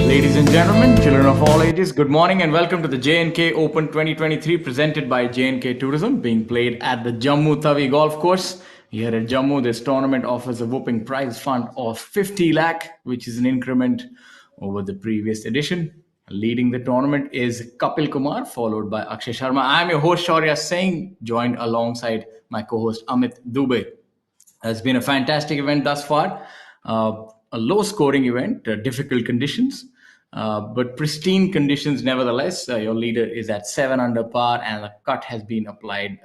Ladies and gentlemen, children of all ages, good morning and welcome to the J&K Open 2023 presented by J&K Tourism, being played at the Jammu Tawi golf course. Here at Jammu, this tournament offers a whopping prize fund of 50 lakh, which is an increment over the previous edition. Leading the tournament is Kapil Kumar, followed by Akshay Sharma. I'm your host, Shaurya Singh, joined alongside my co-host Amit Dubey. It's been a fantastic event thus far. A low scoring event, difficult conditions, but pristine conditions nevertheless. Your leader is at 7 under par, and the cut has been applied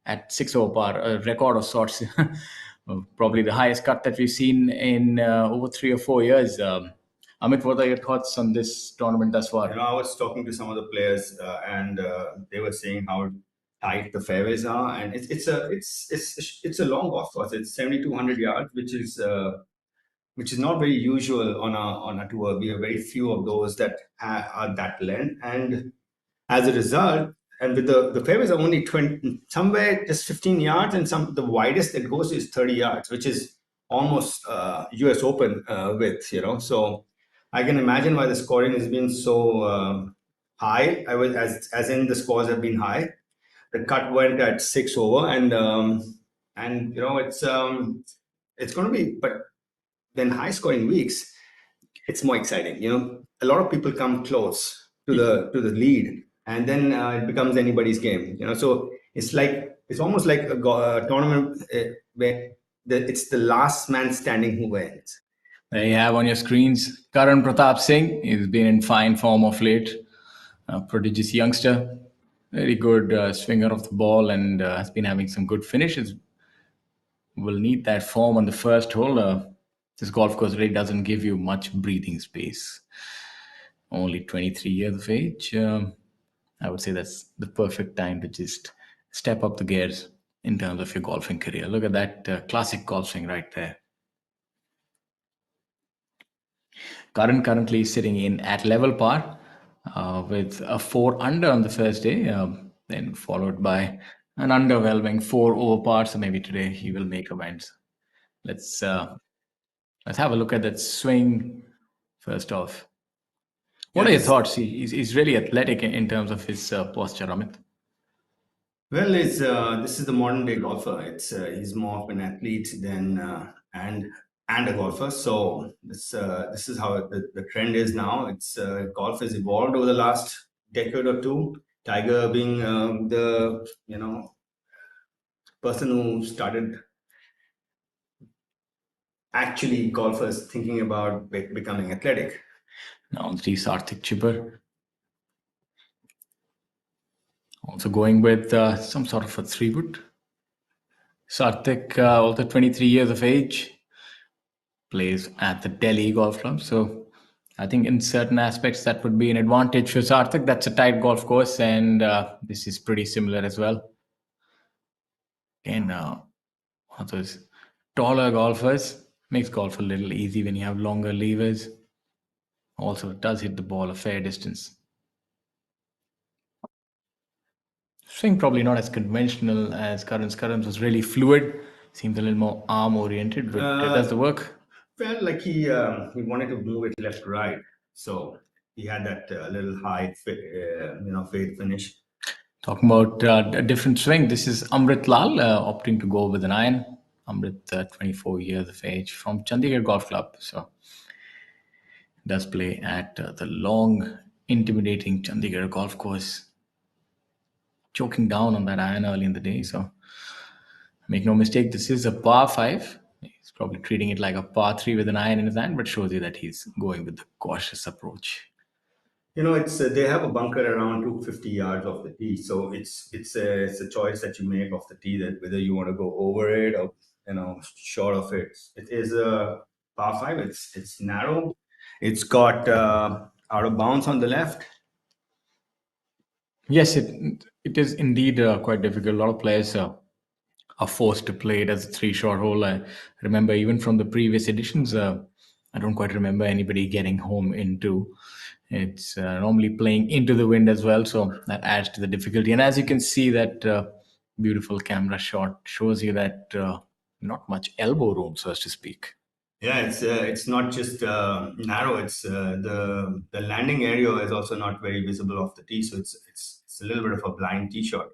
at 6 over par, a record of sorts. Probably the highest cut that we've seen in over 3 or 4 years. Amit, what are your thoughts on this tournament thus far? I was talking to some of the players, and they were saying how tight the fairways are, and it's a long golf course. It's 7,200 yards, which is not very usual on a tour. We have very few of those that are that length, and as a result, and with the fairways are only 20, somewhere just 15 yards, and the widest it goes is 30 yards, which is almost US Open width. So I can imagine why the scoring has been so high. As in the scores have been high. The cut went at 6 over, and it's going to be, but then high scoring weeks, it's more exciting. A lot of people come close to the lead, and then it becomes anybody's game. So it's almost like a tournament where it's the last man standing who wins. There you have on your screens Karan Pratap Singh. He's been in fine form of late. A prodigious youngster, very good swinger of the ball, and has been having some good finishes. Will need that form on the first hole. This golf course really doesn't give you much breathing space. Only 23 years of age. I would say that's the perfect time to just step up the gears in terms of your golfing career. Look at that classic golf swing right there. Currently sitting in at level par with a 4 under on the first day, then followed by an underwhelming 4 over par. So maybe today he will make amends. Let's have a look at that swing first off. What are your thoughts? He's really athletic in terms of his posture, Amit. Well, this is the modern day golfer. He's more of an athlete than and a golfer. So this is how the trend is now. Golf has evolved over the last decade or two. Tiger being the person who started actually golfers thinking about becoming athletic. Now three Sarthik Chipper. Also going with some sort of a 3-wood. Sarthik, also 23 years of age, plays at the Delhi Golf Club. So I think in certain aspects that would be an advantage for Sarthik. That's a tight golf course, and this is pretty similar as well. Again, one of those taller golfers makes golf a little easy when you have longer levers. Also, it does hit the ball a fair distance. Swing probably not as conventional as Karan's. Karan's was really fluid. Seems a little more arm oriented, but it does the work. Felt like he wanted to move it left to right, so he had that little high fade finish. Talking about a different swing, this is Amrit Lal opting to go with an iron. Amrit, 24 years of age, from Chandigarh Golf Club. So does play at the long, intimidating Chandigarh golf course. Choking down on that iron early in the day. So make no mistake, this is a par 5. He's probably treating it like a par 3 with an iron in his hand, but shows you that he's going with the cautious approach. It's they have a bunker around 250 yards off the tee, so it's a choice that you make off the tee, that whether you want to go over it or short of it. It is a par 5. It's narrow. It's got out of bounds on the left. Yes, it is indeed quite difficult. A lot of players are forced to play it as a 3-shot hole. I remember even from the previous editions, I don't quite remember anybody getting home into. It's normally playing into the wind as well, so that adds to the difficulty. And as you can see, that beautiful camera shot shows you that not much elbow room, so as to speak. Yeah, it's not just narrow. It's the landing area is also not very visible off the tee, so it's a little bit of a blind tee shot.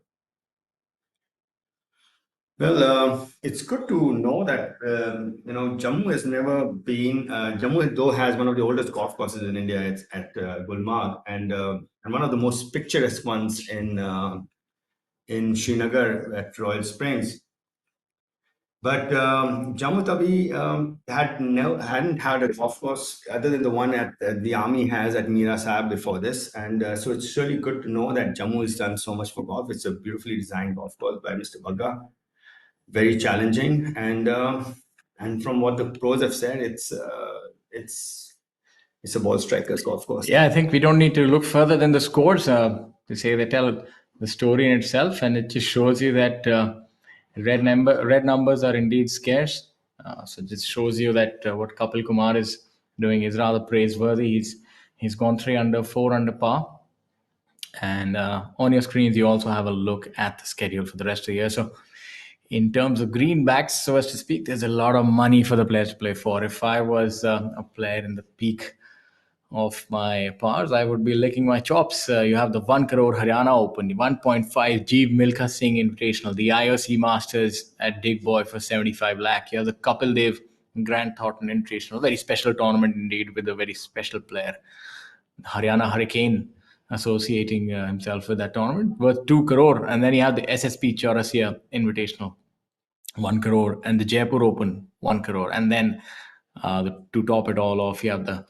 Well, it's good to know that Jammu has never been. Jammu though has one of the oldest golf courses in India. It's at Gulmarg, and one of the most picturesque ones in Srinagar at Royal Springs. But Jammu Tawi hadn't had a golf course other than the one at the army has at Mira Sahib before this, and so it's really good to know that Jammu has done so much for golf. It's a beautifully designed golf course by Mr. Bagga, very challenging, and from what the pros have said, it's it's a ball striker's golf course. Yeah, I think we don't need to look further than the scores to say they tell the story in itself, and it just shows you that red numbers are indeed scarce. So it just shows you that what Kapil Kumar is doing is rather praiseworthy. He's gone 3 under, 4 under par, and on your screens you also have a look at the schedule for the rest of the year. So in terms of greenbacks, so as to speak, there's a lot of money for the players to play for. If I was a player in the peak of my powers, I would be licking my chops. You have the 1 crore Haryana Open, the 1.5 Jeev Milkha Singh Invitational, the IOC Masters at Dig Boy for 75 lakh. You have the Kapil Dev Grant Thornton Invitational, very special tournament indeed with a very special player, Haryana Hurricane, associating himself with that tournament, worth 2 crore. And then you have the SSP Chaurasia Invitational, 1 crore, and the Jaipur Open, 1 crore. And then to top it all off, you have the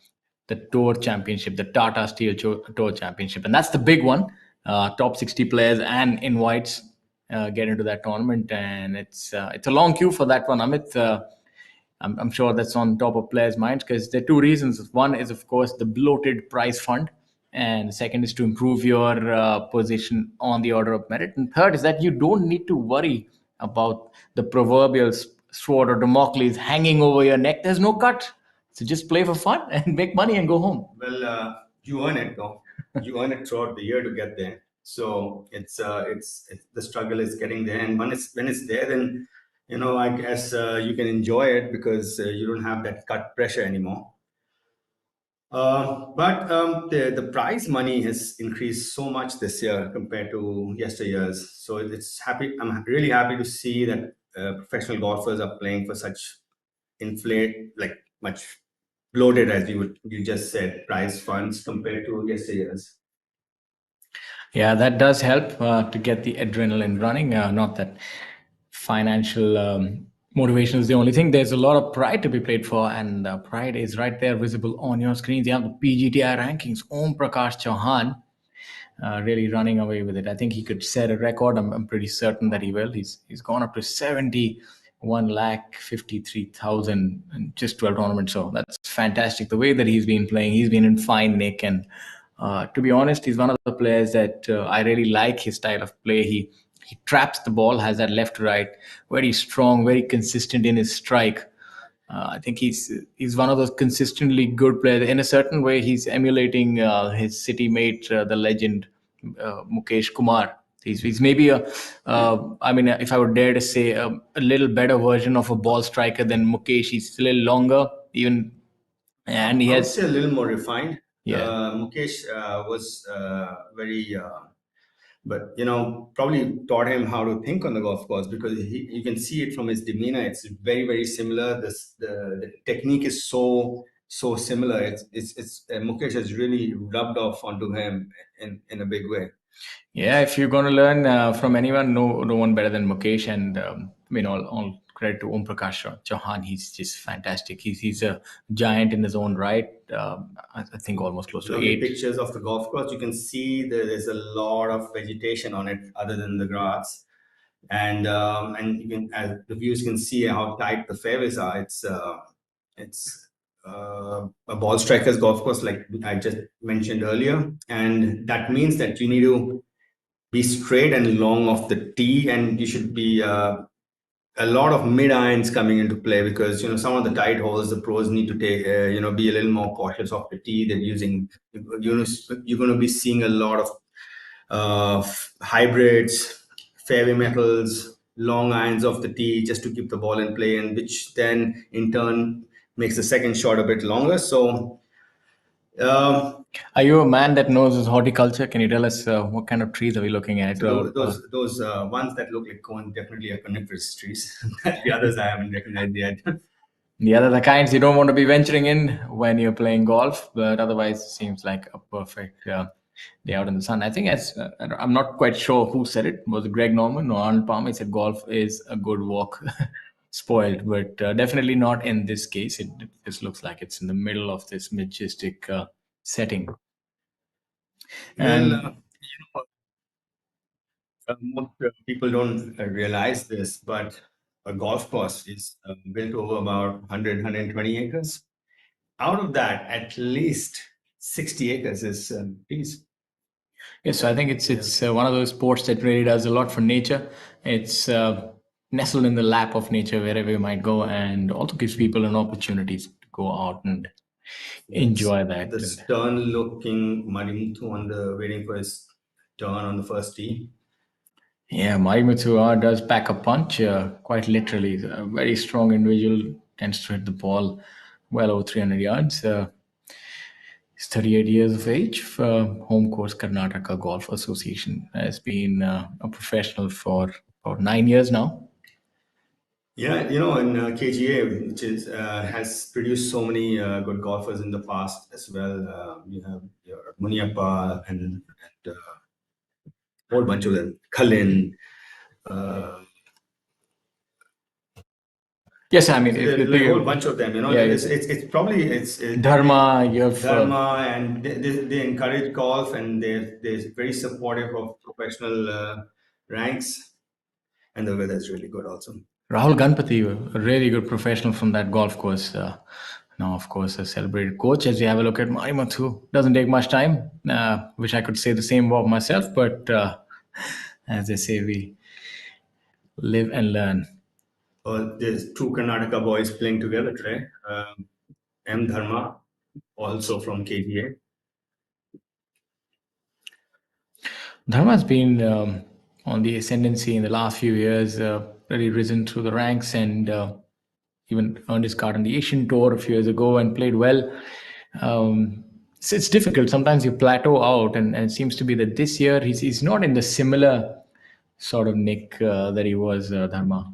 Tour Championship, the Tata Steel Tour Championship. And that's the big one. Top 60 players and invites get into that tournament. And it's a long queue for that one, Amit. I'm sure that's on top of players' minds because there are two reasons. One is, of course, the bloated prize fund, and the second is to improve your position on the order of merit. And third is that you don't need to worry about the proverbial sword or Damocles hanging over your neck. There's no cut. So just play for fun and make money and go home. Well, you earn it though. You earn it throughout the year to get there. So it's the struggle is getting there, and when it's there, then I guess you can enjoy it because you don't have that cut pressure anymore. But the prize money has increased so much this year compared to yesteryears. So it's happy. I'm really happy to see that professional golfers are playing for such like much bloated, as you just said, prize funds compared to yesteryears. Yeah, that does help to get the adrenaline running. Not that financial motivation is the only thing. There's a lot of pride to be played for, and pride is right there visible on your screens. You have the PGTI rankings. Om Prakash Chauhan really running away with it. I think he could set a record. I'm pretty certain that he will. He's gone up to 71,53,000 in just 12 tournaments. So that's fantastic. The way that he's been playing, he's been in fine nick. And to be honest, he's one of the players that I really like his style of play. He traps the ball, has that left right, very strong, very consistent in his strike. I think he's one of those consistently good players. In a certain way, he's emulating his city mate, the legend Mukesh Kumar. He's maybe I mean, if I would dare to say, a little better version of a ball striker than Mukesh. He's a little longer, even, and he I would has, say a little more refined. yeah. Mukesh was very, but probably taught him how to think on the golf course because you can see it from his demeanor. It's very very similar. The technique is so similar. It's Mukesh has really rubbed off onto him in a big way. Yeah, if you're going to learn from anyone, no one better than Mukesh. And all credit to Om Prakash Chauhan. He's just fantastic. He's a giant in his own right. I think almost close to The eight. pictures of the golf course, you can see there's a lot of vegetation on it other than the grass, and you can, as the viewers can see how tight the fairways are. It's a ball striker's golf course, like I just mentioned earlier, and that means that you need to be straight and long off the tee, and you should be a lot of mid irons coming into play because some of the tight holes the pros need to take be a little more cautious of the tee. They're using you're going to be seeing a lot of hybrids, fairway metals, long irons off the tee just to keep the ball in play, and which then in turn makes the second shot a bit longer. Um, Are you a man that knows his horticulture? Can you tell us what kind of trees are we looking at? so those ones that look like cone definitely are coniferous trees. The others I haven't recognized yet. The other the kinds you don't want to be venturing in when you're playing golf, but otherwise it seems like a perfect day out in the sun. I think I'm not quite sure who said it. Was it Greg Norman or Arnold Palmer? He said golf is a good walk, spoiled, but definitely not in this case. It just looks like it's in the middle of this majestic setting. Well, And most people don't realize this, but a golf course is built over about 100, acres. Out of that, at least 60 acres is trees. yes, so I think Yeah. it's one of those sports that really does a lot for nature. It's nestled in the lap of nature wherever you might go, and also gives people an opportunity to go out and Yes. enjoy The that. And stern looking Marimuthu on the waiting for his turn on the first tee. yeah, Marimutu does pack a punch, quite literally. He's a very strong individual, tends to hit the ball well over 300 yards. He's 38 years of age. Home course Karnataka Golf Association has been a professional for about 9 years now. Yeah, in KGA, which is has produced so many good golfers in the past as well. You have your Muniappa and a whole bunch of them. Kalin. Uh, Yes, I mean, if there's you like a whole think, bunch of them. yeah, It's probably Dharma, you have Dharma, and they encourage golf, and they're very supportive of professional ranks, and the weather is really good also. Rahul Ganpati, a really good professional from that golf course. Now, of course, a celebrated coach. As you have a look at Marimutu, doesn't take much time. Wish I could say the same about myself, but as they say, we live and learn. There's two Karnataka boys playing together today. M. Dharma, also from KGA. Dharma's been on the ascendancy in the last few years, really risen through the ranks and even earned his card on the Asian Tour a few years ago and played well. It's difficult. Sometimes you plateau out, and it seems to be that this year he's not in the similar sort of nick that he was, Dharma.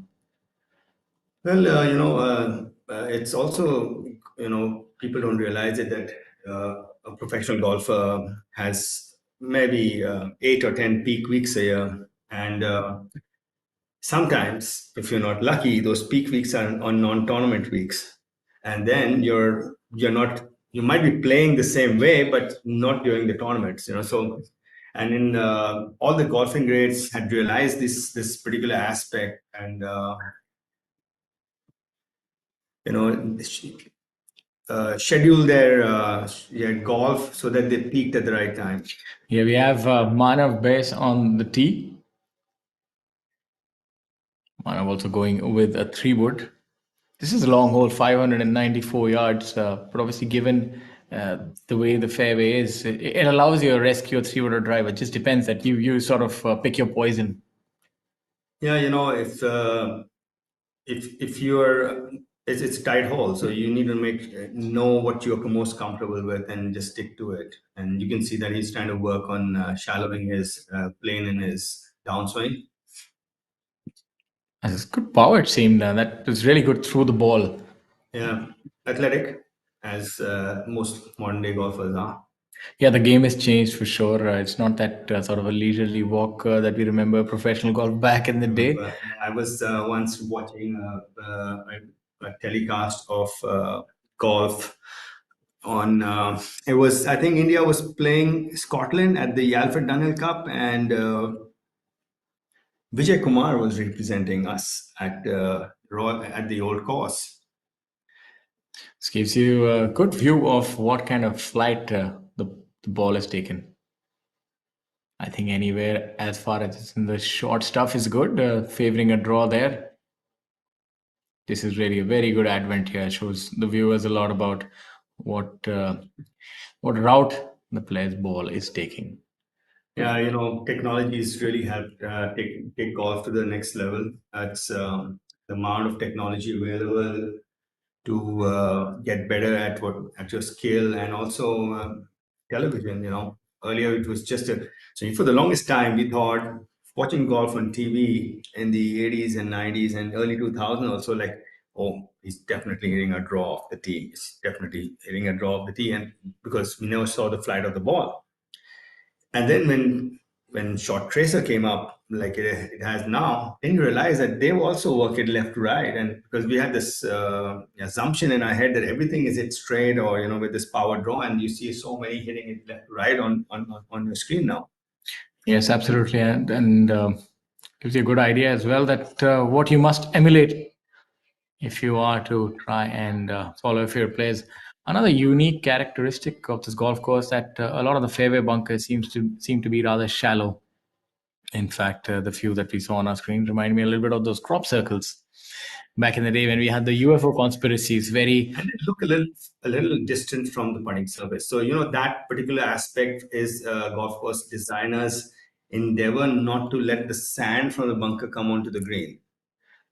Well, it's also, people don't realize it that a professional golfer has maybe 8 or 10 peak weeks a year. And sometimes, if you're not lucky, those peak weeks are on non-tournament weeks. And then you're not, you might be playing the same way, but not during the tournaments. So, and in all the golfing grades had realized this particular aspect, and you know schedule their golf so that they peaked at the right time. Here we have Manav Base on the tee. Manav also going with a three wood. This is a long hole, 594 yards, but obviously, given the way the fairway is, it allows you to rescue a three-wooder drive. It just depends that you sort of pick your poison. Yeah, if you're it's a tight hole, so you need to know what you're most comfortable with and just stick to it. And you can see that he's trying to work on shallowing his plane in his downswing. That's good power, it seemed. That was really good through the ball. Yeah, athletic as most modern day golfers are. Yeah, the game has changed for sure. It's not that sort of a leisurely walk that we remember professional golf back in the day. I was once watching a telecast of golf on. It was, I think, India was playing Scotland at the Alfred Dunhill Cup, and Vijay Kumar was representing us at the old course. This gives you a good view of what kind of flight the ball has taken. I think anywhere as far as it's in the short stuff is good. Favoring a draw there. This is really a very good advent here. Shows the viewers a lot about what what route the player's ball is taking. Yeah, technology has really helped take golf to the next level. That's the amount of technology available. to get better at your skill, and also television. Earlier it was just a so for the longest time we thought watching golf on TV in the 80s and 90s and early 2000s also, like, oh, he's definitely hitting a draw off the tee. He's definitely hitting a draw off the tee, and because we never saw the flight of the ball. And then when short tracer came up, like it has now, then you realize that they also work it left to right. And because we had this assumption in our head that everything is hit straight or with this power draw, and you see so many hitting it left to right on your screen now. Yes, absolutely, and gives you a good idea as well that what you must emulate if you are to try and follow a few plays. Another unique characteristic of this golf course that a lot of the fairway bunkers seem to be rather shallow. In fact, the few that we saw on our screen remind me a little bit of those crop circles back in the day when we had the UFO conspiracies. Very And it look a little distant from the putting surface. So that particular aspect is golf course designers endeavor not to let the sand from the bunker come onto the green.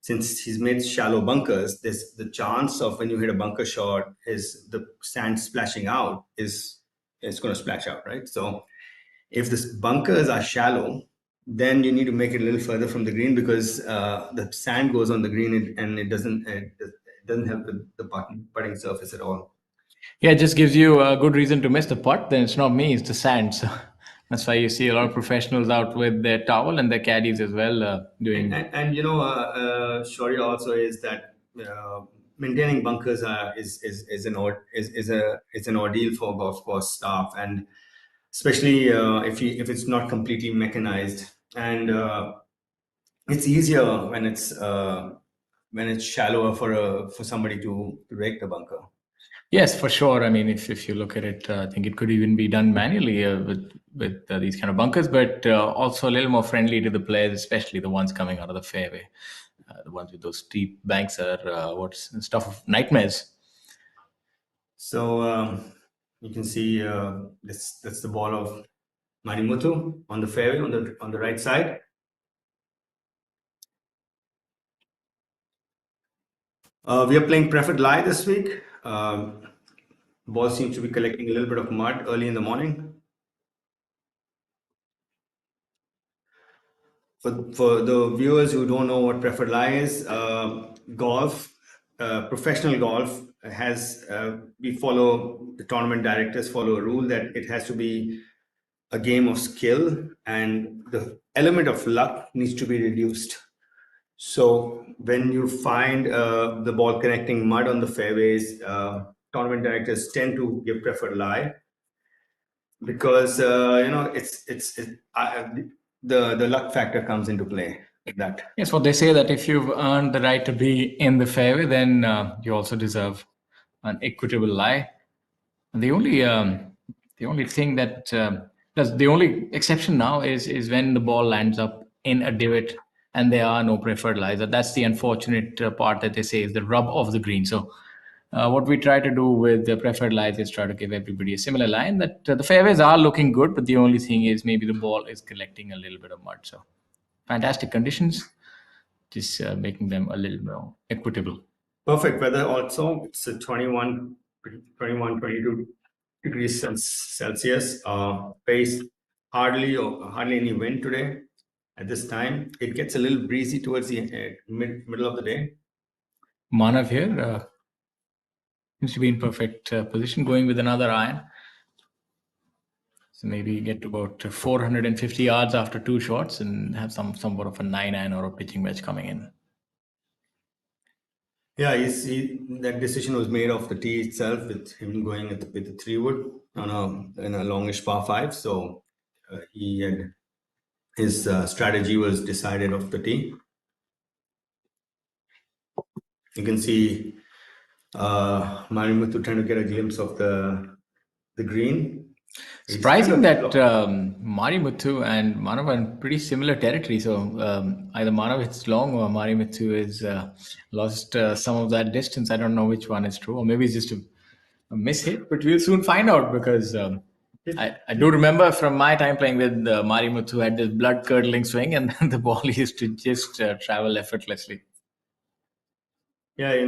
Since he's made shallow bunkers, there's the chance of when you hit a bunker shot is the sand splashing out is it's going to splash out, right? So if the bunkers are shallow, then you need to make it a little further from the green because the sand goes on the green and it doesn't help the putting surface at all. Yeah, it just gives you a good reason to miss the putt. Then it's not me, it's the sand. So that's why you see a lot of professionals out with their towel and their caddies as well And, doing. and, and Shaurya also is that maintaining bunkers is an ordeal for golf course staff, and especially if it's not completely mechanized, and it's easier when it's shallower for somebody to rake the bunker. Yes, for sure. I mean, if you look at it, I think it could even be done manually with these kind of bunkers, but also a little more friendly to the players, especially the ones coming out of the fairway. The ones with those steep banks are what's stuff of nightmares. So you can see that's the ball of Marimutu on the fairway on the right side. We are playing preferred lie this week. Ball seems to be collecting a little bit of mud early in the morning. For the viewers who don't know what preferred lie is, golf, professional golf has we follow the tournament directors follow a rule that it has to be a game of skill and the element of luck needs to be reduced. So when you find the ball connecting mud on the fairways, tournament directors tend to give preferred lie because the luck factor comes into play with that. Yes, what they say that if you've earned the right to be in the fairway, then you also deserve an equitable lie. And the only thing that the only exception now is when the ball lands up in a divot and there are no preferred lies. That's the unfortunate part that they say is the rub of the green. So what we try to do with the preferred lies is try to give everybody a similar line that the fairways are looking good, but the only thing is maybe the ball is collecting a little bit of mud. So fantastic conditions, just making them a little more equitable. Perfect weather also. It's a 22 degrees Celsius. Pace hardly any wind today at this time. It gets a little breezy towards the middle of the day. Manav here seems to be in perfect position, going with another iron. So maybe get to about 450 yards after two shots and have somewhat of a 9 iron or a pitching wedge coming in. Yeah, that decision was made off the tee itself with him going with the 3 wood in a longish par 5. So his strategy was decided off the tee. You can see Marimuthu trying to get a glimpse of the green. Surprising that Marimuthu and Manav are in pretty similar territory. So either Manav hits long or Marimuthu has lost some of that distance. I don't know which one is true, or maybe it's just a mishit, but we'll soon find out because I do remember from my time playing with Marimuthu had this blood curdling swing and the ball used to just travel effortlessly. Yeah, you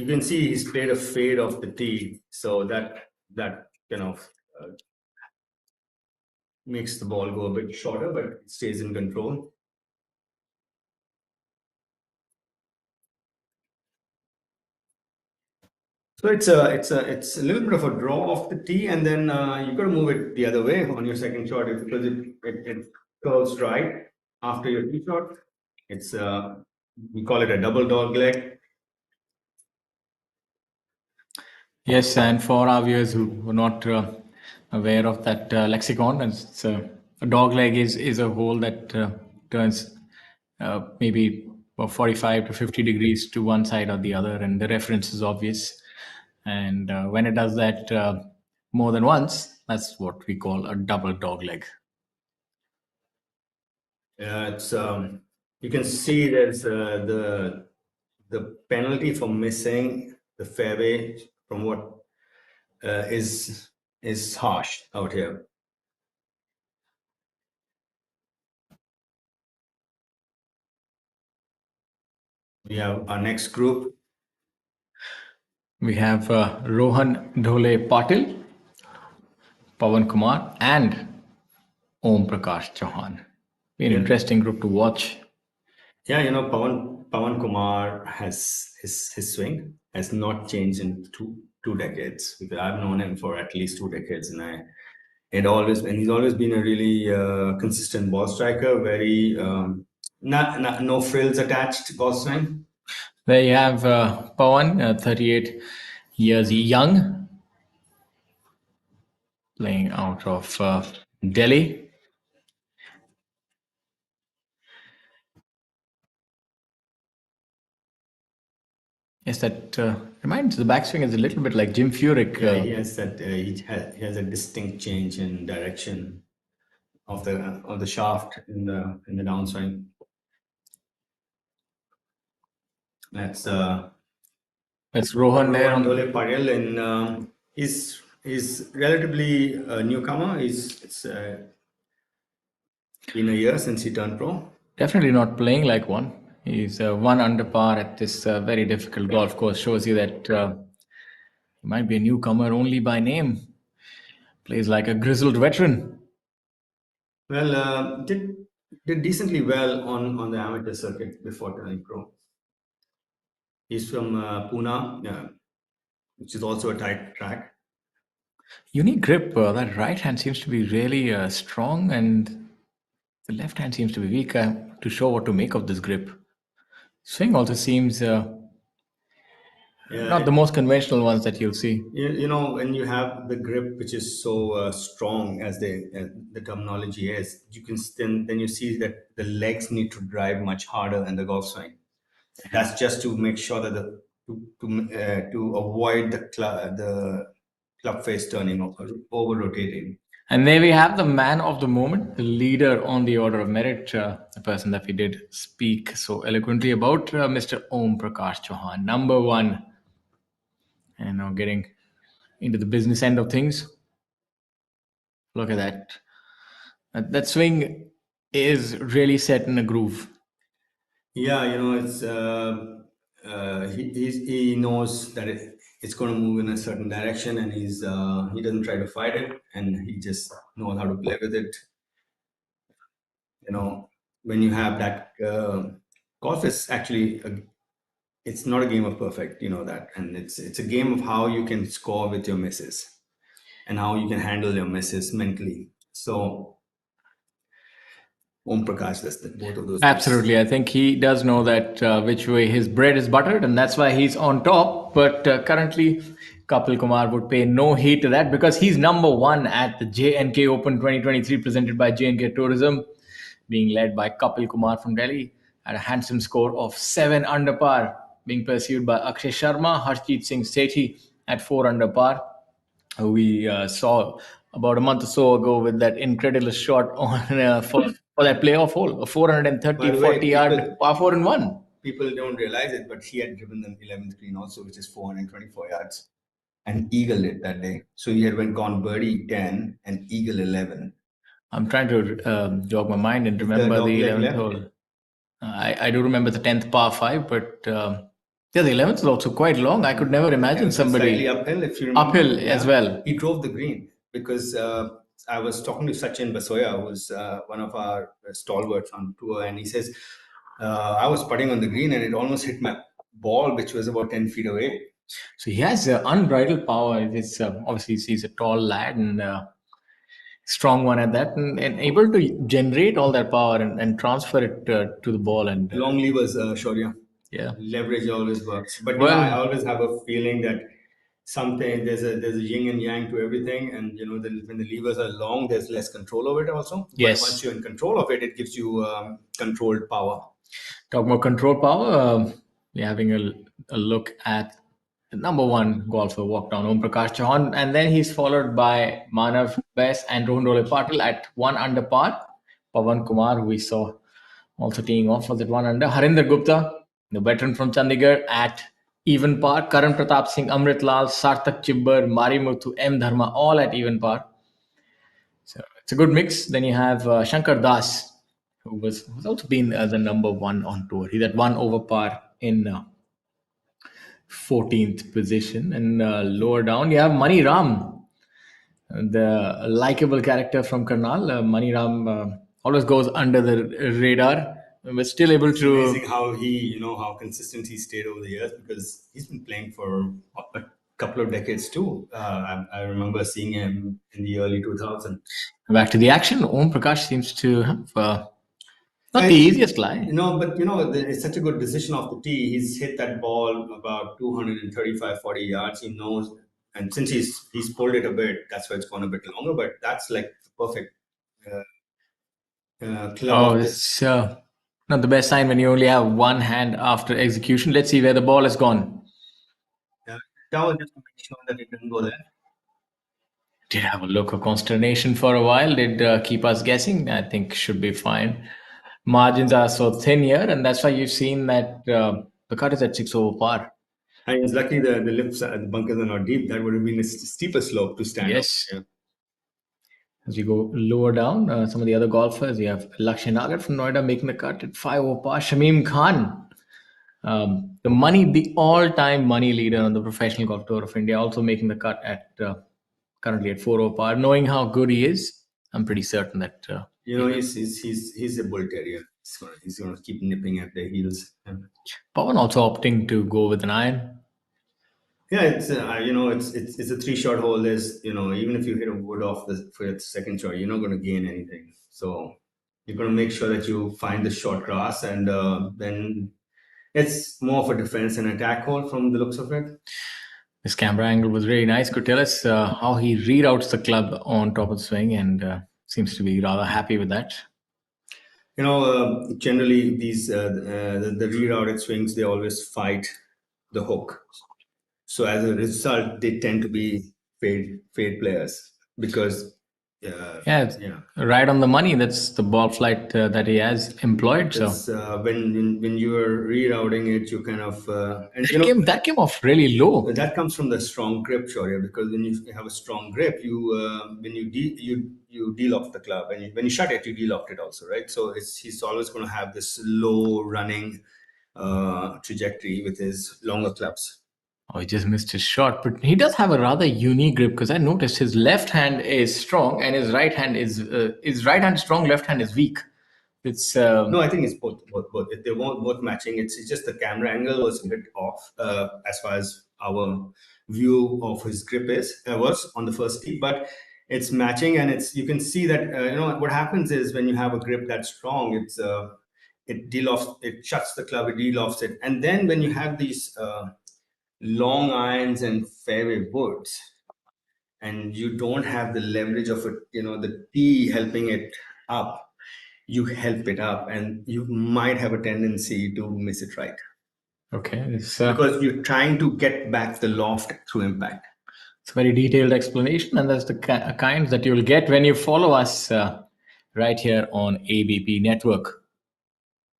can see he's played a fade of the tee, so that kind of makes the ball go a bit shorter, but it stays in control. So it's a little bit of a draw off the tee, and then you got to move it the other way on your second shot because it curves right after your tee shot. It's we call it a double dog leg. Yes, and for our viewers who were not aware of that lexicon, a dog leg is a hole that turns maybe 45 to 50 degrees to one side or the other, and the reference is obvious. And when it does that more than once, that's what we call a double dog leg. It's you can see there's the penalty for missing the fairway from what is harsh out here. We have our next group. We have Rohan Dhole Patil, Pawan Kumar, and Om Prakash Chauhan. Be an Yeah, interesting group to watch. yeah, Pawan Kumar has his swing has not changed in two decades because I've known him for at least 2 decades, and he's always been a really consistent ball striker, very not no frills attached ball swing. There you have Pawan, 38 years young, playing out of Delhi. Yes, that reminds the backswing is a little bit like Jim Furyk. Yeah, he has a distinct change in direction of the shaft in the downswing. That's That's Rohan there Rohan on. Dole Patel, and he's relatively a newcomer. It's been a year since he turned pro. Definitely not playing like one. He's one under par at this very difficult golf course. Shows you that he might be a newcomer only by name. Plays like a grizzled veteran. Well, did decently well on the amateur circuit before turning pro. He's from Pune, which is also a tight track. Unique grip. That right hand seems to be really strong, and the left hand seems to be weak. To show what to make of this grip. Swing also seems Yeah, not the most conventional ones that you'll see. you know when you have the grip which is so strong as the terminology is, you can then you see that the legs need to drive much harder in the golf swing. That's just to make sure that to avoid the club face turning over rotating. And there we have the man of the moment, the leader on the order of merit, the person that we did speak so eloquently about, Mr. Om Prakash Chauhan, number one. And now getting into the business end of things. Look at that. That swing is really set in a groove. Yeah, it's he knows that it's going to move in a certain direction, and he doesn't try to fight it, and he just knows how to play with it. When you have that golf is actually it's not a game of perfect, that, and it's a game of how you can score with your misses and how you can handle your misses mentally. So Om Prakash does both of those things. Absolutely. I think he does know that which way his bread is buttered, and that's why he's on top. But currently, Kapil Kumar would pay no heed to that because he's number one at the JNK Open 2023 presented by JNK Tourism, being led by Kapil Kumar from Delhi at a handsome score of 7 under par, being pursued by Akshay Sharma, Harshjeet Singh Sethi at 4 under par, who we saw about a month or so ago with that incredible shot on for that playoff hole, a By 430 the way, 40 yard par 4 and 1. people don't realize it, but he had driven the 11th green also, which is 424 yards, and eagled it that day. So he had gone birdie 10 and eagle 11. I'm trying to jog my mind and Is the remember dog the leg 11th left? hole. I do remember the 10th par 5, but yeah, the 11th is also quite long. I could never Yeah, imagine it's slightly somebody uphill, if you remember. uphill as Yeah, well. he drove the green because I was talking to Sachin Basoya, who's one of our stalwarts on tour, and he says I was putting on the green and it almost hit my ball, which was about 10 feet away. So he has unbridled power. It's obviously he's a tall lad and strong one at that, and able to generate all that power and transfer it to the ball. And Long levers, Shaurya. yeah, Leverage always works. But I well, always have a feeling that something there's a yin and yang to everything, and when the levers are long, there's less control over it also. But once yes. you're in control of it, it gives you controlled power. Talk about control power. We're having a look at the number one golfer walk down, Om Prakash Chauhan, and then he's followed by Manav Bes and Rohan Role Patil at one under par. Pawan Kumar, who we saw also teeing off, was at one under. Harinder Gupta, the veteran from Chandigarh, at even par. Karan Pratap Singh, Amrit Lal, Sarthak Chibbar, Marimuthu, M. Dharma, all at even par. So it's a good mix. Then you have Shankar Das, who's also been the number one on tour. He's at one over par in 14th position. And lower down, you have Mani Ram, the likable character from Karnal. Mani Ram always goes under the radar, but still able It's amazing to. how how consistent he stayed over the years because he's been playing for a couple of decades too. I remember seeing him in the early 2000s. Back to the action. Om Prakash seems to have not the It's, easiest lie. but it's such a good decision off the tee. He's hit that ball about 235, 40 yards. He knows, and since he's pulled it a bit, that's why it's gone a bit longer. But that's like perfect club Oh, of this. it's not the best sign when you only have one hand after execution. Let's see where the ball has gone. That was just to make sure that it didn't go there. Did have a look of consternation for a while. Did keep us guessing. I think should be fine. Margins are so thin here, and that's why you've seen that the cut is at 6 over par. And it's lucky the lifts, the bunkers are not deep. That would have been a steeper slope to stand on. Yes. Yeah. As you go lower down, some of the other golfers, you have Lakshya Nagar from Noida making the cut at 5 over par. Shamim Khan, the all-time money leader on the professional golf tour of India, also making the cut at currently at 4 over par. Knowing how good he is, I'm pretty certain that He's a bull terrier. He's gonna keep nipping at their heels. Pawan also opting to go with an iron. Yeah, it's a three-shot hole. There's even if you hit a wood off for your second shot, you're not going to gain anything. So you're going to make sure that you find the short grass, and then it's more of a defense and attack hole from the looks of it. This camera angle was really nice. Could tell us how he reroutes the club on top of the swing, and seems to be rather happy with that. Generally these the rerouted swings, they always fight the hook. So as a result, they tend to be fade players because Yeah, it's yeah. right on the money. That's the ball flight that he has employed. So It's when you are rerouting it, you kind of and that came off really low. that comes from the strong grip, Shaurya, because when you have a strong grip, you when you de-lock the club, and when you shut it, you de-lock it also, right? So he's always going to have this low running trajectory with his longer clubs. Oh, he just missed his shot, but he does have a rather unique grip because I noticed his left hand is strong and his right hand is strong, left hand is weak. It's No, I think it's both. If they weren't both matching, it's just the camera angle was a bit off as far as our view of his grip was on the first tee, but it's matching, and it's you can see that what happens is when you have a grip that's strong, it delofts, it shuts the club, it delofts it, and then when you have these long irons and fairway woods, and you don't have the leverage of it, the tee helping it up, you help it up, and you might have a tendency to miss it right okay. It's because you're trying to get back the loft through impact. it's a very detailed explanation, and that's the kind that you'll get when you follow us right here on ABP Network.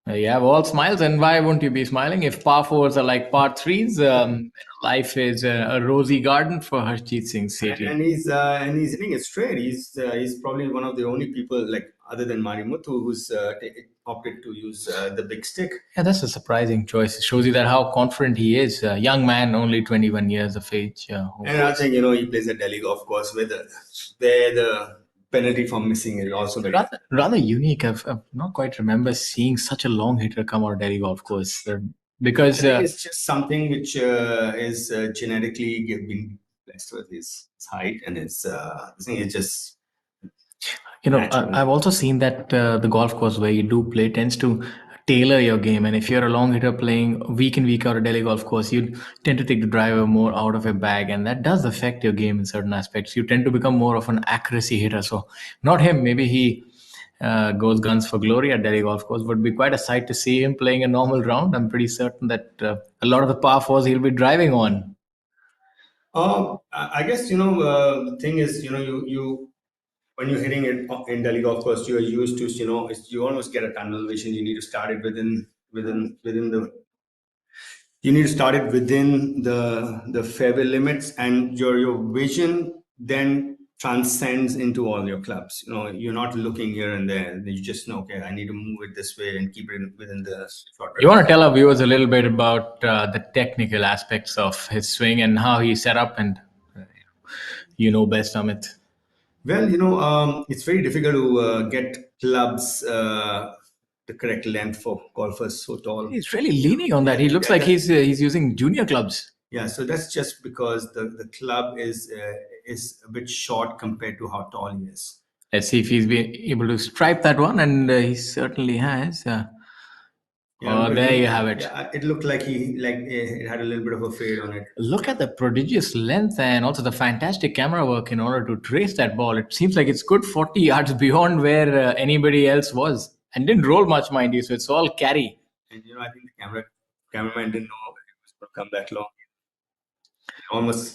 You have all smiles, and why won't you be smiling? If par fours are like par threes, life is a rosy garden for Harjeet Singh Sethi. And he's hitting it straight. He's probably one of the only people, like other than Marimuthu, who's opted to use the big stick. Yeah, that's a surprising choice. It shows you that how confident he is. Young man, only 21 years of age. And I think he plays at Delhi golf course with there the penalty for missing is also very Rather unique. I've not quite remember seeing such a long hitter come out of Delhi golf course. I Because think it's just something which is genetically been blessed with his height and his. I think it's just natural. I've also seen that the golf course where you do play tends to tailor your game. And if you're a long hitter playing week in, week out a Delhi golf course, you tend to take the driver more out of your bag. And that does affect your game in certain aspects. You tend to become more of an accuracy hitter. So, not him. Maybe he goes guns for glory at Delhi golf course. Would be quite a sight to see him playing a normal round. I'm pretty certain that a lot of the par fours he'll be driving on. I guess the thing is you when you're hitting it in Delhi golf course, you are used to you almost get a tunnel vision. You need to start it within the you need to start it within the fairway limits, and your vision then transcends into all your clubs. You're not looking here and there. You just know, okay, I need to move it this way and keep it within the short. You want to tell our viewers a little bit about the technical aspects of his swing and how he set up, and you know best, Amit. Well, it's very difficult to get clubs the correct length for golfers so tall. He's really leaning on that. He looks like he's using junior clubs. Yeah, so that's just because the club is a bit short compared to how tall he is. Let's see if he's been able to stripe that one, and he certainly has. There you have it. Yeah, it looked like it had a little bit of a fade on it. Look at the prodigious length and also the fantastic camera work in order to trace that ball. It seems like it's good 40 yards beyond where anybody else was, and didn't roll much, mind you. So it's all carry. And I think the cameraman didn't know it was going to come that long.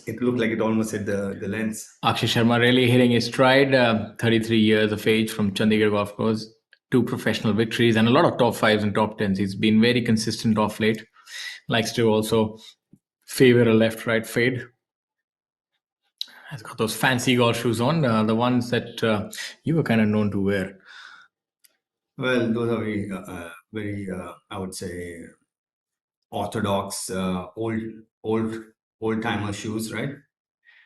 It looked like it almost hit the lens. Akshay Sharma really hitting his stride. 33 years of age from Chandigarh golf course. 2 professional victories and a lot of top 5s and top 10s. He's been very consistent off late. Likes to also favor a left-right fade. Has got those fancy golf shoes on, the ones that you were kind of known to wear. Well, those are very, I would say, orthodox, old timer shoes, right?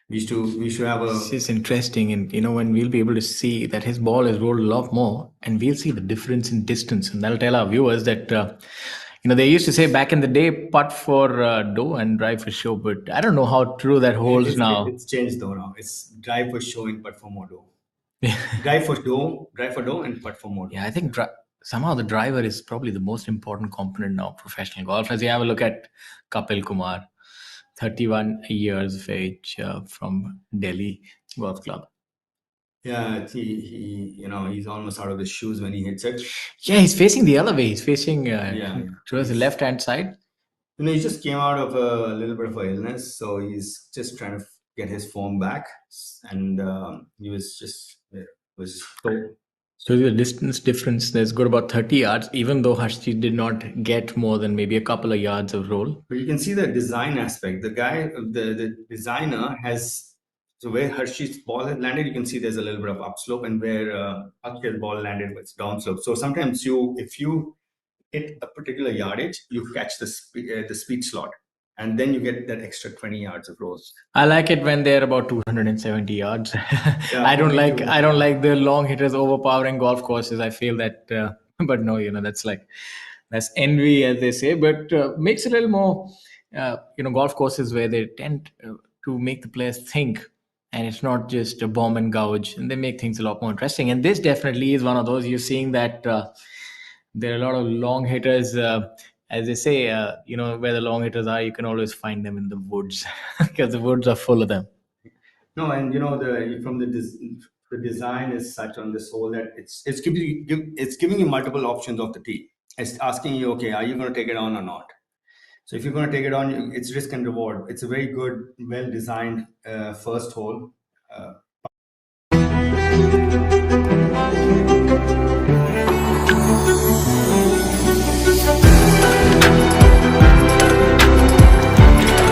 We used to have a. This is interesting, and when we'll be able to see that his ball is rolled a lot more, and we'll see the difference in distance, and that'll tell our viewers that they used to say back in the day, putt for dough and drive for show, but I don't know how true that holds now. It's changed though now. It's drive for show and putt for more dough. drive for dough, and putt for more dough. Yeah, I think somehow the driver is probably the most important component now of professional golf. As you have a look at Kapil Kumar, 31 years of age, from Delhi Golf Club. Yeah, he's almost out of his shoes when he hits it. Yeah, he's facing the other way. He's facing towards the left-hand side. He just came out of a little bit of an illness, so he's just trying to get his form back, and he was so the distance difference, there's good about 30 yards, even though Harshdeep did not get more than maybe a couple of yards of roll. But you can see the design aspect. The designer has, so where Harshdeep's ball has landed, you can see there's a little bit of upslope, and where Akshay's ball landed, it's downslope. So sometimes if you hit a particular yardage, you catch the speed slot, and then you get that extra 20 yards of rolls. I like it when they're about 270 yards. Yeah, I don't like the long hitters overpowering golf courses. I feel that, but no, that's envy, as they say. But makes it a little more, golf courses where they tend to make the players think, and it's not just a bomb and gouge, and they make things a lot more interesting. And this definitely is one of those. You're seeing that there are a lot of long hitters. As they say, where the long hitters are, you can always find them in the woods because the woods are full of them. No, and the design is such on this hole that it's giving you multiple options of the tee. It's asking you, okay, are you going to take it on or not? So if you're going to take it on, it's risk and reward. It's a very good, well-designed first hole.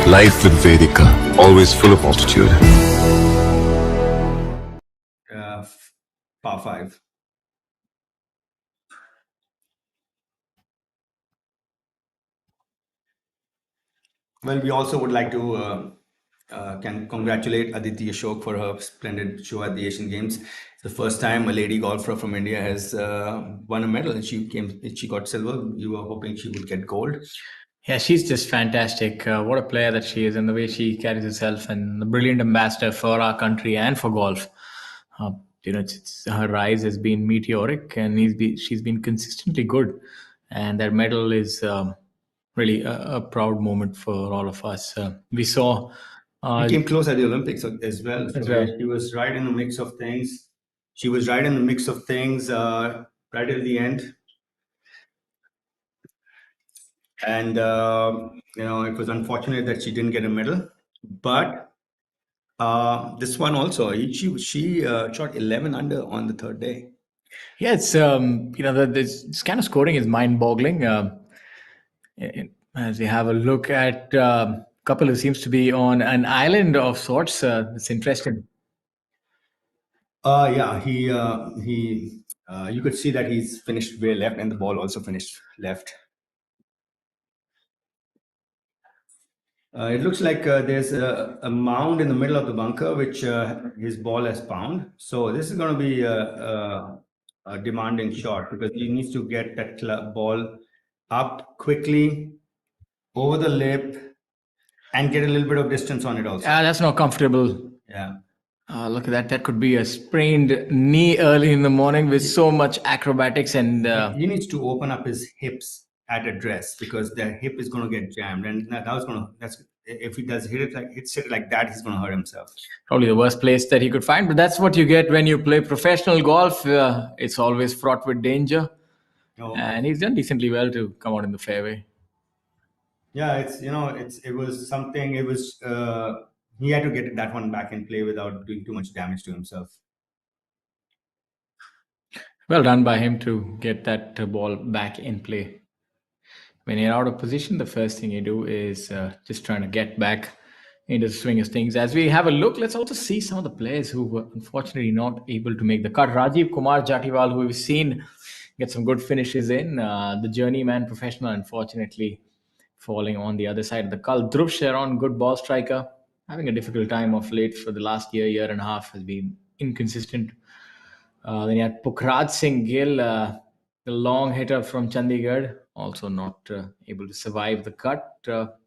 Life with Vedika, always full of altitude. Par 5. Well, we also would like to can congratulate Aditi Ashok for her splendid show at the Asian Games. It's the first time a lady golfer from India has won a medal, and she got silver. You were hoping she would get gold. Yeah, she's just fantastic. What a player that she is, and the way she carries herself, and a brilliant ambassador for our country and for golf. Uh, her rise has been meteoric, and she's been consistently good. And that medal is really a proud moment for all of us. We saw He uh, came close at the Olympics as well. as So well. he was right in the mix of things. She was right in the mix of things right at the end. And it was unfortunate that she didn't get a medal. But this one also, she shot 11 under on the third day. Yeah, it's this kind of scoring is mind-boggling. As we have a look at a couple who seems to be on an island of sorts, it's interesting. Yeah, you could see that he's finished way left, and the ball also finished left. It looks like there's a mound in the middle of the bunker, which his ball has found. So this is going to be a demanding shot because he needs to get that ball up quickly over the lip and get a little bit of distance on it also. That's not comfortable. Yeah. Look at that. That could be a sprained knee early in the morning with so much acrobatics and. He needs to open up his hips at address because the hip is going to get jammed, and that's if he does hits it like that, he's going to hurt himself. Probably the worst place that he could find, but that's what you get when you play professional golf. It's always fraught with danger, and he's done decently well to come out in the fairway. Yeah, it was something. It was he had to get that one back in play without doing too much damage to himself. Well done by him to get that ball back in play. When you're out of position, the first thing you do is just trying to get back into the swing of things. As we have a look, let's also see some of the players who were unfortunately not able to make the cut. Rajiv Kumar Jatiwal, who we've seen get some good finishes in, the journeyman professional, unfortunately falling on the other side of the cull. Dhruv Sharon, good ball striker, having a difficult time of late for the last year and a half, has been inconsistent. Then you had Pukhraj Singh Gill, the long hitter from Chandigarh, also not able to survive the cut.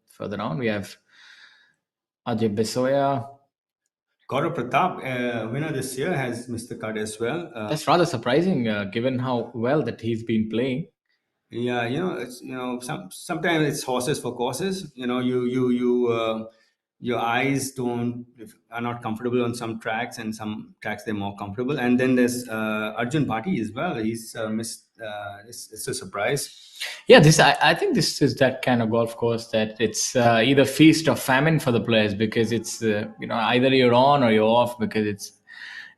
Further on, we have Ajay Besoya. Gaurav Pratap, winner this year, has missed the cut as well. That's rather surprising, given how well that he's been playing. Yeah, it's sometimes it's horses for courses. Your eyes are not comfortable on some tracks, and some tracks they're more comfortable. And then there's Arjun Bhati as well. He's missed. It's a surprise. Yeah, I think this is that kind of golf course that it's either feast or famine for the players, because it's either you're on or you're off, because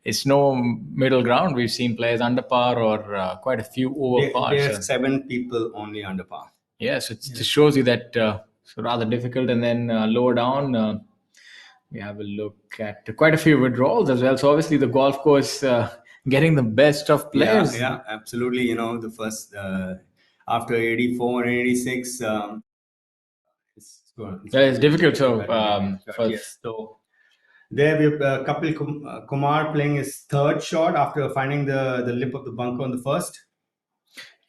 it's no middle ground. We've seen players under par or quite a few over par. There's 7 people only under par. Yes, it just shows you that it's rather difficult. And then lower down, we have a look at quite a few withdrawals as well. So obviously the golf course getting the best of players. Yeah, absolutely. The first after 84 and 86, it's difficult. So yes. So there we have Kapil Kumar playing his third shot after finding the lip of the bunker on the first.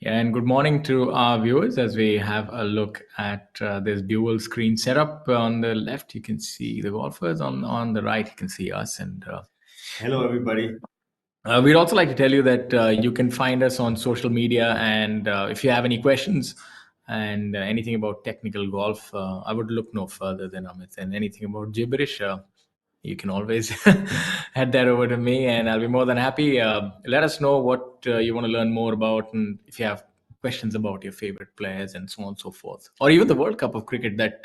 Yeah, and good morning to our viewers as we have a look at this dual screen setup. On the left, you can see the golfers. On the right, you can see us. And hello, everybody. We'd also like to tell you that you can find us on social media, and if you have any questions and anything about technical golf, I would look no further than Amit. And anything about gibberish, you can always head that over to me, and I'll be more than happy. Let us know what you want to learn more about, and if you have questions about your favorite players and so on and so forth, or even the World Cup of cricket that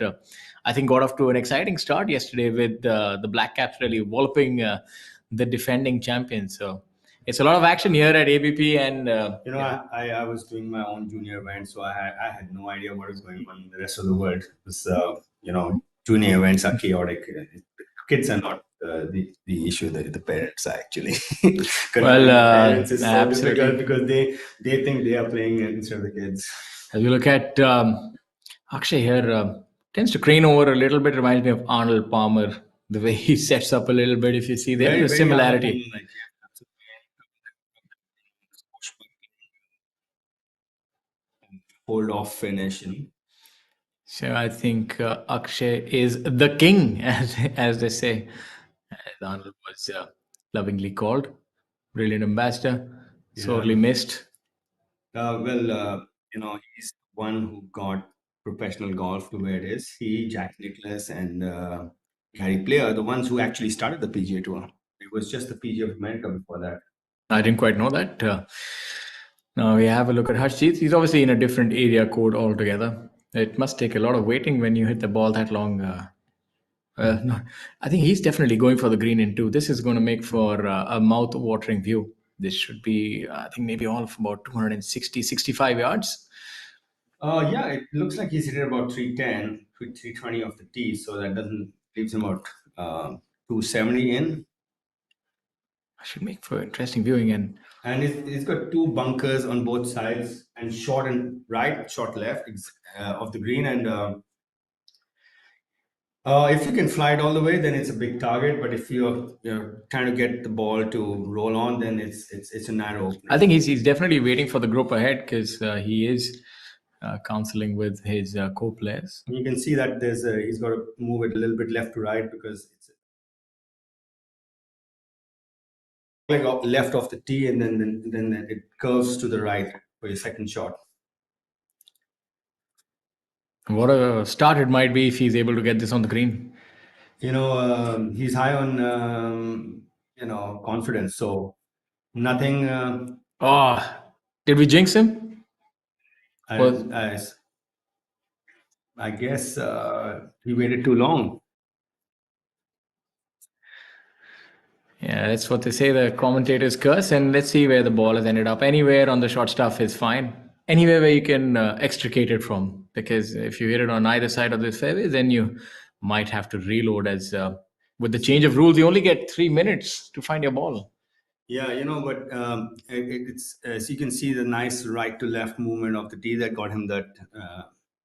I think got off to an exciting start yesterday with the Black Caps really walloping the defending champions. So it's a lot of action here at ABP, and I was doing my own junior event, so I had no idea what was going on in the rest of the world. Because junior events are chaotic. Kids are not the issue. The parents are actually. Well, parents is so absolutely. difficult because they think they are playing instead of the kids. As we look at Akshay here, Tends to crane over a little bit. Reminds me of Arnold Palmer. The way he sets up a little bit. If you see, there is Very, a very Arnold Palmer similarity. like, yeah, absolutely. Hold off finish. So I think Akshay is the king, as they say. As Arnold was lovingly called. Brilliant ambassador. Sorely Yeah. missed. Well, he's the one who got professional golf to where it is. He, Jack Nicklaus, and Gary Player, are the ones who actually started the PGA Tour. It was just the PGA of America before that. I didn't quite know that. Now we have a look at Harshjeet. He's obviously in a different area code altogether. It must take a lot of waiting when you hit the ball that long. No, I think he's definitely going for the green in two. This is going to make for a mouth-watering view. This should be, I think, maybe all of about 260, 65 yards. Yeah, it looks like he's hit it about 310, 320 off the tee, so that doesn't leaves him about 270 in. I should make for interesting viewing. And he's got two bunkers on both sides, and short and right, short left of the green. And if you can fly it all the way, then it's a big target. But if you're trying to get the ball to roll on, then it's a narrow opening. I think he's definitely waiting for the group ahead because he is counseling with his co-players. You can see that he's got to move it a little bit left to right because it's like left off the tee, and then it curves to the right for your second shot. What a start it might be if he's able to get this on the green. He's high on confidence, so nothing. Oh, did we jinx him? I guess he waited too long. Yeah, that's what they say. The commentators curse, and let's see where the ball has ended up. Anywhere on the short stuff is fine. Anywhere where you can extricate it from, because if you hit it on either side of the fairway, then you might have to reload. As with the change of rules, you only get 3 minutes to find your ball. Yeah, but it's as you can see the nice right to left movement of the tee that got him that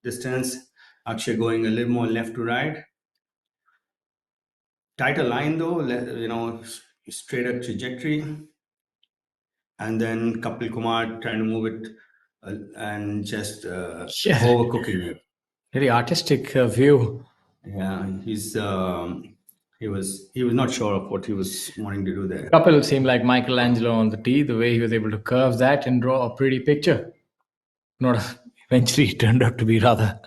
distance. Akshay going a little more left to right. Tighter line though, straighter trajectory. And then Kapil Kumar trying to move it and just Yeah. overcooking it. Very artistic view. Yeah, he was not sure of what he was wanting to do there. Couple seemed like Michelangelo on the tee, the way he was able to curve that and draw a pretty picture. Not eventually it turned out to be rather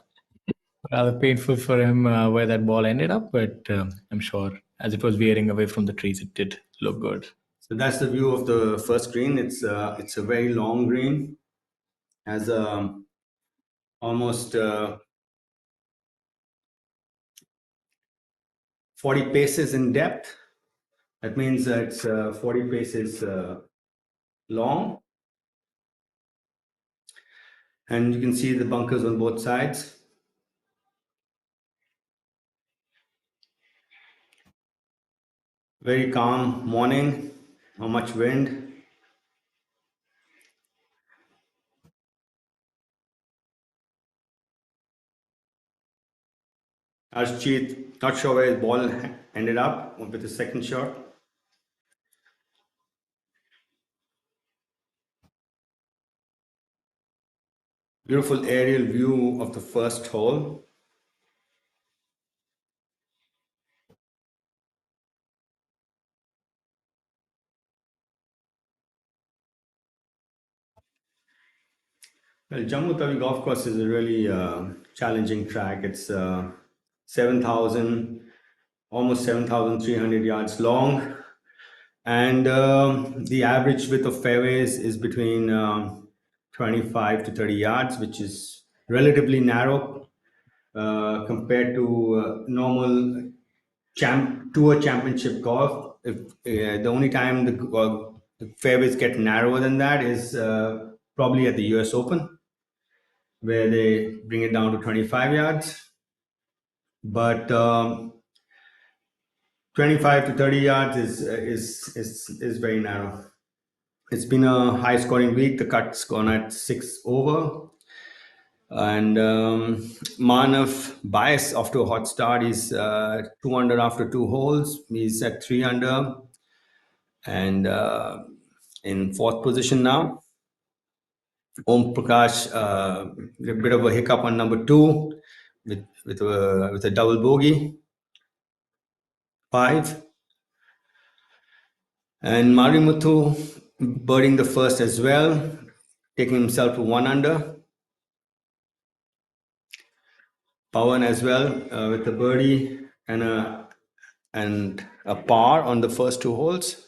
painful for him where that ball ended up, but I'm sure as it was veering away from the trees, it did look good. So that's the view of the first green. It's a very long green, has almost 40 paces in depth. That means it's 40 paces long. And you can see the bunkers on both sides. Very calm morning, not much wind. Arshjeet, not sure where his ball ended up with the second shot. Beautiful aerial view of the first hole. Well, Jammu Tawi Golf Course is a really challenging track. It's 7,000, almost 7,300 yards long. And the average width of fairways is between 25 to 30 yards, which is relatively narrow compared to normal tour championship golf. If the only time the fairways get narrower than that is probably at the US Open, where they bring it down to 25 yards. But 25 to 30 yards is very narrow. It's been a high scoring week. The cut's gone at 6 over. And Manav bias off to a hot start. He's 2 under after 2 holes. He's at 3 under and in fourth position now. Om Prakash, a bit of a hiccup on number 2 with a double bogey, 5. And Marimuthu birding the first as well, taking himself to 1 under. Pawan as well with a birdie and a par on the first 2 holes.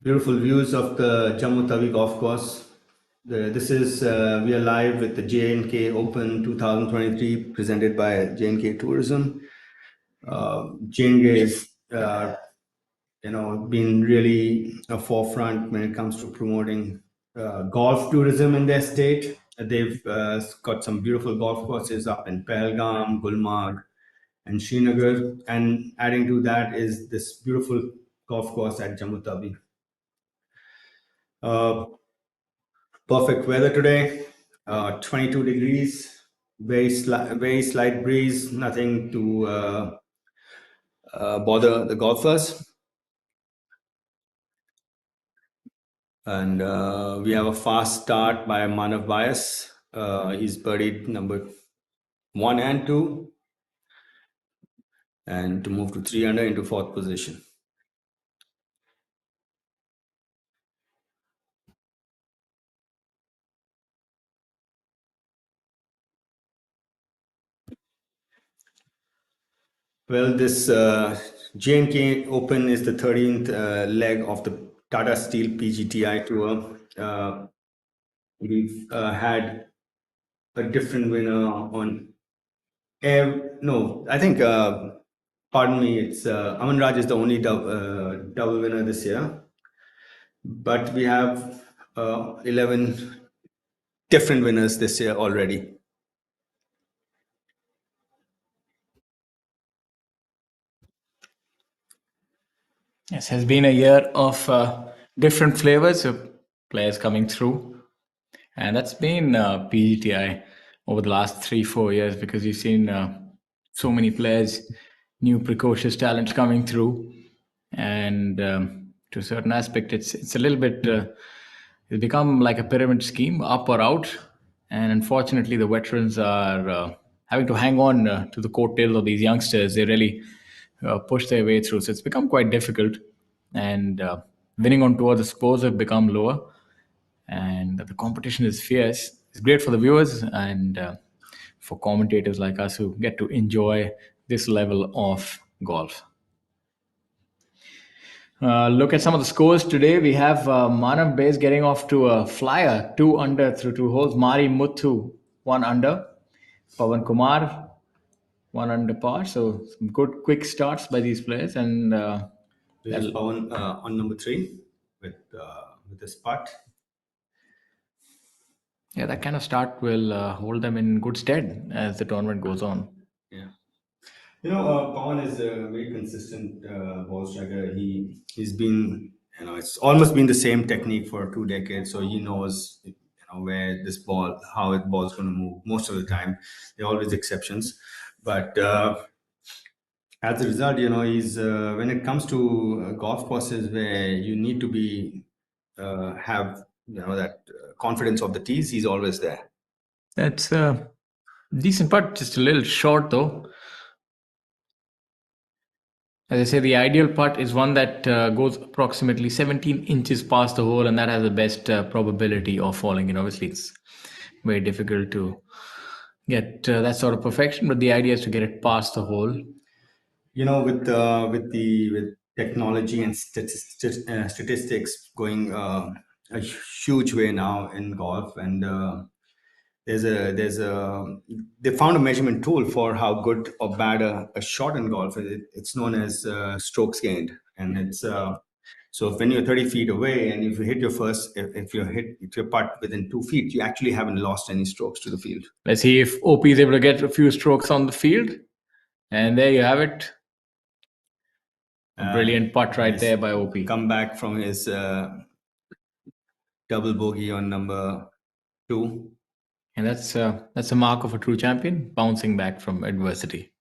Beautiful views of the Jammu Tawi golf course. This is we are live with the J&K Open 2023 presented by J&K Tourism. J&K is been really a forefront when it comes to promoting golf tourism in their state. They've got some beautiful golf courses up in Pahalgam, Gulmarg, and Srinagar. And adding to that is this beautiful golf course at Jammu Tawi. Perfect weather today, 22 degrees, very slight breeze, nothing to bother the golfers. And we have a fast start by Manav Bias. He's birdied number 1 and 2, and to move to 3 under into fourth position. Well, this J&K Open is the 13th leg of the Tata Steel PGTI Tour. We've had a different winner on no, I think, pardon me, it's Aman Raj is the only double winner this year. But we have 11 different winners this year already. Yes, has been a year of different flavors of players coming through, and that's been PGTI over the last 3-4 years, because you've seen so many players, new precocious talents coming through, and to a certain aspect, it's a little bit it's become like a pyramid scheme, up or out, and unfortunately, the veterans are having to hang on to the coattails of these youngsters. They really push their way through. So it's become quite difficult, and winning on tour, the scores have become lower, and the competition is fierce. It's great for the viewers and for commentators like us who get to enjoy this level of golf. Look at some of the scores today. We have Manav Base getting off to a flyer, 2 under through 2 holes. Mari Muthu, 1 under. Pawan Kumar, 1 under par. So some good quick starts by these players. And This is Pawan on number 3 with this putt. yeah, that kind of start will hold them in good stead as the tournament goes on. Yeah. Pawan is a very consistent ball striker. He's been, it's almost been the same technique for 2 decades. So he knows, where this ball, how the ball's going to move. Most of the time, there are always exceptions, but as a result, he's when it comes to golf courses where you need to be have that confidence of the tees, he's always there. That's a decent putt, just a little short though. As I say, the ideal putt is one that goes approximately 17 inches past the hole, and that has the best probability of falling. Obviously, it's very difficult to get that sort of perfection, but the idea is to get it past the hole. With technology and statistics going a huge way now in golf, and they found a measurement tool for how good or bad a shot in golf is. It's known as strokes gained, and it's so when you're 30 feet away and if you hit your first, if your putt within 2 feet, you actually haven't lost any strokes to the field. Let's see if OP is able to get a few strokes on the field, and there you have it. A brilliant putt right Yes. there by OP. Come back from his double bogey on number 2. And that's a mark of a true champion, bouncing back from adversity.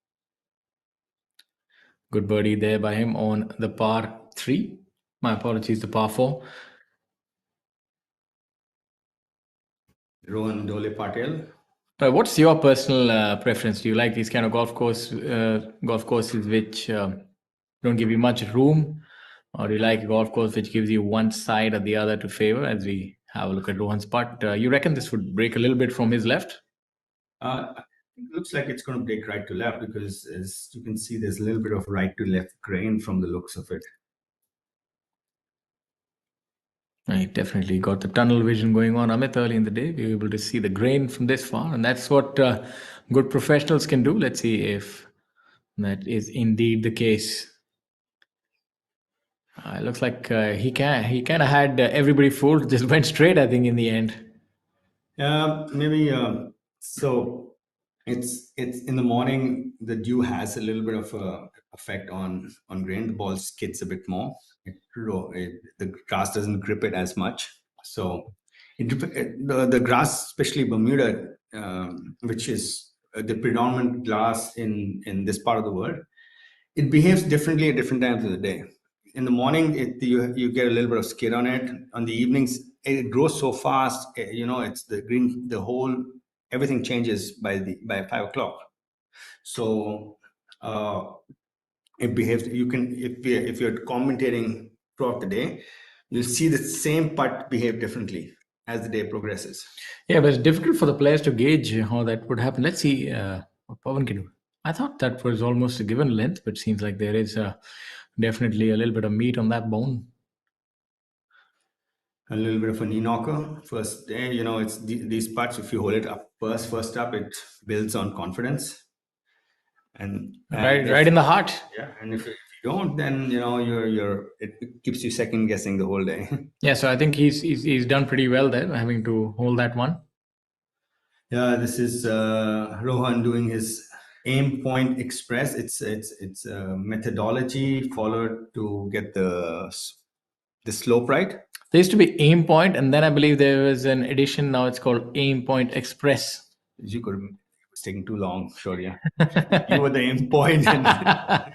Good birdie there by him on the par 3. My apologies, the par 4. Rohan Dole Patel. What's your personal preference? Do you like these kind of golf courses which don't give you much room, or do you like a golf course which gives you one side or the other to favor? As we have a look at Rohan's putt, you reckon this would break a little bit from his left? It looks like it's going to break right to left because, as you can see, there's a little bit of right to left grain from the looks of it. I definitely got the tunnel vision going on, Amit. Early in the day, we were able to see the grain from this far, and that's what good professionals can do. Let's see if that is indeed the case. It looks like he kind of had everybody fooled. Just went straight, I think, in the end. Maybe so. It's in the morning. The dew has a little bit of effect on grain. The ball skids a bit more. The grass doesn't grip it as much. So the grass, especially Bermuda, which is the predominant grass in this part of the world, it behaves differently at different times of the day. In the morning, you get a little bit of skid on it. On the evenings, it grows so fast. It's the green. The whole everything changes by 5 o'clock. So it behaves. You can if you're commentating throughout the day, you'll see the same putt behave differently as the day progresses. Yeah, but it's difficult for the players to gauge how that would happen. Let's see what Pawan can do. I thought that was almost a given length, but it seems like there is definitely a little bit of meat on that bone. A little bit of a knee knocker first day. It's these putts. If you hold it up first up, it builds on confidence. And Right in the heart. Yeah, and if you don't, then it keeps you second guessing the whole day. Yeah, so I think he's done pretty well there, having to hold that one. Yeah, this is Rohan doing his aim point express. It's a methodology followed to get the slope right. There used to be aim point, and then I believe there was an addition. Now it's called aim point express. You could. It was taking too long. Sure, yeah. You were the aim point. Yeah,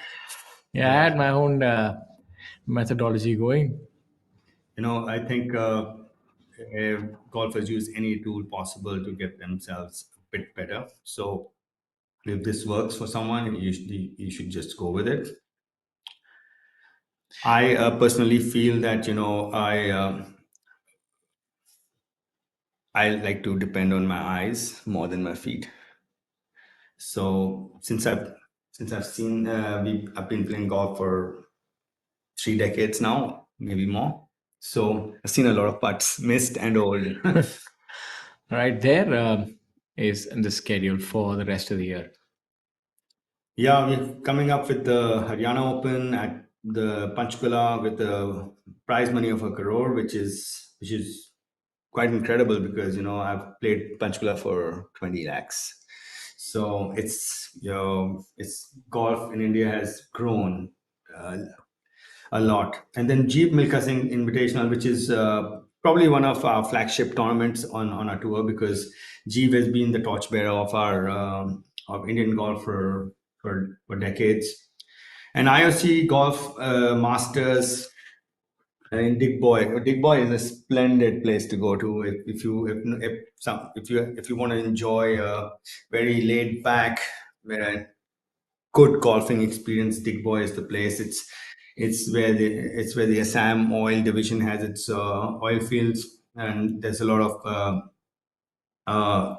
I had my own methodology going. I think golfers use any tool possible to get themselves a bit better. So if this works for someone, you should just go with it. I personally feel that I like to depend on my eyes more than my feet. So since I've seen I've been playing golf for 3 decades now, maybe more. So I've seen a lot of putts, missed and old. Right there is the schedule for the rest of the year. Yeah, we're coming up with the Haryana Open at the Panchkula with a prize money of 1 crore, which is quite incredible because I've played Panchkula for 20 lakhs. So it's golf in India has grown a lot. And then Jeep Milkha Singh Invitational, which is probably one of our flagship tournaments on our tour, because Jeep has been the torchbearer of our of Indian golf for decades. And IOC Golf Masters in Digboy. Digboy is a splendid place to go to if you want to enjoy a very laid back, good golfing experience. Digboy is the place. It's where the Assam Oil Division has its oil fields, and there's a lot of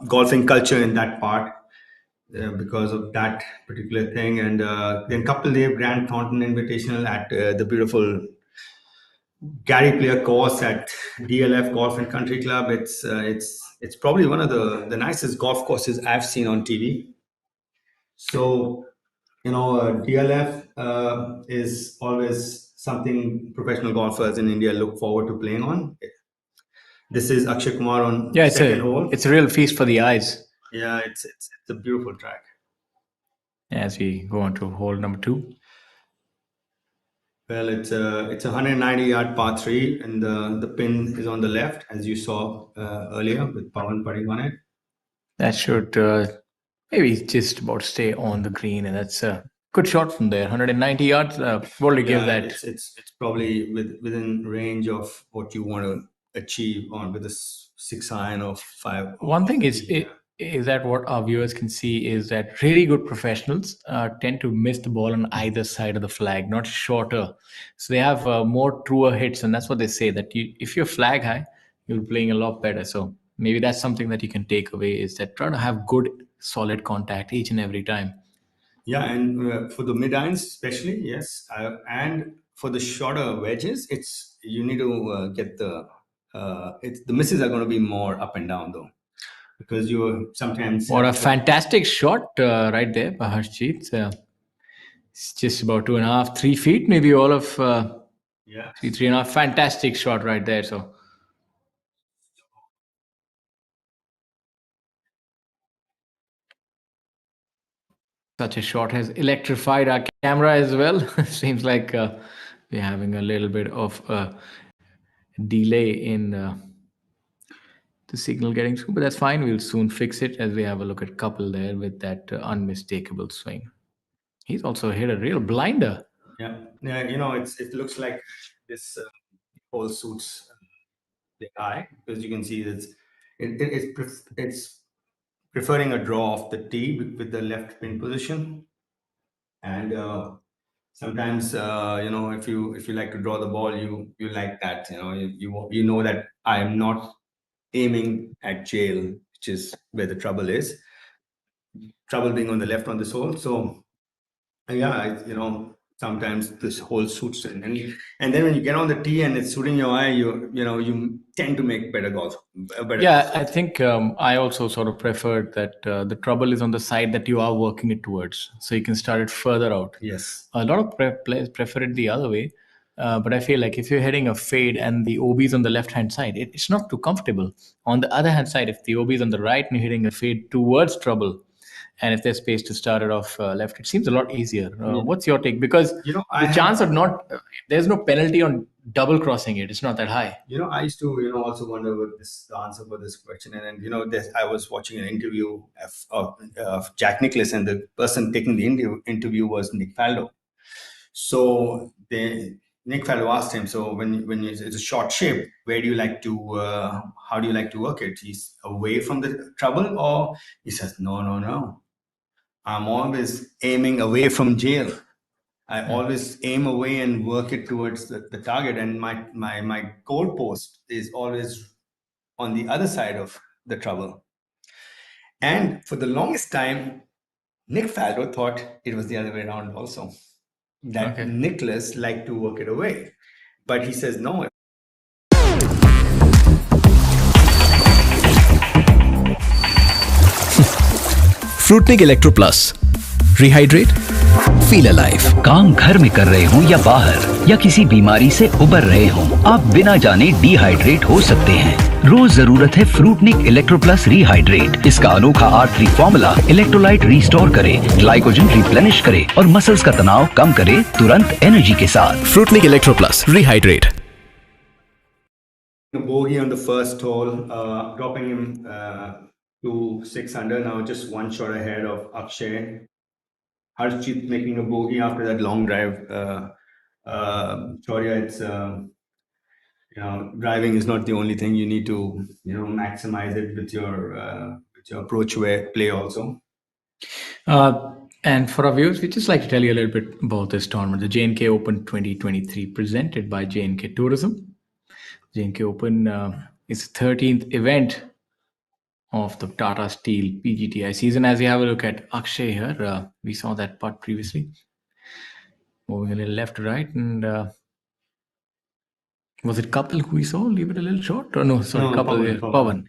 golfing culture in that part. Because of that particular thing, and then Couple Day Grant Thornton Invitational at the beautiful Gary Player course at DLF Golf and Country Club. It's probably one of the nicest golf courses I've seen on TV. So DLF is always something professional golfers in India look forward to playing on. This is Akshay Kumar on second hole. It's a real feast for the eyes. Yeah, it's a beautiful track. As we go on to hole number 2. Well, it's a 190-yard par three, and the pin is on the left, as you saw earlier with Pawan putting on it. That should maybe just about stay on the green, and that's a good shot from there. 190 yards. What do you give Yeah, that? it's probably within range of what you want to achieve on with a six iron or five One off thing the is tee. Yeah. is that what our viewers can see is that really good professionals tend to miss the ball on either side of the flag, not shorter. So they have more truer hits, and that's what they say that if you're flag high, you're playing a lot better. So maybe that's something that you can take away is that try to have good, solid contact each and every time. Yeah, and for the mid irons especially, yes, and for the shorter wedges, it's you need to get the misses are going to be more up and down though, because you sometimes What have a fantastic shot right there by Harshjeet. It's just about 2.5, 3 feet, maybe all of yeah. 3.5. Fantastic shot right there. So such a shot has electrified our camera as well. Seems like we're having a little bit of a delay in the signal getting through, but that's fine. We'll soon fix it as we have a look at couple there with that unmistakable swing. He's also hit a real blinder. Yeah, yeah, it looks like this whole suits the eye because you can see that it's preferring a draw off the tee with the left pin position, and sometimes if you like to draw the ball, you like that you know that I am not aiming at jail, which is where the trouble is. Trouble being on the left on this hole, so yeah, sometimes this whole suits it. And then when you get on the tee and it's suiting your eye, you tend to make better golf, better Yeah, golf I shots. think I also sort of preferred that the trouble is on the side that you are working it towards, so you can start it further out. Yes. A lot of players prefer it the other way, but I feel like if you're hitting a fade and the OB is on the left hand side, it's not too comfortable. On the other hand side, if the OB is on the right and you're hitting a fade towards trouble, and if there's space to start it off left, it seems a lot easier. Yeah. What's your take? Because I the chance have of not there's no penalty on double crossing it. It's not that high. I used to also wonder what this the answer for this question. And then I was watching an interview of Jack Nicklaus, and the person taking the interview was Nick Faldo. So Nick Faldo asked him, so it's a short shape, where do you like to how do you like to work it? He's away from the trouble, or he says, no, I'm always aiming away from jail. I always aim away and work it towards the target, and my goalpost is always on the other side of the trouble. And for the longest time, Nick Faldo thought it was the other way around also, that Okay. Nicholas liked to work it away. But he says, no. Fruitnik electro plus rehydrate feel alive. काम घर में कर रहे हों या बाहर या किसी बीमारी से उबर रहे हों, आप बिना जाने डिहाइड्रेट हो सकते हैं। रोज जरूरत है फ्रूटनिक इलेक्ट्रो प्लस रिहाइड्रेट। इसका अनोखा R3 फॉर्मूला इलेक्ट्रोलाइट रिस्टोर करे, ग्लाइकोजन रिप्लेनिश करे और मसल्स का तनाव कम करे तुरंत एनर्जी के साथ। Fruitnik electro plus rehydrate. A bogey on the first hole, dropping him to 6 under, now just one shot ahead of Akshay. Harshjeet making a bogey after that long drive. Shaurya, it's driving is not the only thing. You need to maximize it with your approach play also. And for our viewers, we'd just like to tell you a little bit about this tournament, the J&K Open 2023, presented by J&K Tourism. J&K Open is the 13th event of the Tata Steel PGTI season. As you have a look at Akshay here, we saw that putt previously. Moving a little left to right, and was it Kapil who we saw leave it a little short? Or no, sorry, No, Kapil, Pawan, Pawan.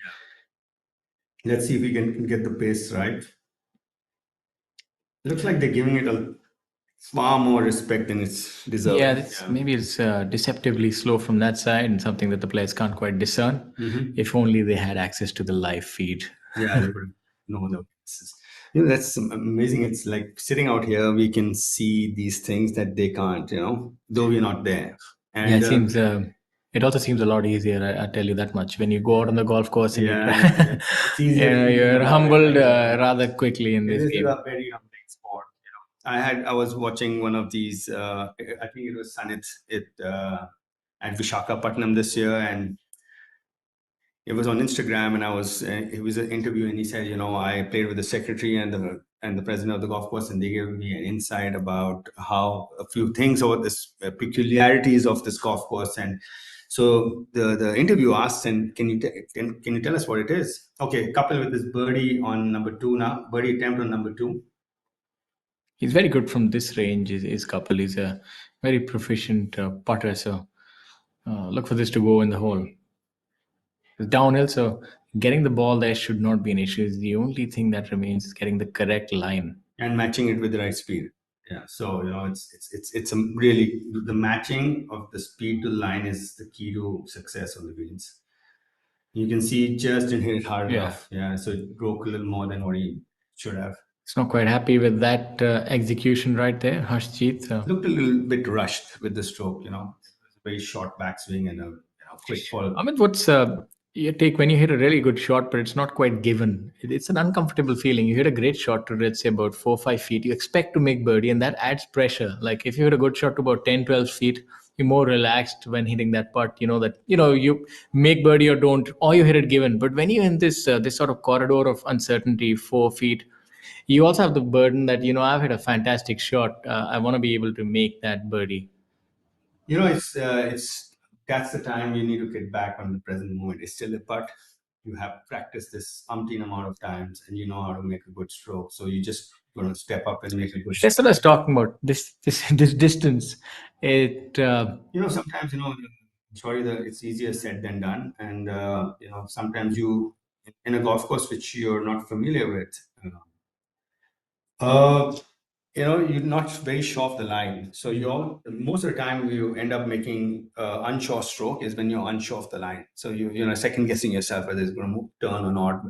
Let's see if we can get the pace right. Looks like they're giving it a far more respect than it's deserved. Yeah, maybe it's deceptively slow from that side and something that the players can't quite discern. If only they had access to the live feed. Yeah, they would. know that's amazing. It's like sitting out here, we can see these things that they can't, though we're not there. Yeah, And it seems. It also seems a lot easier. I tell you that much. When you go out on the golf course and yeah, you yeah, it's easier to even you're allow it. humbled rather quickly in It this is game. a very humbling sport. I was watching one of these. I think it was Sanit at Vishakhapatnam this year, and it was on Instagram, and it was an interview, and he said, I played with the secretary and the president of the golf course, and they gave me an insight about how a few things about this peculiarities of this golf course. And so the interview asked, and can you tell us what it is? Okay, couple with this birdie on number two now, birdie attempt on number two. He's very good from this range. Is Couple. He's a very proficient putter. So look for this to go in the hole. It's downhill, so getting the ball there should not be an issue. The only thing that remains is getting the correct line. And matching it with the right speed. Yeah. So it's a really, the matching of the speed to the line is the key to success on the greens. You can see just didn't hit it hard enough. Yeah. So it broke a little more than what he should have. He's not quite happy with that execution right there, Harshjeet. Looked a little bit rushed with the stroke. It was a very short backswing and a quick fall. I mean, what's your take when you hit a really good shot, but it's not quite given? It's an uncomfortable feeling. You hit a great shot to, let's say, about 4 or 5 feet. You expect to make birdie, and that adds pressure. Like if you hit a good shot to about 10, 12 feet, you're more relaxed when hitting that putt. You know that you make birdie or don't, or you hit it given. But when you're in this sort of corridor of uncertainty, 4 feet, you also have the burden that I've hit a fantastic shot. I want to be able to make that birdie. It's that's the time you need to get back on the present moment. It's still a putt. You have practiced this umpteen amount of times, and you know how to make a good stroke. So you just going to step up and make a good. That's what I was talking about. This distance. It sometimes sorry, it's easier said than done, and sometimes you in a golf course which you're not familiar with. You're not very sure of the line. So most of the time you end up making unsure stroke is when you're unsure of the line. So second guessing yourself whether it's going to move, turn or not.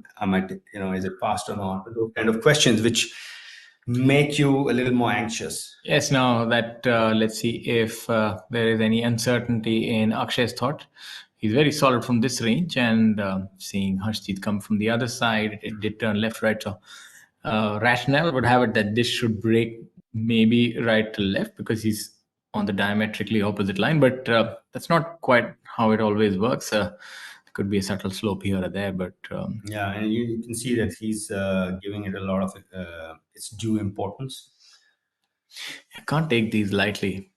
Is it fast or not? Those kind of questions which make you a little more anxious. Yes. Now that let's see if there is any uncertainty in Akshay's thought. He's very solid from this range, and seeing Harshjeet come from the other side, it did turn left, right. So rationale would have it that this should break maybe right to left because he's on the diametrically opposite line, but that's not quite how it always works. There could be a subtle slope here or there, but yeah, and you can see that he's giving it a lot of its due importance. I can't take these lightly.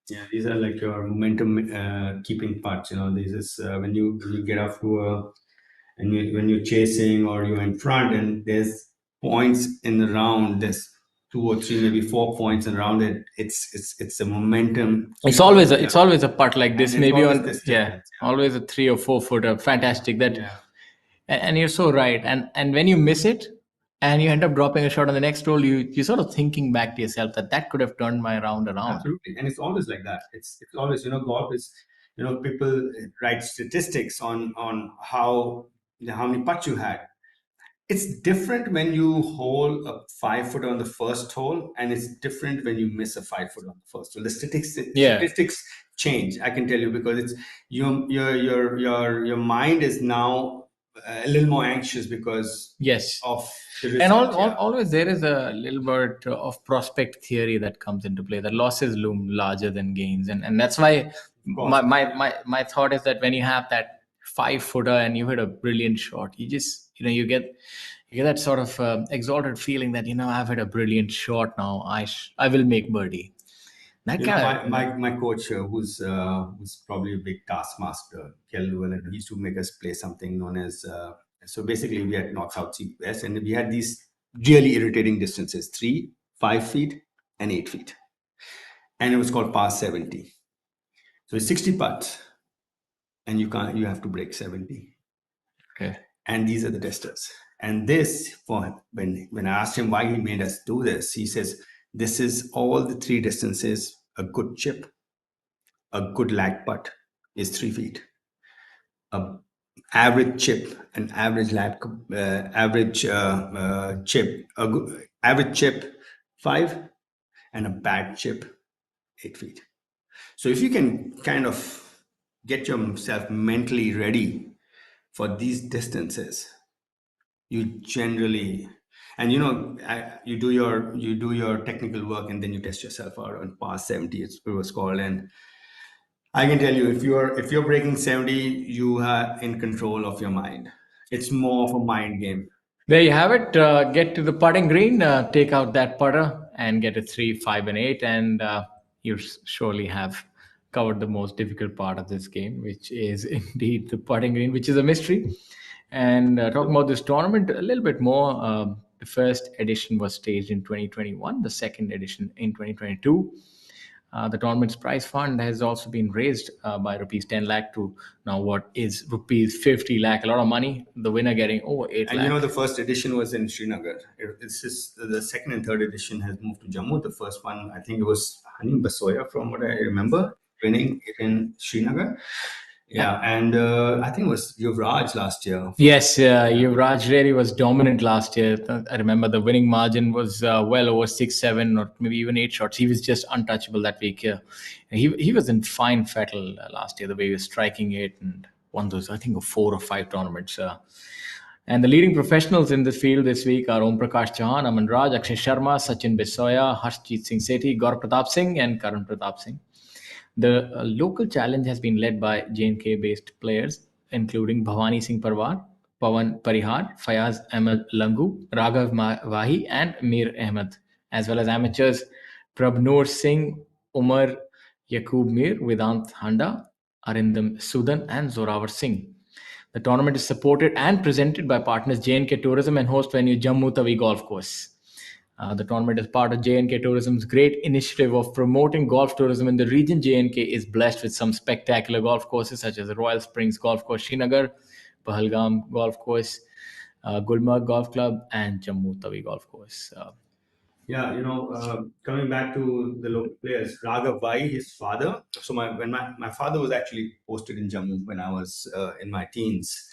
Yeah, these are like your momentum keeping parts. This is when you get off to when you're chasing or you're in front and there's points in the round, there's 2 or 3, maybe 4 points around it. It's a momentum. It's always a putt like this, maybe on always a 3 or 4 footer. Fantastic that, and you're so right. And when you miss it and you end up dropping a shot on the next hole, you're sort of thinking back to yourself that could have turned my round around. Absolutely, and it's always like that. It's always golf is people write statistics on how many putts you had. It's different when you hole a 5-footer on the first hole, and it's different when you miss a 5-footer on the first hole. The statistics change. I can tell you because it's your mind is now a little more anxious because of the result. And always there is a little bit of prospect theory that comes into play. That losses loom larger than gains, and that's why my thought is that when you have that 5-footer and you hit a brilliant shot, you just you get that sort of exalted feeling that I've hit a brilliant shot. Now I will make birdie. My coach, who's probably a big taskmaster, Kel Llewellyn, he used to make us play something known as. So basically, we had north, south, east, west, and we had these really irritating distances: 3, 5 feet, and 8 feet, and it was called par 70. So it's 60 putts, and you have to break 70. Okay. And these are the testers. And this, when I asked him why he made us do this, he says, this is all the 3 distances. A good chip, a good lag putt is 3 feet. A average chip, an average average chip, average chip 5, and a bad chip 8 feet. So if you can kind of get yourself mentally ready for these distances, you generally, and you do your technical work, and then you test yourself out on past 70. It was called, and I can tell you, if you're breaking 70, you are in control of your mind. It's more of a mind game. There you have it. Get to the putting green, take out that putter, and get a 3, 5, and 8, and you surely have covered the most difficult part of this game, which is indeed the putting green, which is a mystery. And talking about this tournament a little bit more, the first edition was staged in 2021, the second edition in 2022. The tournament's prize fund has also been raised by rupees 10 lakh to now what is rupees 50 lakh. A lot of money. The winner getting over 8 And lakh. the first edition was in Srinagar. It's just the second and third edition has moved to Jammu. The first one, I think it was Hanim Basoya, from what I remember, winning it in Srinagar. Yeah, and I think it was Yuvraj last year. Yes, Yuvraj really was dominant last year. I remember the winning margin was well over 6, 7, or maybe even 8 shots. He was just untouchable that week. He was in fine fettle last year, the way he was striking it and won those, I think, 4 or 5 tournaments. And the leading professionals in the field this week are Om Prakash Chauhan, Aman Raj, Akshay Sharma, Sachin Bisoya, Harshjeet Singh Sethi, Gaur Pratap Singh, and Karan Pratap Singh. The local challenge has been led by J&K based players, including Bhavani Singh Parwar, Pawan Parihar, Fayaz Ahmed Langu, Raghav Wahi, and Mir Ahmed, as well as amateurs Prabnoor Singh, Umar Yaqub Mir, Vedant Handa, Arindam Sudan, and Zorawar Singh. The tournament is supported and presented by partners J&K Tourism and host venue Jammu Tawi Golf Course. The tournament is part of J&K Tourism's great initiative of promoting golf tourism in the region. J&K is blessed with some spectacular golf courses such as the Royal Springs Golf Course, Srinagar, Pahalgam Golf Course, Gulmarg Golf Club, and Jammu Tawi Golf Course. Yeah, coming back to the local players, Raghav Vai, his father. So my father was actually posted in Jammu when I was in my teens,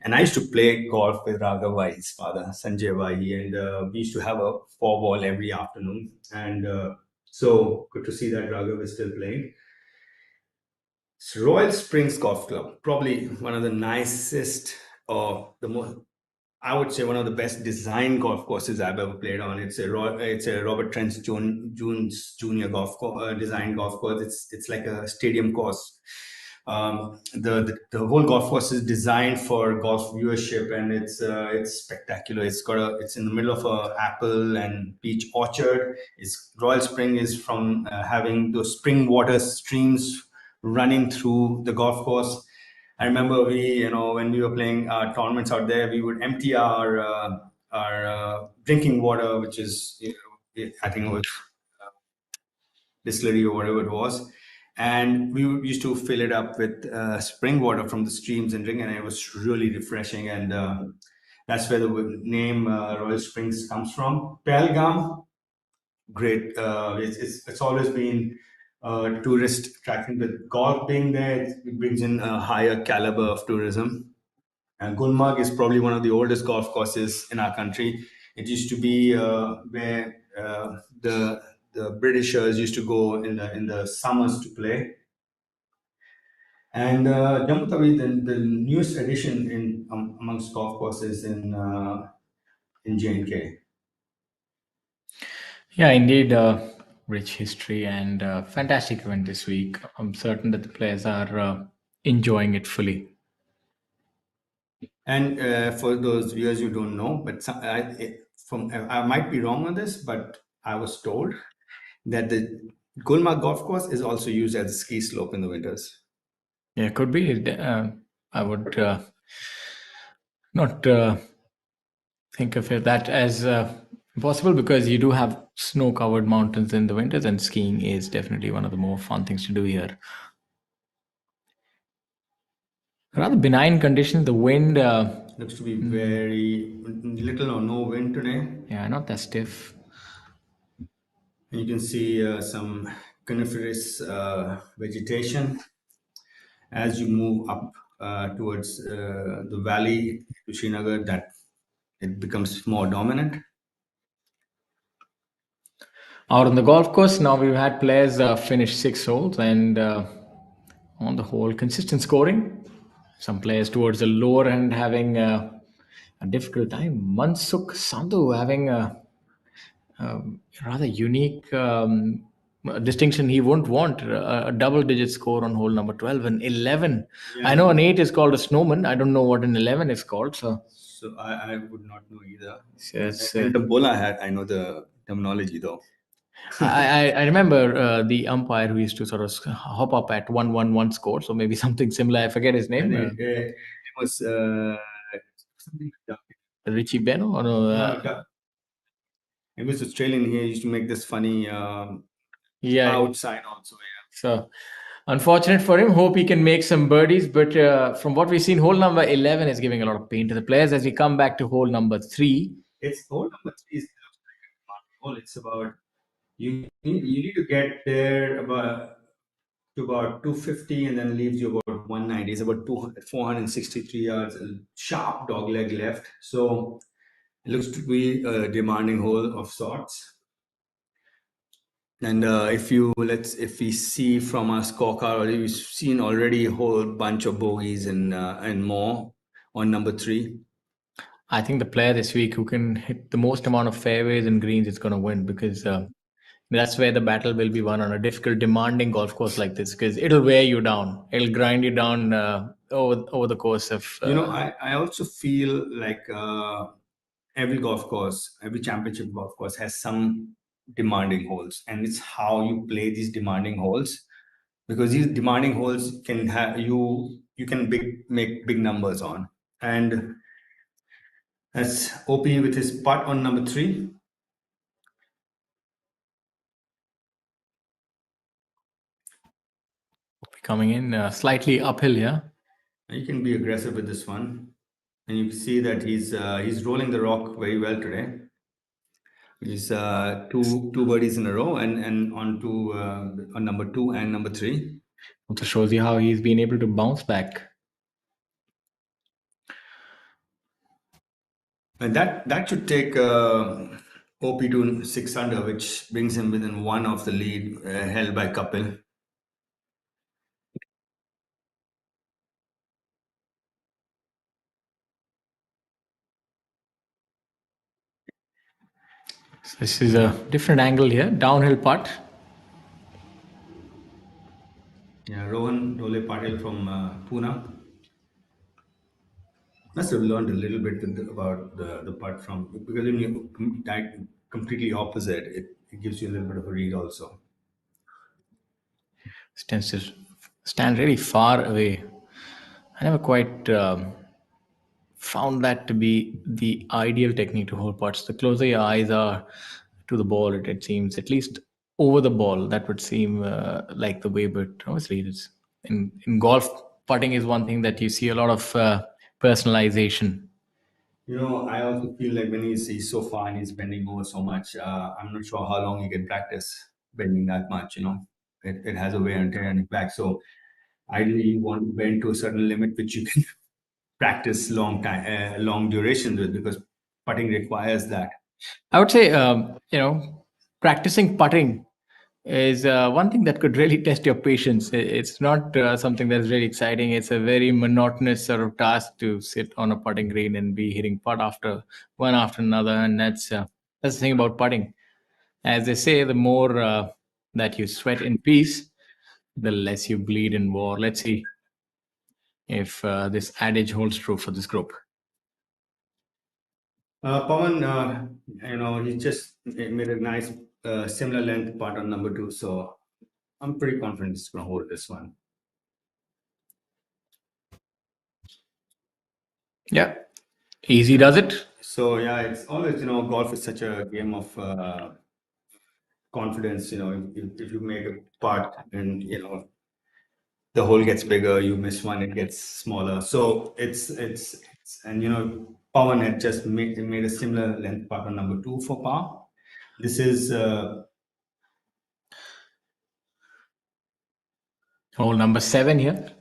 and I used to play golf with Raghav Vai, his father, Sanjay Vai, and we used to have a 4-ball every afternoon. And so good to see that Raghav is still playing. So Royal Springs Golf Club, probably one of the nicest or the most, I would say, one of the best designed golf courses I've ever played on. It's a Robert Trent Jones Jr. Designed golf course. It's like a stadium course. The whole golf course is designed for golf viewership, and it's spectacular. It's in the middle of a apple and peach orchard. It's Royal Spring is from having those spring water streams running through the golf course. I remember when we were playing tournaments out there, we would empty our drinking water, which is, I think it was distillery or whatever it was, and we used to fill it up with spring water from the streams and drink, and it was really refreshing. And that's where the name Royal Springs comes from. Pelgam, great. It's always been tourist attraction. With golf being there, it brings in a higher caliber of tourism. And Gulmarg is probably one of the oldest golf courses in our country. It used to be where the Britishers used to go in the summers to play. And Jammu Tawi, the newest addition in amongst golf courses in J&K. Yeah, indeed, rich history and fantastic event this week. I'm certain that the players are enjoying it fully. And for those viewers who don't know, but I might be wrong on this, but I was told that the Gulmarg golf course is also used as a ski slope in the winters. Yeah, could be. I would not think of it that as possible because you do have snow-covered mountains in the winters, and skiing is definitely one of the more fun things to do here. Rather benign conditions. The wind, Looks to be very little or no wind today. yeah, not that stiff. And you can see some coniferous vegetation as you move up towards the valley to Srinagar, that it becomes more dominant. Out on the golf course, now we've had players finish 6 holes and on the whole, consistent scoring. Some players towards the lower end having a difficult time. Mansukh Sandhu having a rather unique distinction he wouldn't want a double digit score on hole number 12 and 11. Yeah. I know an 8 is called a snowman. I don't know what an 11 is called. So I would not know either. Yes, And the bowler I know the terminology though. I remember the umpire who used to sort of hop up at 1-1-1 score, so maybe something similar. I forget his name. It was something like Richie Beno or no? it was Australian. He used to make this funny Yeah. out sign also. Yeah. So unfortunate for him. Hope he can make some birdies. But from what we've seen, hole number 11 is giving a lot of pain to the players. As we come back to hole number 3, It's hole number 3 is hole. It's about you need to get there to about 250 and then leaves you about 190. It's about 463 yards, a sharp dog leg left. So it looks to be a demanding hole of sorts. And if we see from our scorecard already, we've seen already a whole bunch of bogeys and more on number 3. I think the player this week who can hit the most amount of fairways and greens is going to win, because that's where the battle will be won on a difficult, demanding golf course like this, because it'll wear you down. It'll grind you down over the course of. I also feel like every golf course, every championship golf course has some demanding holes, and it's how you play these demanding holes, because these demanding holes can have you can make big numbers on. And that's OP with his putt on number 3. Coming in slightly uphill here. You can be aggressive with this one, and you can see that he's rolling the rock very well today. He's two birdies in a row, and on number 2 and number 3. Also shows you how he's been able to bounce back. And that should take OP to 6 under, which brings him within 1 of the lead held by Kapil. So this is a different angle here. Downhill putt. Yeah, Rohan Dole Patil from Pune must have learned a little bit about the putt from, because when you completely opposite, it gives you a little bit of a read also. Tends to stand really far away. I never quite found that to be the ideal technique to hold putts. The closer your eyes are to the ball, it seems, at least over the ball, that would seem like the way. But obviously, it's in golf, putting is one thing that you see a lot of personalization. I also feel like when he's so far and he's bending over so much, I'm not sure how long he can practice bending that much. It has a wear and tear on his back. So ideally, you want to bend to a certain limit which you can practice long durations with, because putting requires that. I would say, practicing putting is one thing that could really test your patience. It's not something that's really exciting. It's a very monotonous sort of task to sit on a putting green and be hitting putt after one after another. And that's the thing about putting. As they say, the more that you sweat in peace, the less you bleed in war. Let's see if this adage holds true for this group. Pawan, he just made a nice similar length putt on number 2, so I'm pretty confident he's going to hold this one. Yeah, easy does it. So yeah, it's always, golf is such a game of confidence. If you make a putt and the hole gets bigger, you miss one, it gets smaller. So it's and Pawan had just made a similar length putt on number 2 for par. This is hole number 7 here.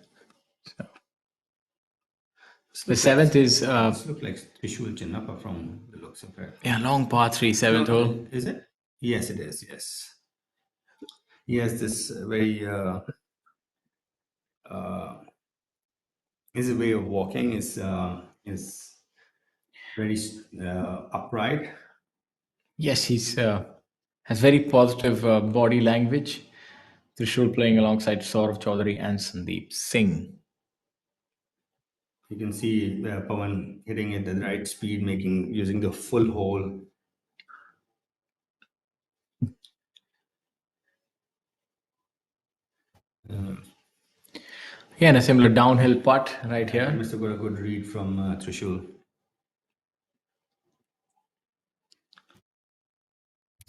The seventh is This look like Trishul Chinnappa from the looks of it. yeah, long par three, seventh No, hole. is it? Yes, it is. Yes. He has this very his way of walking is very upright. Yes, he's has very positive body language. Trishul playing alongside Saurav Chaudhary and Sandeep Singh. You can see Pawan hitting it at the right speed, making using the full hole. Yeah, and a similar downhill putt right He here. must have got a good read from Trishul.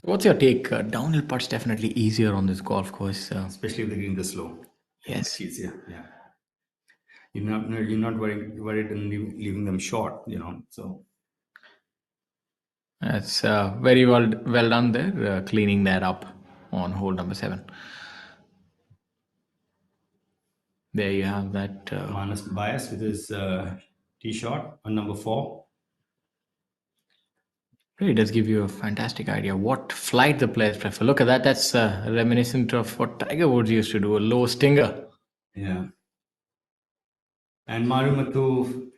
What's your take? Downhill putts definitely easier on this golf course. Especially if the greens are slow. Yes. Much easier. Yeah. You're not worried in leaving them short, So That's very well done there, cleaning that up on hole number 7. There you have that. Manas Bias with his tee shot on number 4. Really does give you a fantastic idea what flight the players prefer. Look at that. That's reminiscent of what Tiger Woods used to do, a low stinger. Yeah. And Marumatu,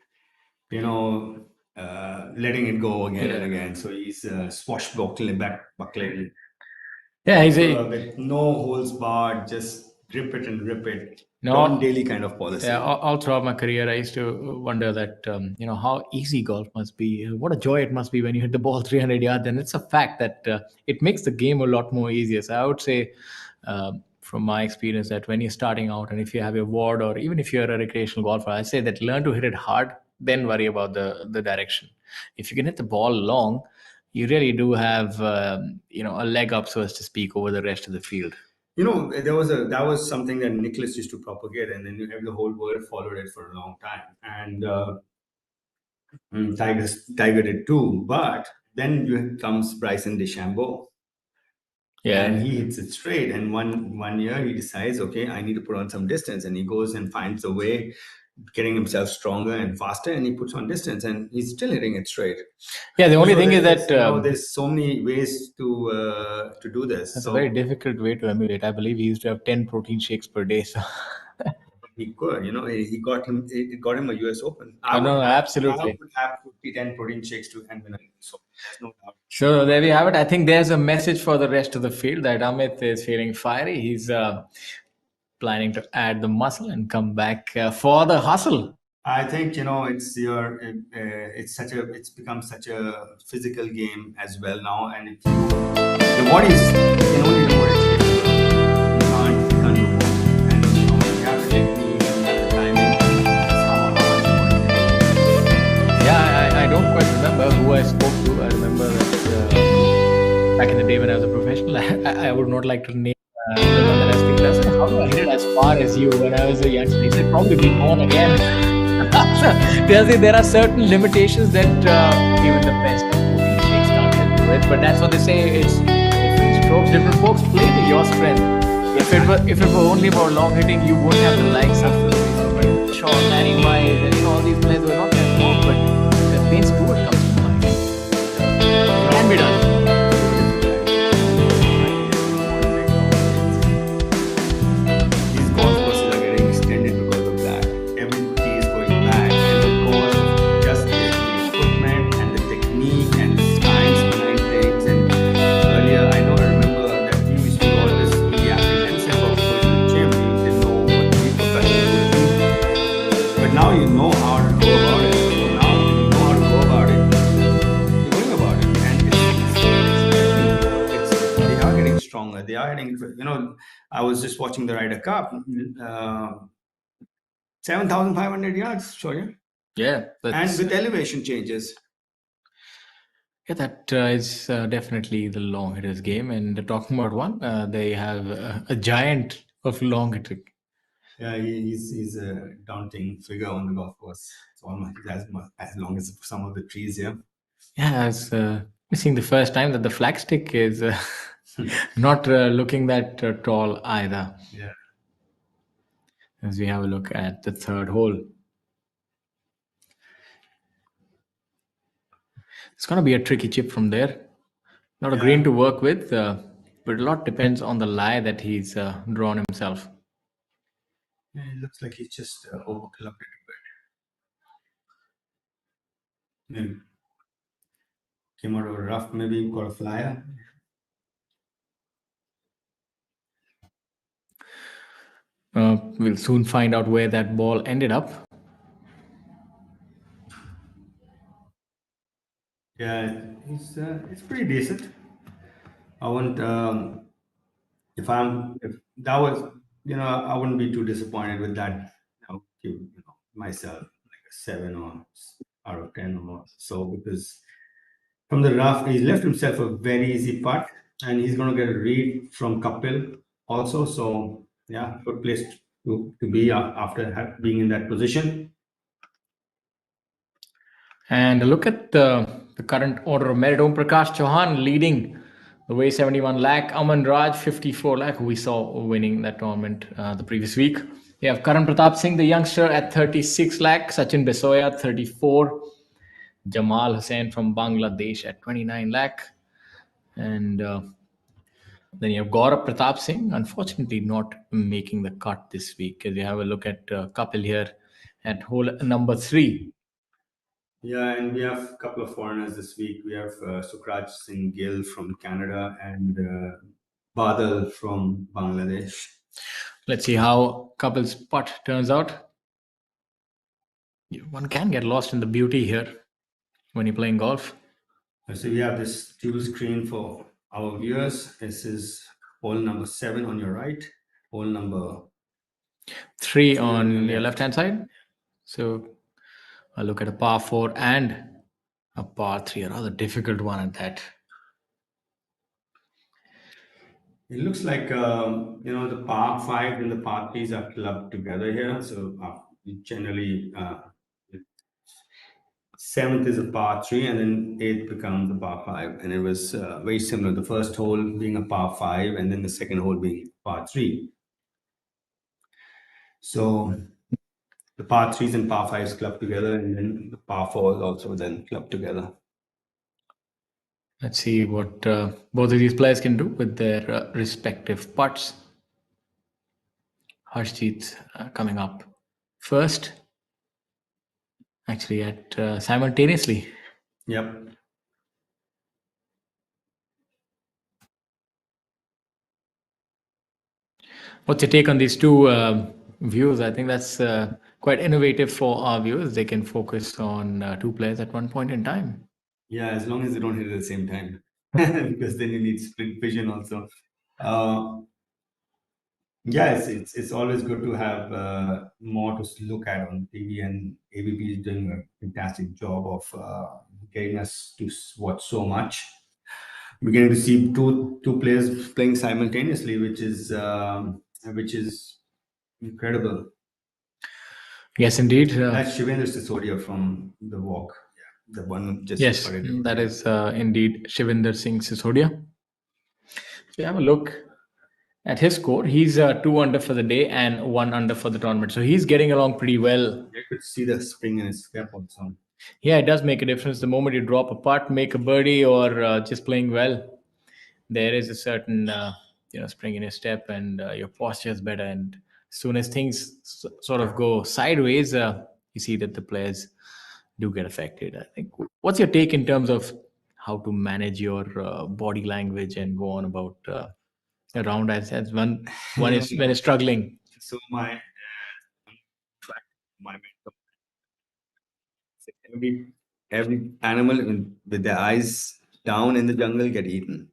letting it go again and again. So he's swashbuckling buckling. Yeah, he's With no holes barred, just rip it and rip it. No. Don Daly kind of policy. Yeah, all throughout my career, I used to wonder that how easy golf must be. What a joy it must be when you hit the ball 300 yards, and it's a fact that it makes the game a lot more easier. So I would say, from my experience, that when you're starting out, and if you have your ward, or even if you're a recreational golfer, I say that learn to hit it hard, then worry about the direction. If you can hit the ball long, you really do have a leg up, so as to speak, over the rest of the field. That was something that Nicholas used to propagate, and then the whole world followed it for a long time. And Tiger did too. But then comes Bryson DeChambeau. Yeah. And he hits it straight. And one year he decides, okay, I need to put on some distance. And he goes and finds a way, getting himself stronger and faster, and he puts on distance, and he's still hitting it straight. Yeah, the only thing is that there's so many ways to do this. That's a very difficult way to emulate. I believe he used to have 10 protein shakes per day. So he could, it got him a US Open. Absolutely. I would have 10 protein shakes to end win it. So there's no doubt. So there we have it. I think there's a message for the rest of the field that Amit is feeling fiery. He's planning to add the muscle and come back for the hustle. I think it's become such a physical game as well now, and the bodies can only do what it's capable of. You can't do more. And you have the technique, you have the timing. That's how hard the body is. Yeah, I don't quite remember who I spoke to. I remember that back in the day when I was a professional, I would not like to name the one that I speak to. I said, how do I hit it as far as you when I was a youngster? He said, probably be born again. There are certain limitations that even the best of protein shakes can't help you with. But that's what they say. It's different strokes, different folks play to your strength. If it were only about long hitting, you wouldn't have the likes of Shaw, Manny White, and all these players who are not that long, but Payne Stewart comes to mind. It can be done. These golf courses are getting extended because of that. Every tee is going back, and because of just the equipment and the technique and the science behind things. And earlier, I remember that we used to always be apprehensive of going to the gym. We didn't know what to be professional would do. But now you know how to go about it. So now you know how to go about it. You're going about it, and they are getting stronger. They are getting, I was just watching the Ryder Cup. 7,500 yards, Shoya. Yeah. And with elevation changes. Yeah, that is definitely the long hitters game. And talking about one, they have a giant of long hitting. Yeah, he's a daunting figure on the golf course. It's almost as long as some of the trees here. Yeah, I was missing the first time that the flagstick is not looking that tall either. Yeah. As we have a look at the third hole. It's going to be a tricky chip from there. Not a green to work with, but a lot depends on the lie that he's drawn himself. Yeah, it looks like he's just overclocked it a bit. Maybe came out of a rough, maybe got a flyer. We'll soon find out where that ball ended up. Yeah, it's pretty decent. I wouldn't if that was I wouldn't be too disappointed with that. I would give myself like a 7 or out of 10 or so, because from the rough he's left himself a very easy putt, and he's going to get a read from Kapil also. So yeah, good place to be after being in that position. And look at the current order of merit. Om Prakash Chauhan leading the way, 71 lakh. Aman Raj 54 lakh, who we saw winning that tournament the previous week. You have Karan Pratap Singh, the youngster, at 36 lakh. Sachin Besoya 34. Jamal Hussain from Bangladesh at 29 lakh. And then you have Gaurav Pratap Singh, unfortunately not making the cut this week. As you have a look at Kapil here at hole number 3. Yeah, and we have a couple of foreigners this week. We have Sukraj Singh Gill from Canada and Badal from Bangladesh. Let's see how Kapil's putt turns out. One can get lost in the beauty here when you're playing golf. So we have this dual screen for our viewers. This is hole number 7 on your right, hole number 3 on your left-hand side. So I'll look at a par 4 and a par 3, a rather difficult one at that. It looks like the par 5 and the par 3s are clubbed together here. So generally, 7th is a par 3, and then 8th becomes a par 5. And it was very similar. The first hole being a par 5, and then the second hole being par 3. So the par 3s and par 5s clubbed together, and then the par 4s also then clubbed together. Let's see what both of these players can do with their respective putts. Harshjeet coming up first, actually at simultaneously. Yep. What's your take on these two views? I think that's quite innovative for our viewers. They can focus on two players at one point in time. Yeah, as long as they don't hit at the same time, because then you need split vision also. Yeah, it's always good to have more to look at on TV, and ABP is doing a fantastic job of getting us to watch so much. We're getting to see two players playing simultaneously, which is incredible. Yes, indeed. That's Shivendra Sisodia from the walk. Yeah, the one just Yes, putted. that is indeed Shivinder Singh Sisodia. If you have a look at his score, he's 2 under for the day and 1 under for the tournament. So he's getting along pretty well. You could see the spring in his step also. Yeah, it does make a difference. The moment you drop a putt, make a birdie, or just playing well, there is a certain spring in your step, and your posture is better. And as soon as things sort of go sideways, you see that the players do get affected. I think. What's your take in terms of how to manage your body language and go on about around as one is when it's struggling? So my mentor, every animal with their eyes down in the jungle get eaten.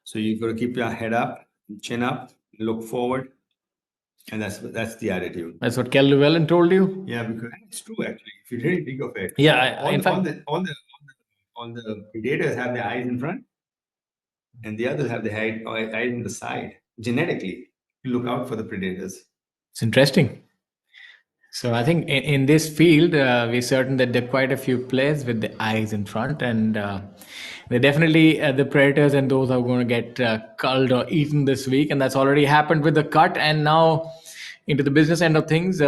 So you've got to keep your head up, chin up, look forward, and that's the attitude. That's what Kel Llewellyn told you. Yeah, because it's true actually. If you really think of it, Yeah, all the predators have their eyes in front, and the others have their eyes in the side. Genetically, you look out for the predators. It's interesting. So I think in this field, we're certain that there are quite a few players with the eyes in front, and they're definitely the predators, and those are going to get culled or eaten this week, and that's already happened with the cut. And now into the business end of things,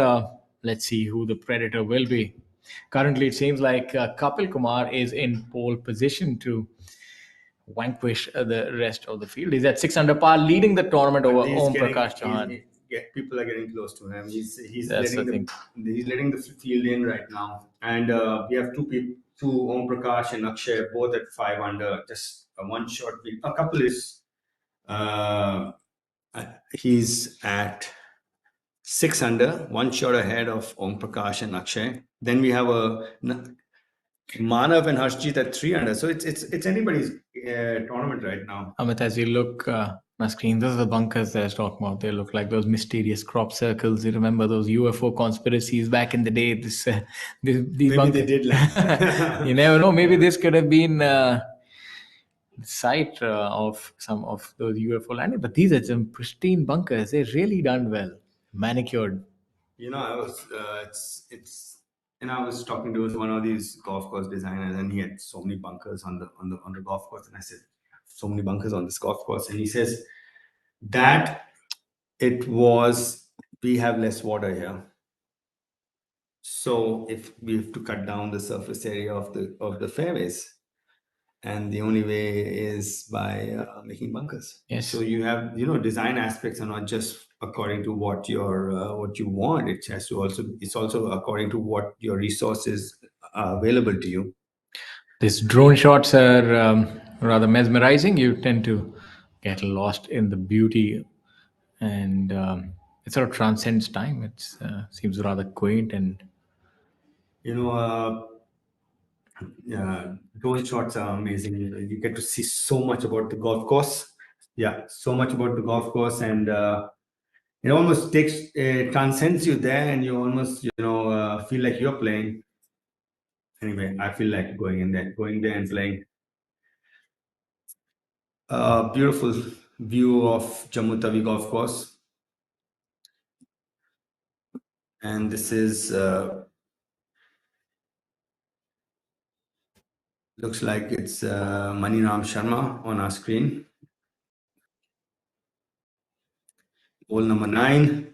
let's see who the predator will be. Currently, it seems like Kapil Kumar is in pole position to vanquish the rest of the field. He's at 6 under par, leading the tournament over Om Prakash Chauhan. People are getting close to him. He's That's the letting thing. he's letting the field in right now. And we have two Om Prakash and Akshay, both at 5 under. Just a one shot. A couple is he's at 6 under, one shot ahead of Om Prakash and Akshay. Then we have Manav and Harshjit at 3 under. So it's anybody's tournament right now. Amit, as you look on the screen, those are the bunkers that I was talking about. They look like those mysterious crop circles. You remember those UFO conspiracies back in the day? These Maybe bunkers. they did. You never know. Maybe this could have been the site of some of those UFO landings. But these are some pristine bunkers. They're really done well, manicured. I was I was talking to one of these golf course designers, and he had so many bunkers on the golf course, and I said, so many bunkers on this golf course, and he says that we have less water here, so if we have to cut down the surface area of the fairways, and the only way is by making bunkers. Yes. So you have design aspects are not just according to what you want. It's also according to what your resources are available to you. These drone shots are rather mesmerizing. You tend to get lost in the beauty, and it sort of transcends time. It seems rather quaint and Drone shots are amazing. You get to see so much about the golf course. Yeah, so much about the golf course, and it almost transcends you there, and you almost feel like you're playing. Anyway, I feel like going there and playing. Beautiful view of Jammu Tawi golf course, and this is looks like it's Maniram Sharma on our screen. Hole number 9.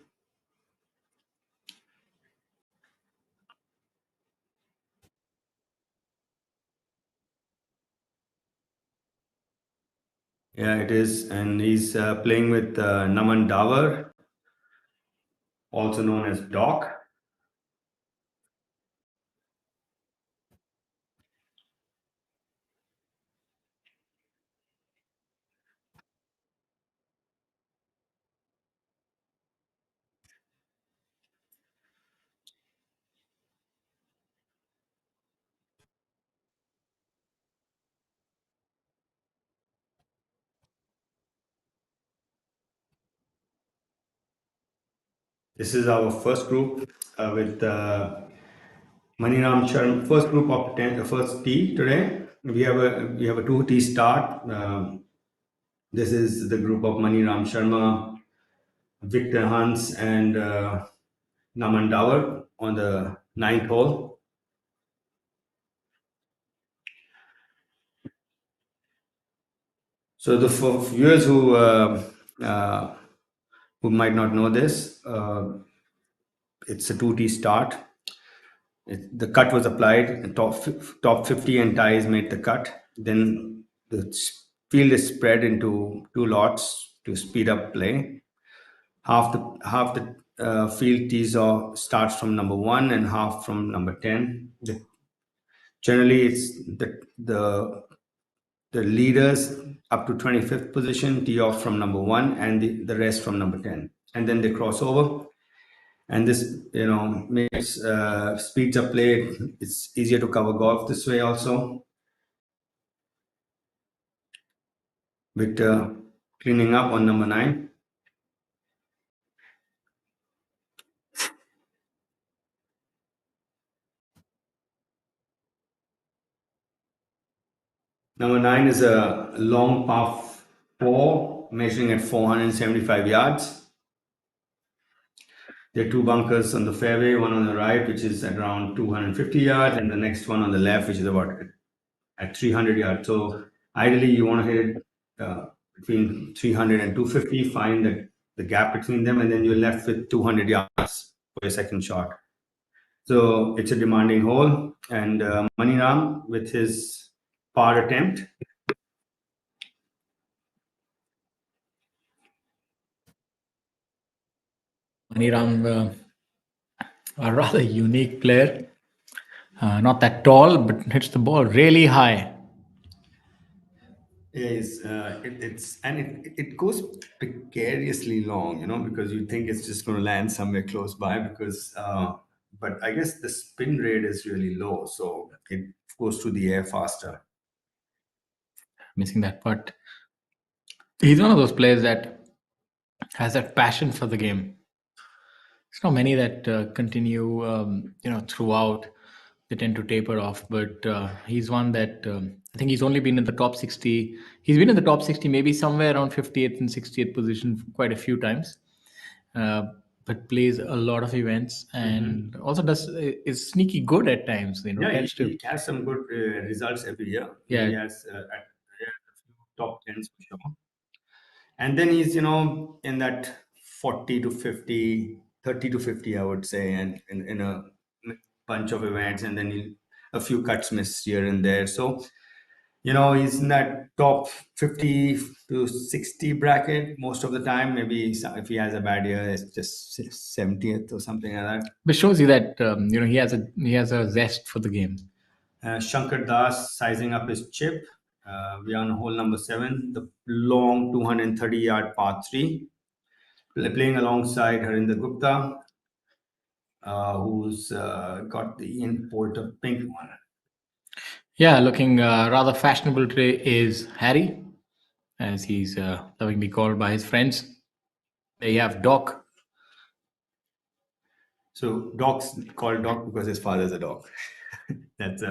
Yeah, it is, and he's playing with Naman Davar, also known as Doc. This is our first group with Maniram Sharma. First group of 10, first tee today. We have a 2 tee start. This is the group of Maniram Sharma, Victor Hans, and Naman Davar on the 9th hole. So for viewers who might not know this, it's a 2 tee start. The cut was applied. Top 50 and ties made the cut. Then the field is spread into 2 lots to speed up play. Half the field tees off starts from number 1 and half from number 10. Generally, it's the leaders up to 25th position tee off from number 1 and the rest from number 10, and then they cross over, and this makes speeds up play. It's easier to cover golf this way also. Victor cleaning up on number 9. Number 9 is a long par 4 measuring at 475 yards. There are 2 bunkers on the fairway, one on the right, which is at around 250 yards, and the next one on the left, which is about at 300 yards. So ideally, you want to hit it between 300 and 250, find the gap between them, and then you're left with 200 yards for your second shot. So it's a demanding hole, and Maniram with his par attempt. Maniram, a rather unique player. Not that tall, but hits the ball really high. Is it's and it goes precariously long, because you think it's just going to land somewhere close by because but I guess the spin rate is really low, so it goes through the air faster. Missing that putt. He's one of those players that has that passion for the game. There's not many that continue, throughout. They tend to taper off, but he's one that I think he's only been in the top 60. He's been in the top 60, maybe somewhere around 58th and 60th position quite a few times. Uh, but plays a lot of events and also does is sneaky good at times. Yeah, Tends to he has some good results every year. yeah. He has a few top tens for sure. And then he's, in that 40 to 50, 30 to 50, I would say, and in a bunch of events, and then a few cuts missed here and there. So, he's in that top 50 to 60 bracket most of the time. Maybe if he has a bad year, it's just 70th or something like that. But shows you that he has a zest for the game. Shankar Das sizing up his chip. We are on hole number 7, the long 230-yard par 3. Playing alongside Harinder Gupta, who's got the Ian Poulter pink one. Yeah, looking rather fashionable today is Harry, as he's lovingly called by his friends. There you have Doc. So Doc's called Doc because his father's a dog. That's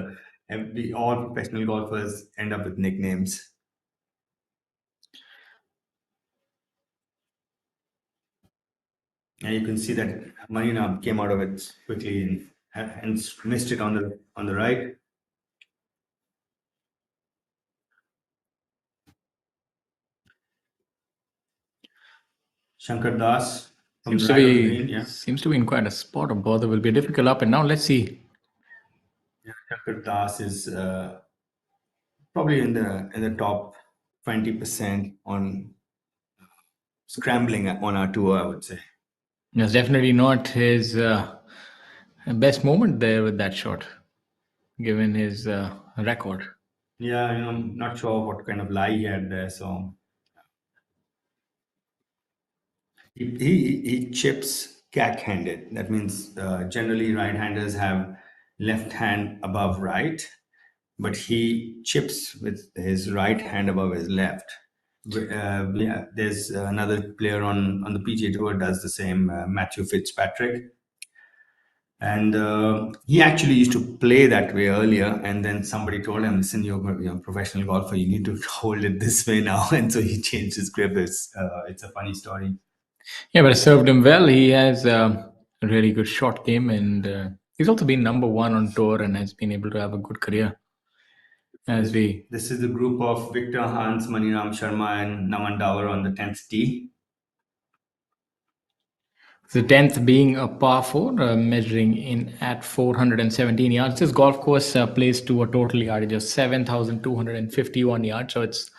all professional golfers end up with nicknames. And you can see that Marina came out of it quickly and missed it on the right. Shankar Das from Seems the to right of the be green, yeah. seems to be in quite a spot of bother. Will be a difficult up and down. Let's see. Yeah, Shankar Das is probably in the top 20% on scrambling on our tour, I would say. It's definitely not his best moment there with that shot, given his record. Yeah, I'm not sure what kind of lie he had there. So he chips cack-handed. That means generally right-handers have left hand above right, but he chips with his right hand above his left. Yeah, there's another player on the PGA Tour does the same, Matthew Fitzpatrick. And he actually used to play that way earlier. And then somebody told him, listen, you're a professional golfer. You need to hold it this way now. And so he changed his grip. It's a funny story. Yeah, but it served him well. He has a really good shot game, and he's also been number one on tour and has been able to have a good career. As we This is the group of Victor Hans, Maniram Sharma, and Naman Dawar on the 10th tee. the 10th being a par 4, measuring in at 417 yards. This golf course plays to a total yardage of 7,251 yards, so it's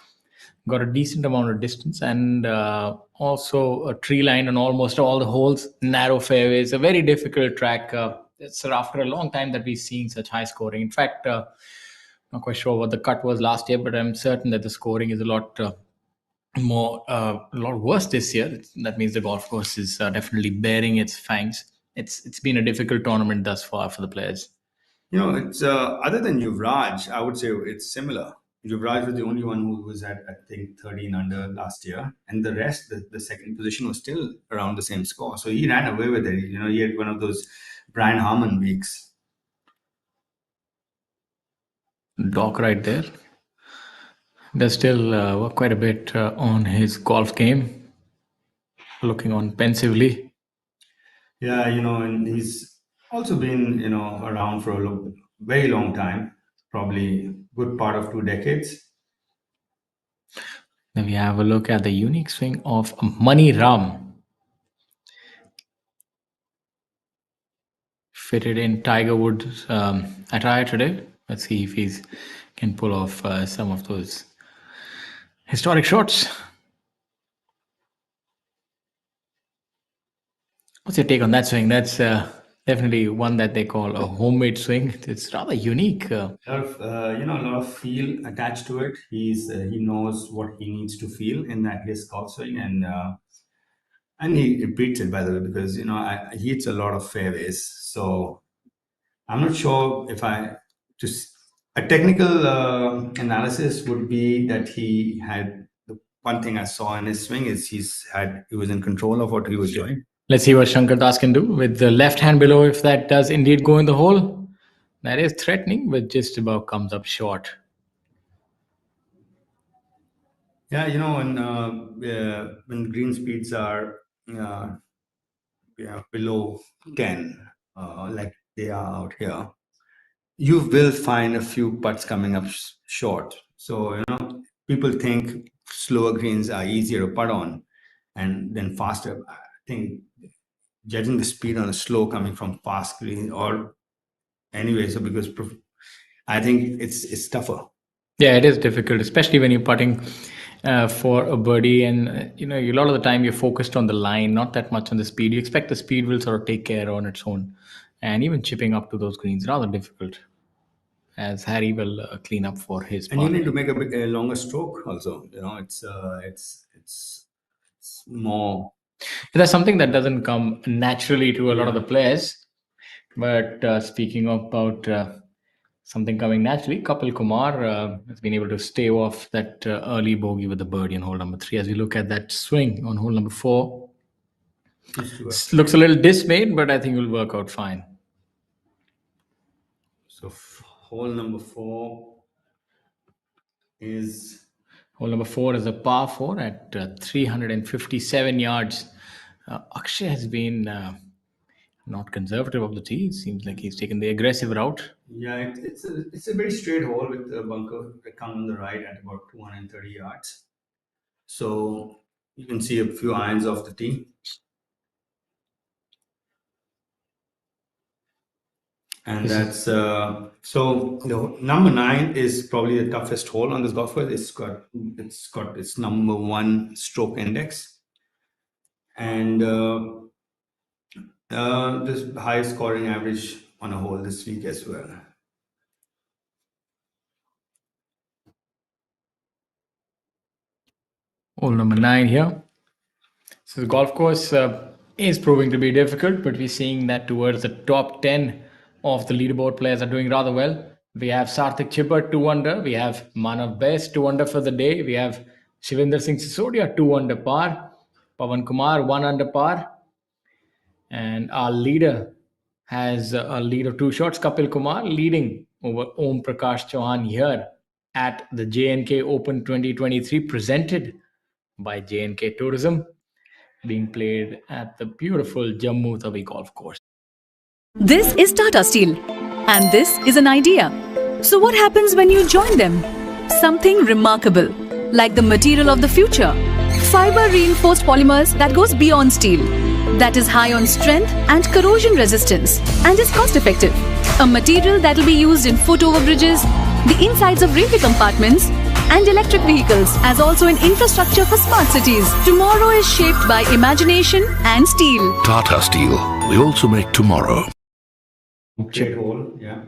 got a decent amount of distance and also a tree line on almost all the holes, narrow fairways, a very difficult track. It's after a long time that we've seen such high scoring. In fact, not quite sure what the cut was last year, but I'm certain that the scoring is a lot a lot worse this year. That means the golf course is definitely bearing its fangs. It's been a difficult tournament thus far for the players. It's other than Yuvraj, I would say it's similar. Yuvraj was the only one who was at, I think, 13 under last year, and the rest, the second position was still around the same score. So he ran away with it. He had one of those Brian Harmon weeks. Doc right there does still work quite a bit on his golf game, looking on pensively. Yeah, and he's also been, around for a very long time, probably good part of 2 decades. Then we have a look at the unique swing of Mani Ram. fitted in Tiger Woods attire today. Let's see if he can pull off some of those historic shots. What's your take on that swing? That's definitely one that they call a homemade swing. It's rather unique. A lot of a lot of feel attached to it. He knows what he needs to feel in that his golf swing, and he repeats it, by the way, because he hits a lot of fairways. So I'm not sure if I just a technical analysis would be that he had the one thing I saw in his swing is he was in control of what he was doing. Let's see what Shankar Das can do with the left hand below. If that does indeed go in the hole, that is threatening, but just about comes up short. Yeah, when green speeds are below 10, like they are out here, you will find a few putts coming up short. So people think slower greens are easier to putt on, and then faster. I think judging the speed on a slow coming from fast green or anyway, so because I think it's tougher. Yeah, it is difficult, especially when you're putting for a birdie, and a lot of the time you're focused on the line, not that much on the speed. You expect the speed will sort of take care on its own, and even chipping up to those greens rather difficult. As Harry will clean up for his And part. you need to make a longer stroke also. It's more. That's something that doesn't come naturally to a lot of the players. But speaking about something coming naturally, Kapil Kumar has been able to stave off that early bogey with the birdie on hole number 3. As we look at that swing on hole number 4, looks a little dismayed, but I think it will work out fine. So hole number 4 is Hole number 4 is a par 4 at 357 yards. Akshay has been not conservative of the tee. It seems like he's taken the aggressive route. Yeah, it's a very straight hole with a bunker coming on the right at about 230 yards. So you can see a few irons off the tee. And that's so number 9 is probably the toughest hole on this golf course. It's got its number 1 stroke index, and this highest scoring average on a hole this week as well. Hole number 9 here. So the golf course is proving to be difficult, but we're seeing that towards the top 10 of the leaderboard players are doing rather well. We have Sarthik Chipper 2 under. We have Manav Best 2 under for the day. We have Shivinder Singh Sisodia 2 under par. Pawan Kumar 1 under par. And our leader has a lead of 2 shots. Kapil Kumar leading over Om Prakash Chauhan here at the J&K Open 2023 presented by J&K Tourism, being played at the beautiful Jammu Tawi golf course. This is Tata Steel, and this is an idea. So what happens when you join them? Something remarkable, like the material of the future. Fiber reinforced polymers that goes beyond steel, that is high on strength and corrosion resistance, and is cost effective. A material that will be used in foot over bridges, the insides of railway compartments, and electric vehicles, as also in infrastructure for smart cities. Tomorrow is shaped by imagination and steel. Tata Steel. We also make tomorrow. Straight hole, yeah.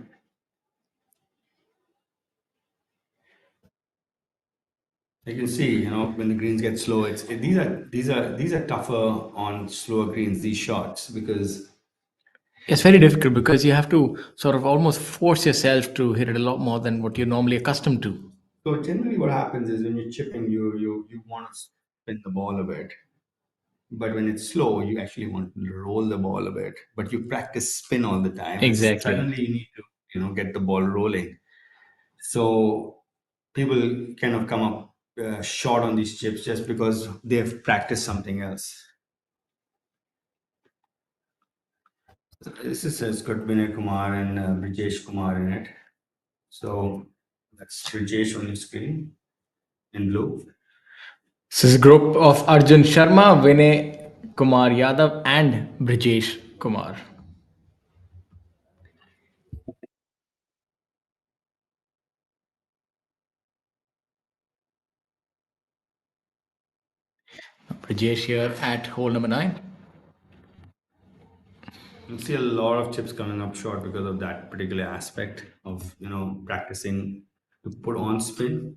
You can see, when the greens get slow, these are tougher on slower greens. These shots, because it's very difficult because you have to sort of almost force yourself to hit it a lot more than what you're normally accustomed to. So generally, what happens is when you're chipping, you want to spin the ball a bit, but when it's slow, you actually want to roll the ball a bit. But you practice spin all the time. Exactly. Suddenly, you need to get the ball rolling. So people kind of come up short on these chips just because they have practiced something else. This has got Vinay Kumar and Brijesh Kumar in it. So that's Brijesh on your screen in blue. This is a group of Arjun Sharma, Vinay Kumar Yadav, and Brijesh Kumar. Brajesh here at hole number 9. You see a lot of chips coming up short because of that particular aspect of practicing to put on spin.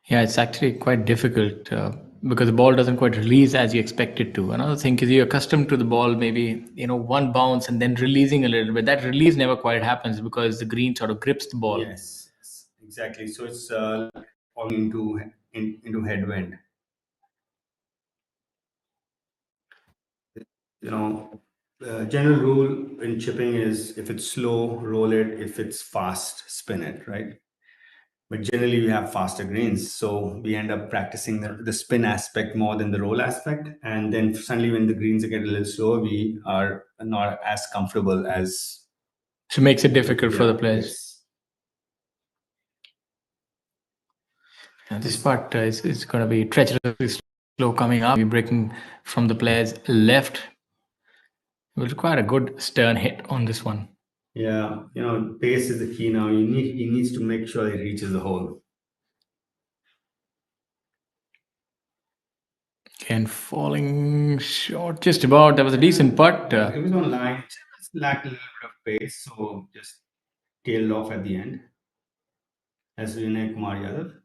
Yeah, it's actually quite difficult because the ball doesn't quite release as you expect it to. Another thing is you're accustomed to the ball, maybe one bounce and then releasing a little bit. That release never quite happens because the green sort of grips the ball. Yes, exactly. So it's all into headwind. General rule in chipping is if it's slow, roll it. If it's fast, spin it, right? But generally, we have faster greens. So we end up practicing the spin aspect more than the roll aspect. And then suddenly, when the greens get a little slower, we are not as comfortable as. So it makes it difficult for Yeah, the players. yes. And this part is going to be treacherously slow coming up. You're breaking from the player's left. It will require a good stern hit on this one. Yeah, pace is the key now. He needs to make sure he reaches the hole. And falling short just about. That was a decent putt. It was on line, just lacked a little bit of pace, so just tailed off at the end. As Vinay Kumar Yadav.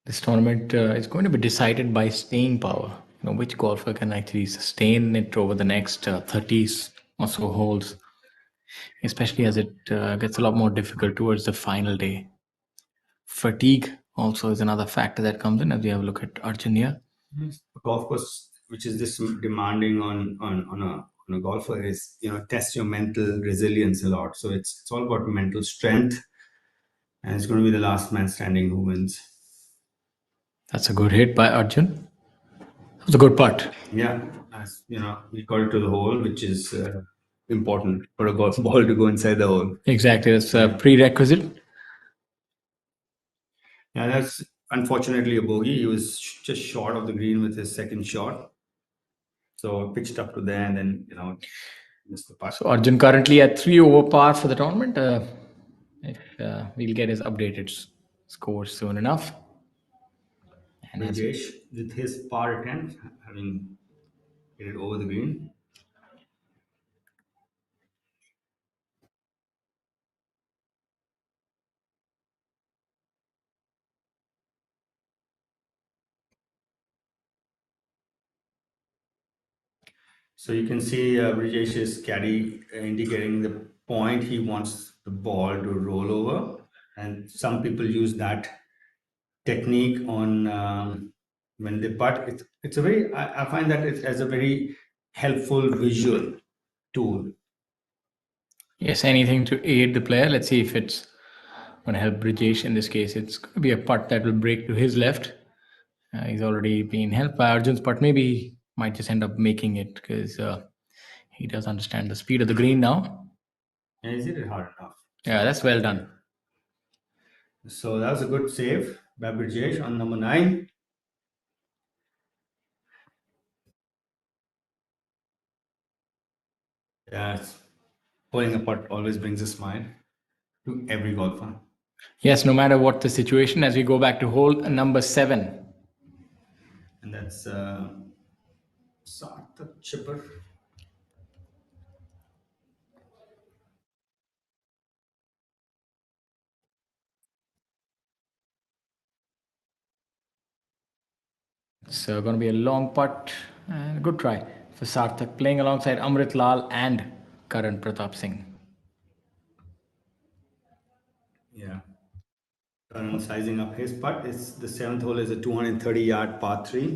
This tournament is going to be decided by staying power. Which golfer can actually sustain it over the next 30 or so holes, especially as it gets a lot more difficult towards the final day. Fatigue also is another factor that comes in as we have a look at Arjun here. A golf course which is this demanding on a golfer is test your mental resilience a lot. So it's all about mental strength, and it's going to be the last man standing who wins. That's a good hit by Arjun. That was a good putt. Yeah, as we got it to the hole, which is important for a golf ball to go inside the hole. Exactly, that's a prerequisite. Yeah, that's unfortunately a bogey. He was just short of the green with his second shot. So pitched up to there and then, missed the putt. So Arjun currently at 3 over par for the tournament. We'll get his updated score soon enough. And Rajesh with his par attempt, having hit it over the green. So you can see Brijesh's caddy indicating the point he wants the ball to roll over, and some people use that technique on when they putt. It's a very I find that it's as a very helpful visual tool. yes, anything to aid the player. Let's see if it's going to help Brijesh. In this case, it's going to be a putt that will break to his left. He's already been helped by Arjun's putt. Maybe he might just end up making it because he does understand the speed of the green now. And is it hard enough? Yeah, that's well done. So that was a good save by Brijesh on number 9. Yes, pulling a putt always brings a smile to every golfer. Yes, no matter what the situation, as we go back to hole number 7. And that's Sarthak Chipper. It's going to be a long putt and a good try for Sarthak, playing alongside Amrit Lal and Karan Pratap Singh. Yeah. Karan sizing up his putt. It's the 7th hole is a 230-yard par 3.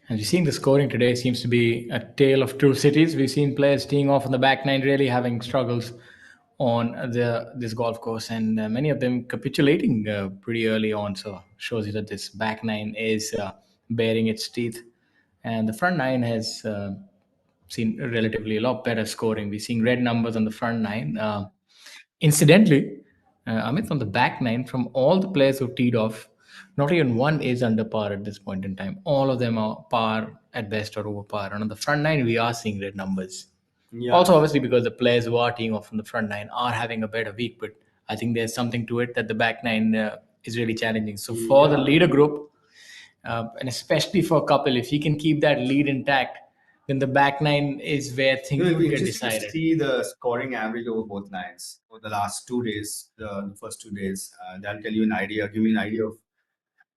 And we're seeing the scoring today seems to be a tale of two cities. We've seen players teeing off on the back nine, really having struggles on this golf course, and many of them capitulating pretty early on. So shows you that this back nine is bearing its teeth, and the front nine has seen relatively a lot better scoring. We're seeing red numbers on the front nine. Incidentally, Amit, on the back nine, from all the players who teed off, not even one is under par at this point in time. All of them are par at best or over par. And on the front nine, we are seeing red numbers. Yeah. Also, obviously, because the players who are teeing off from the front nine are having a better week, but I think there's something to it that the back nine is really challenging. So for the leader group, and especially for Kapil, if he can keep that lead intact, then the back nine is where things It'll would be get interesting to decided. see the scoring average over both lines over the last 2 days, the first 2 days. That'll tell you an idea, give you an idea of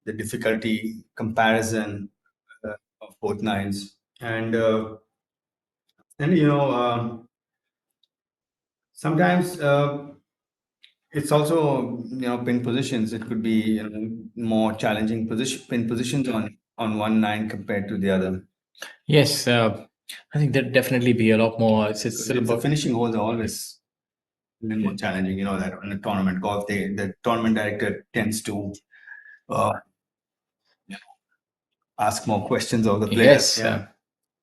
the difficulty comparison of both lines. And sometimes it's also pin positions. It could be more challenging pin positions on one line compared to the other. Yes, I think there'd definitely be a lot more. It's It's about finishing holes are always more challenging. You know that on a tournament golf, the tournament director tends to uh, ask more questions of the players. yes.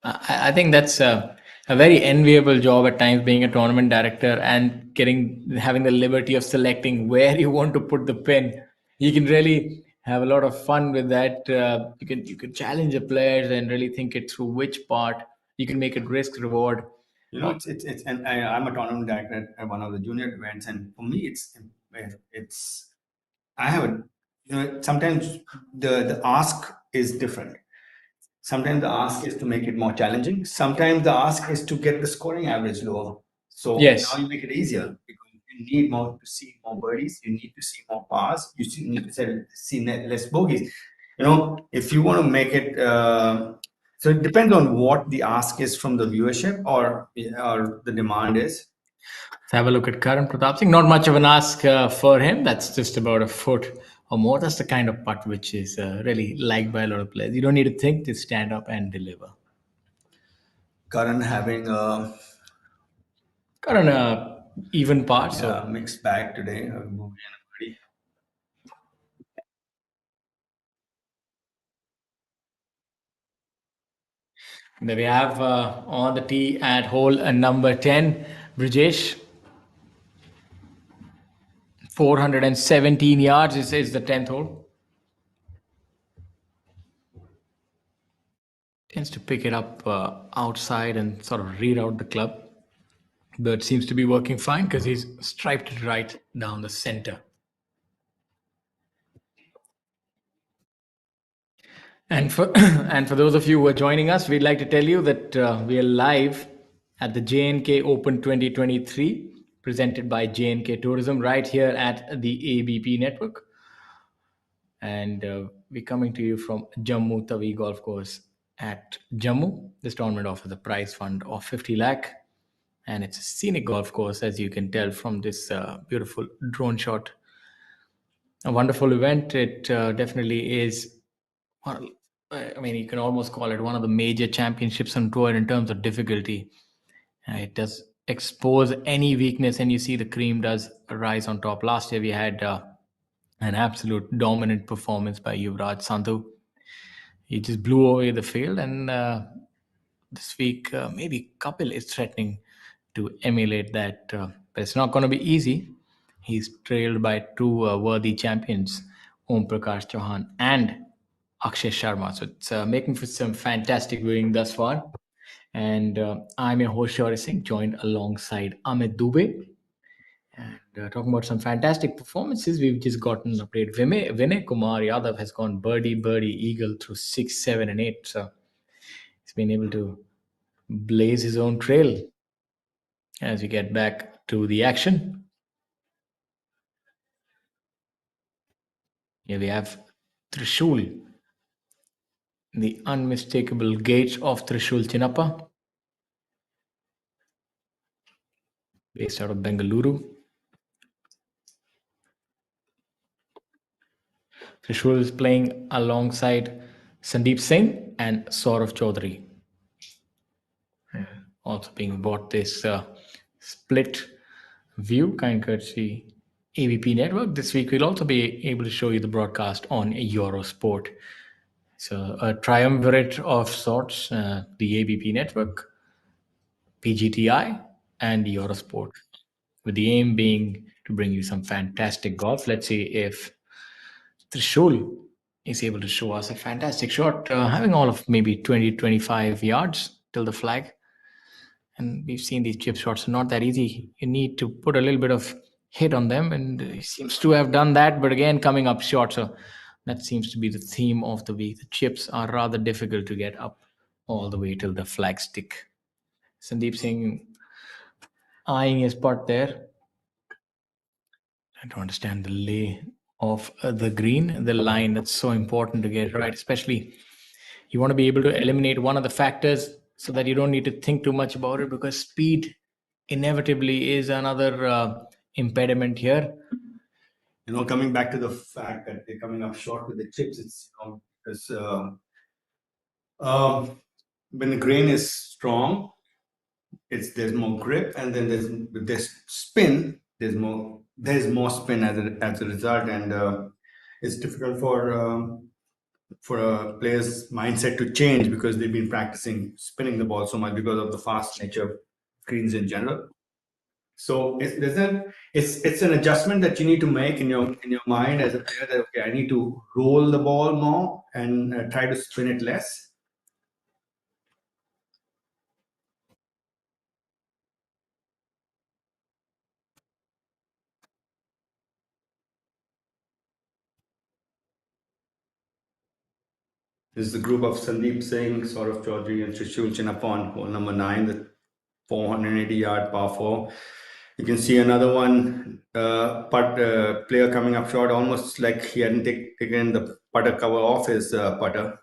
I think that's a very enviable job at times, being a tournament director and having the liberty of selecting where you want to put the pin. You can really have a lot of fun with that. You can challenge the players and really think it through which part you can make it risk reward. It's and I'm a tournament director at one of the junior events, and for me, it's I have a sometimes the ask is different. Sometimes the ask is to make it more challenging. Sometimes the ask is to get the scoring average lower. So Yes. now you make it easier because you need more to see more birdies. You need to see more pars. Need to see less bogeys. If you want to make it, so it depends on what the ask is from the viewership or the demand is. Let's have a look at Karan Pratap Singh. Not much of an ask for him. That's just about a foot or more. That's the kind of putt which is really liked by a lot of players. You don't need to think, to stand up and deliver. Karan having a Karan, even par. So mixed bag today. A bogey and a birdie. there we have on the tee at hole number 10, Brijesh. 417 yards is the 10th hole. Tends to pick it up outside and sort of reroute the club. But seems to be working fine because he's striped it right down the center. And for and for those of you who are joining us, we'd like to tell you that we are live at the JNK Open 2023, presented by JNK Tourism, right here at the ABP network. And we're coming to you from Jammu Tawi Golf Course at Jammu. This tournament offers a prize fund of 50 lakh, and it's a scenic golf course, as you can tell from this beautiful drone shot. A wonderful event. It definitely is. I mean, you can almost call it one of the major championships on tour in terms of difficulty. It does expose any weakness, and you see the cream does rise on top. Last year, we had an absolute dominant performance by Yuvraj Sandhu. He just blew away the field, and this week, maybe Kapil is threatening to emulate that, but it's not going to be easy. He's trailed by two worthy champions, Om Prakash Chauhan and Akshay Sharma. So it's making for some fantastic viewing thus far. And I'm your host, Shaurya Singh, joined alongside Amit Dubey. And talking about some fantastic performances, we've just gotten an update. Vinay Kumar Yadav has gone birdie, eagle through 6, 7, and 8. So he's been able to blaze his own trail as we get back to the action. Here we have Trishul, the unmistakable gate of Trishul Chinappa, based out of Bengaluru. Trishul is playing alongside Sandeep Singh and Saurav Chaudhary. Also being bought this split view, kind courtesy ABP network. This week we'll also be able to show you the broadcast on Eurosport. So a triumvirate of sorts, the ABP network, PGTI, and Eurosport, with the aim being to bring you some fantastic golf. Let's see if Trishul is able to show us a fantastic shot, having all of maybe 20, 25 yards till the flag. And we've seen these chip shots are not that easy. You need to put a little bit of hit on them, and he seems to have done that, but again coming up short. So that seems to be the theme of the week. The chips are rather difficult to get up all the way till the flag stick. Sandeep Singh eyeing his putt there. I don't understand the lay of the green, the line. That's so important to get right, especially you want to be able to eliminate one of the factors so that you don't need to think too much about it, because speed inevitably is another impediment here. Coming back to the fact that they're coming up short with the chips, it's because when the grain is strong, there's more grip, and then there's spin. There's more spin as a result, and it's difficult for a player's mindset to change because they've been practicing spinning the ball so much because of the fast nature of greens in general. So it's an adjustment that you need to make in your mind as a player, that okay, I need to roll the ball more and try to spin it less. This is the group of Sandeep Singh, Saurav Chaudhary, and Trishul Chinnappa, hole number 9, the 480-yard par 4. You can see another one, player coming up short, almost like he hadn't taken the putter cover off his putter.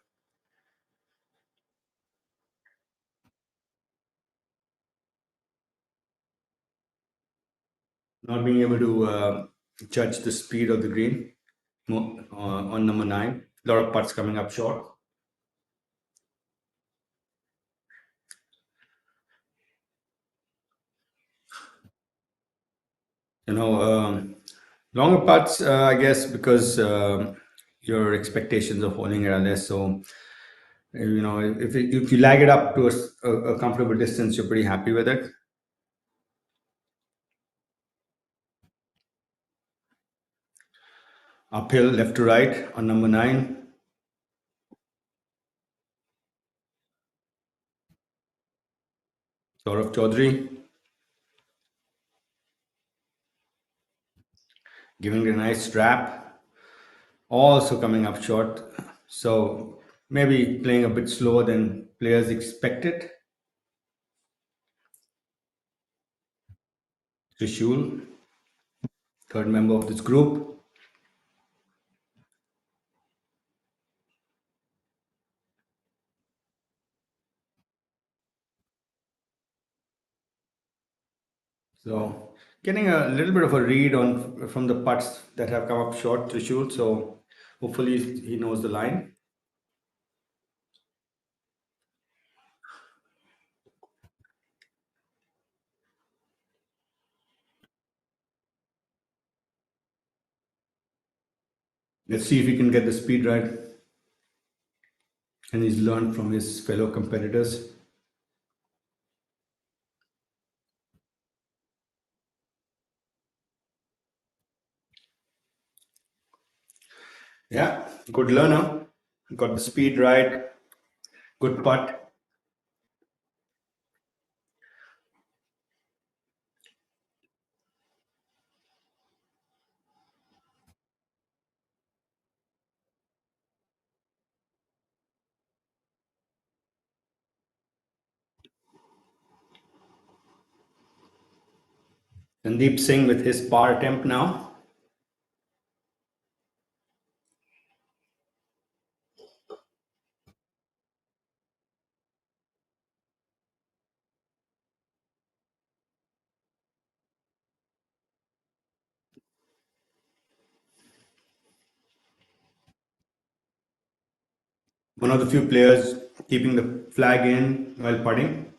Not being able to judge the speed of the green on number 9. A lot of putts coming up short. Longer putts, I guess, because your expectations of holding it are less. So, if you lag it up to a comfortable distance, you're pretty happy with it. Uphill, left to right on number 9. Saurav Chaudhary giving it a nice strap, also coming up short. So maybe playing a bit slower than players expected. Trishul, third member of this group. So getting a little bit of a read on from the putts that have come up short, Trishul. So hopefully he knows the line. Let's see if he can get the speed right. And he's learned from his fellow competitors. Yeah, good learner. Got the speed right. Good putt. Sandeep Singh with his par attempt now. One of the few players keeping the flag in while putting.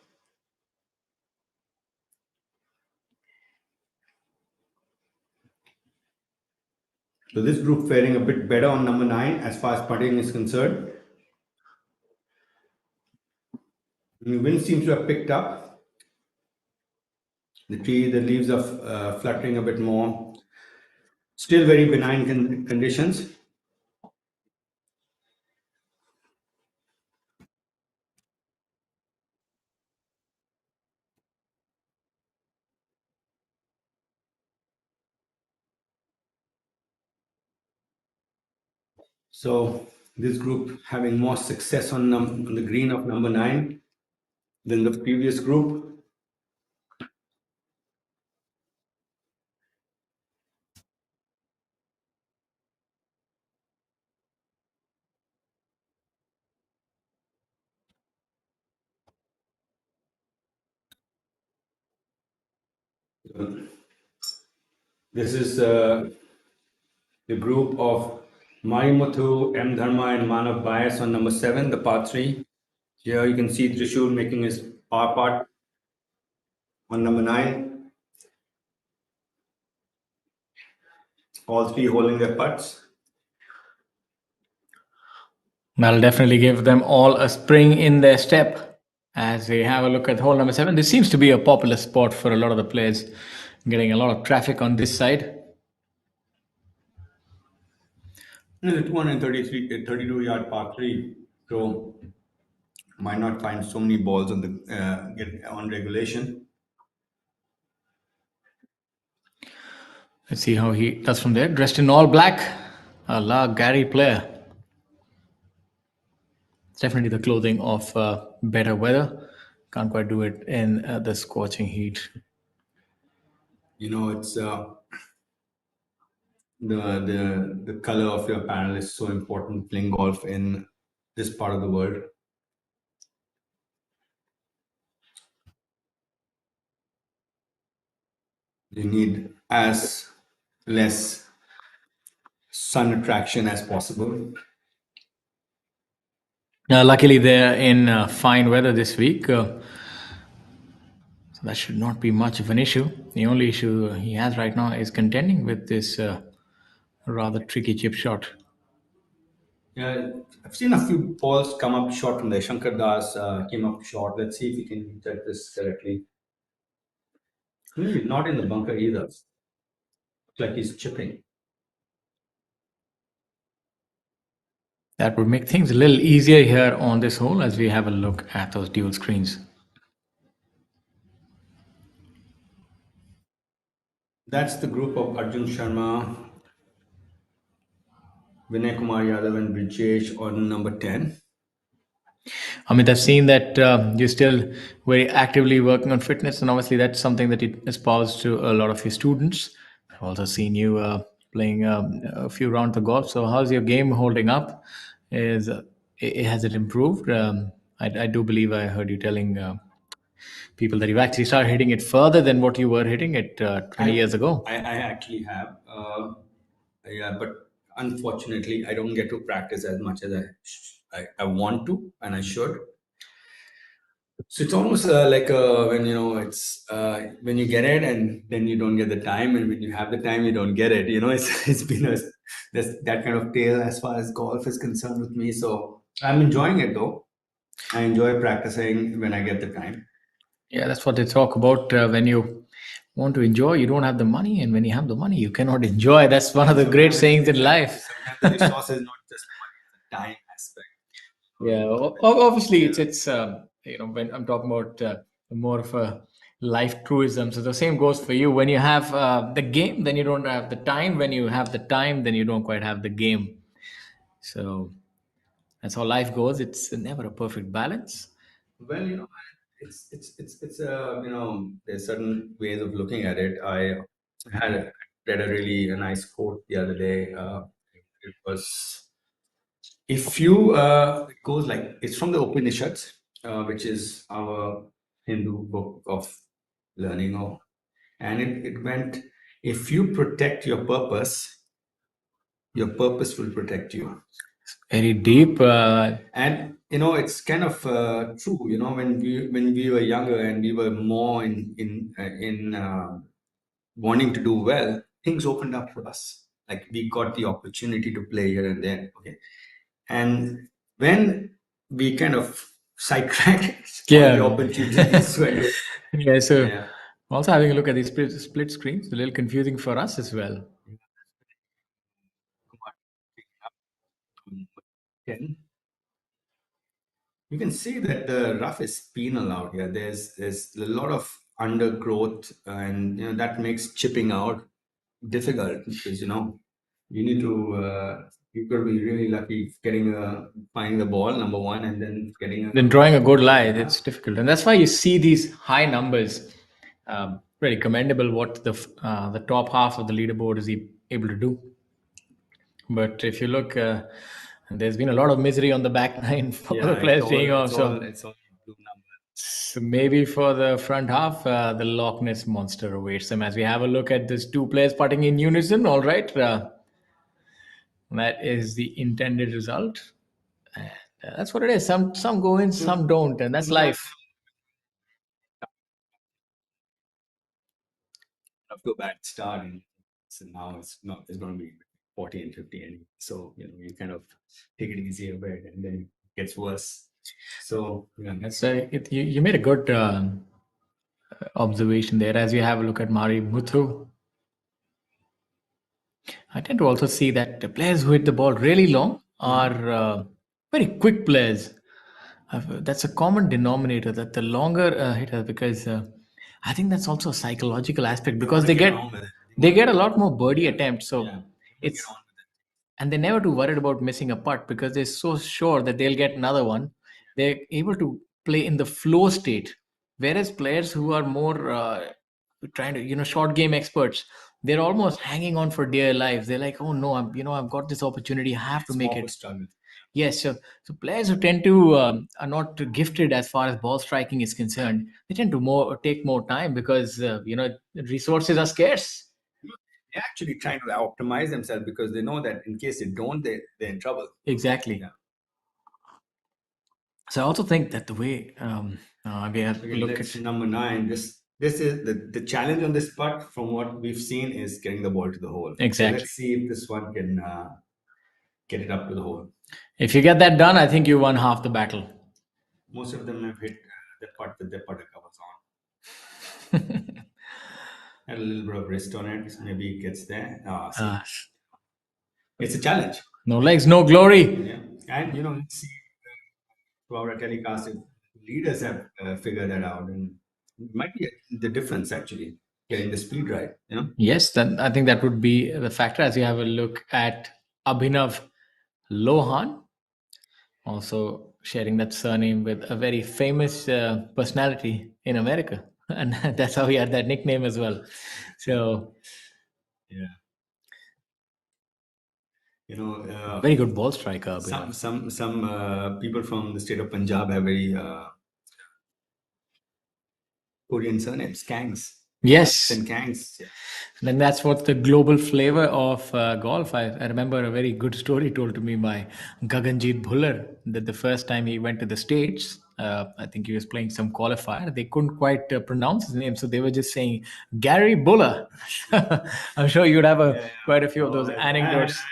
So this group faring a bit better on number 9 as far as putting is concerned. The wind seems to have picked up. The leaves are fluttering a bit more. Still very benign conditions. So this group having more success on the green of number 9 than the previous group. This is the group of Marimuthu, M. Dharma, and Manav Bias on number 7, the par 3. Here you can see Trishul making his par putt on number 9. All three holding their putts. That'll definitely give them all a spring in their step as they have a look at hole number 7. This seems to be a popular spot for a lot of the players, getting a lot of traffic on this side. The 32-yard par 3. So might not find so many balls on the get on regulation. Let's see how he does from there. Dressed in all black. A La Gary player. It's definitely the clothing of better weather. Can't quite do it in the scorching heat. You know, it's the color of your apparel is so important playing golf in this part of the world. You need as less sun attraction as possible. Luckily, they're in fine weather this week. So that should not be much of an issue. The only issue he has right now is contending with this rather tricky chip shot. Yeah, I've seen a few balls come up short from there. Shankar Das came up short. Let's see if we can check this correctly. Not in the bunker either. Looks like he's chipping. That would make things a little easier here on this hole as we have a look at those dual screens. That's the group of Arjun Sharma, Vinay Kumar Yadav, and Brijesh on number 10. Amit, I've seen that you're still very actively working on fitness, and obviously that's something that you espouse to a lot of your students. I've also seen you playing a few rounds of golf. So, how's your game holding up? Has it improved? I do believe I heard you telling people that you've actually started hitting it further than what you were hitting it 20 years ago. I actually have. Yeah, but unfortunately, I don't get to practice as much as I want to and I should. So it's almost like when it's when you get it and then you don't get the time, and when you have the time you don't get it. It's been that kind of tale as far as golf is concerned with me. So I'm enjoying it though. I enjoy practicing when I get the time. Yeah, that's what they talk about. When you want to enjoy, you don't have the money, and when you have the money, you cannot enjoy. That's one of the great sayings in life. Sometimes the resource is not just money; it's the time aspect. Yeah, obviously it's when I'm talking about more of a life truism. So the same goes for you. When you have the game, then you don't have the time. When you have the time, then you don't quite have the game. So that's how life goes. It's never a perfect balance. Well, it's there's certain ways of looking at it. I read a nice quote the other day. It was if you it goes like it's from the Upanishads, which is our Hindu book of learning, and it went if you protect your purpose will protect you. Very deep. And it's kind of true. When we were younger and we were more in wanting to do well, things opened up for us. Like we got the opportunity to play here and there. Okay, and when we kind of sidetracked Yeah. the opportunities, Yeah. So yeah. also having a look at these split screens, a little confusing for us as well. 10. You can see that the rough is penal out here. There's a lot of undergrowth, and that makes chipping out difficult because you need to you could be really lucky finding the ball, number one, and then getting Then drawing a good lie, that's difficult, and that's why you see these high numbers. Very commendable what the top half of the leaderboard is able to do. But if you look, there's been a lot of misery on the back nine for the players staying off. It's all blue number. So maybe for the front half, the Loch Ness monster awaits them as we have a look at these two players putting in unison. All right, that is the intended result. And that's what it is. Some go in, some don't, and that's life. Up to a bad start, and so now it's going to be 40 and 50, and so you kind of take it easy a bit, and then it gets worse. So That's you made a good observation there as you have a look at Mari Muthu. I tend to also see that the players who hit the ball really long are very quick players. That's a common denominator, that the longer hitter, because I think that's also a psychological aspect, because they get a lot more birdie attempts. So it's and they're never too worried about missing a putt because they're so sure that they'll get another one. They're able to play in the flow state, whereas players who are more trying to, short game experts, they're almost hanging on for dear lives. They're like, oh no, I've got this opportunity, I have to make it. struggle. Yes, so players who tend to are not gifted as far as ball striking is concerned, they tend to take more time because resources are scarce. They're actually trying to optimize themselves because they know that in case they don't, they're in trouble. Exactly. Yeah. So I also think that the way we have Okay, look that's at number 9. This is the challenge on this putt. From what we've seen, is getting the ball to the hole. Exactly. So let's see if this one can get it up to the hole. If you get that done, I think you won half the battle. Most of them have hit the putt with their putter covers on. Had a little bit of wrist on it. Maybe it gets there. It's a challenge. No legs, no glory. Yeah. And let's see throughout our telecast if leaders have figured that out, and it might be the difference actually getting the speed right. Yes, then I think that would be the factor as you have a look at Abhinav Lohan, also sharing that surname with a very famous personality in America, and that's how he had that nickname as well. So Yeah. very good ball striker. Abhinav. Some people from the state of Punjab have very Korean surnames, Kangs. Yes. And Kangs. Yeah. And that's what the global flavor of golf. I remember a very good story told to me by Gaganjeet Bhullar that the first time he went to the States, I think he was playing some qualifier. They couldn't quite pronounce his name, so they were just saying Gary Buller. I'm sure you'd have quite a few of those anecdotes.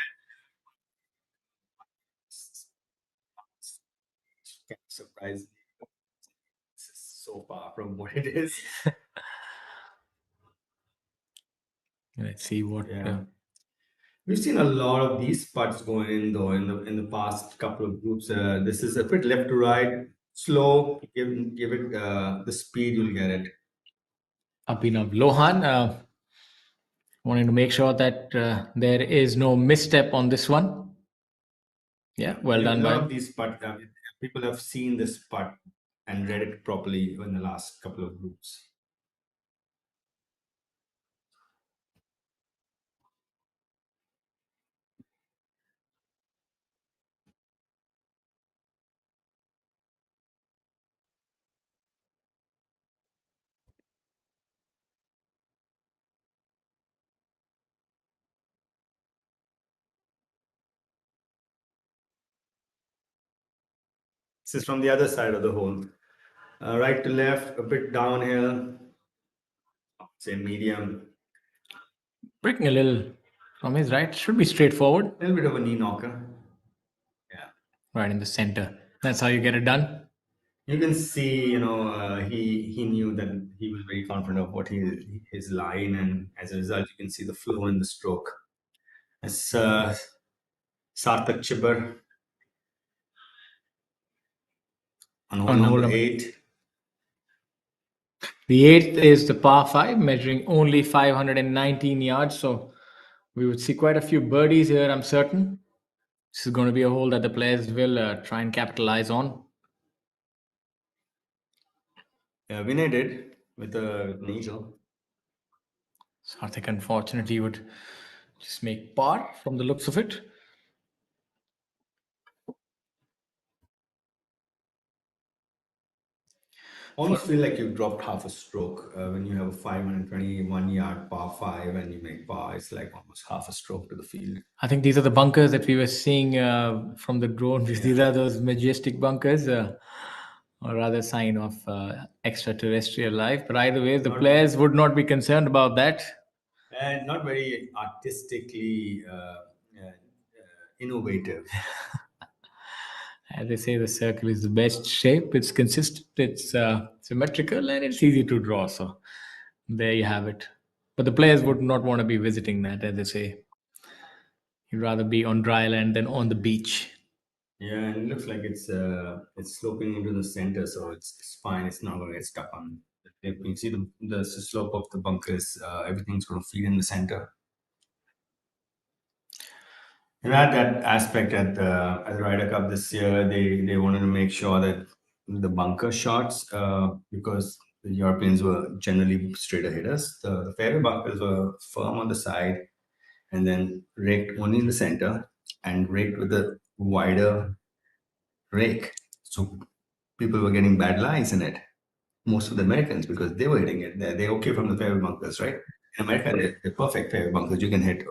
Surprisingly, this is so far from what it is. Let's see what. We've seen a lot of these putts going in though in the past couple of groups. This is a bit left to right, slow. Give it the speed, you'll get it. Abhinav Lohan wanting to make sure that there is no misstep on this one. Yeah, well done. A lot of these putts, people have seen this putt and read it properly in the last couple of groups. This is from the other side of the hole. Right to left, a bit downhill, say medium. Breaking a little from his right, should be straightforward. A little bit of a knee knocker. Yeah. Right in the center. That's how you get it done. You can see, he knew that he was very confident of what his line, and as a result, you can see the flow in the stroke. It's Sarthak Chibber on hole number 8. The 8th is the par 5, measuring only 519 yards. So we would see quite a few birdies here, I'm certain. This is going to be a hole that the players will try and capitalize on. Vinay did with a needle. Sarthik unfortunately would just make par from the looks of it. Almost feel like you've dropped half a stroke when you have a 521-yard par five and you make par. It's like almost half a stroke to the field. I think these are the bunkers that we were seeing from the drone. These are those majestic bunkers, or rather sign of extraterrestrial life. But either way, the players would not be concerned about that. And not very artistically innovative. As they say, the circle is the best shape. It's consistent, it's symmetrical, and it's easy to draw. So there you have it. But the players would not want to be visiting that, as they say. You'd rather be on dry land than on the beach. Yeah, and it looks like it's sloping into the center, so it's fine. It's not going to get stuck on. You can see the slope of the bunkers. Everything's going to feed in the center. And at that aspect at the Ryder Cup this year, they wanted to make sure that the bunker shots, because the Europeans were generally straighter hitters, the fairway bunkers were firm on the side and then raked only in the center and raked with a wider rake. So people were getting bad lies in it. Most of the Americans, because they were hitting it. They're okay from the fairway bunkers, right? In America, they're perfect fairway bunkers. You can hit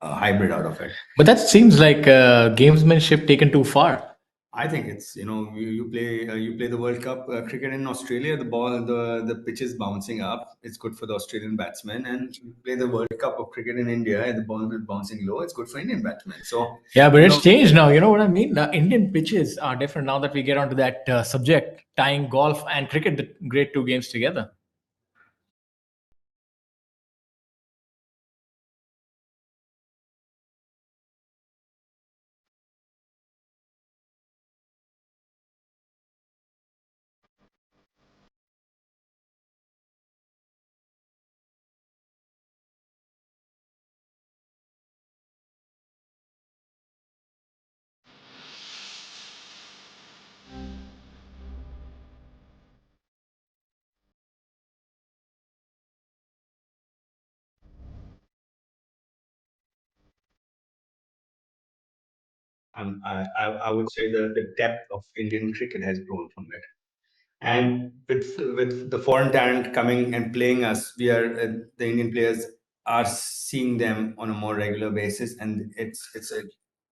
a hybrid out of it. But that seems like gamesmanship taken too far. I think it's you play the World Cup cricket in Australia. The pitch is bouncing up. It's good for the Australian batsmen, and you play the World Cup of cricket in India, and the ball is bouncing low. It's good for Indian batsmen. So Yeah, but it's changed now. You know what I mean? The Indian pitches are different now that we get onto that subject, tying golf and cricket, the great two games together. I would say the depth of Indian cricket has grown from it. And with the foreign talent coming and playing us, the Indian players are seeing them on a more regular basis, and it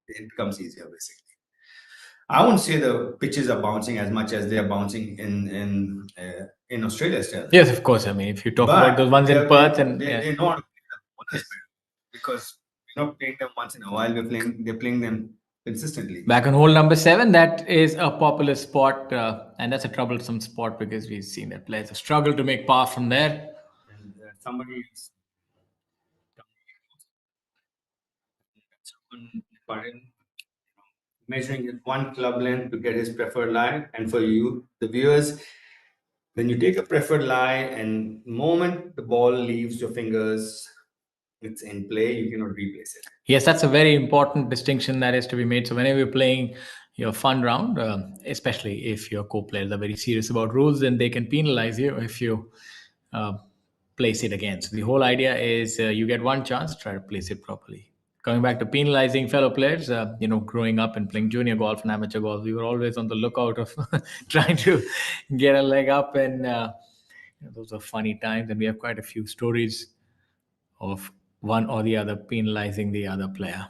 becomes easier basically. I won't say the pitches are bouncing as much as they are bouncing in Australia still. Yes, of course. I mean, if you talk about the ones in Perth and they know how to play them better because we're not playing them once in a while. They're playing them consistently. back on hole number 7, that is a popular spot, and that's a troublesome spot because we've seen that players have struggled to make par from there. And somebody is measuring his one club length to get his preferred lie. And for you, the viewers, when you take a preferred lie and moment the ball leaves your fingers, it's in play, you cannot replace it. Yes, that's a very important distinction that is to be made. So whenever you're playing your fun round, especially if your co-players are very serious about rules, then they can penalize you if you uh, place it again. So the whole idea is you get one chance, try to place it properly. Coming back to penalizing fellow players, growing up and playing junior golf and amateur golf, we were always on the lookout of trying to get a leg up, and those are funny times. And we have quite a few stories of one or the other penalizing the other player.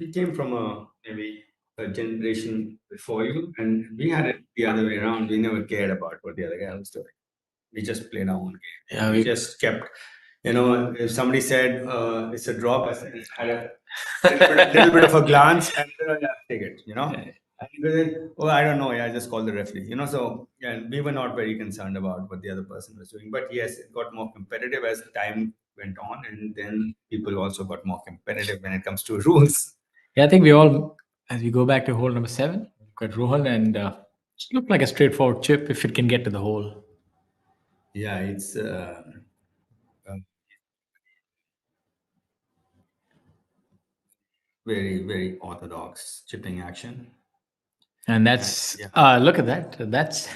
We came from maybe a generation before you, and we had it the other way around. We never cared about what the other guy was doing. We just played our own game. Yeah, we just kept, if somebody said it's a drop, I had a little bit of a glance and take it, And then, I don't know. Yeah, I just called the referee. So we were not very concerned about what the other person was doing. But yes, it got more competitive as time went on, and then people also got more competitive when it comes to rules. Yeah, I think we all, as we go back to hole number 7, got Rohan, and it looked like a straightforward chip if it can get to the hole. Yeah, it's very orthodox chipping action. And that's Yeah. look at that. That's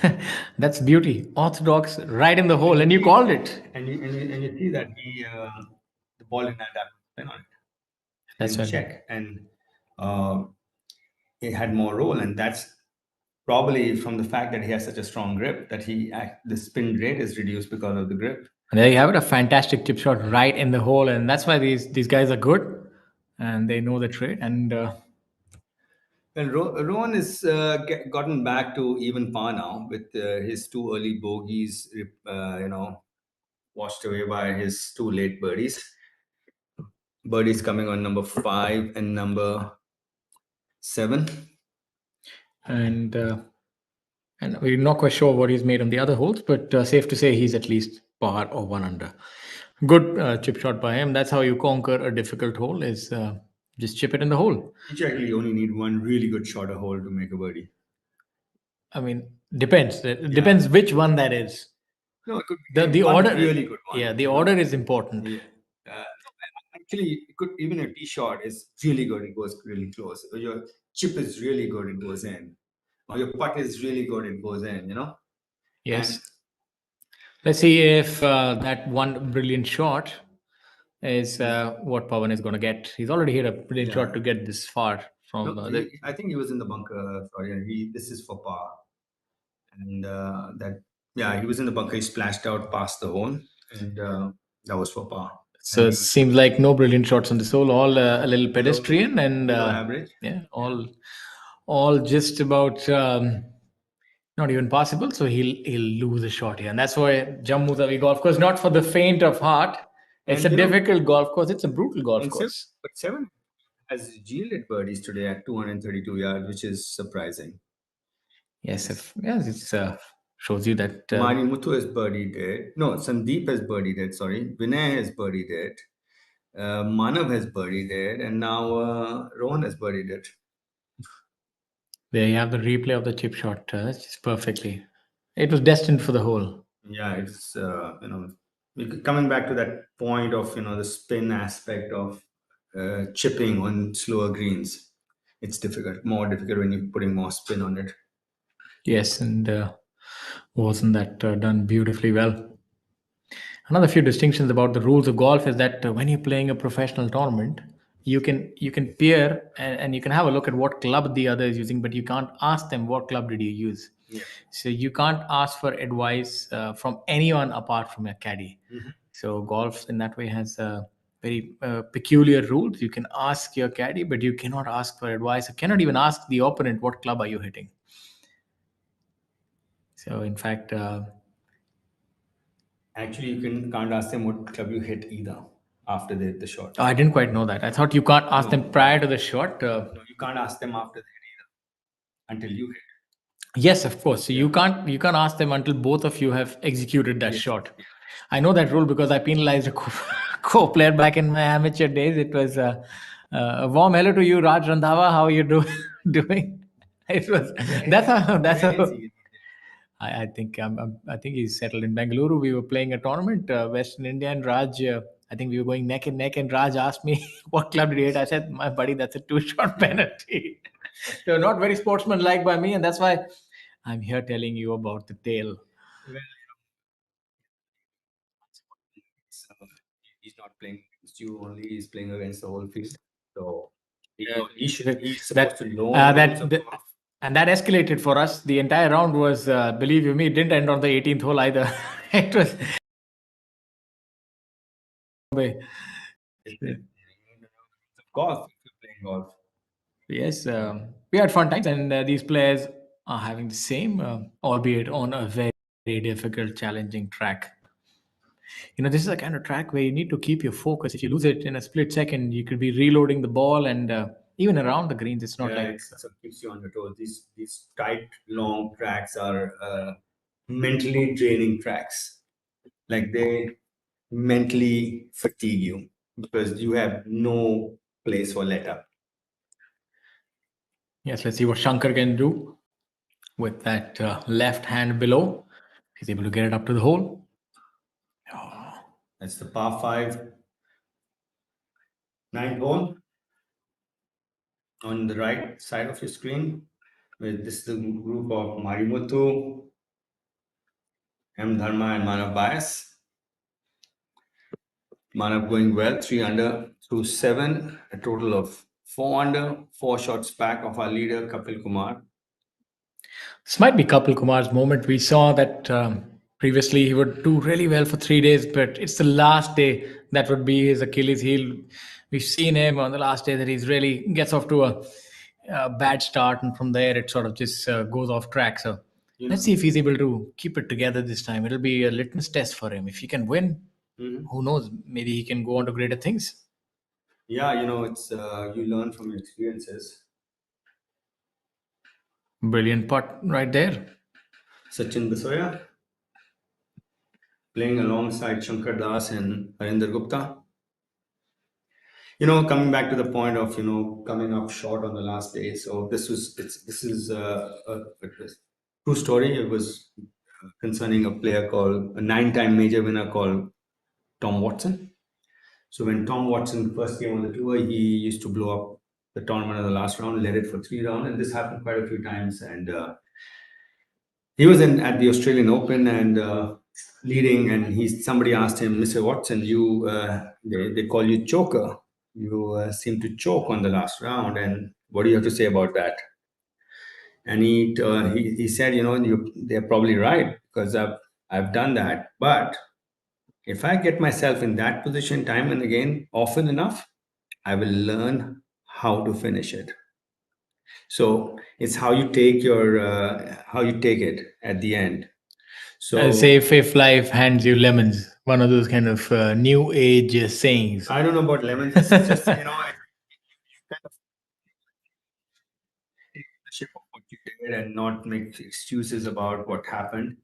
that's beauty. Orthodox right in the hole, and you called it. And you see that he the ball didn't have that spin on it. That's Didn't right. check, and it had more roll, and that's probably from the fact that he has such a strong grip that the spin rate is reduced because of the grip. And there you have it, a fantastic chip shot right in the hole, and that's why these guys are good, and they know the trade. And Well, Rowan is gotten back to even par now with his two early bogeys, washed away by his two late birdies. Birdies coming on number 5 and number 7. and we're not quite sure what he's made on the other holes, but safe to say he's at least par or 1 under. Good chip shot by him. That's how you conquer a difficult hole. Is just chip it in the hole. You actually only need one really good shorter hole to make a birdie. I mean, depends. It depends which one that is. No, it could be The one order, really good one. yeah, the order is important. Yeah. Actually, it could even a tee shot is really good. It goes really close. Or your chip is really good. It goes in. Or your putt is really good. It goes in. Yes. And Let's see if that one brilliant shot is what Pawan is going to get. He's already hit a brilliant shot to get this far from no, I think he was in the bunker. Sorry, this is for par. And he was in the bunker. He splashed out past the hole, and that was for par. So it seems like no brilliant shots on this hole. All a little pedestrian and below average. Yeah, all just about not even possible. So he'll lose a shot here, and that's why Jammu Tawi golf course, not for the faint of heart. It's a difficult golf course. It's a brutal golf course. But 7 has yielded birdies today at 232 yards, which is surprising. Yes, it shows you that Mari Muthu has birdied it. No, Sandeep has birdied it. Sorry, Vinay has birdied it. Manav has birdied it, and now Rohan has birdied it. there you have the replay of the chip shot. Just perfectly. It was destined for the hole. Yeah, it's coming back to that point of the spin aspect of chipping on slower greens. It's more difficult when you're putting more spin on it. Yes, and wasn't that done beautifully well? Another few distinctions about the rules of golf is that when you're playing a professional tournament, you can peer and you can have a look at what club the other is using, but you can't ask them what club did you use. Yeah. So you can't ask for advice from anyone apart from your caddy. Mm-hmm. So golf in that way has very peculiar rules. You can ask your caddy, but you cannot ask for advice. You cannot even ask the opponent what club are you hitting. So in fact, actually, you can't ask them what club you hit either after they hit the shot. I didn't quite know that. I thought you can't ask them prior to the shot. No, you can't ask them after they hit either until you hit. Yes, of course. So you can't ask them until both of you have executed that shot. I know that rule because I penalized a co-player back in my amateur days. It was a warm hello to you, Raj Randhawa. How are you doing? It was that's how. I think I think he's settled in Bengaluru. We were playing a tournament, Western India, and Raj. I think we were going neck and neck, and Raj asked me what club did he hit. I said, "My buddy, that's a 2-shot penalty." So not very sportsmanlike by me, and that's why I'm here telling you about the tale. Well, he's not playing against you only; he's playing against the whole field. So he's supposed to know and that escalated for us. The entire round was, believe you me, it didn't end on the 18th hole either. It was. Golf, if you're playing golf. Yes, we had fun times, and these players are having the same, albeit on a very, very difficult, challenging track. This is a kind of track where you need to keep your focus. If you lose it in a split second, you could be reloading the ball, and even around the greens, it's not like. So it keeps you on your toes. These tight, long tracks are mentally draining tracks. Like they mentally fatigue you because you have no place for let up. Yes, let's see what Shankar can do with that left hand below. He's able to get it up to the hole. That's the par 5, 9th hole. on the right side of your screen. This is the group of Marimutu, M. Dharma, and Manav Bias. Manav going well, 3 under through 7, a total of 4 under, 4 shots back of our leader Kapil Kumar. This might be Kapil Kumar's moment. We saw that previously he would do really well for 3 days, but it's the last day that would be his Achilles heel. We've seen him on the last day that he's really gets off to a bad start, and from there it sort of just goes off track. So let's see if he's able to keep it together this time. It'll be a litmus test for him. If he can win, who knows? Maybe he can go on to greater things. Yeah, it's you learn from your experiences. Brilliant putt right there. Sachin Basoya playing alongside Shankar Das and Harinder Gupta. Coming back to the point of coming up short on the last day. So this is a true story. It was concerning a player called a 9-time major winner called Tom Watson. So when Tom Watson first came on the tour, he used to blow up the tournament in the last round, led it for 3 rounds, and this happened quite a few times. And he was at the Australian Open and leading, and somebody asked him, Mr. Watson, they call you choker. You seem to choke on the last round, and what do you have to say about that? And he said, they're probably right because I've done that, but if I get myself in that position time and again often enough, I will learn how to finish it. So it's how you take it at the end. So I'll say if life hands you lemons, one of those kind of new age sayings. I don't know about lemons. It's just you kind of take ownership of what you did and not make excuses about what happened.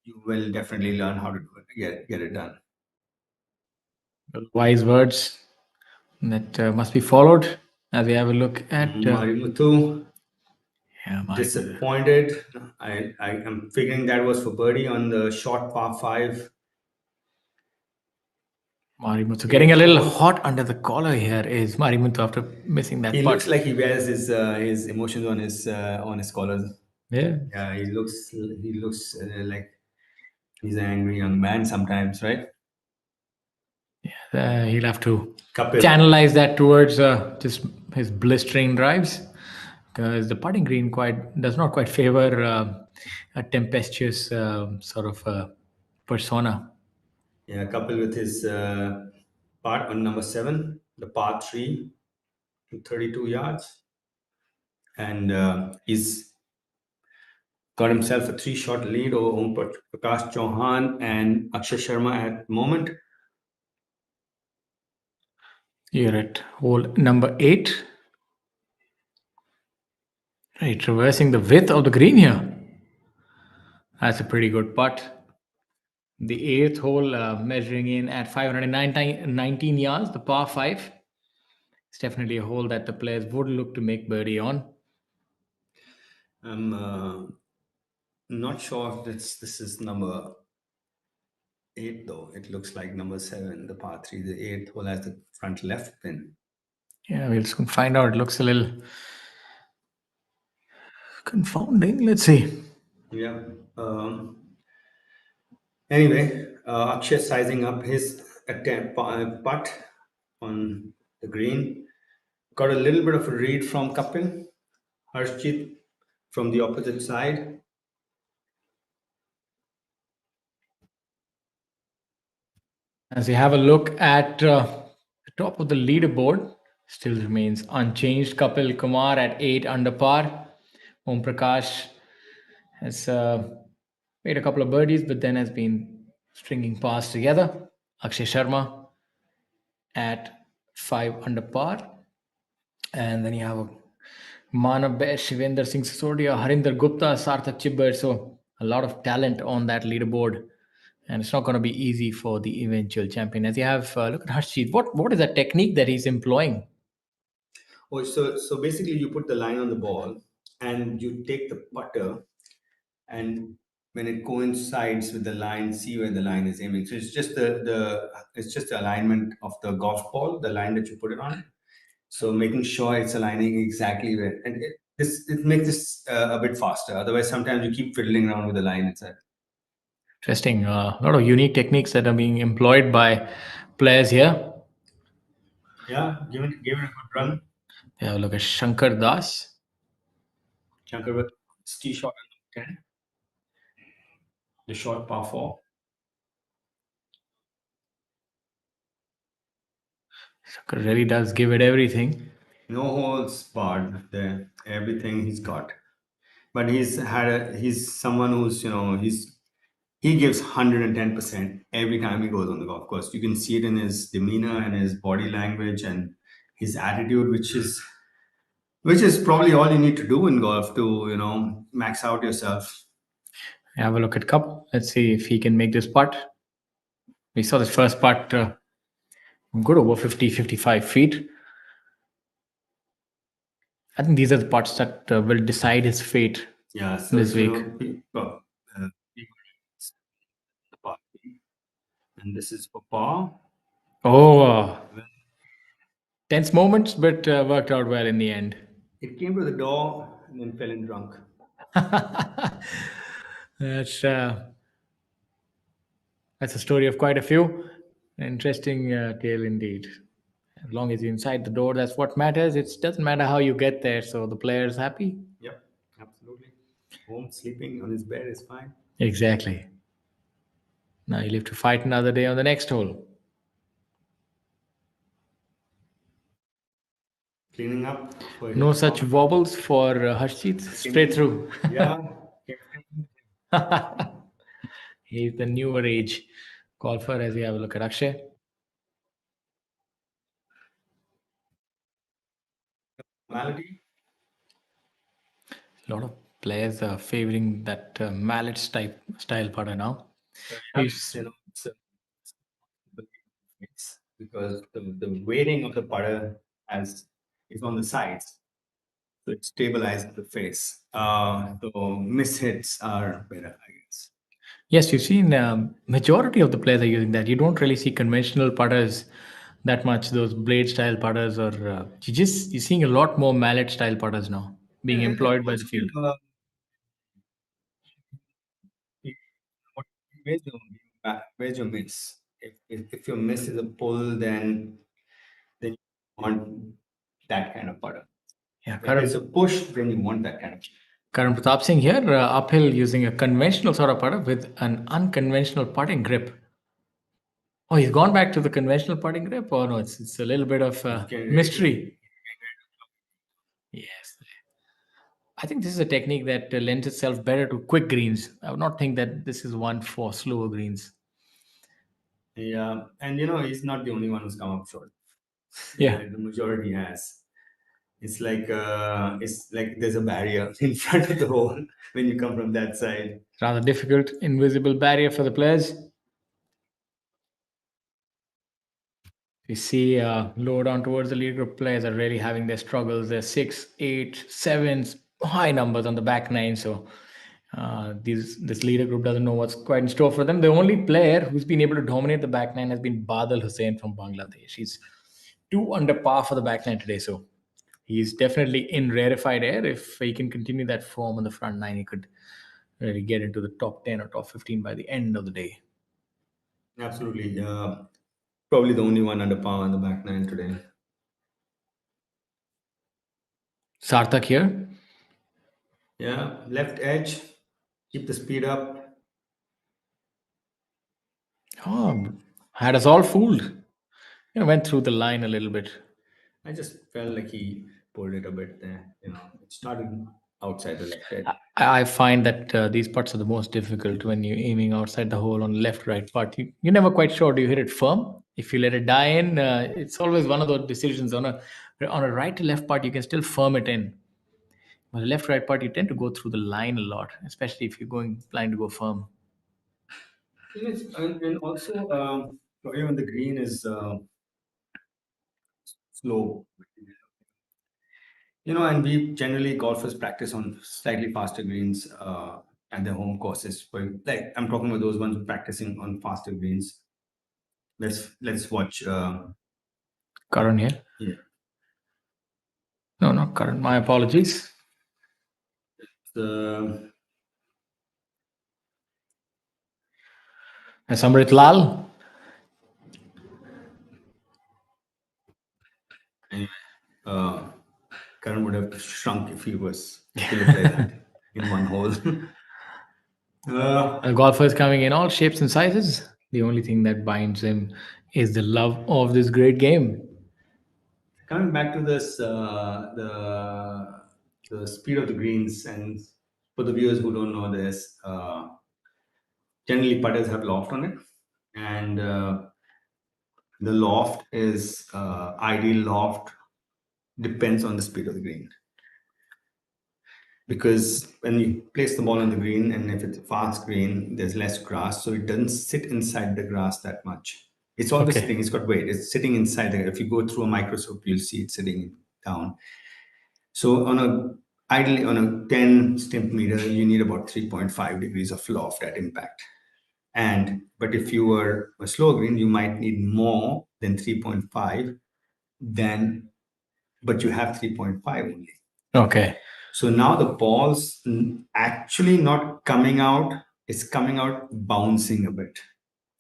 You will definitely learn how to do it, get it done. Wise words that must be followed as we have a look at. Marimutu Yeah, disappointed. I am figuring that was for birdie on the short par 5. Marimutu getting a little hot under the collar here is Marimutu after missing that He putt. looks like he wears his emotions on his collar. Yeah. Yeah, he looks like he's an angry young man sometimes, right? He'll have to Kapil. channelize that towards just his blistering drives because the putting green does not quite favor a tempestuous sort of persona. Yeah, Kapil with his part on number 7, the par 3 to 32 yards, and he's got himself a 3-shot lead over Om Prakash Chauhan and Akshay Sharma at the moment. You're at hole number 8. Right, traversing the width of the green here. That's a pretty good putt. The 8th hole measuring in at 519 yards, the par 5. It's definitely a hole that the players would look to make birdie on. I'm not sure if this is number 8 though. It looks like number 7, the par 3. The 8th hole has the front left pin. Yeah, we'll soon find out. It looks a little confounding. Let's see. Yeah. Anyway, Akshay sizing up his putt on the green. Got a little bit of a read from Kapil. Harshjit from the opposite side. As we have a look at the top of the leaderboard, still remains unchanged. Kapil Kumar at 8 under par. Om Prakash has made a couple of birdies, but then has been stringing pars together. Akshay Sharma at 5 under par. And then you have Manav Bair, Shivendra Singh Sisodia, Harinder Gupta, Sarthak Chibber. So a lot of talent on that leaderboard. And it's not going to be easy for the eventual champion. As you have, look at Harshjeet. What is the technique that he's employing? Oh, so basically you put the line on the ball and you take the putter, and when it coincides with the line, see where the line is aiming. So it's just the alignment of the golf ball, the line that you put it on. So making sure it's aligning exactly where, and it makes this a bit faster. Otherwise, sometimes you keep fiddling around with the line itself. Interesting. A lot of unique techniques that are being employed by players here. Yeah, give it a good run. Yeah, look at Shankar Das. Shankar with tee shot on 10, the short par 4. Shankar really does give it everything. No holes barred there. Everything he's got. But he's someone who's he gives 110% every time he goes on the golf course. You can see it in his demeanor and his body language and his attitude, which is probably all you need to do in golf to max out yourself. Have a look at Cup. Let's see if he can make this putt. We saw this first putt good over 50, 55 feet. I think these are the putts that will decide his fate Yeah, so this week. The par three, and this is for par. Oh, tense moments, but worked out well in the end. It came to the door and then fell in drunk. That's a story of quite a few. Interesting tale indeed. As long as you're inside the door, that's what matters. It doesn't matter how you get there, so the player's happy. Yep, absolutely. Home sleeping on his bed is fine. Exactly. Now you live to fight another day on the next hole. Cleaning up for No his such wobbles for Harshit. Straight through. Yeah. He's the newer age golfer as we have a look at Akshay. Malady. A lot of players are favoring that mallet type style putter now. He's- It's because the weighting of the putter is on the sides, so it stabilizes the face. So mishits are better, I guess. Yes, you've seen majority of the players are using that. You don't really see conventional putters that much. Those blade style putters, or you're seeing a lot more mallet style putters now being And employed by the also, field. it- what- where's your miss? If your miss is a pull, then you want that kind of putter. Yeah, If it's a push, then you want that kind of. Karan Pratap Singh here, uphill using a conventional sort of putter with an unconventional putting grip. Oh, he's gone back to the conventional putting grip, or no? It's a little bit of mystery. Yes, I think this is a technique that lends itself better to quick greens. I would not think that this is one for slower greens. Yeah, and he's not the only one who's come up short. Yeah, The majority has. It's like there's a barrier in front of the hole when you come from that side. rather difficult, invisible barrier for the players. We see low down towards the lead group players are really having their struggles. They're 6, 8, 7s, high numbers on the back nine. So this leader group doesn't know what's quite in store for them. The only player who's been able to dominate the back nine has been Badal Hussain from Bangladesh. He's 2 under par for the back nine today. So he's definitely in rarefied air. If he can continue that form on the front nine, he could really get into the top 10 or top 15 by the end of the day. Absolutely. Probably the only one under par on the back nine today. Sarthak here. Yeah, left edge, keep the speed up. Oh, had us all fooled. Went through the line a little bit. I just felt like he pulled it a bit there. It started outside the left edge. I find that these putts are the most difficult when you're aiming outside the hole on left right putt. You're never quite sure. Do you hit it firm? If you let it die in, it's always one of those decisions. On a right to left putt, you can still firm it in. But a left right putt, you tend to go through the line a lot, especially if you're going blind to go firm. And also, even the green is slow. And we generally golfers practice on slightly faster greens at their home courses. But like I'm talking about those ones practicing on faster greens. Let's watch. Karan here. Yeah. No, not current. My apologies. The Samrit Lal. anyway, Karan would have shrunk if he was still play that in one hole. Golfers coming in all shapes and sizes. The only thing that binds him is the love of this great game. Coming back to this, the speed of the greens, and for the viewers who don't know this, generally putters have loft on it, and the loft is ideal loft depends on the speed of the green. Because when you place the ball on the green, and if it's a fast green, there's less grass, so it doesn't sit inside the grass that much. It's always Okay. sitting. It's got weight. It's sitting inside the. If you go through a microscope, you'll see it sitting down. So ideally on a 10 stimp-meter, you need about 3.5 degrees of loft at impact. But if you were a slow green, you might need more than 3.5. But you have 3.5 only. Okay. So now the ball's actually not coming out, it's coming out bouncing a bit.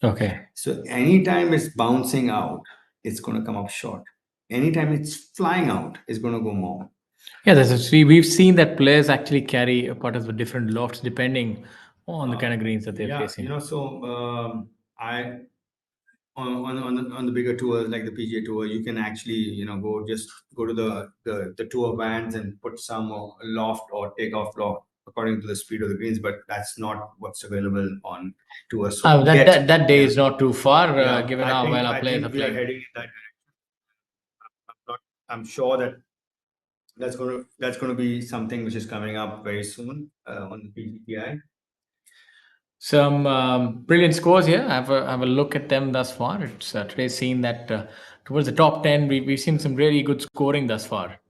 Okay. So anytime it's bouncing out, it's going to come up short. Anytime it's flying out, it's going to go more. Yeah, we've seen that players actually carry putters with different lofts depending on the kind of greens that they're Yeah, facing. I on the bigger tours like the PGA Tour, you can actually go to the tour bands and put some loft or take off loft according to the speed of the greens, but that's not what's available on tours. So that day is not too far, given how well our I players are think we are playing. heading in that direction. I'm sure that that's going to be something which is coming up very soon on the PGTI. Some brilliant scores here. Have a look at them thus far. It's today's seen that towards the top 10, we've seen some really good scoring thus far.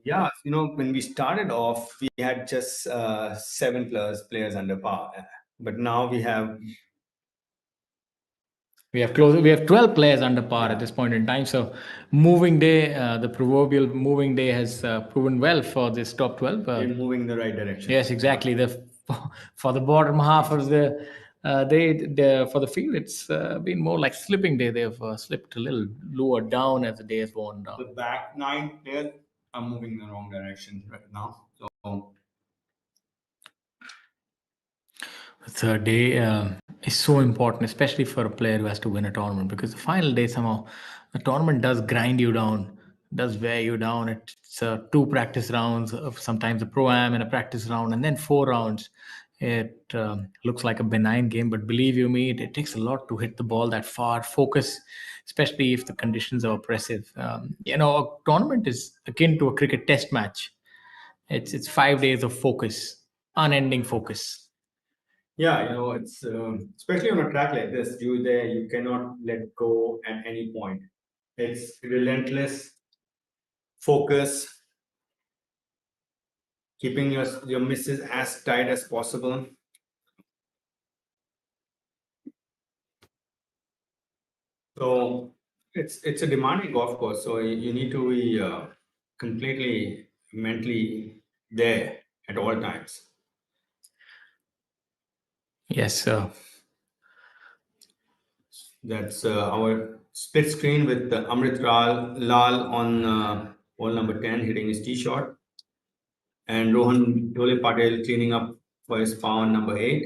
Yeah, when we started off, we had just 7 players under par, but now we have We have 12 players under par Yeah. at this point in time. So moving day, the proverbial moving day has proven well for this top 12. we're moving in the right direction. Yes, exactly. For the bottom half of the for the field, it's been more like slipping day. They've slipped a little lower down as the day has worn down. The back 9 players are moving in the wrong direction right now. So The third day is so important, especially for a player who has to win a tournament, because the final day somehow the tournament does grind you down, does wear you down. It's 2 practice rounds, of sometimes a pro-am and a practice round, and then 4 rounds. It looks like a benign game, but believe you me, it takes a lot to hit the ball that far. Focus, especially if the conditions are oppressive. A tournament is akin to a cricket test match. It's 5 days of focus, unending focus. yeah, it's especially on a track like this, you cannot let go at any point. It's relentless focus, keeping your misses as tight as possible. So it's a demanding golf course. So you need to be completely mentally there at all times. Yes, sir. That's our split screen with Amrit Lal on hole number 10 hitting his tee shot, and Rohan Dole Patel cleaning up for his par on number 8,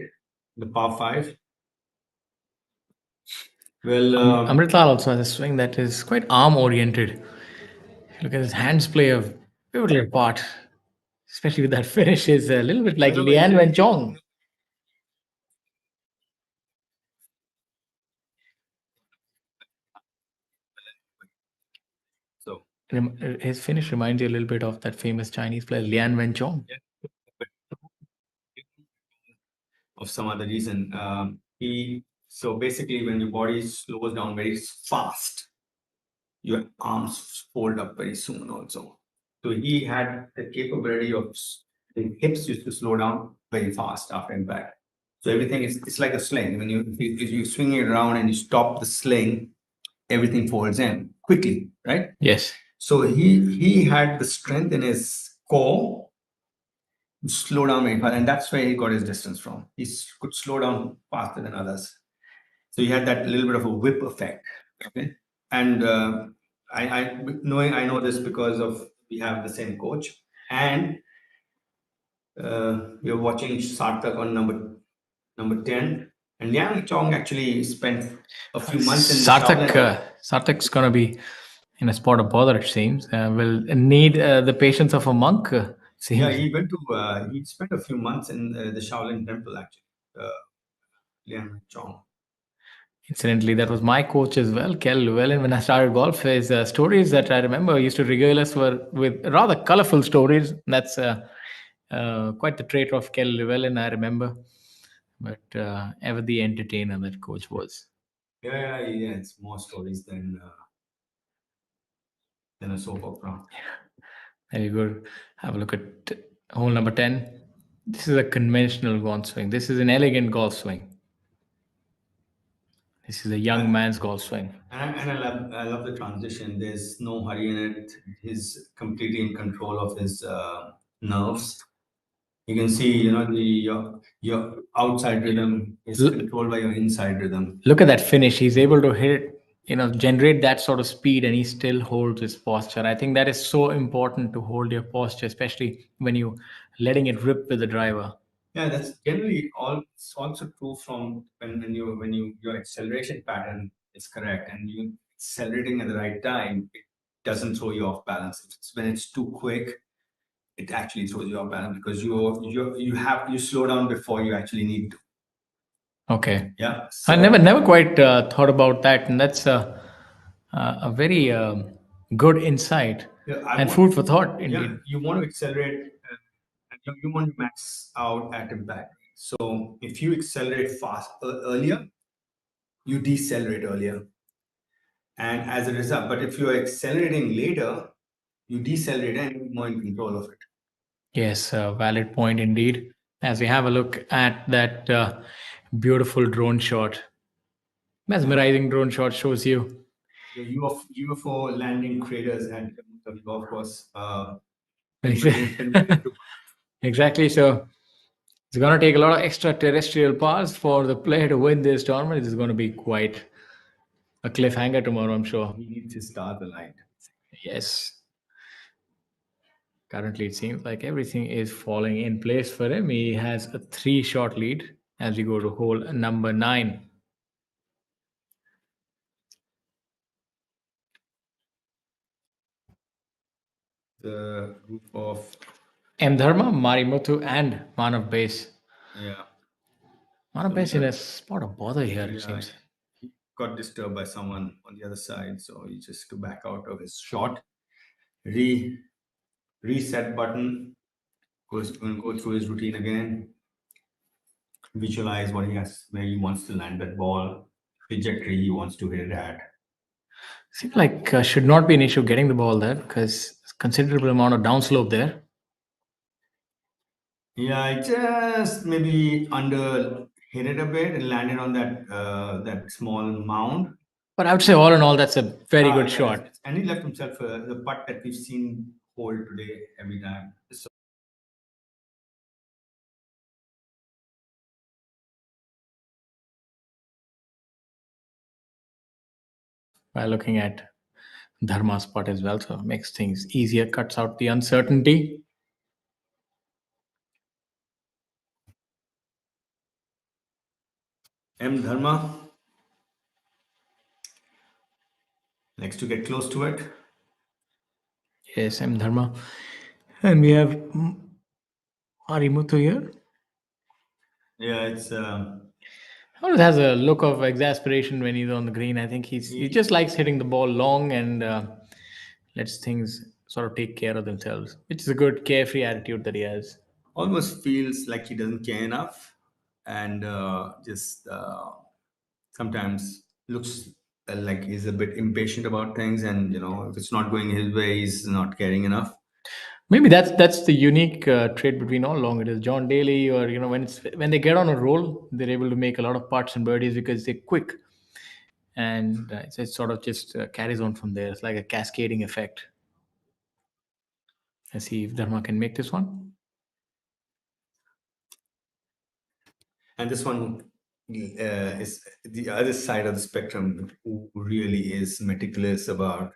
the par 5. Well, Amritlal also has a swing that is quite arm oriented. Look at his hands play a pivotal part, especially with that finish. Is a little bit like Lian Wenchong. so His finish reminds you a little bit of that famous Chinese player Lian Wenchong. of some other reason, so basically when your body slows down very fast, your arms fold up very soon also. So he had the capability of the hips used to slow down very fast after impact. So everything it's like a sling. When you swing it around and you stop the sling, everything folds in quickly, right? Yes. So he had the strength in his core to slow down very fast, and that's where he got his distance from. Could slow down faster than others. So he had that little bit of a whip effect. Okay, and I know this because of we have the same coach, and we are watching Sarthak on number 10, and Liang Chong actually spent a few months in the Sarthak, Shaolin. Sarthak's gonna be in a spot of bother. It seems will need the patience of a monk. Yeah, Seems. he went to he spent a few months in the Shaolin temple actually. Liang Chong. Incidentally, that was my coach as well, Kel Llewellyn. When I started golf, his stories that I remember used to regale us were with rather colorful stories. That's quite the trait of Kel Llewellyn, I remember. But ever the entertainer that coach was. Yeah, it's more stories than a soap opera. Very good. Have a look at hole number 10. This is a conventional golf swing. This is an elegant golf swing. This is a young man's golf swing. And I love the transition. There's no hurry in it. He's completely in control of his nerves. You can see, your outside rhythm is controlled by your inside rhythm. Look at that finish. He's able to hit, generate that sort of speed, and he still holds his posture. I think that is so important to hold your posture, especially when you letting it rip with the driver. Yeah, that's generally all. It's also true from when your acceleration pattern is correct and you accelerating at the right time. It doesn't throw you off balance. When it's too quick, it actually throws you off balance because you slow down before you actually need to. Okay. Yeah. I never quite thought about that, and that's a very good insight Yeah, and food for thought, Yeah, indeed. you want to accelerate and you want to max out at impact. So if you accelerate fast earlier, you decelerate earlier. And as a result, but if you're accelerating later, you decelerate and you're more in control of it. Yes, valid point indeed. As we have a look at that beautiful drone shot, mesmerizing drone shot shows you. The UFO landing craters at the golf course. Exactly. So it's going to take a lot of extraterrestrial parts for the player to win this tournament. This is going to be quite a cliffhanger tomorrow, I'm sure. He needs his stars aligned. Yes. Currently, it seems like everything is falling in place for him. He has a 3 shot lead as we go to hole number 9. The group of M. Dharma, Marimuthu, and Manav Base. yeah. Manav Base in a spot of bother here, it seems. He got disturbed by someone on the other side, so he just to back out of his shot. Reset button goes going to go through his routine again. Visualize what he has, where he wants to land that ball, trajectory he wants to hit it at. Seems like should not be an issue getting the ball there because considerable amount of downslope there. Yeah, I just maybe under hit it a bit and landed on that small mound. But I would say all in all, that's a very good Yeah, shot. and he left himself the putt that we've seen hold today every time. So By looking at Dharma's spot as well, so makes things easier, cuts out the uncertainty. M Dharma likes to get close to it. Yes, M. Dharma. And we have Marimuthu here. Yeah, it's Always has a look of exasperation when he's on the green. I think he just likes hitting the ball long and lets things sort of take care of themselves, which is a good carefree attitude that he has. almost feels like he doesn't care enough, and just sometimes looks like he's a bit impatient about things, and if it's not going his way, he's not caring enough. Maybe that's the unique trait between all long hitters, John Daly, or when they get on a roll, they're able to make a lot of putts and birdies because they're quick, and it sort of just carries on from there. It's like a cascading effect. Let's see if Dharma can make this one. And this one is the other side of the spectrum, who really is meticulous about,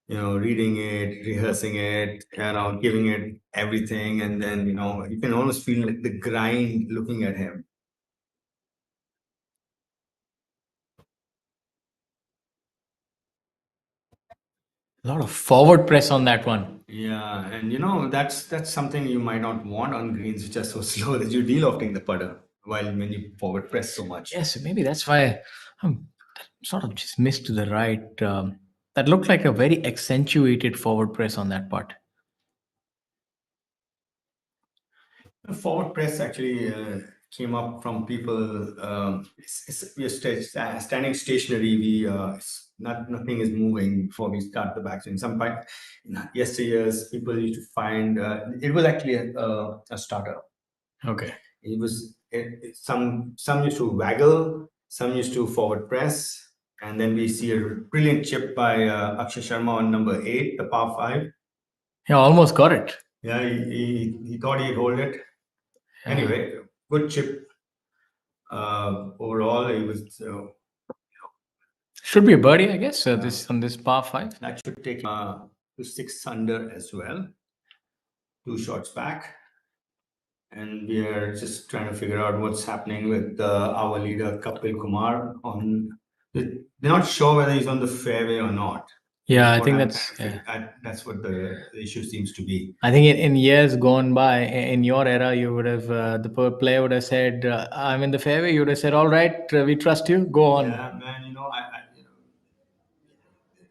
reading it, rehearsing it, giving it everything. And then, you can almost feel like the grind looking at him. A lot of forward press on that one. Yeah, and that's something you might not want on greens which are so slow that you're delofting the putter while when you forward press so much. Yes, maybe that's why I'm sort of just missed to the right. That looked like a very accentuated forward press on that part. The forward press actually came up from people. We're standing stationary. Nothing is moving before we start the backswing. Some point, yesteryears, people used to find it was actually a starter. Okay. It was some used to waggle, some used to forward press, and then we see a brilliant chip by Akshay Sharma on number 8, the par 5. Yeah, almost got it. Yeah, he thought he'd hold it. Anyway, good chip. Overall, it was Should be a birdie, I guess. This on this par 5. that should take to 6 under as well. 2 shots back. And we are just trying to figure out what's happening with our leader Kapil Kumar. They're not sure whether he's on the fairway or not. Yeah, I What think I'm that's. trying to figure- that's what the issue seems to be. I think in years gone by, in your era, you would have player would have said, "I'm in the fairway." You would have said, "All right, we trust you. Go on." Yeah, man.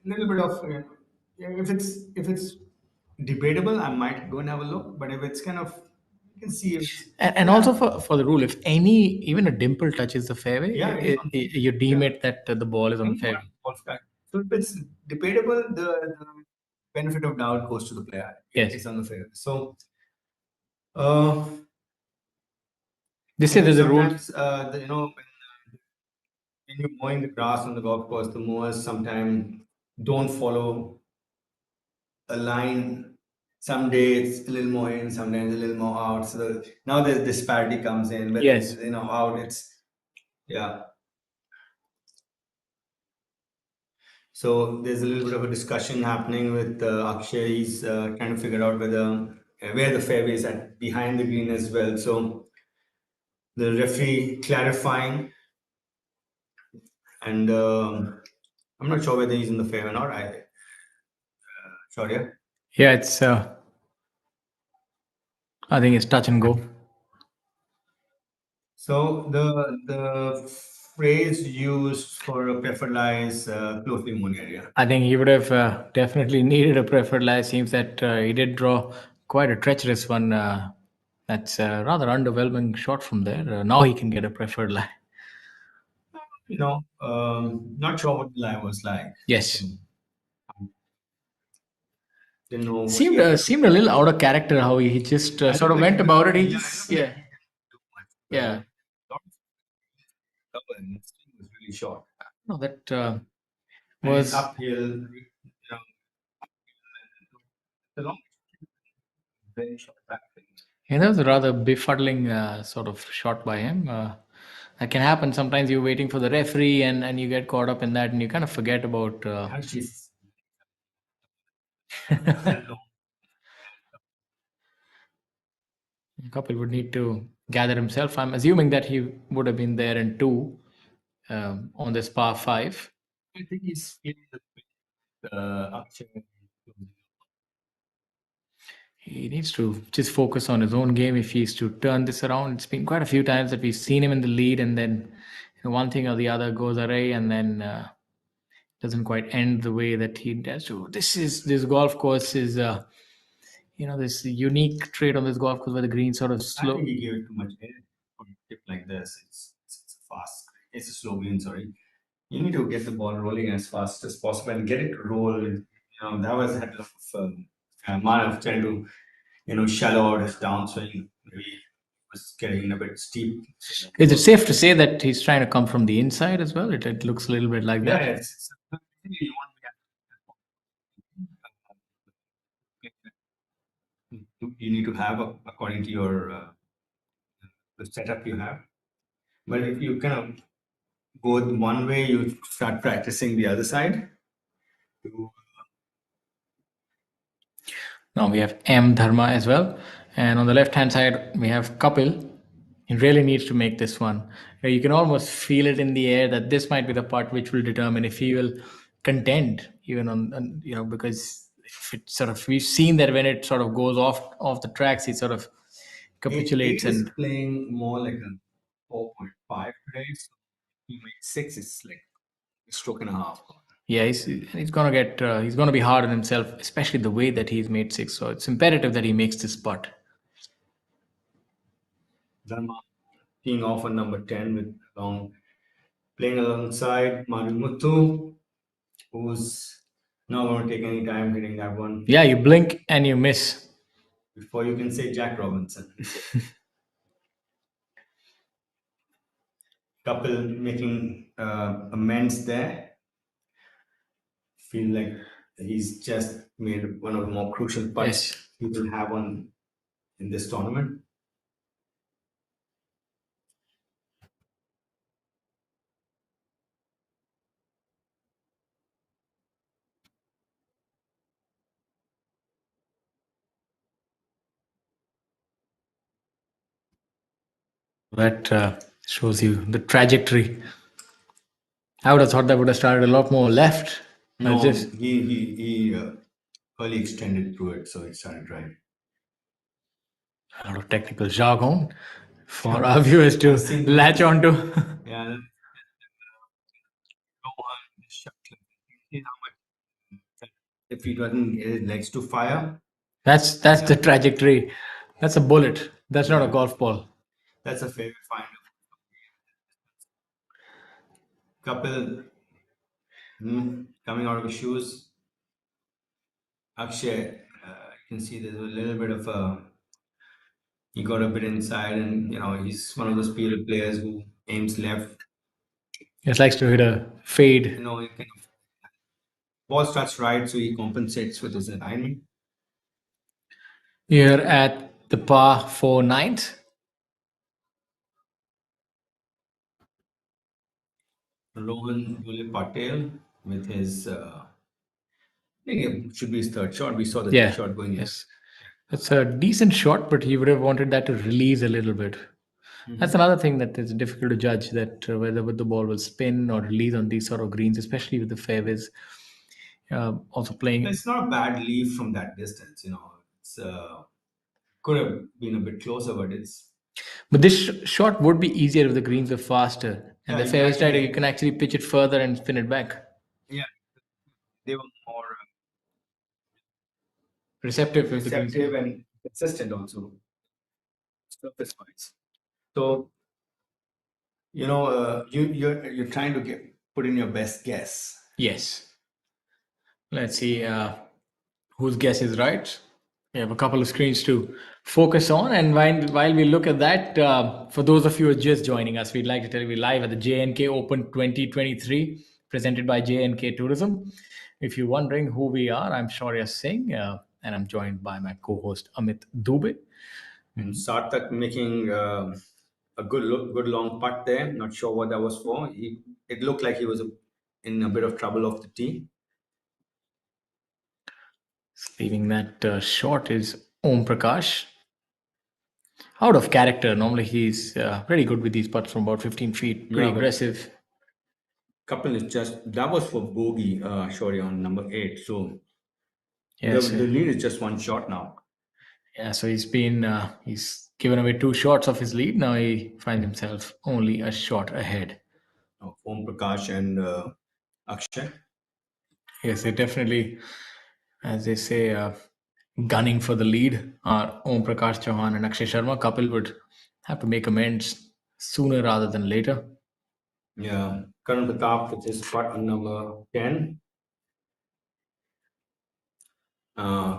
A little bit of if it's debatable, I might go and have a look. But if it's kind of, you can see it's, And also for the rule, if even a dimple touches the fairway, Yeah, it is on the you deem it that the ball is on the fairway. So if it's debatable, the benefit of doubt goes to the player. Yes. It's on the fairway. So uh, They say there's a rule. sometimes when you're mowing the grass on the golf course, the mowers sometimes don't follow a line. Some days it's a little more in, sometimes a little more out. So now the disparity comes in. But Yes. out it's yeah. So there's a little bit of a discussion happening with Akshay. He's trying to figure out where the fairway is at behind the green as well. So the referee clarifying, and I'm not sure whether he's in the fairway or not. Shaurya? Yeah, it's. I think it's touch and go. So the phrase used for a preferred lie is closely mown area. I think he would have definitely needed a preferred lie. Seems that he did draw quite a treacherous one. That's a rather underwhelming shot from there. Now he can get a preferred lie. Not sure what the lie was like. Yes. Didn't know. Seemed a little out of character how he just sort of went about it. He Yeah, just, I don't yeah. think he didn't do much. Yeah. Cover and the string was really short. No, that And was. it's uphill. The long, very short back. Yeah, that was a rather befuddling sort of shot by him. That can happen. Sometimes you're waiting for the referee and you get caught up in that and you kind of forget about. Actually, Kapil would need to gather himself. I'm assuming that he would have been there in 2 on this par 5. I think he's feeling the Akshay. He needs to just focus on his own game if he's to turn this around. It's been quite a few times that we've seen him in the lead and then one thing or the other goes awry and then doesn't quite end the way that he does to. This golf course is this unique trait on this golf course where the green sort of I slow. think he gave it too much air for a tip like this. It's fast. It's a slow green. Sorry, you need to get the ball rolling as fast as possible and get it rolled. That was had a lot of Manav trying to shallow out his downswing. Maybe was getting a bit steep. Is it safe to say that he's trying to come from the inside as well? It looks a little bit like Yeah, that. you want to you need to have according to your the setup you have. But if you kind of go one way, you start practicing the other side. Now we have M Dharma as well. And on the left hand side, we have Kapil. He really needs to make this one. You can almost feel it in the air that this might be the part which will determine if he will contend, even because if it sort of, we've seen that when it sort of goes off the tracks, he sort of capitulates. Eight is And playing more like a 4.5 today. So he made 6. It's like a stroke and a half. yeah, he's gonna be hard on himself, especially the way that he's made 6. So it's imperative that he makes this putt. Dharma teeing off on number 10 with playing alongside Marumuthu, who's not going to take any time hitting that one. Yeah, you blink and you miss. Before you can say Jack Robinson. Couple making amends there. Feel like he's just made one of the more crucial putts he will have on in this tournament. That shows you the trajectory. I would have thought that would have started a lot more left. No, Just he early extended through it, so it started right. a lot of technical jargon for our viewers to latch onto. Yeah. If he doesn't get his legs to fire, That's the trajectory. That's a bullet. That's not a golf ball. that's a favorite find. Couple coming out of his shoes. Akshay, you can see there's a little bit of he got a bit inside, and he's one of those period players who aims left. Just likes to hit a fade. He kind of ball starts right, so he compensates with his alignment. Here at the par 4 ninth. Rohan Dule Patel with his, I think it should be his third shot. We saw the third shot going in. Yes. It's a decent shot, but he would have wanted that to release a little bit. That's another thing that is difficult to judge, that whether the ball will spin or release on these sort of greens, especially with the fairways. Also playing. It's not a bad leave from that distance, It's could have been a bit closer, but it's. But this shot would be easier if the greens were faster, and Yeah, the fairways tighter. exactly. You can actually pitch it further and spin it back. Yeah, they were more Receptive with the greens. receptive and consistent also. Surface wise. So, you're trying to put in your best guess. Yes. Let's see whose guess is right. We have a couple of screens to focus on, and while we look at that, for those of you who are just joining us, we'd like to tell you we're live at the JNK Open 2023, presented by JNK Tourism. If you're wondering who we are, I'm Shaurya Singh, and I'm joined by my co-host Amit Dubey. And Sarthak making a good long putt there. Not sure what that was for. It looked like he was in a bit of trouble off the tee. Leaving that short is Om Prakash. Out of character. Normally he's pretty good with these putts from about 15 feet. Pretty aggressive. Couple is that was for bogey, Shaurya, on number 8. So Yes, the lead is just one shot now. Yeah, so he's given away 2 shots of his lead. Now he finds himself only a shot ahead. Om Prakash and Akshay. Yes, they definitely, as they say, gunning for the lead are Om Prakash Chauhan and Akshay Sharma. Couple would have to make amends sooner rather than later. Yeah, Karan Pratap with his putt on number 10.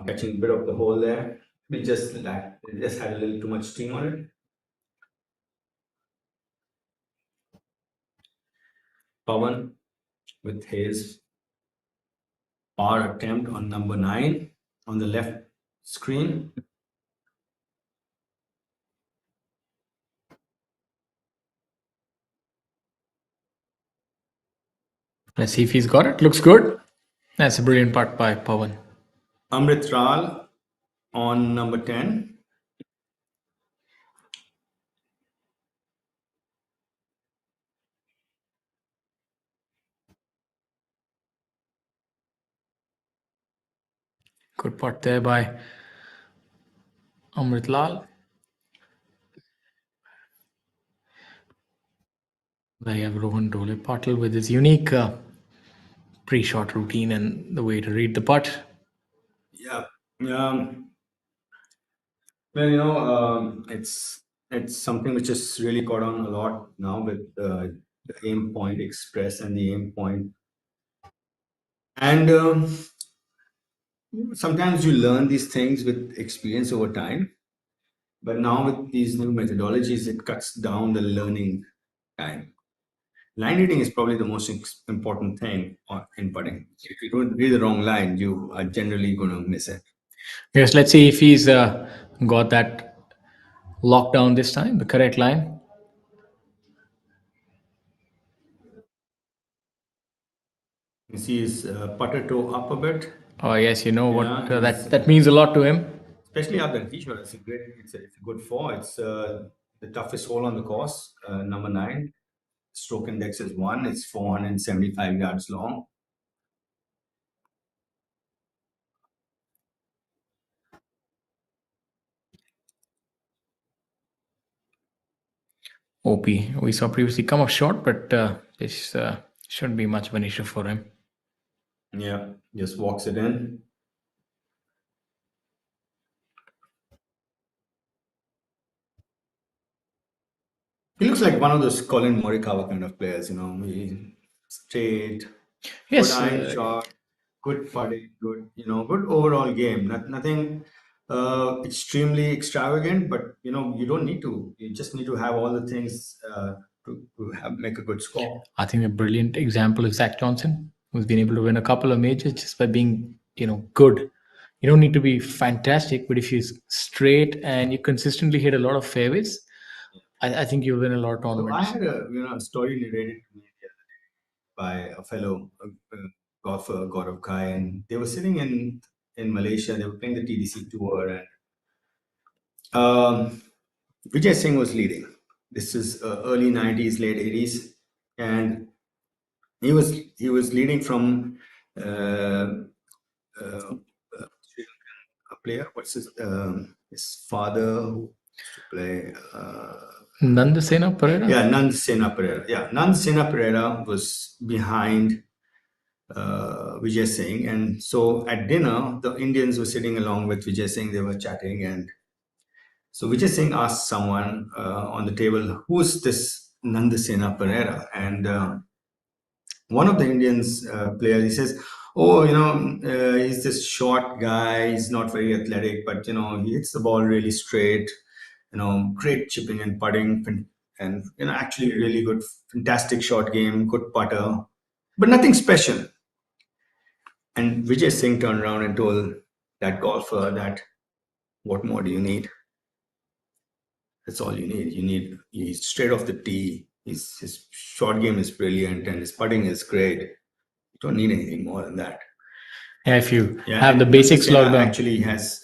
Catching a bit of the hole there. It just had a little too much steam on it. Pawan with his par attempt on number 9 on the left screen. Let's see if he's got it. Looks good. That's a brilliant putt by Pawan. Amrit Ral on number 10. Good putt there by Amrit Lal. There you have Rohan Dole Patil with his unique pre-shot routine and the way to read the putt. Yeah. Well, it's something which has really caught on a lot now with the aim point express and the aim point. And sometimes you learn these things with experience over time. But now with these new methodologies, it cuts down the learning time. Line reading is probably the most important thing in putting. If you don't read the wrong line, you are generally going to miss it. Yes, let's see if he's got that locked down this time, the correct line. You see his putter toe up a bit, Oh yes, you know what Yeah, that means a lot to him. especially after the tee shot. It's a good four. It's the toughest hole on the course, number 9. Stroke index is 1. It's 475 yards long. OP, we saw previously come up short, but this shouldn't be much of an issue for him. Yeah, just walks it in. He looks like one of those Colin Morikawa kind of players, straight, Yes, good iron shot, good putting, good overall game. Nothing extremely extravagant, but you don't need to. You just need to have all the things to make a good score. I think a brilliant example is Zach Johnson, who's been able to win a couple of majors just by being, good. You don't need to be fantastic, but if you're straight and you consistently hit a lot of fairways, I think you'll win a lot of So I tournaments. had a story narrated to me the other day by a fellow golfer, Gaurav Kai, and they were sitting in Malaysia. They were playing the TDC tour, and Vijay Singh was leading. This is early 90s, late 80s, and he was leading from a player. What's his father who used to play? Nandasena Pereira? Yeah, Nand Sena Pereira. Yeah, Nand Sena Pereira was behind Vijay Singh, and so at dinner, the Indians were sitting along with Vijay Singh. They were chatting, and so Vijay Singh asked someone on the table, "Who's this Nandasena Pereira?" And one of the Indians players, he says, "Oh, he's this short guy. He's not very athletic, but he hits the ball really straight. Great chipping and putting, and actually really good, fantastic short game, good putter, but nothing special." And Vijay Singh turned around and told that golfer that, "What more do you need? That's all you need. He's straight off the tee. His short game is brilliant and his putting is great. You don't need anything more than that." Yeah, if you Yeah, have the and basics Sena locked down. actually has,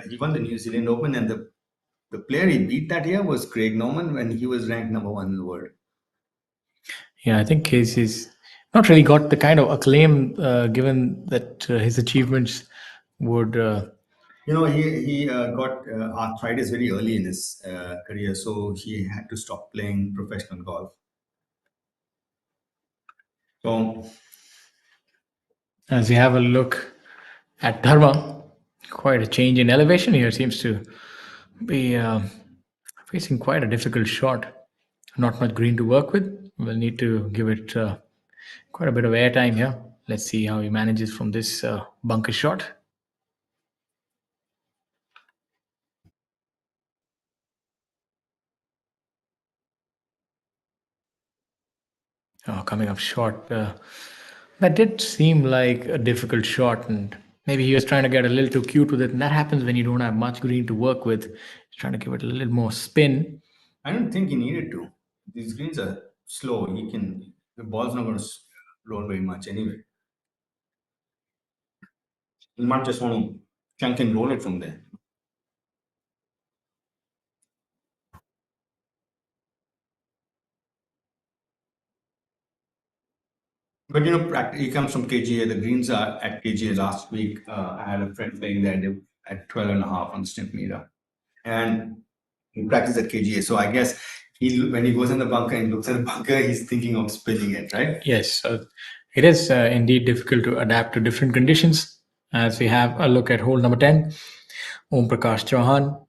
he won the New Zealand Open, and the player he beat that year was Craig Norman when he was ranked number 1 in the world. Yeah, I think he's not really got the kind of acclaim given that his achievements would. He got arthritis very early in his career, so he had to stop playing professional golf. So As we have a look at Dharma, quite a change in elevation here. Seems to be facing quite a difficult shot. Not much green to work with. We'll need to give it quite a bit of airtime here. Let's see how he manages from this bunker shot. Coming up short. That did seem like a difficult shot, and maybe he was trying to get a little too cute with it. And that happens when you don't have much green to work with. He's trying to give it a little more spin. I don't think he needed to. These greens are slow. The ball's not going to roll very much anyway. You might just want to chunk and roll it from there. But he comes from KGA. The greens are at KGA last week. I had a friend playing there at 12 and a half on the snip meter. And he practiced at KGA. So I guess when he goes in the bunker and looks at the bunker, he's thinking of spinning it, right? Yes, it is indeed difficult to adapt to different conditions. As we have a look at hole number 10, Om Prakash Chauhan.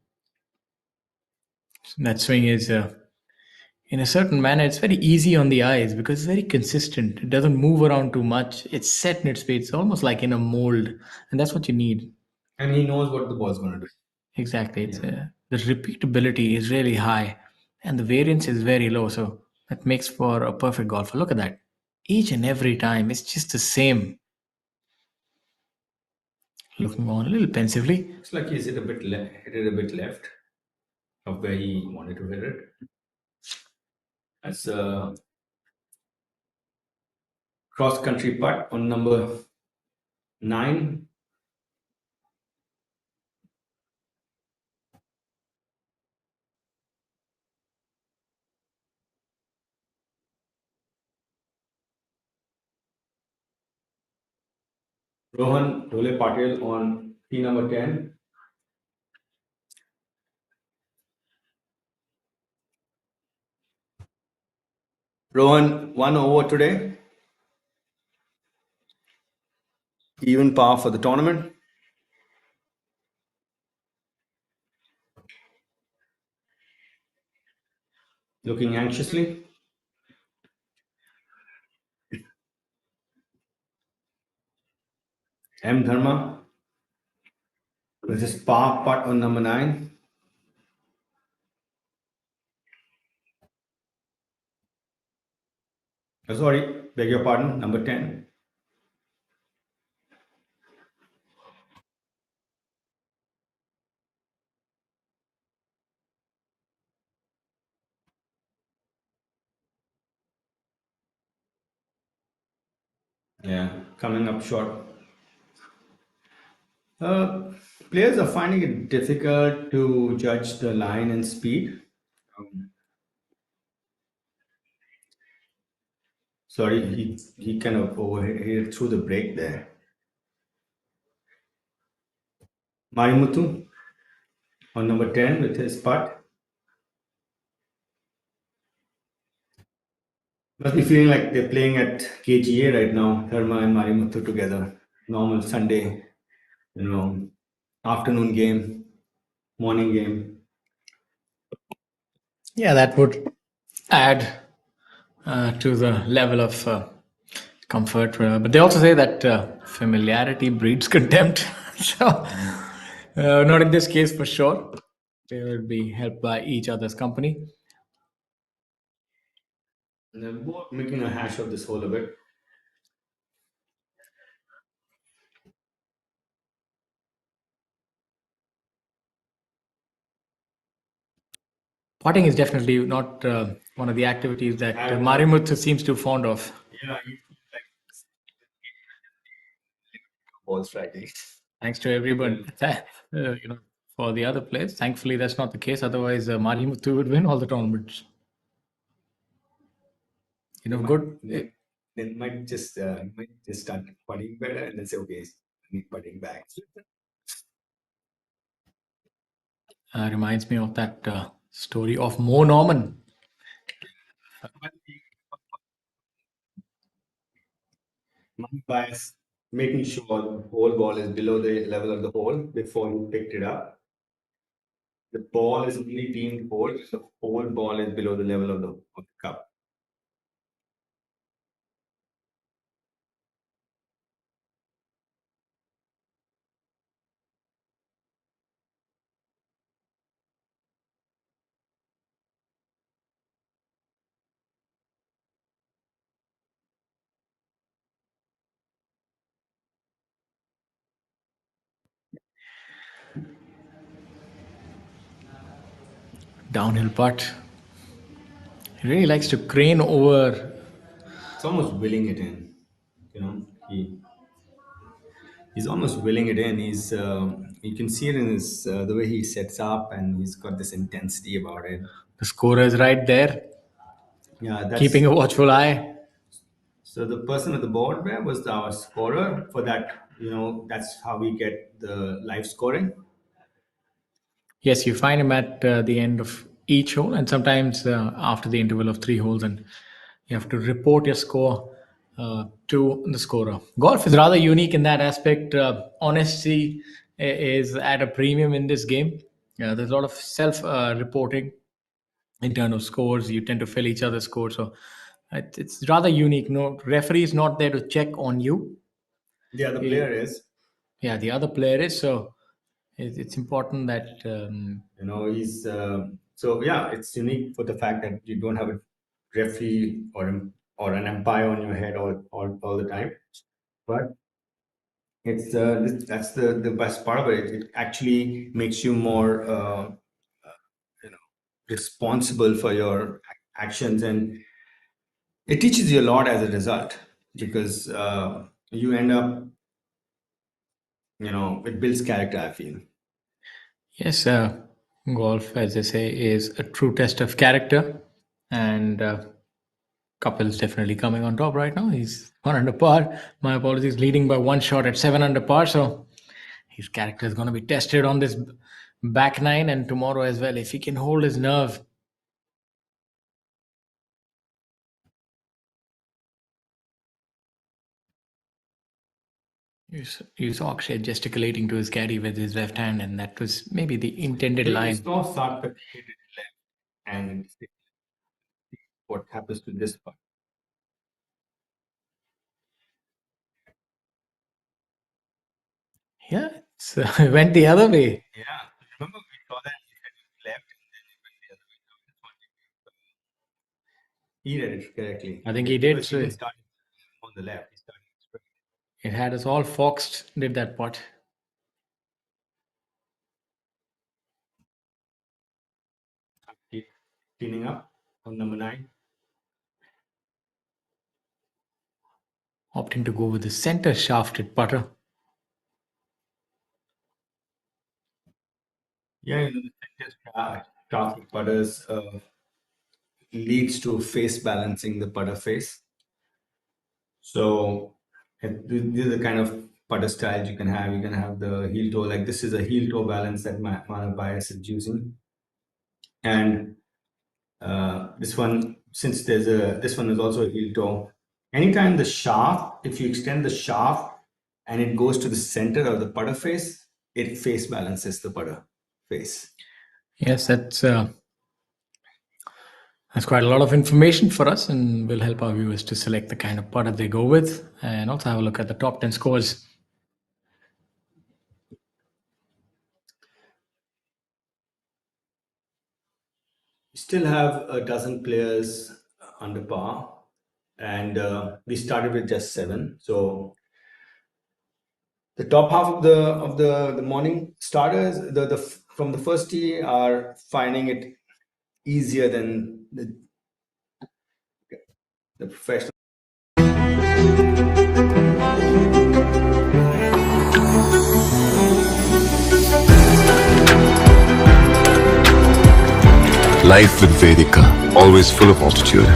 That swing is, in a certain manner, it's very easy on the eyes because it's very consistent. It doesn't move around too much. It's set in its space. It's almost like in a mold, and that's what you need. And he knows what the ball's going to do. Exactly. It's the repeatability is really high, and the variance is very low. So that makes for a perfect golfer. Look at that. Each and every time, it's just the same. Looking on a little pensively. It's like he's hit it a bit left of where he wanted to hit it. That's a cross country putt on number 9. Rohan Dhole Patel on tee number 10. Rohan 1 over today. Even par for the tournament. Looking anxiously. M. Dharma with his par putt on number 9. Sorry, beg your pardon, number 10. Yeah, coming up short. Players are finding it difficult to judge the line and speed. Sorry, he kind of overhit through the break there. Marimutu on number 10 with his putt. Must be feeling like they're playing at KGA right now, Dharma and Marimutu together. Normal Sunday, afternoon game, morning game. Yeah, that would add to the level of comfort. But they also say that familiarity breeds contempt. So, not in this case for sure. They will be helped by each other's company. And they're both making a hash of this hole a bit. Potting is definitely not one of the activities that Marimuth seems too fond of. Yeah, he like balls Friday. Thanks to everyone. For the other players, thankfully that's not the case. Otherwise, Marimuth would win all the tournaments. Good. They might just start putting better and then say, okay, I need putting back. Reminds me of that story of Mo Norman. My bias, making sure the whole ball is below the level of the hole before you picked it up. The ball is only being hold, the whole ball is below the level of the cup. Downhill putt. He really likes to crane over. It's almost willing it in. he's almost willing it in. You can see it in his the way he sets up, and he's got this intensity about it. The scorer is right there, Yeah, keeping a watchful eye. so the person with the board there was our scorer for that. That's how we get the live scoring. Yes, you find him at the end of each hole, and sometimes after the interval of three holes, and you have to report your score to the scorer. Golf is rather unique in that aspect. Honesty is at a premium in this game. There's a lot of self reporting in terms of scores. You tend to fill each other's scores, so it's rather unique. No referee is not there to check on you. The other He- player is, yeah, the other player is. So it's important that he's so yeah, it's unique for the fact that you don't have a referee or an umpire on your head all the time. But that's the best part of it. It actually makes you more you know responsible for your actions, and it teaches you a lot as a result, because you end up, it builds character, I feel. yes, golf, as I say, is a true test of character, and Kapil's definitely coming on top right now. He's 1 under par. My apologies, leading by one shot at 7 under par. So his character is going to be tested on this back nine and tomorrow as well. If he can hold his nerve. You saw Akshay gesticulating to his caddy with his left hand, and that was maybe the intended You line. saw Sarthak hit it left, and what happens to this part? Yeah, so it went the other way. Yeah, remember we saw that he hit it left, and then it went the other way. Now this one, he read it correctly. I think he did. Because he So didn't start on the left, he started straight. it had us all foxed, did that putt. Keep cleaning up on number 9. Opting to go with the center shafted putter. Yeah, the center shaft putters leads to face balancing the putter face. So these are the kind of putter styles you can have. You can have the heel toe, like this is a heel toe balance that Manav Bias is using. And this one, since this one is also a heel toe. Anytime the shaft, if you extend the shaft and it goes to the center of the putter face, it face balances the putter face. Yes, that's quite a lot of information for us, and will help our viewers to select the kind of putter they go with, and also have a look at the top 10 scores. We still have a dozen players under par, and we started with just 7. So the top half of the morning starters, from the first tee, are finding it easier than the professional. Life with Vedika, always full of altitude.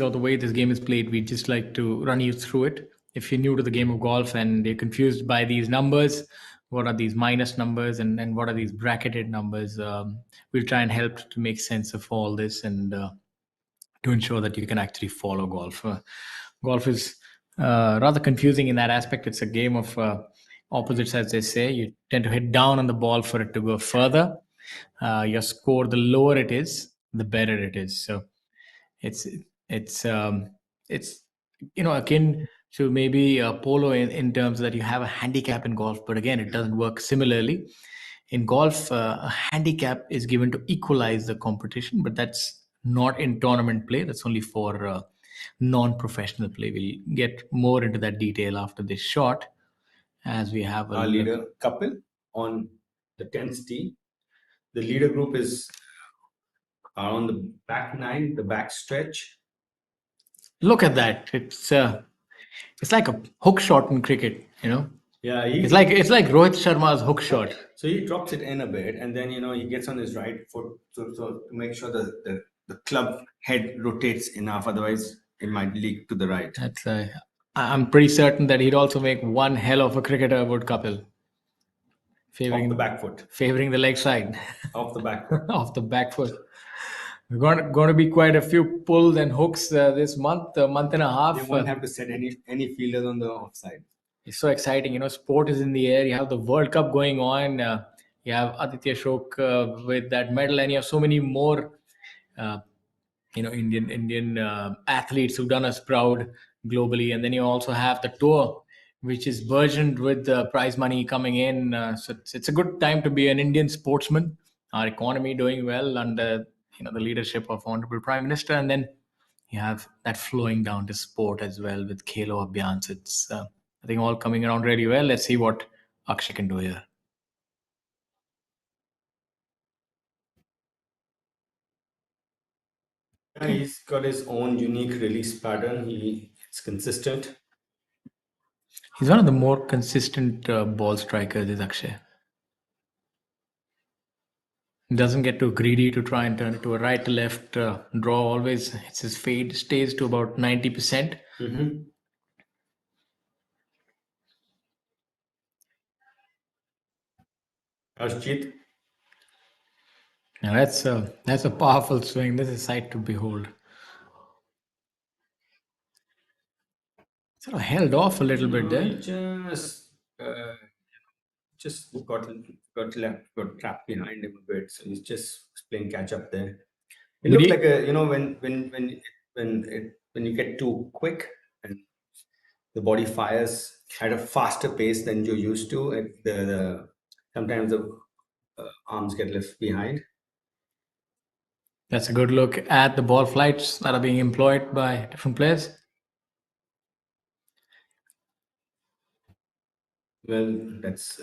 Or the way this game is played, we'd just like to run you through it. If you're new to the game of golf and you're confused by these numbers, what are these minus numbers and what are these bracketed numbers, we'll try and help to make sense of all this and to ensure that you can actually follow golf. Golf is rather confusing in that aspect. It's a game of opposites, as they say. You tend to hit down on the ball for it to go further. Your score, the lower it is, the better it is. So it's it's um, it's akin to maybe polo in terms that you have a handicap in golf, but again, it doesn't work similarly. In golf, a handicap is given to equalize the competition, but that's not in tournament play. That's only for non-professional play. We'll get more into that detail after this shot as we have a Our look. leader couple on the 10th tee. The leader group are on the back 9, the back stretch. Look at that. It's like a hook shot in cricket, you know. Yeah, It's like Rohit Sharma's hook shot. so he drops it in a bit, and then he gets on his right foot so to make sure that the club head rotates enough. Otherwise, it might leak to the right. I'm pretty certain that he'd also make one hell of a cricketer, would Kapil. Off the back foot. Favoring the leg side. Off the back foot. Off the back foot. Going to be quite a few pulls and hooks this month, a month and a half. They won't have to set any fielders on the offside. It's so exciting. Sport is in the air. You have the World Cup going on. You have Aditya Shok with that medal, and you have so many more, uh, Indian athletes who've done us proud globally. And then you also have the tour, which is burgeoned with prize money coming in. So it's a good time to be an Indian sportsman. Our economy doing well under the leadership of Honorable Prime Minister, and then you have that flowing down to sport as well with Khelo Abhiyan. So it's I think all coming around really well. Let's see what Akshay can do here. Yeah, he's got his own unique release pattern. It's consistent. He's one of the more consistent ball strikers, is Akshay. Doesn't get too greedy to try and turn it to a right to left draw. Always it's his fade stays to about 90%. Arshjeet. Now that's a powerful swing. This is sight to behold. Sort of held off a little bit there. He just got trapped behind him a bit, so he's just playing catch up there. It looked like when you get too quick and the body fires at a faster pace than you're used to, sometimes the arms get left behind. That's a good look at the ball flights that are being employed by different players. Well, that's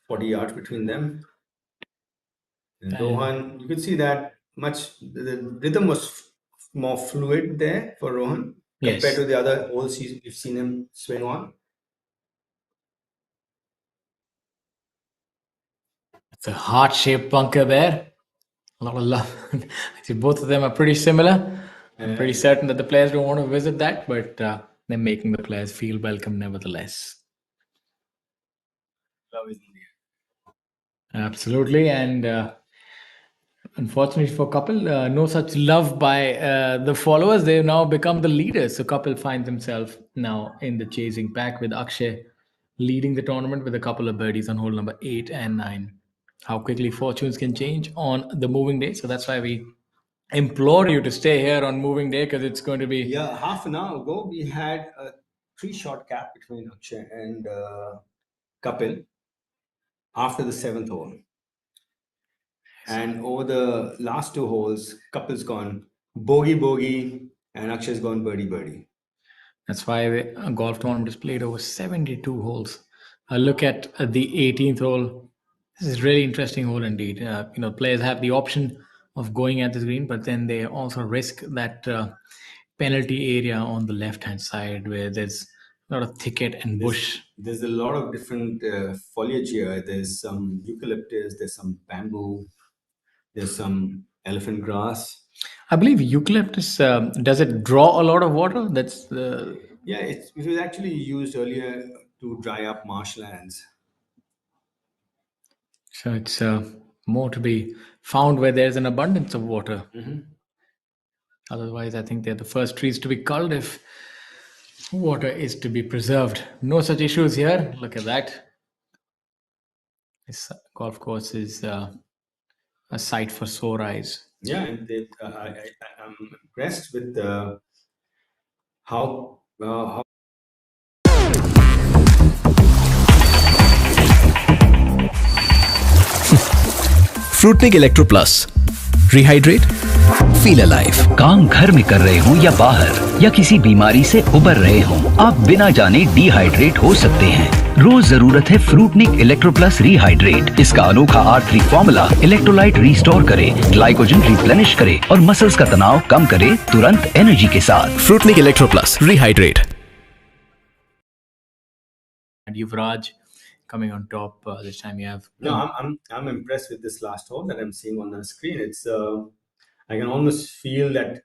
40 yards between them. And Rohan, you could see that the rhythm was more fluid there for Rohan compared to the other holes you've seen him swing on. It's a heart-shaped bunker there. A lot of love. Actually, both of them are pretty similar. I'm pretty certain that the players don't want to visit that, but they're making the players feel welcome nevertheless. Love is in the air. Absolutely, and unfortunately for Kapil, no such love by the followers. They've now become the leaders. So Kapil finds himself now in the chasing pack with Akshay leading the tournament with a couple of birdies on hole number 8 and 9. How quickly fortunes can change on the moving day. So that's why we implore you to stay here on moving day, because it's going to be... Yeah, half an hour ago, we had a 3-shot gap between Akshay and Kapil after the 7th hole. And over the last 2 holes, Kapil's gone bogey, and Akshay's gone birdie. That's why the golf tournament is played over 72 holes. Look at the 18th hole. This is really interesting hole indeed. Players have the option of going at this green, but then they also risk that penalty area on the left-hand side where there's a lot of thicket and bush. There's a lot of different foliage here. There's some eucalyptus, there's some bamboo, there's some elephant grass. I believe eucalyptus, does it draw a lot of water? Yeah, it was actually used earlier to dry up marshlands. So it's more to be found where there's an abundance of water. Otherwise, I think they're the first trees to be culled if water is to be preserved. No such issues here. Look at that. This golf course is a sight for sore eyes. Yeah, and I'm impressed with how Fruitnik Electro Plus. Rehydrate. Feel alive. काम घर में कर रहे हों या बाहर या किसी बीमारी से उबर रहे हों, आप बिना जाने डिहाइड्रेट हो सकते हैं। रोज जरूरत है फ्रूटनिक इलेक्ट्रो प्लस रिहाइड्रेट। इसका अनोखा R3 फॉर्मूला इलेक्ट्रोलाइट रिस्टोर करे, ग्लाइकोजन रिप्लेनिश करे और मसल्स का तनाव कम करे, तुरंत एनर्जी के साथ। Fruitnik Electro Plus. Rehydrate. And Yuvraj coming on top. This time you have. No, I'm impressed with this last hole that I'm seeing on the screen. It's I can almost feel that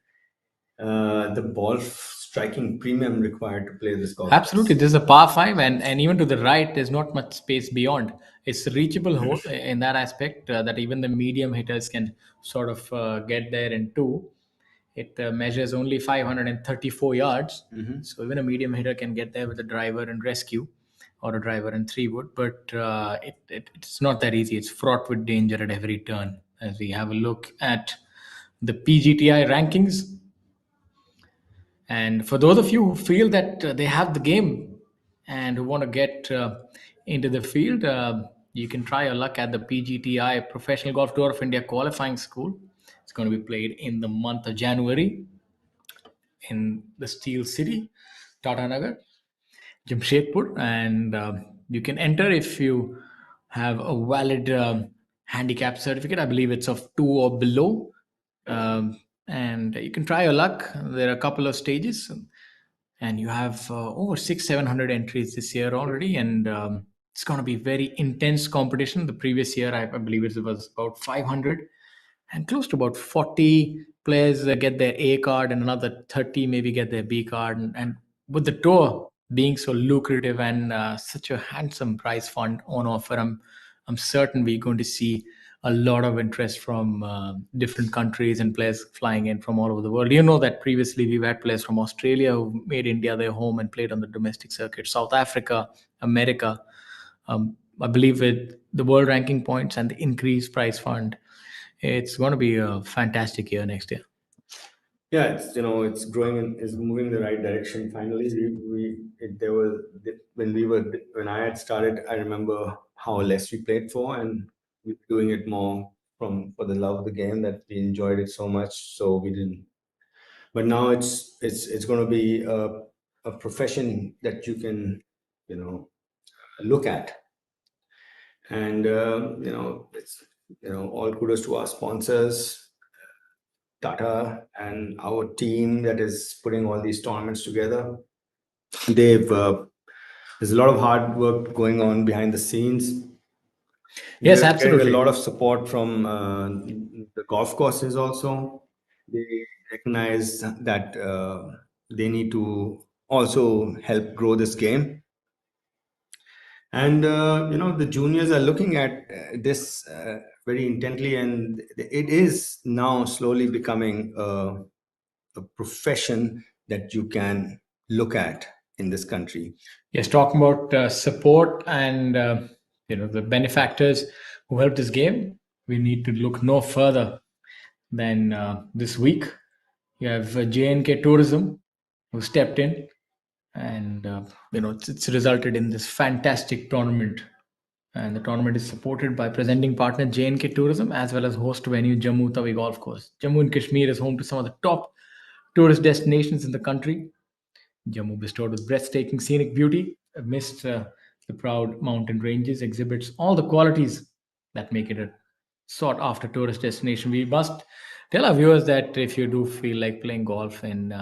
the ball striking premium required to play this golf. Absolutely, this is a par five, and even to the right, there's not much space beyond. It's a reachable hole in that aspect that even the medium hitters can sort of get there in two. It measures only 534 yards, so even a medium hitter can get there with a driver and rescue, or a driver and three wood. But it's not that easy. It's fraught with danger at every turn. As we have a look at the PGTI rankings, and for those of you who feel that they have the game and who want to get into the field, you can try your luck at the PGTI Professional Golf Tour of India Qualifying School. It's going to be played in the month of January in the Steel City, Tata Nagar, Jamshedpur, and you can enter if you have a valid handicap certificate. I believe it's of 2 or below, and you can try your luck. There are a couple of stages, and you have over 600-700 entries this year already, and it's going to be very intense competition. The previous year, I believe it was about 500, and close to about 40 players get their A card, and another 30 maybe get their B card. And with the tour being so lucrative and such a handsome prize fund on offer, I'm certain we're going to see a lot of interest from different countries and players flying in from all over the world. You know that previously we've had players from Australia who made India their home and played on the domestic circuit, South Africa, America. I believe with the world ranking points and the increased prize fund, it's going to be a fantastic year next year. Yeah, it's growing and is moving in the right direction. Finally, there was when I had started. I remember how less we played for, and we're doing it more for the love of the game, that we enjoyed it so much. So we didn't. But now it's going to be a profession that you can look at, and it's all kudos to our sponsors, Tata, and our team that is putting all these tournaments together. There's a lot of hard work going on behind the scenes. Yes, We're absolutely. getting a lot of support from the golf courses also. They recognize that they need to also help grow this game. And the juniors are looking at this very intently, and it is now slowly becoming a profession that you can look at in this country. Yes, talking about support and the benefactors who helped this game, we need to look no further than this week. You have JNK Tourism who stepped in, and it's resulted in this fantastic tournament. And the tournament is supported by presenting partner JNK Tourism as well as host venue Jammu Tawi Golf Course. Jammu and Kashmir is home to some of the top tourist destinations in the country. Jammu, bestowed with breathtaking scenic beauty amidst the proud mountain ranges, exhibits all the qualities that make it a sought after tourist destination. We must tell our viewers that if you do feel like playing golf in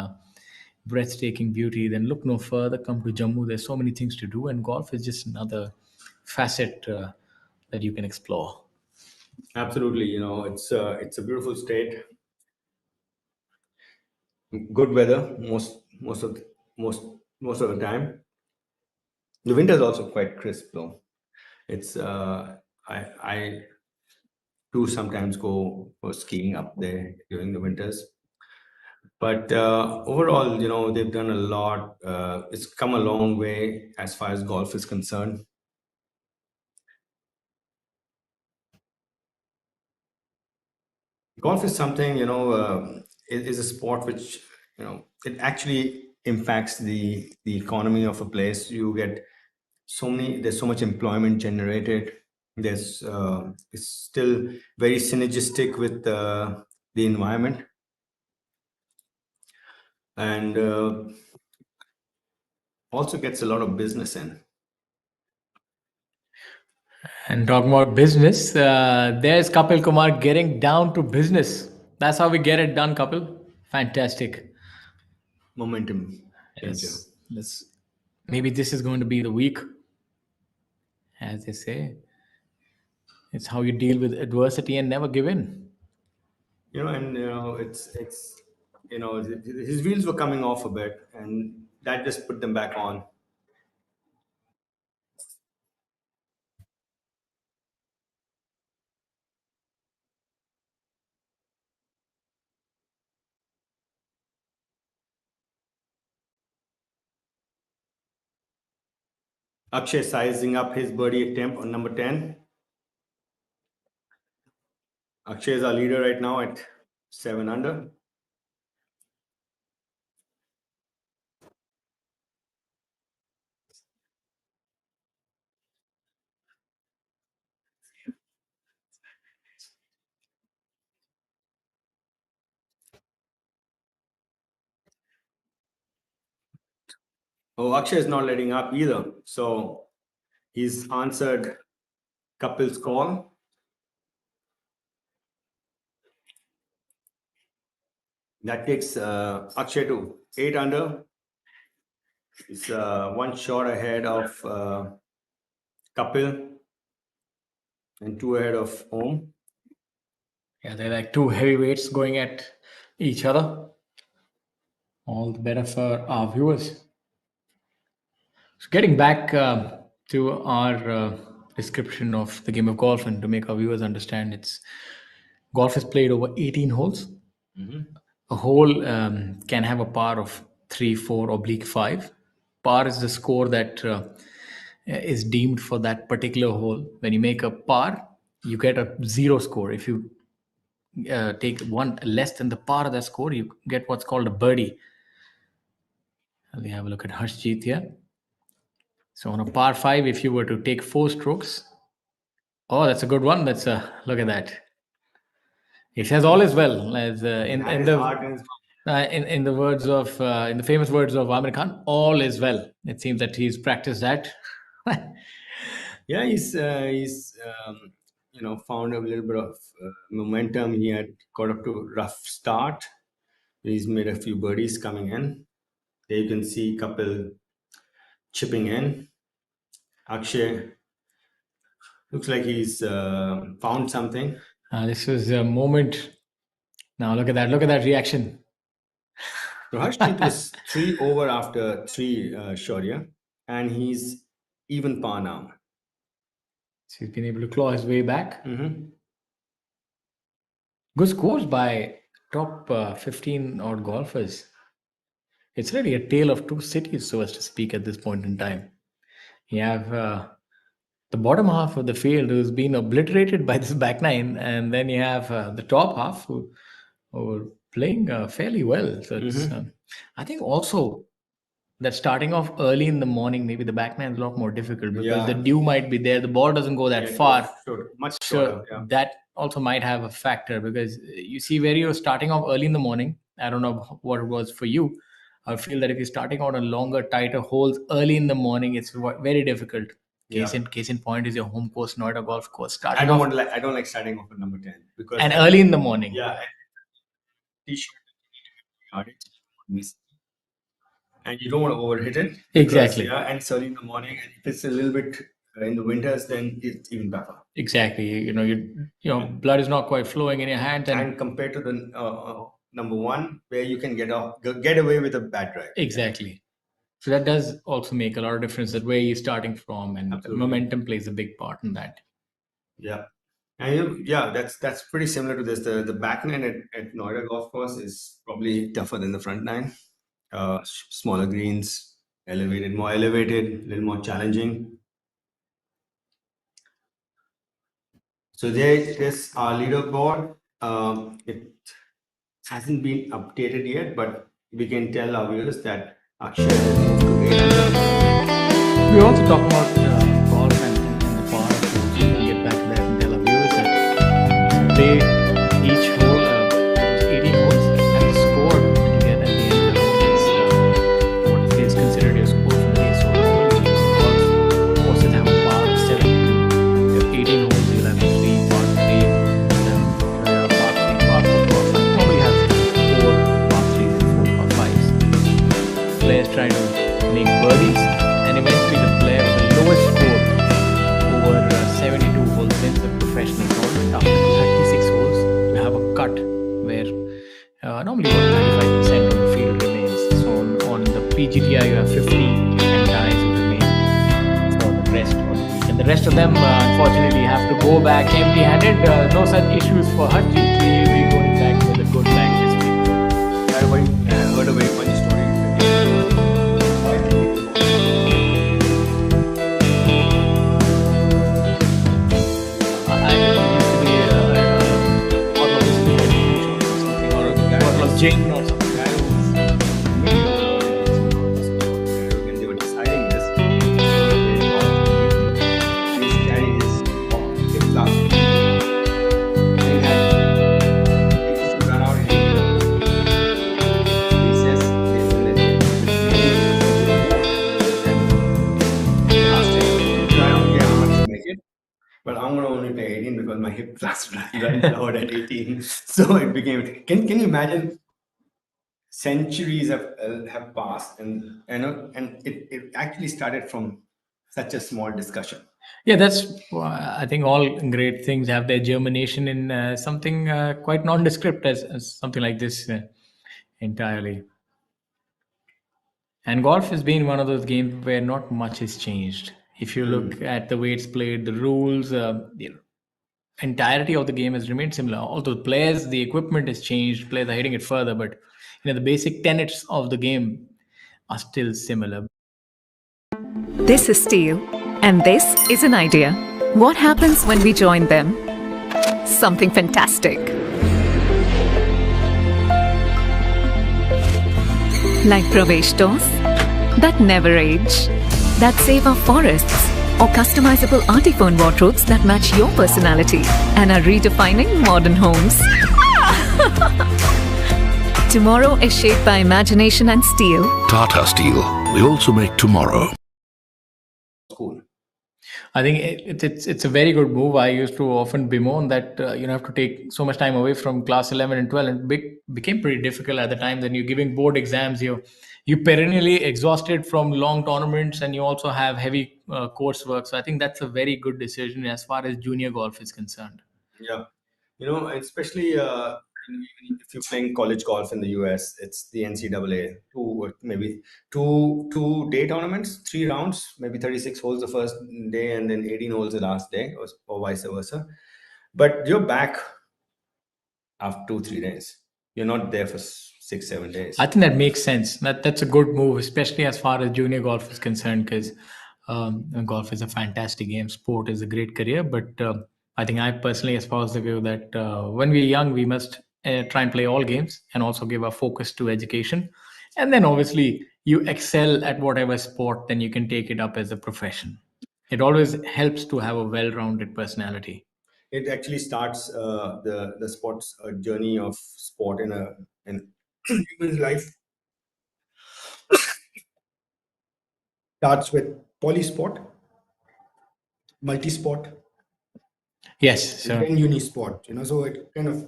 breathtaking beauty, then look no further. Come to Jammu. There's so many things to do, and golf is just another facet that you can explore. Absolutely, it's a beautiful state. Good weather most of the time. The winter is also quite crisp, though. It's I do sometimes go for skiing up there during the winters. But overall, they've done a lot. It's come a long way as far as golf is concerned. Golf is something, it is a sport which, it actually impacts the economy of a place. You get there's so much employment generated. It's still very synergistic with the environment, and also gets a lot of business in. And talking about business, there's Kapil Kumar getting down to business. That's how we get it done, Kapil. Fantastic. Momentum changer. Yes. Maybe this is going to be the week, as they say. It's how you deal with adversity and never give in. And it's his wheels were coming off a bit, and that just put them back on. Akshay sizing up his birdie attempt on number 10. Akshay is our leader right now at 7 under. Oh, Akshay is not letting up either. So he's answered Kapil's call. That takes Akshay to 8 under. He's one shot ahead of Kapil and 2 ahead of Om. Yeah, they're like two heavyweights going at each other. All the better for our viewers. So, getting back to our description of the game of golf, and to make our viewers understand, golf is played over 18 holes. A hole can have a par of 3, 4, oblique 5. Par is the score that is deemed for that particular hole. When you make a par, you get a 0 score. If you take one less than the par of that score, you get what's called a birdie. And we have a look at Harshjeet here. So on a par 5, if you were to take 4 strokes, oh, that's a good one. Look at that. It says all is well, as in the words of in the famous words of Amir Khan, all is well. It seems that he's practiced that. Yeah, he's found a little bit of momentum. He had got up to a rough start. He's made a few birdies coming in. There you can see Kapil chipping in. Akshay looks like he's found something. This was a moment. Now look at that! Look at that reaction. So Harshjeet was 3 over after 3 shot, yeah, and he's even par now. So he's been able to claw his way back. Mm-hmm. Good scores by top 15 odd golfers. It's really a tale of two cities, so as to speak, at this point in time. You have the bottom half of the field who's been obliterated by this back nine, and then you have the top half who are playing fairly well. So it's, I think also that starting off early in the morning, maybe the back nine is a lot more difficult because the dew might be there. The ball doesn't go that far. Much So shorter. Yeah. that also might have a factor, because you see, where you're starting off early in the morning, I don't know what it was for you. I feel that if you're starting out on longer, tighter holes early in the morning, it's very difficult. Case in point is your home course, Noida Golf Course. I don't like starting off at number 10 because early in the morning. Yeah. And you don't want to overhit it. Exactly. Yeah, and it's early in the morning, and if it's a little bit in the winters, then it's even better. Exactly. Your blood is not quite flowing in your hands, and compared to the number 1, where you can get away with a bad drive. Exactly. So that does also make a lot of difference, that where you're starting from, and Absolutely. momentum plays a big part in that. Yeah. And that's pretty similar to this. The back nine at Noida Golf Course is probably tougher than the front nine. Smaller greens, more elevated, a little more challenging. So there is our leaderboard. It hasn't been updated yet, but we can tell our viewers that Akshay has moved to 8 under. We're also talking about golf and the par, so we can get back to that and tell our viewers that play each hole players try to make birdies, and eventually the player with the lowest score over 72 holes wins the professional tournament. After 36 holes, you have a cut where normally about 35% of the field remains. So on the PGTI, you have 50 and ties who remain for the rest of the week. And the rest of them, unfortunately, have to go back empty-handed. No such issues for Harjeet. He'll be going back with a good bag this week. I heard a very funny story. I used to be bottle of whiskey or something, or a bottle of gin or something. Guy who was when they were deciding this, he's carrying his hip flask. He used to run out and he says, they asked him, I don't care how much you make it, but I'm gonna only pay 18 because my hip flask runs out at 18. So it became. Can you imagine? Centuries have passed, and it actually started from such a small discussion. Yeah, that's. I think all great things have their germination in something quite nondescript as something like this entirely. And golf has been one of those games where not much has changed. If you look at the way it's played, the rules, the entirety of the game has remained similar. Although the players, the equipment has changed, players are hitting it further, but the basic tenets of the game are still similar. This is Steel, and this is an idea. What happens when we join them? Something fantastic. Like Pravesh doors that never age, that save our forests, or customizable artiphone wardrobes that match your personality and are redefining modern homes. Tomorrow is shaped by imagination and steel. Tata Steel. We also make tomorrow. School. I think it's a very good move. I used to often bemoan that have to take so much time away from class 11 and 12, and became pretty difficult at the time. Then you're giving board exams, you perennially exhausted from long tournaments, and you also have heavy coursework. So I think that's a very good decision as far as junior golf is concerned. Yeah, especially if you're playing college golf in the US, it's the NCAA, maybe two day tournaments, 3 rounds, maybe 36 holes the first day and then 18 holes the last day, or vice versa. But you're back after 2 3 days. You're not there for 6 7 days. I think that makes sense. That's a good move, especially as far as junior golf is concerned, because golf is a fantastic game. Sport is a great career, but I think I personally espouse the view that when we're young, we must try and play all games and also give our focus to education. And then obviously, you excel at whatever sport, then you can take it up as a profession. It always helps to have a well-rounded personality. It actually starts the sports journey of sport in human's life starts with polysport, multisport, Yes, and so then unisport. So it kind of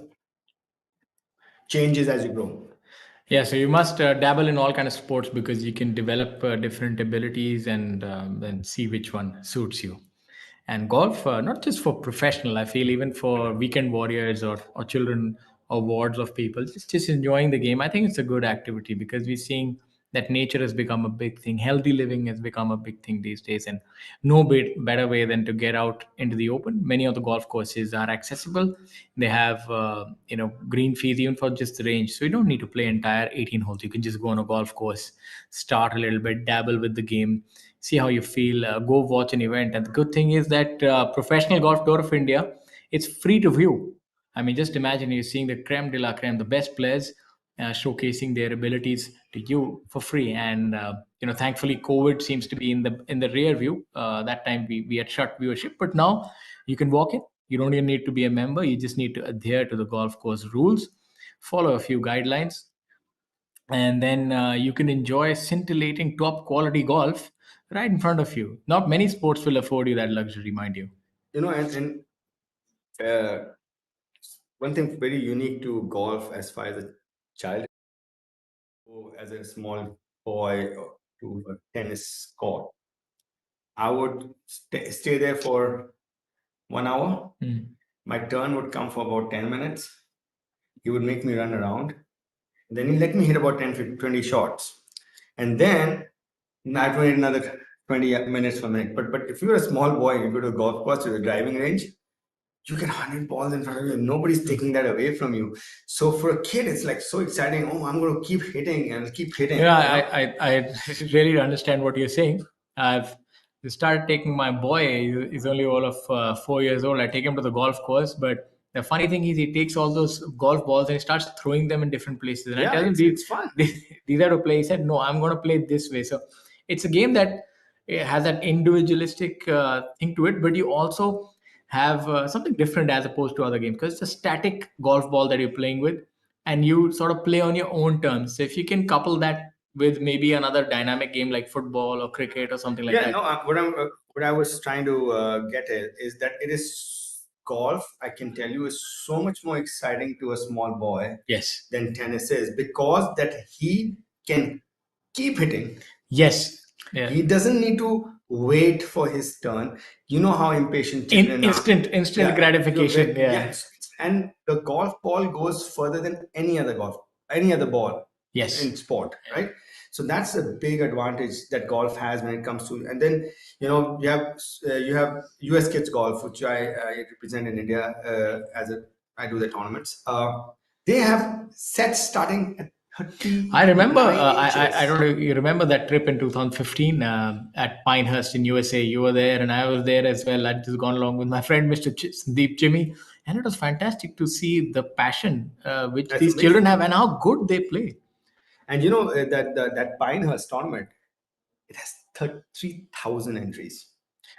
changes as you grow. yeah, so you must dabble in all kind of sports because you can develop different abilities and then see which one suits you. And golf, not just for professional, I feel even for weekend warriors or children or wards of people, just enjoying the game. I think it's a good activity because we're seeing that nature has become a big thing. Healthy living has become a big thing these days, and no better way than to get out into the open. Many of the golf courses are accessible. They have green fees even for just the range, so you don't need to play entire 18 holes. You can just go on a golf course, start a little bit, dabble with the game, see how you feel, go watch an event. And the good thing is that Professional Golf Tour of India, it's free to view. I mean, just imagine you're seeing the creme de la creme, the best players showcasing their abilities to you for free. And thankfully, COVID seems to be in the rear view. That time we had shut viewership, but now you can walk in. You don't even need to be a member. You just need to adhere to the golf course rules, follow a few guidelines, and then you can enjoy scintillating top quality golf right in front of you. Not many sports will afford you that luxury, mind you. And uh, one thing very unique to golf as far as a child, as a small boy to a tennis court, I would stay there for 1 hour. My turn would come for about 10 minutes. He would make me run around. Then he'd let me hit about 10, 20 shots. And then I'd wait another 20 minutes for me. But if you're a small boy, you go to a golf course or a driving range, you get 100 balls in front of you and nobody's taking that away from you. So for a kid, it's like so exciting. Oh, I'm going to keep hitting and keep hitting. Yeah, I really understand what you're saying. I've started taking my boy. He's only all of 4 years old. I take him to the golf course, but the funny thing is, he takes all those golf balls and he starts throwing them in different places. And I Yeah, tell him, it's fun. These are to play. He said, "No, I'm going to play it this way." So it's a game that has that individualistic thing to it, but you also have something different as opposed to other games because it's a static golf ball that you're playing with, and you sort of play on your own terms. So if you can couple that with maybe another dynamic game like football or cricket or something like Yeah, that. no, what I was trying to get at is that it is golf, I can tell you, is so much more exciting to a small boy Yes. than tennis is because that he can keep hitting. Yes. Yeah. He doesn't need to wait for his turn. You know how impatient children are. Instant Yeah, gratification. you're Yeah. yes. And the golf ball goes further than any other ball Yes. in sport, right? So that's a big advantage that golf has when it comes to. And then you have US Kids Golf, which I represent in India I do the tournaments. They have sets starting at 30. I remember. I inches. don't know. You remember that trip in 2015 at Pinehurst in USA? You were there, and I was there as well. I'd just gone along with my friend Mr. Sandeep Jimmy, and it was fantastic to see the passion which That's these amazing. children have and how good they play. And you know that Pinehurst tournament, it has 3,000 entries.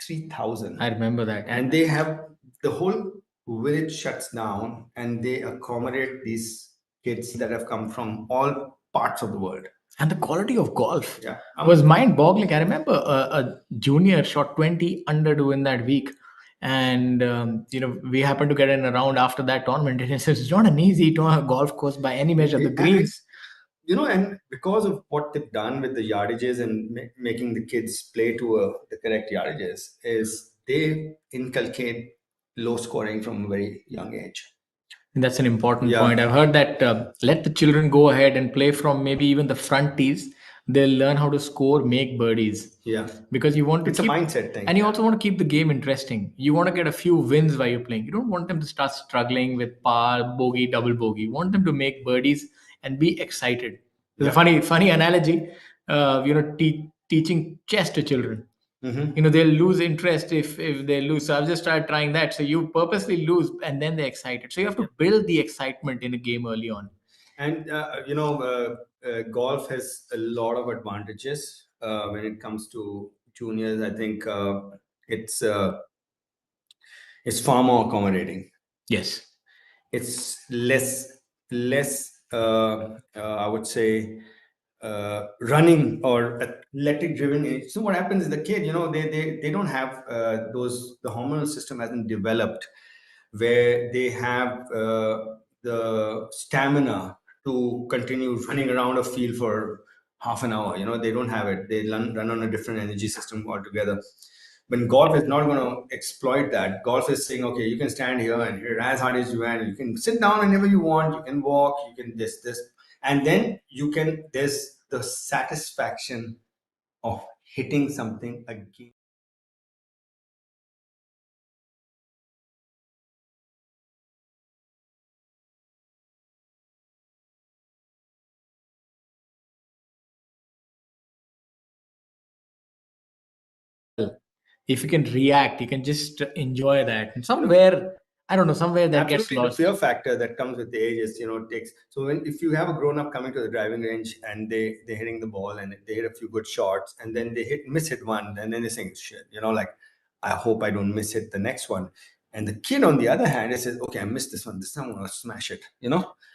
3,000. I remember that. And they have the whole village shuts down and they accommodate these kids that have come from all parts of the world. And the quality of golf Yeah. was mind-boggling. I remember a junior shot 20 under to win that week, and we happened to get in a round after that tournament. And it's not an easy golf course by any measure. The greens, and because of what they've done with the yardages and making the kids play to the correct yardages, is they inculcate low scoring from a very young age. that's an important Yeah. point. I've heard that let the children go ahead and play from maybe even the front tees. They'll learn how to score, make birdies. Yeah. Because you want to It's a keep, mindset thing. and you also want to keep the game interesting. You want to get a few wins while you're playing. You don't want them to start struggling with par, bogey, double bogey. You want them to make birdies and be excited. There's a funny analogy. Teaching chess to children. Mm-hmm. They'll lose interest if they lose. So I've just started trying that. So you purposely lose and then they're excited. So you have to build the excitement in a game early on. And golf has a lot of advantages when it comes to juniors. I think it's far more accommodating. Yes. It's less I would say running or athletic driven. So what happens is the kid, they don't have the hormonal system hasn't developed where they have the stamina to continue running around a field for half an hour. They don't have it. They run on a different energy system altogether. When golf is not going to exploit that. Golf is saying, okay, you can stand here and hit as hard as you want. You can sit down whenever you want. You can walk. You can this, and then there's the satisfaction of hitting something again. If you can react, you can just enjoy that. And somewhere, I don't know, somewhere that gets Absolutely, the lost. fear factor that comes with the age is, takes. So if you have a grown up coming to the driving range and they're hitting the ball and they hit a few good shots and then they miss hit one and then they're saying shit, like I hope I don't miss hit the next one. And the kid on the other hand, it says, okay, I missed this one. This time I'm gonna smash it.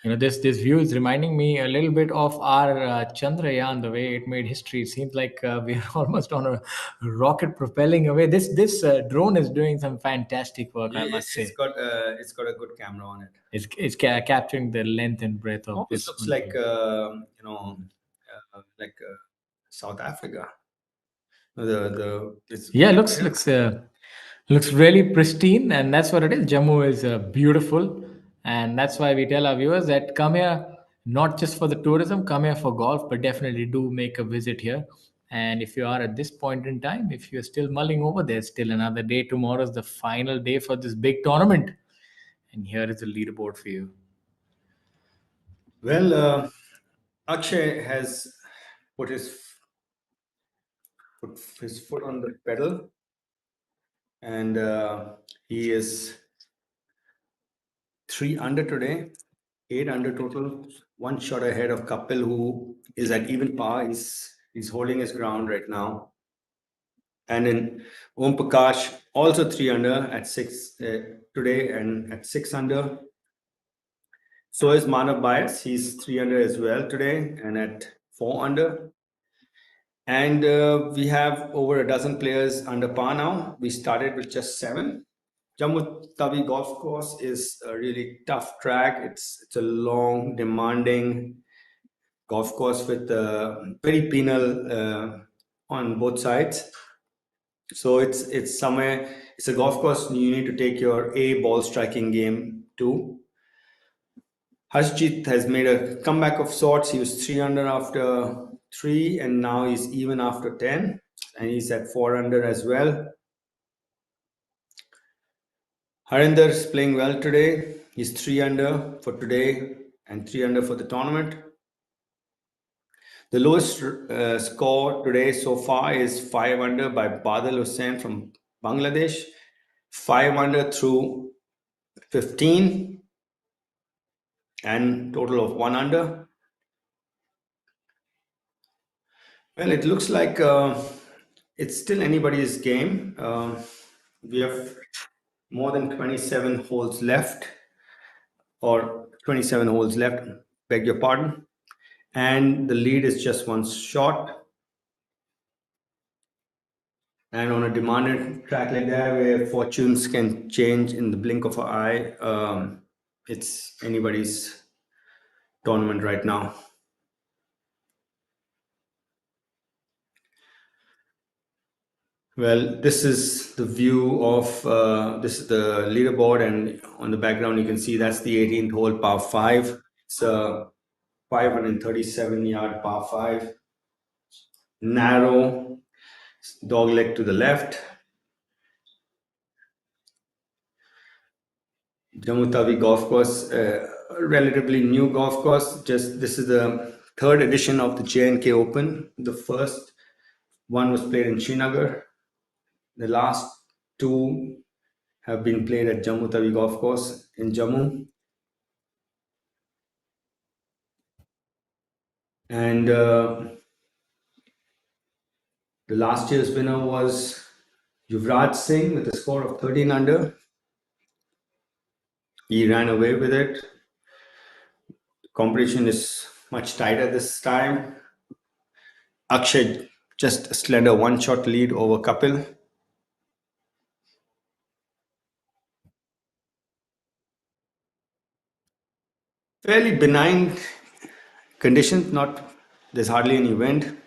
This view is reminding me a little bit of our Chandrayaan, the way it made history. It seems like we're almost on a rocket propelling away. This drone is doing some fantastic work, I must say. It's got a good camera on it. It's capturing the length and breadth of Almost this. looks like South Africa. The it's Yeah, looks really pristine, and that's what it is. Jammu is beautiful, and that's why we tell our viewers that come here not just for the tourism, come here for golf, but definitely do make a visit here. And if you are at this point in time, if you're still mulling over, there's still another day. Tomorrow is the final day for this big tournament, and here is the leaderboard for you. well. Akshay has put his foot on the pedal, and he is 3 under today, 8 under total, one shot ahead of Kapil, who is at even par. He's holding his ground right now. And then Om Prakash also 3 under at six today and at 6 under. So is Manav Bias. He's 3 under as well today and at 4 under. And we have over a dozen players under par now. We started with just 7. Jammu Tawi golf course is a really tough track. It's a long, demanding golf course with very penal on both sides. So it's somewhere, it's a golf course you need to take your A ball striking game to. Harshjit has made a comeback of sorts. He was 3 under after 3, and now he's even after 10, and he's at 4 under as well. Harinder is playing well today. He's 3 under for today and 3 under for the tournament. The lowest score today so far is 5 under by Badal Hussain from Bangladesh. 5 under through 15 and total of 1 under. Well, it looks like it's still anybody's game. We have more than 27 holes left, or 27 holes left, beg your pardon. And the lead is just one shot. And on a demanded track like that, where fortunes can change in the blink of an eye, it's anybody's tournament right now. Well, this is the view of this is the leaderboard, and on the background you can see that's the 18th hole, par 5. It's a 537-yard par 5, narrow, dog leg to the left. Jammu Tawi golf course, relatively new golf course. Just this is the 3rd edition of the J&K Open. The first one was played in Srinagar. The last 2 have been played at Jammu Tawi golf course in Jammu. And the last year's winner was Yuvraj Singh with a score of 13 under. He ran away with it. Competition is much tighter this time. Akshay just a slender one-shot lead over Kapil. Fairly benign conditions, there's hardly any wind.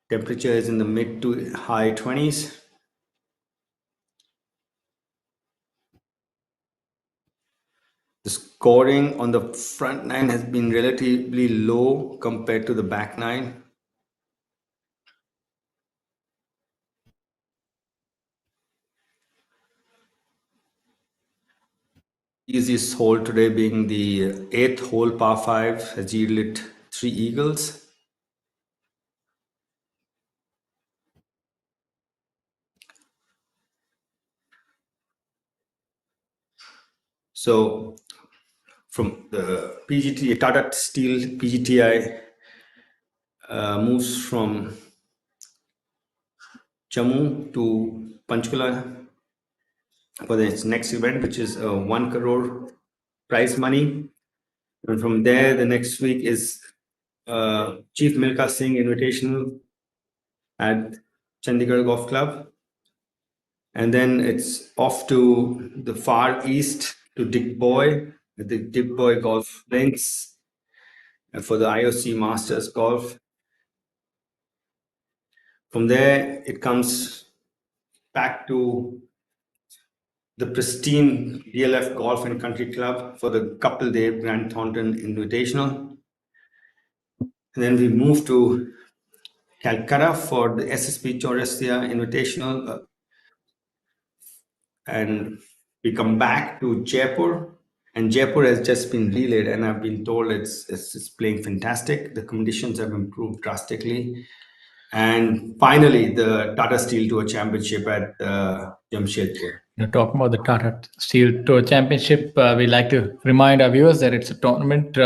Temperature is in the mid to high 20s. The scoring on the front 9 has been relatively low compared to the back 9. Easiest hole today being the 8th hole, par 5, has yielded 3 eagles. So from the PGTI, Tata Steel PGTI moves from Jammu to Panchkula for its next event, which is 1 crore prize money. And from there, the next week is Chief Milkha Singh Invitational at Chandigarh Golf Club. And then it's off to the far east to Dick Boy, at the Dick Boy Golf Links for the IOC Masters Golf. From there, it comes back to the pristine DLF Golf and Country Club for the Couple Day Grant Thornton Invitational. And then we move to Calcutta for the SSP Chaurasia Invitational. And we come back to Jaipur. And Jaipur has just been relayed, and I've been told it's playing fantastic. The conditions have improved drastically. And finally, the Tata Steel Tour Championship at Jamshedpur. Talking about the Tata Steel Tour Championship, we like to remind our viewers that it's a tournament.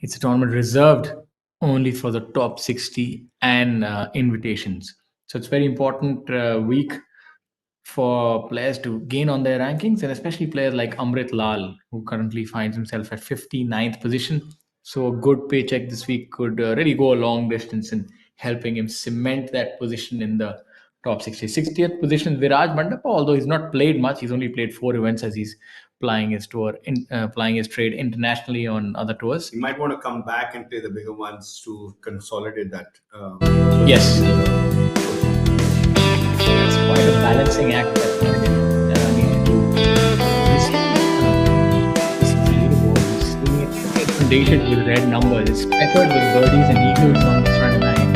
It's a tournament reserved only for the top 60 and invitations. So it's very important week for players to gain on their rankings, and especially players like Amrit Lal, who currently finds himself at 59th position. So a good paycheck this week could really go a long distance in helping him cement that position in the top 60. 60th position is Viraj Mandapa, although he's not played much. He's only played 4 events as he's plying his trade internationally on other tours. You might want to come back and play the bigger ones to consolidate that. Yes. It's quite a balancing act that I need to do. This leaderboard is seeing it inundated with red numbers. It's peppered with birdies and eagles on the front nine.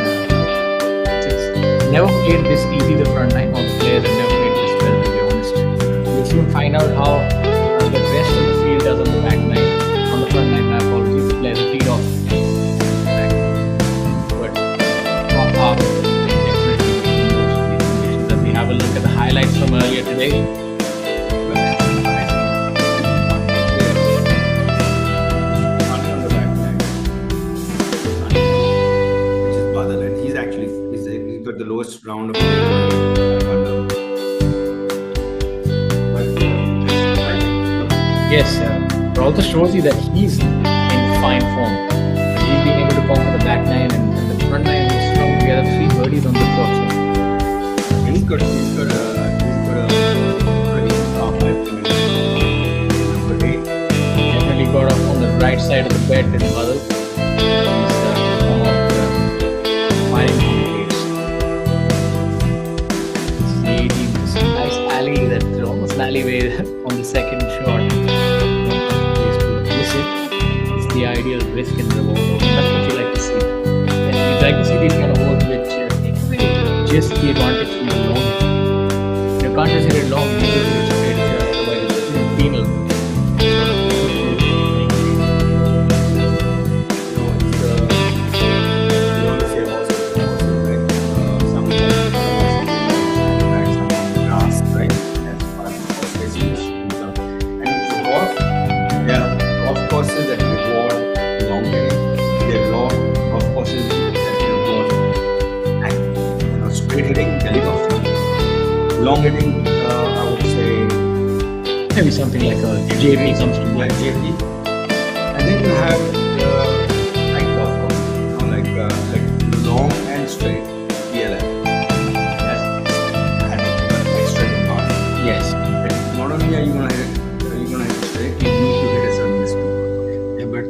It's never played this easy, the front nine. All the players have never played this well, to be honest. We'll soon find out how the rest of the field does on the back nine. On the front nine, my apologies, the players lead off. But top half definitely making most of these conditions. As we have a look at the highlights from earlier today. He's got the lowest round of Yes, it also shows you that he's in fine form. He's been able to conquer the back nine and the front nine is strong. We have 3 birdies on the clock. So he's got a pretty top 5 number 8. Definitely got off on the right side of the bed in Badal. He's firing from the gates. This is the 18th. This is a nice alley, that's almost an alleyway on the second shot. It's the ideal risk and reward. That's what you like to see. And you like to see these kind of holes which just the advantage from the long. You can't just hit it long, you need to hit it straight, otherwise it's penal. Long hitting, I would say maybe something like a JP comes from like JP. And then you have like golf course, like long and straight DLF. That's extra important. Yes. Not only are you gonna hit it straight, you need to hit a certain distance. Yeah, but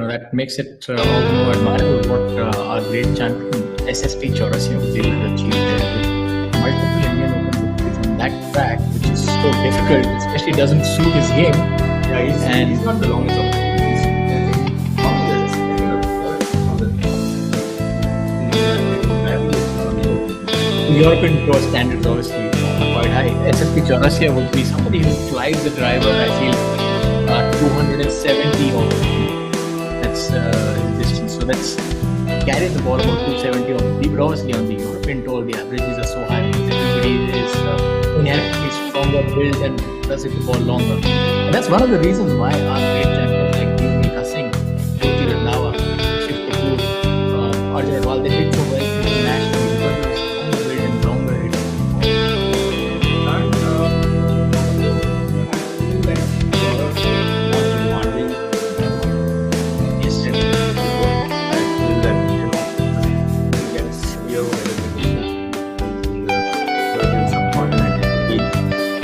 that makes it all the more admirable what our great champion SSP Chaurasia was able to achieve there with multiple Indian Open victories on that track, which is so difficult, especially doesn't suit his game. Yeah, he's not the longest of them. European Tour standards obviously are quite high. SSP Chaurasia would be somebody who slides the driver, I feel, 270 or that's his distance. So that's carries the ball about 270 off the tee, but obviously on the European Tour the averages are so high because everybody is inherently stronger built and does hit the ball longer. And that's one of the reasons why our great champions like Devmika Singh, Jyoti Randhawa, Shiv Kapoor, Arjun Adwal, they hit so well internationally because they were stronger built and longer hitting.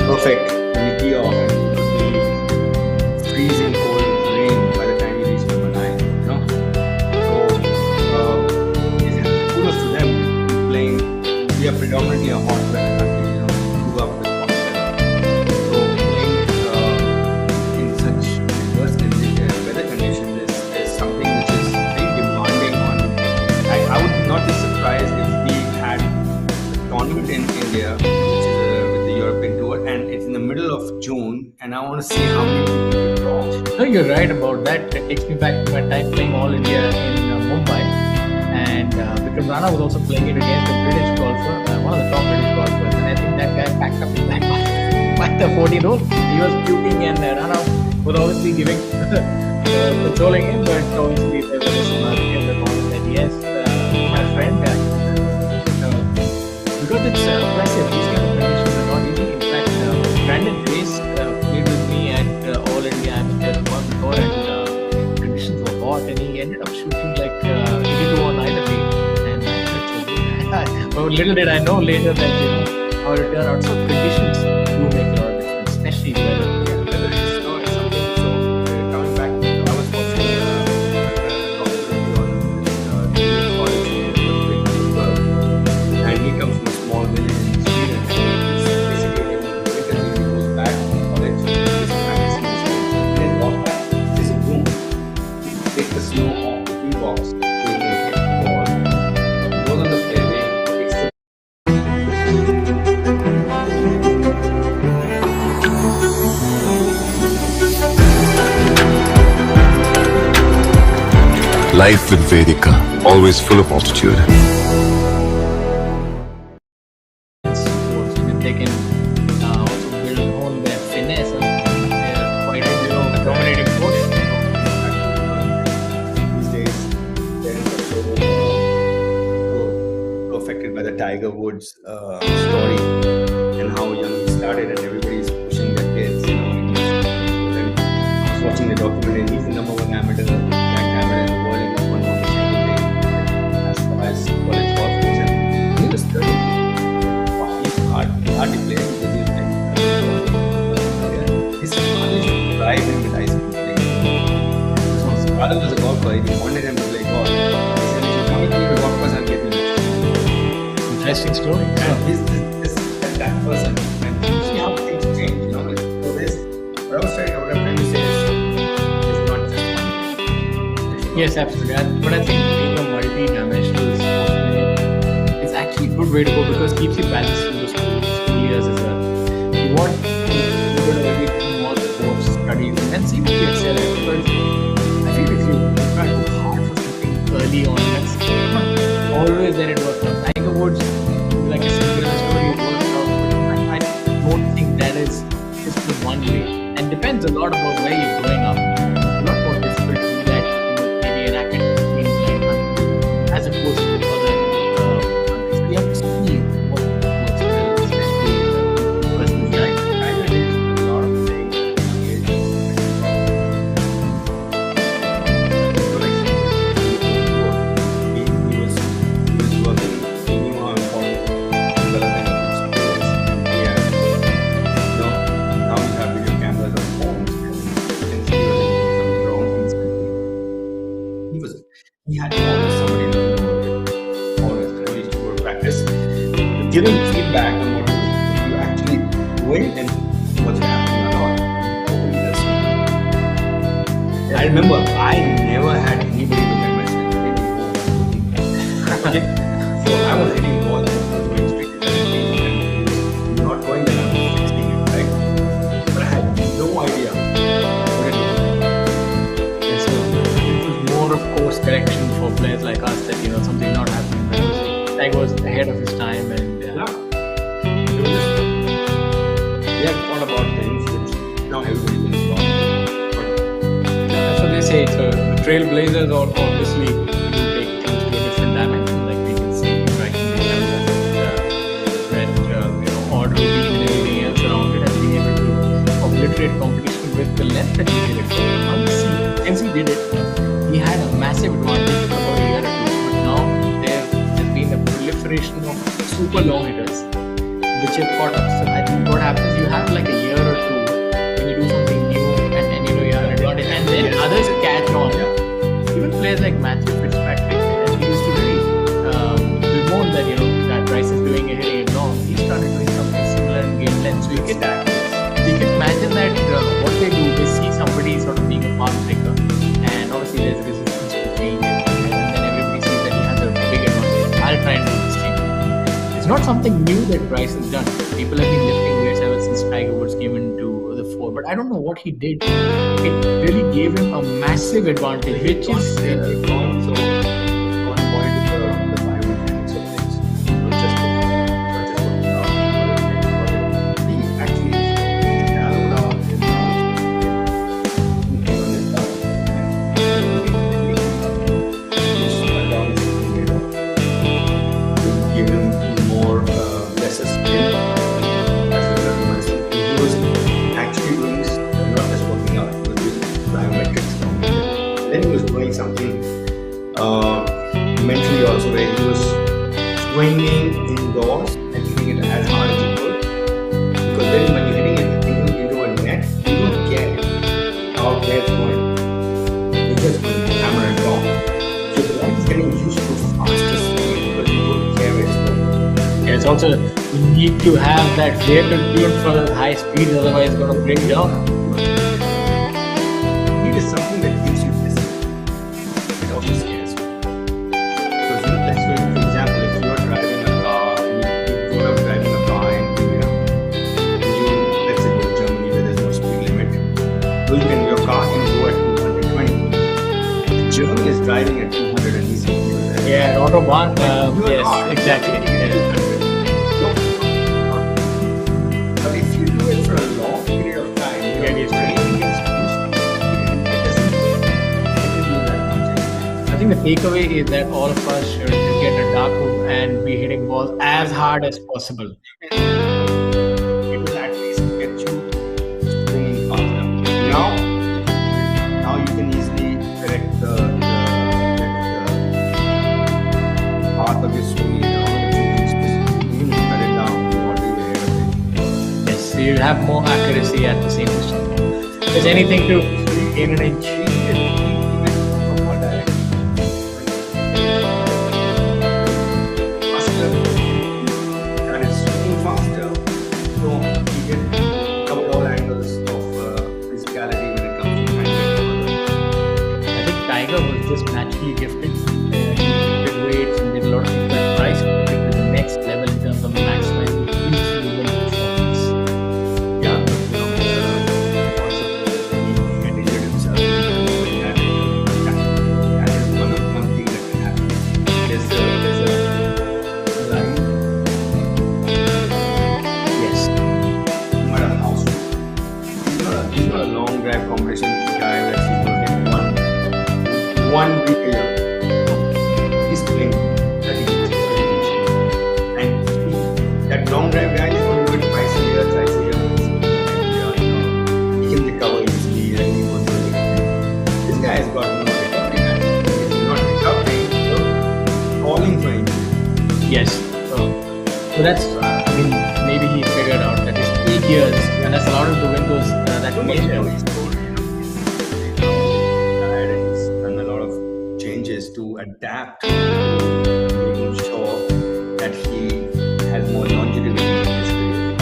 Perfect when you tee off and it would be freezing cold rain by the time you reach number 9, So it's full of predominantly a hot weather country, grew up with hot weather. So playing in such diverse weather conditions is something which is very demanding on. I would not be surprised if we had a tournament in India, which is with the European tour, and it's in the middle of June, and I want to see how many people will draw. No, you're right about that. It takes me back to my time playing All India in Mumbai, and Vikram Rana was also playing it against a British golfer, one of the top British golfers, and I think that guy packed up his bag by the 14th hole. He was puking, and Rana was obviously giving controlling him, but obviously there was some other in the moment that yes, my friend, because it's impressive. These kind of conditions are not easy. In fact, Brandon Grace played with me at All India Amateur once before, and conditions were hot, and he ended up shooting like 82 on either day. And I felt so good. But little did I know later that how it turned out. So conditions do make a lot of difference, especially weather. Whether it's snow or something. So coming back, I was watching college and he comes from a small village in Sweden, and he's basically in the winter he goes back to college, he's practicing his skills, and his walk back is a broom. He takes the snow off the tee box, so he can hit the ball. He goes on the fairway, takes the Life with Vedika, always full of altitude. Sports. I mean, they can also build on their finesse and their quite dominating push. these days they're so affected by the Tiger Woods story and how young he started, and everybody's pushing their kids. And I was watching the documentary, and he's the number one amateur, ranked amateur in the world, and he's won almost everything as far as college golf goes. And he was 30. Wow, he's hardly playing because he's like, his father should drive him with ice cream playing. His father was a golfer, he wanted him to play golf. He said, if you come with me to golf course, I'll get you. Interesting story. And he's that person. And you see how things change, So this, what I was trying to say is, it's not just one. Yes, absolutely. But I think being a multi-dimensional sportsman is actually a good way to go because it keeps you balanced through the school years as well. You want to do everything, more sports, studies, and then see what you excel at. Because I feel if you try to go hard for something early on, that's not always that it works out. Tiger Woods, like I said, the story it works out, but I don't think that is just the one way. And depends a lot about where you're growing up. It's a lot more difficult to do that maybe an academic as opposed to other countries. You have to see what works well, especially personally. Tiger did a lot of things at a young age. He was working, he knew how important development of skills. Now you have video cameras on phones, and you can see whether something wrong instantly. He had to order somebody to order, and we used to go to practice, giving feedback on what you actually doing and what's happening or not. Nobody does. I remember I never had anybody look at my swing and okay. So I was hitting balls and I was going straight to the green and not going there, I was fixing it, right? But I had no idea what it was. And so it was more of course correction for players like us that something not happening. Tiger was ahead of his time, and They had thought about things which now everybody will stop. But that's what they say. So the trailblazers obviously do take things to a different dimension, like we can see right in the order routine and everything else around it, and being able to obliterate competition with the length that he did it. Since he did it, he had a massive advantage for about a year or two, but now there's been a proliferation of super long hitters which have caught up. So I think what happens, you have like a year or two when you do something new, and then you have an advantage, and then others catch on. Even players like Matthew Fitzpatrick, and he used to really bemoan that that Bryce is doing a hitting try and do this thing. It's not something new that Bryce has done. People have been lifting weights ever since Tiger Woods came into the fore, but I don't know what he did. It really gave him a massive advantage, which is also on point with the biomechanics of things. Not just working out, but he actually narrowed down his give him more lesser spin as a result. He was actually doing this, not just working out, he was doing biometrics. Then he was doing something mentally also, where he was swinging indoors and hitting it as hard as he could. Because then when you're hitting it into a net, you don't care how where it's going. You just going to hammer it off. So the ball is getting used to faster swinging because you don't care where it's going. Yeah, it's also you need to have that rate of tune for the high speed, otherwise it's going to break down. It is something that gives you discipline. It also scares you. Because let's say, for example, if you're driving a car and you grow up driving a car and you let's say go to Germany where there's no speed limit, so your car can go at 220. Germany is driving at 200 and he's Yeah, Autobahn, You are yes, not. exactly. But if you do it for a long period of time, your Yeah, it's brain gets used to it. I think the takeaway is that all of us should get a dark room and be hitting balls as hard as possible. It will at least get you swinging faster. Now you can easily correct the path of your swing. If you cut it down, you want to be ahead of it. Yes, so you'll have more accuracy at the same distance. If there's anything to gain an inch. I think Tiger was just naturally gifted. He lifted weights and did a lot of things, but Bryce took it to the next level in terms of maximizing each human performance. Yes. He's not a long drive competition guy that's going to get one week a year. He's playing 30 games. And that long drive guy is going to do it twice a year, thrice a year. He can recover easily and he won't do it. This guy has got no recovery time. If he's not recovering, you're falling for injury. Yes. So that's, I mean, maybe he figured out that his peak years, and that's allowed him to win those, that major. He's told, he's tired and he's done a lot of changes to adapt to making sure that he has more longevity in his career.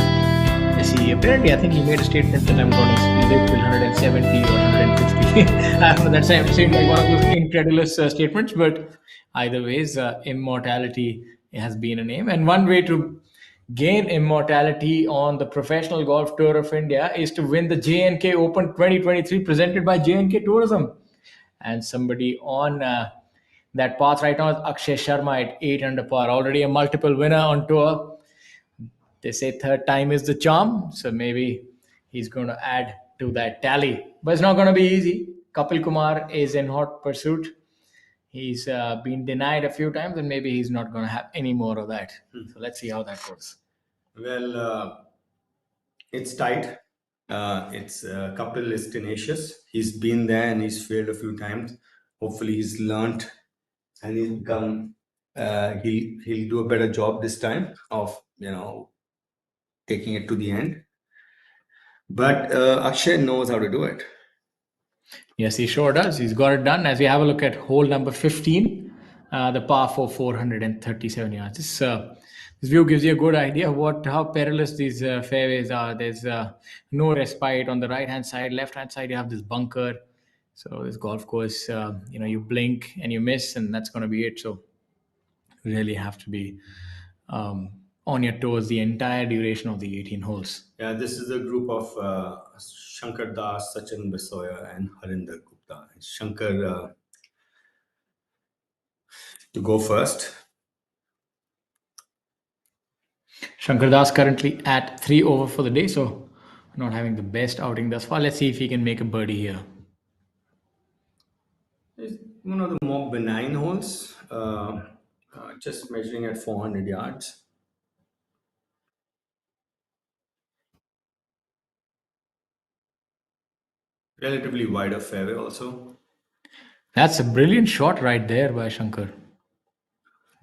Yes, apparently, I think he made a statement that I'm going to live till 170 or 150. That seemed like one of those incredulous statements, but either ways, immortality has been a name. And one way to gain immortality on the Professional Golf Tour of India is to win the J&K Open 2023 presented by J&K Tourism. And somebody on that path right now is Akshay Sharma at 8 under par, already a multiple winner on tour. They say third time is the charm, so maybe he's going to add to that tally. But it's not going to be easy. Kapil Kumar is in hot pursuit. He's been denied a few times, and maybe he's not going to have any more of that. So let's see how that goes. Well, it's tight. Kapil is tenacious. He's been there and he's failed a few times. Hopefully, he's learnt and he'll become. He'll do a better job this time of taking it to the end. But Akshay knows how to do it. Yes, he sure does. He's got it done. As we have a look at hole number 15, the par for 437 yards. This view gives you a good idea of how perilous these fairways are. There's no respite on the right-hand side. Left-hand side, you have this bunker. So this golf course, you blink and you miss, and that's going to be it. So really have to be on your toes the entire duration of the 18 holes. Yeah, this is a group of Shankar Das, Sachin Basoya, and Harinder Gupta. Shankar to go first. Shankar Das currently at 3 over for the day, so not having the best outing thus far. Let's see if he can make a birdie here. It's one of the more benign holes, just measuring at 400 yards. Relatively wider fairway also. That's a brilliant shot right there by Shankar.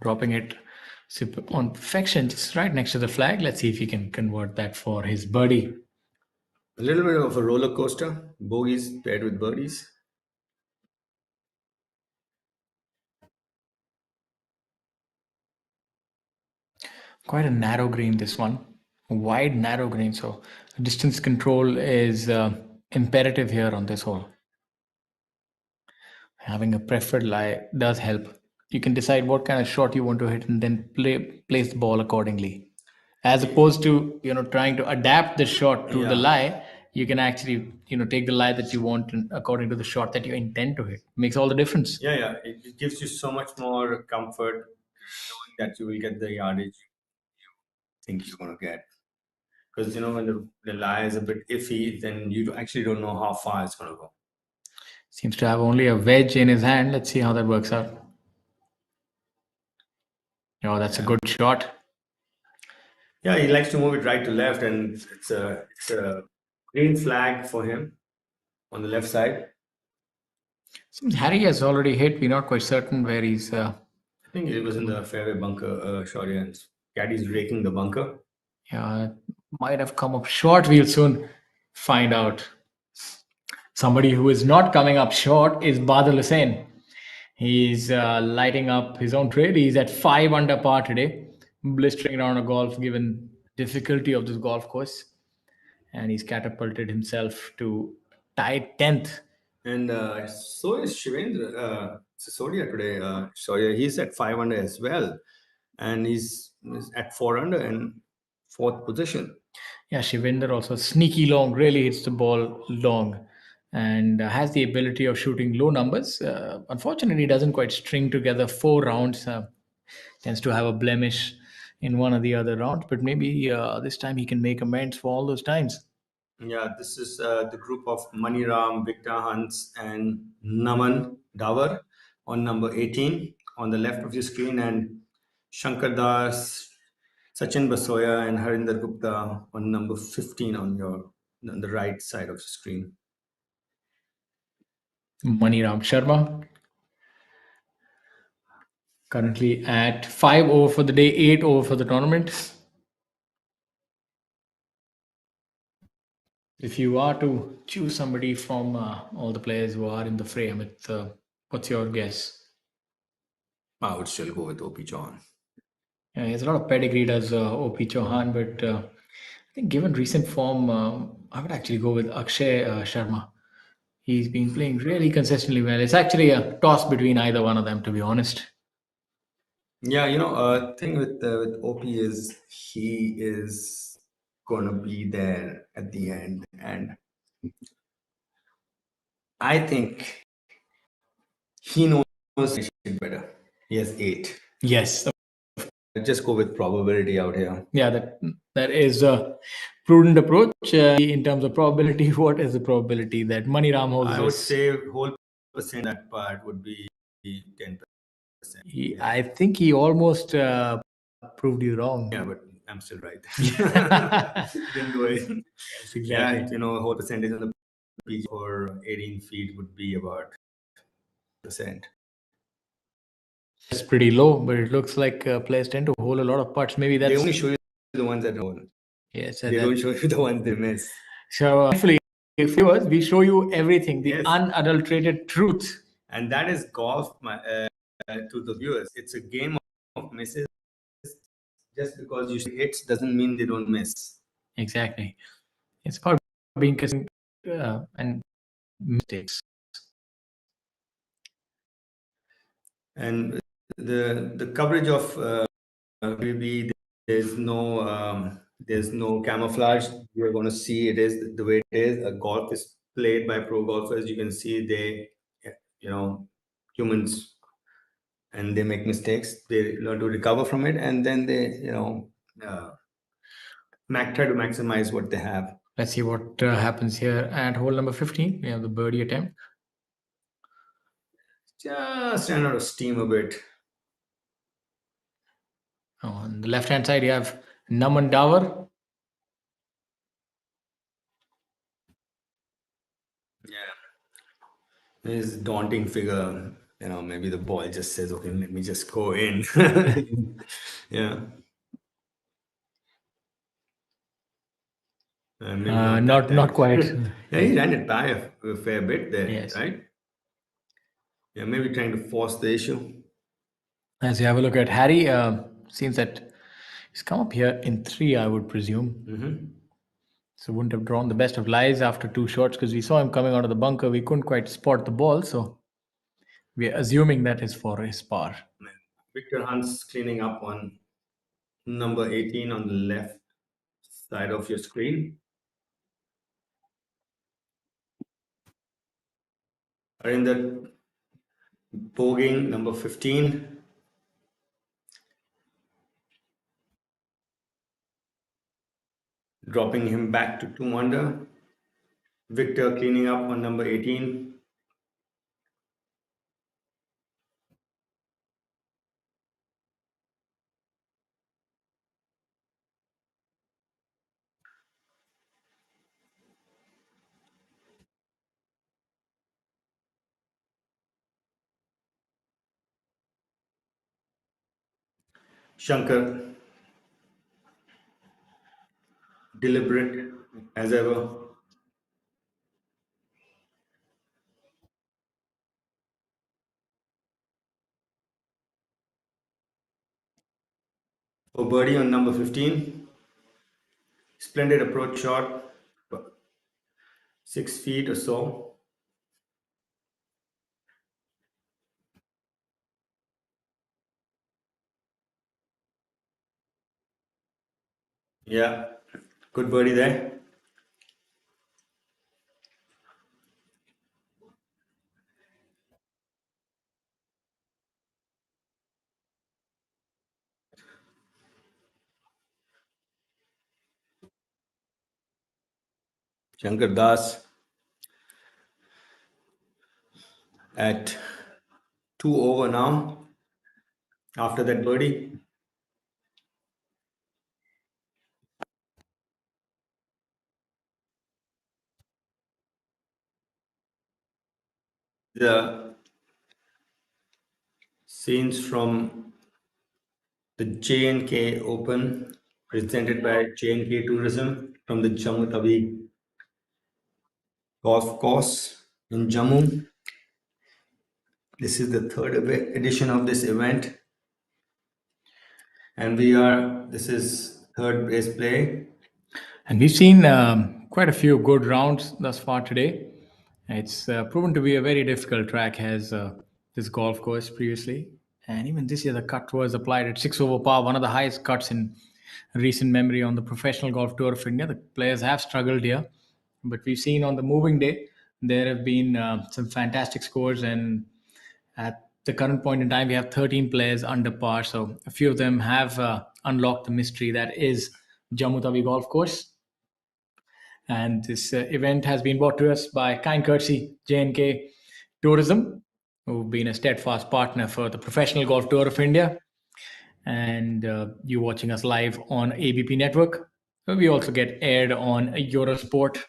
Dropping it on perfection, just right next to the flag. Let's see if he can convert that for his birdie. A little bit of a roller coaster, bogeys paired with birdies. Quite a narrow green, this one. A wide, narrow green. So distance control is imperative here on this hole. Having a preferred lie does help. You can decide what kind of shot you want to hit and then place the ball accordingly. As opposed to trying to adapt the shot to the Yeah. lie, you can actually take the lie that you want and according to the shot that you intend to hit. Makes all the difference. Yeah. It gives you so much more comfort knowing that you will get the yardage you think you're going to get. Because when the lie is a bit iffy, then you actually don't know how far it's going to go. Seems to have only a wedge in his hand. Let's see how that works out. Oh, that's a good shot. Yeah, he likes to move it right to left, and it's a green flag for him on the left side. Seems Harry has already hit. We're not quite certain where he's. I think it was in the fairway bunker, short and caddy's raking the bunker. Yeah, might have come up short. We'll soon find out. Somebody who is not coming up short is Badal Hussain. He's lighting up his own trade. He's at 5 under par today, blistering around a golf given difficulty of this golf course. And he's catapulted himself to tied 10th. And so is Shivendra Sisodia today. Sorry, he's at 5 under as well. And he's at 4 under and fourth position. Yeah, Shivinder also sneaky long, really hits the ball long and has the ability of shooting low numbers. Unfortunately, he doesn't quite string together 4 rounds. Tends to have a blemish in one or the other rounds, but maybe this time he can make amends for all those times. Yeah, this is the group of Maniram, Victor Hans, and Naman Davar on number 18 on the left of your screen, and Shankar Das, Sachin Basoya, and Harinder Gupta on number 15 on the right side of the screen. Maniram Sharma currently at 5 over for the day, 8 over for the tournament. If you are to choose somebody from all the players who are in the fray, Amit, what's your guess? I would still go with OP John. Yeah, he has a lot of pedigree, does OP Chauhan, but I think given recent form, I would actually go with Akshay Sharma. He's been playing really consistently well. It's actually a toss between either one of them, to be honest. Yeah, thing with OP is he is gonna be there at the end, and I think he knows it better. He has 8. Yes, Just go with probability out here. yeah, that is a prudent approach. In terms of probability, what is the probability that Maniram holds I would this? say whole percent that part would be 10%. I think he almost proved you wrong. Yeah, but I'm still right. Didn't go in. Yes, exactly. Yeah, whole percentage on the PG for 18 feet would be about percent. It's pretty low, but it looks like players tend to hold a lot of putts. Maybe that's They only show you the ones that hold. yes. They don't show you the ones they miss. So hopefully, if viewers, we show you everything, the Yes. unadulterated truth. And that is golf to the viewers. It's a game of misses. Just because you see hits doesn't mean they don't miss. Exactly. It's about being consistent and mistakes. And the coverage of will be there's no camouflage. You're going to see it is the way it is. A golf is played by pro golfers. You can see they, you know, humans, and they make mistakes. They learn to recover from it, and then they, uh, try to maximize what they have. Let's see what happens here at hole number 15. We have the birdie attempt. Just ran out of steam a bit. On the left hand side, you have Naman Dawar. Yeah, his daunting figure. Maybe the ball just says, "Okay, let me just go in." Yeah. Maybe Not quite. Yeah, he ran it by a fair bit there, Yes. right? Yeah, maybe trying to force the issue. As you have a look at Harry, seems that he's come up here in 3, I would presume. So wouldn't have drawn the best of lies after 2 shots because we saw him coming out of the bunker. We couldn't quite spot the ball, so we're assuming that is for his par. Victor Hunt's cleaning up on number 18 on the left side of your screen. Are in the bogeying number 15. Dropping him back to 2 under. Victor cleaning up on number 18. Shankar, deliberate as ever. For birdie on number 15. Splendid approach shot, 6 feet or so. Yeah, good birdie there. Shankar Das at 2 over now after that birdie. The scenes from the J&K Open presented by J&K Tourism from the Jammu Tawi golf course in Jammu. This is the 3rd edition of this event, and this is 3rd base play. And we've seen quite a few good rounds thus far today. It's proven to be a very difficult track, as this golf course previously. And even this year, the cut was applied at 6 over par, one of the highest cuts in recent memory on the Professional Golf Tour of India. The players have struggled here, but we've seen on the moving day, there have been some fantastic scores. And at the current point in time, we have 13 players under par. So a few of them have unlocked the mystery that is Jammu Tawi Golf Course. And this event has been brought to us by kind courtesy J&K Tourism, who've been a steadfast partner for the Professional Golf Tour of India. And you're watching us live on ABP Network. We also get aired on Eurosport.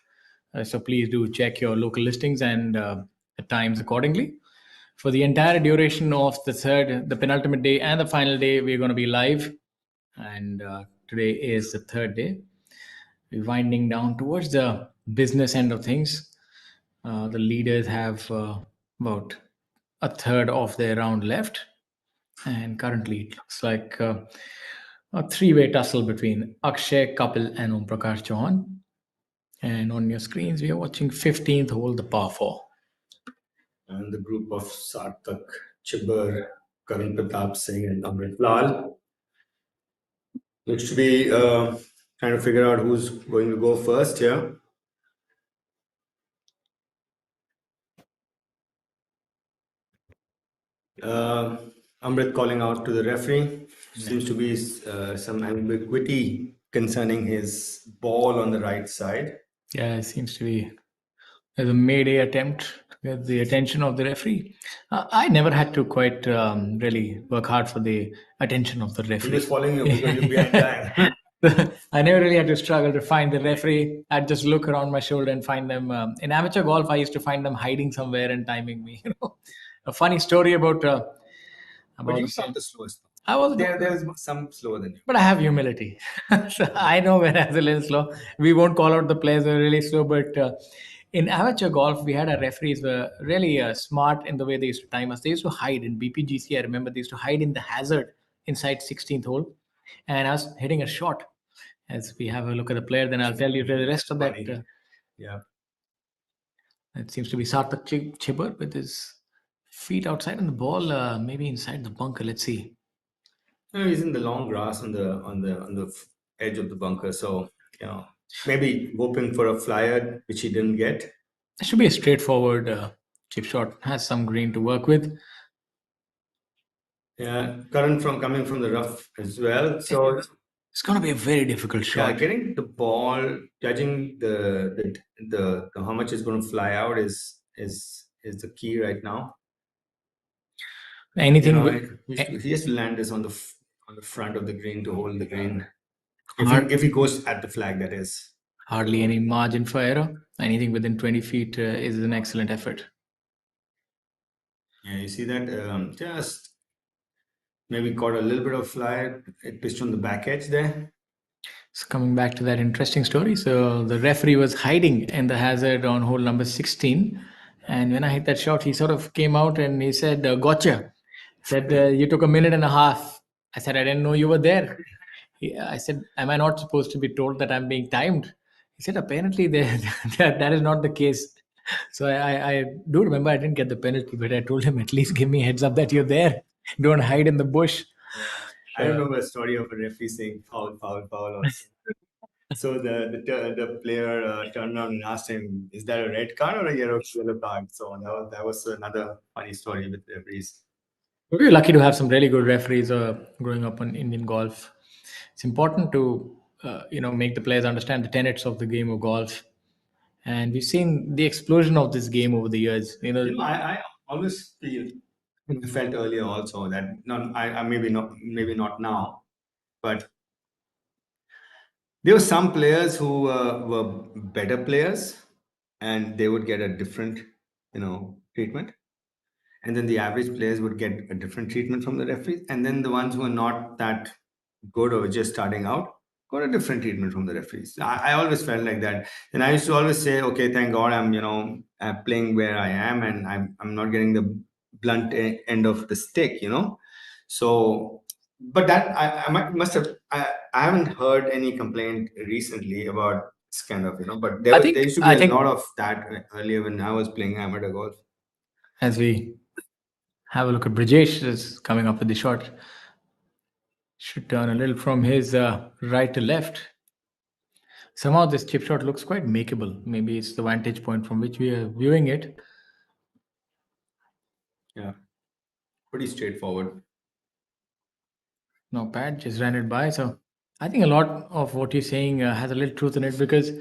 So please do check your local listings and the times accordingly. For the entire duration of the penultimate day and the final day, we're going to be live. And today is the 3rd day. We're winding down towards the business end of things. The leaders have about a third of their round left. And currently, it looks like a 3-way tussle between Akshay, Kapil, and Om Prakash Chauhan. And on your screens, we are watching 15th hole, the par 4. And the group of Sarthak, Chibber, Karan Pratap Singh and Amrit Lal. Looks to be trying to figure out who's going to go first here. Uh, Amrit calling out to the referee. Seems to be some ambiguity concerning his ball on the right side. Yeah, it seems to be there's a mayday attempt to get the attention of the referee. I never had to quite really work hard for the attention of the He referee. was following you because you're behind time. I never really had to struggle to find the referee. I'd just look around my shoulder and find them. In amateur golf, I used to find them hiding somewhere and timing me. A funny story about But you the stopped the slowest. I was There's some slower than you. but I have humility. So I know when I was a little slow. We won't call out the players who are really slow, but in amateur golf, we had our referees were really smart in the way they used to time us. They used to hide in BPGC. I remember they used to hide in the hazard inside 16th hole, and I was hitting a shot. As we have a look at the player, then I'll tell you the rest of that. Funny. Yeah. It seems to be Sarthak Chibber with his feet outside and the ball maybe inside the bunker. Let's see. No, he's in the long grass on the edge of the bunker. So maybe hoping for a flyer which he didn't get. It should be a straightforward chip shot. Has some green to work with. Yeah, current from coming from the rough as well. So It's going to be a very difficult yeah, shot. getting the ball, judging the how much is going to fly out is the key right now. Anything He has to land this on the front of the green to hold the green. Hard- If he goes at the flag, that is. hardly any margin for error. Anything within 20 feet is an excellent effort. Yeah, you see that just maybe caught a little bit of fly. It pitched on the back edge there. So coming back to that interesting story, so the referee was hiding in the hazard on hole number 16, and when I hit that shot, he sort of came out and he said, "Gotcha." Said you took a minute and a half. I said, "I didn't know you were there." I said, "Am I not supposed to be told that I'm being timed?" He said, "Apparently, that is not the case." So I do remember I didn't get the penalty, but I told him at least give me a heads up that you're there. Don't hide in the bush. I remember a story of a referee saying foul, foul, foul. So the player turned around and asked him, "Is that a red card or a yellow card?" So that was another funny story with referees. We're lucky to have some really good referees growing up on Indian golf. It's important to make the players understand the tenets of the game of golf, and we've seen the explosion of this game over the years. I always felt earlier also that I maybe not now, but there were some players who were better players, and they would get a different treatment, and then the average players would get a different treatment from the referees, and then the ones who are not that good or just starting out got a different treatment from the referees. I always felt like that, and I used to always say, okay, thank God I'm playing where I am, and I'm not getting the blunt end of the stick, So, but that must have I haven't heard any complaint recently about this kind of but there used to be a lot of that earlier when I was playing amateur golf. As we have a look at Brijesh is coming up with the shot. Should turn a little from his right to left. Somehow this chip shot looks quite makeable. Maybe it's the vantage point from which we are viewing it. Yeah, pretty straightforward. No pad, just ran it by. So I think a lot of what you're saying has a little truth in it because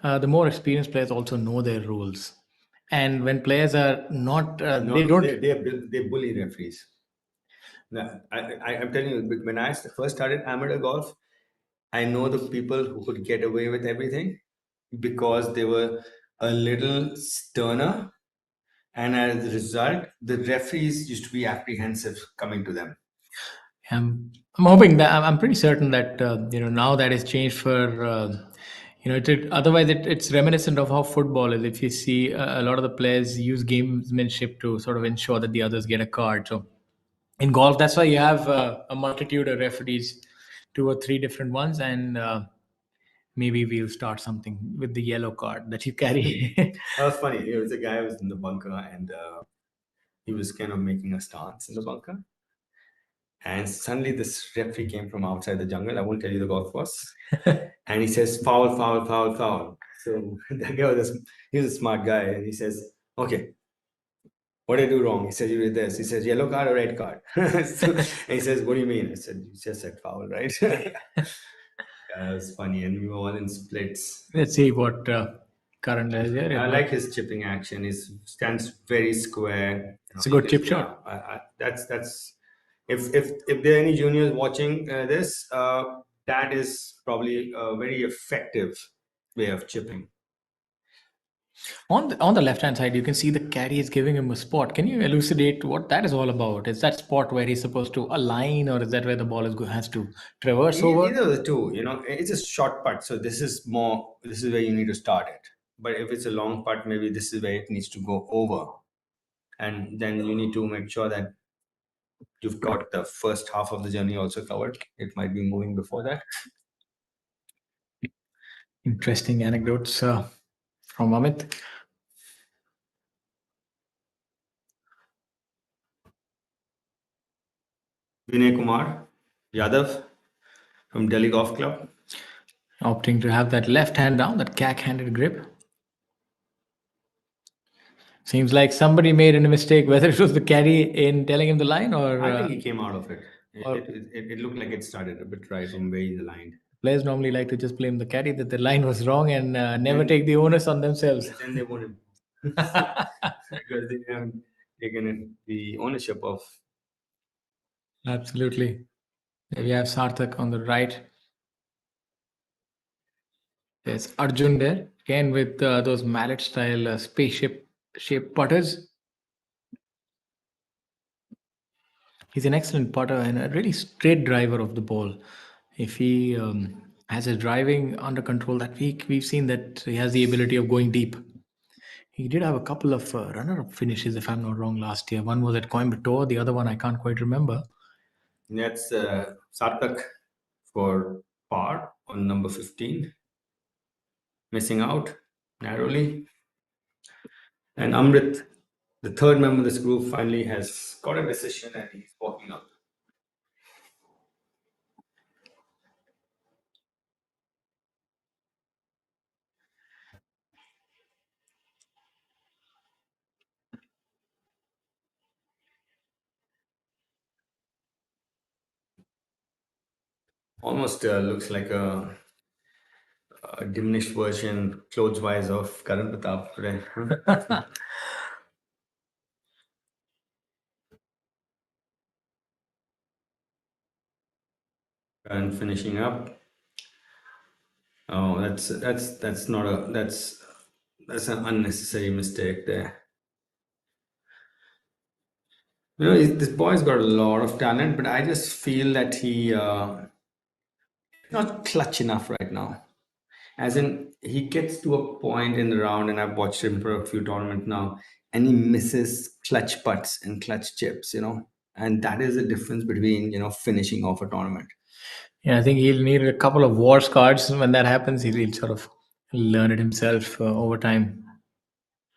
the more experienced players also know their rules. And when players are not, they don't. They bully referees. Now, I'm telling you, when I first started amateur golf, I know the people who could get away with everything because they were a little sterner, and as a result, the referees used to be apprehensive coming to them. I'm hoping that I'm pretty certain that now that has changed for otherwise it's reminiscent of how football is. If you see a lot of the players use gamesmanship to sort of ensure that the others get a card. So in golf, that's why you have a multitude of referees, 2 or 3 different ones, and maybe we'll start something with the yellow card that you carry. That was funny. There was a guy who was in the bunker, and he was kind of making a stance in the bunker. And suddenly this referee came from outside the jungle. I won't tell you the golf course. And he says, foul, foul, foul, foul. So that guy he was a smart guy. And he says, okay, what did I do wrong? He said, you did this. He says, yellow card or red card? And he says, what do you mean? I said, you just said foul, right? It was funny. And we were all in splits. Let's see what Karan does here. I like his chipping action. He stands very square. It's a good chip shot. That's if there are any juniors watching this, that is probably a very effective way of chipping. On the left hand side, you can see the caddy is giving him a spot. Can you elucidate what that is all about? Is that spot where he's supposed to align, or is that where the ball has to traverse over? Either of the two. It's a short putt, so this is where you need to start it. But if it's a long putt, maybe this is where it needs to go over, and then you need to make sure that you've got the first half of the journey also covered. It might be moving before that. Interesting anecdotes from Amit. Vinay Kumar Yadav from Delhi Golf Club. Opting to have that left hand down, that cack-handed grip. Seems like somebody made a mistake, whether it was the caddy in telling him the line or... I think he came out of it. It looked like it started a bit right from where he's aligned. Players normally like to just blame the caddy that the line was wrong and never take the onus on themselves. Then they won't because they haven't taken the ownership of. Absolutely. There we have Sarthak on the right. There's Arjun there, again with those mallet-style spaceship-shaped putters. He's an excellent putter and a really straight driver of the ball. If he has his driving under control that week, we've seen that he has the ability of going deep. He did have a couple of runner-up finishes, if I'm not wrong, last year. One was at Coimbatore, the other one I can't quite remember. That's Sarthak for par on number 15. Missing out narrowly. And Amrit, the third member of this group, finally has got a decision and he's walking up. Almost looks like a diminished version, clothes-wise, of Karan Pratap today. And finishing up. Oh, that's an unnecessary mistake there. This boy's got a lot of talent, but I just feel that he not clutch enough right now. As in, he gets to a point in the round, and I've watched him for a few tournaments now, and he misses clutch putts and clutch chips, and that is the difference between, finishing off a tournament. Yeah, I think he'll need a couple of wars cards when that happens. He'll sort of learn it himself over time.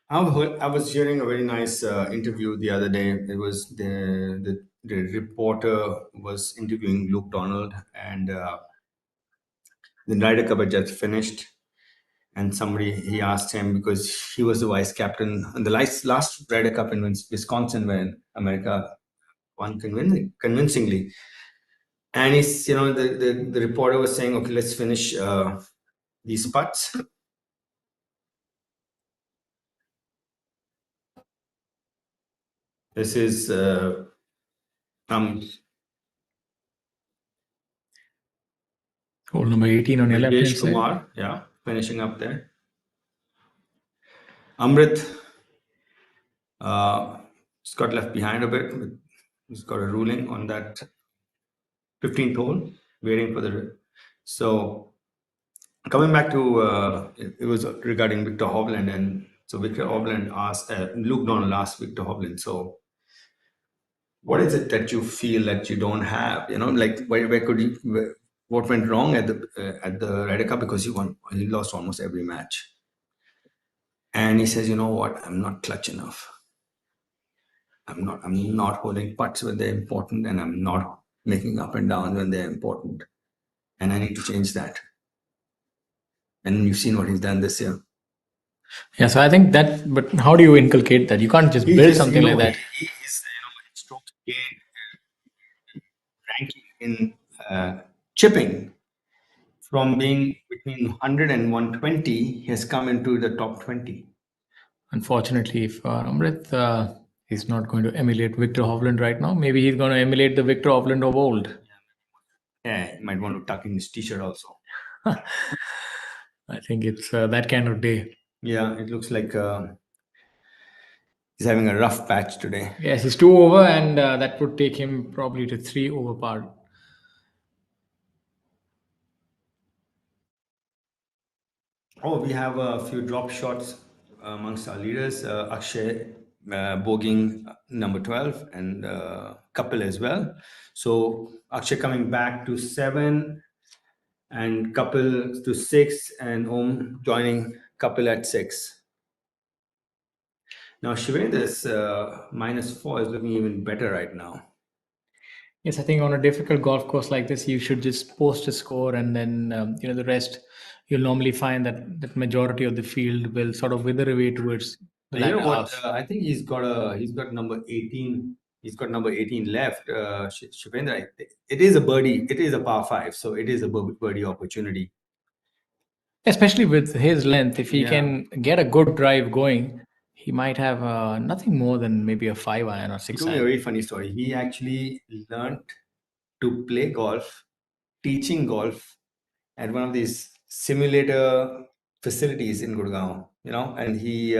I was hearing a very nice interview the other day. It was the reporter was interviewing Luke Donald, and the Ryder Cup had just finished, and he asked him, because he was the vice captain in the last Ryder Cup in Wisconsin when America won convincingly. And he's, the reporter was saying, okay, let's finish these putts. This is hole number 18 on your left hand side. Kumar, yeah, finishing up there. Amrit just got left behind a bit. He's got a ruling on that 15th hole, waiting for the. So coming back to it was regarding Victor Hovland, and so Victor Hovland asked Luke Donald asked Victor Hovland, so what is it that you feel that you don't have? Like what went wrong at the Ryder Cup, because he lost almost every match. And he says, you know what? I'm not clutch enough. I'm not holding putts when they're important, and I'm not making up and down when they're important. And I need to change that. And you've seen what he's done this year. Yeah, so I think that, but how do you inculcate that? You can't just build something like that. His strokes gain ranking in chipping from being between 100 and 120, he has come into the top 20. Unfortunately, for Amrit, he's not going to emulate Victor Hovland right now. Maybe he's going to emulate the Victor Hovland of old. Yeah, he might want to tuck in his t-shirt also. I think it's that kind of day. Yeah, it looks like he's having a rough patch today. Yes, he's 2 over, and that would take him probably to 3 over par. Oh, we have a few drop shots amongst our leaders. Akshay bogeying number 12 and Kapil as well. So Akshay coming back to 7 and Kapil to 6 and Om joining Kapil at 6. Now Shivendra's -4 is looking even better right now. Yes, I think on a difficult golf course like this, you should just post a score, and then the rest. You'll normally find that majority of the field will sort of wither away towards the You know latter what? half. I think he's got number 18. He's got number 18 left. Shivendra, it is a birdie. It is a par 5, so it is a birdie opportunity. Especially with his length, if he Yeah. can get a good drive going, he might have nothing more than maybe a 5 iron or He 6 told me a iron. very funny story. He actually learned to play golf, teaching golf at one of these simulator facilities in Gurgaon. And he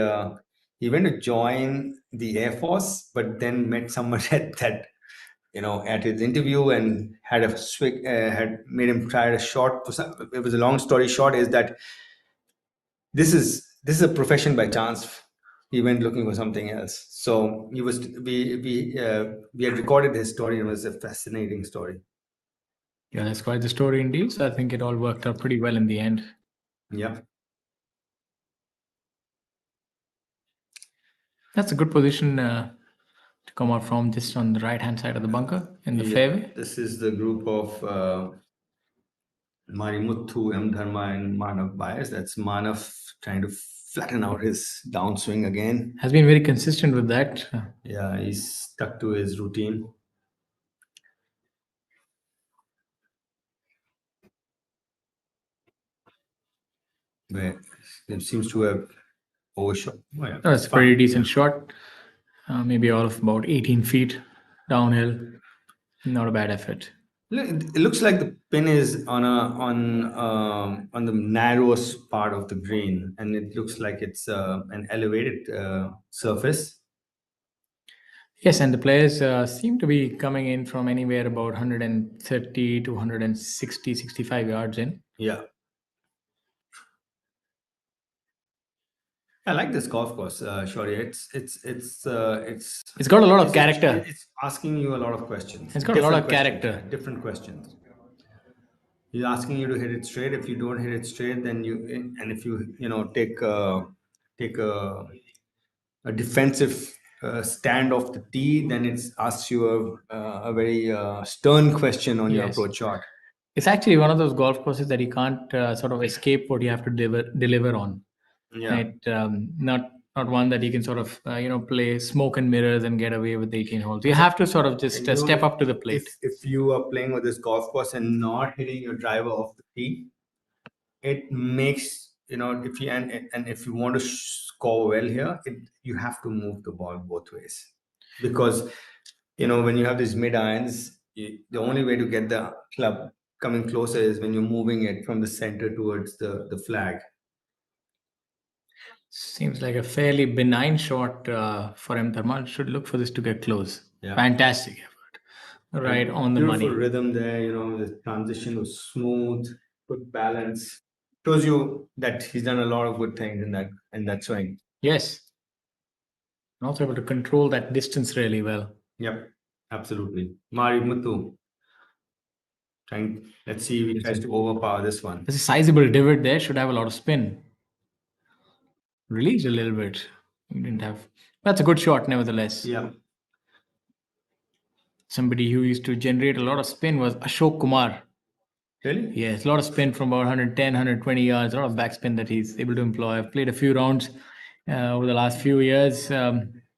went to join the Air Force, but then met someone at his interview and had had made him try a shot. It was a long story short is that this is a profession by chance. He went looking for something else. So we had recorded his story. It was a fascinating story. Yeah, that's quite the story indeed. So I think it all worked out pretty well in the end. Yeah. That's a good position to come out from, just on the right-hand side of the bunker in the fairway. This is the group of Marimuthu, M. Dharma, and Manav buyers. That's Manav trying to flatten out his downswing again. Has been very consistent with that. Yeah, he's stuck to his routine. Where it seems to have overshot. Oh, yeah, That's a fine. pretty decent shot. Maybe all of about 18 feet downhill. Not a bad effort. It looks like the pin is on the narrowest part of the green, and it looks like it's an elevated surface. Yes, and the players seem to be coming in from anywhere about 130 to 160, 65 yards in. Yeah. I like this golf course, Shaurya. It's got a lot of character. It's asking you a lot of questions. It's got a lot of Different questions, character. Different questions. He's asking you to hit it straight. If you don't hit it straight, then if you take a defensive stand off the tee, then it asks you a very stern question on your Yes. approach shot. It's actually one of those golf courses that you can't sort of escape what you have to deliver on. Yeah. Right? Not one that you can sort of play smoke and mirrors and get away with 18 holes. You have to sort of just step up to the plate. If you are playing with this golf course and not hitting your driver off the tee, it makes if you and if you want to score well here, you have to move the ball both ways, because when you have these mid irons, the only way to get the club coming closer is when you're moving it from the center towards the flag. Seems like a fairly benign shot for M. Dharma. Should look for this to get close. Yeah. Fantastic effort. Right on the Beautiful money. rhythm there. The transition was smooth, good balance. Shows you that he's done a lot of good things in that swing. Yes. And also able to control that distance really well. Yep, absolutely. Mari Muthu. Let's see if he tries to overpower this one. There's a sizable divot there. Should have a lot of spin. Release a little bit. You didn't have. That's a good shot, nevertheless. Yeah. somebody who used to generate a lot of spin was Ashok Kumar. Really? Yes, a lot of spin from about 110, 120 yards, a lot of backspin that he's able to employ. I've played a few rounds over the last few years,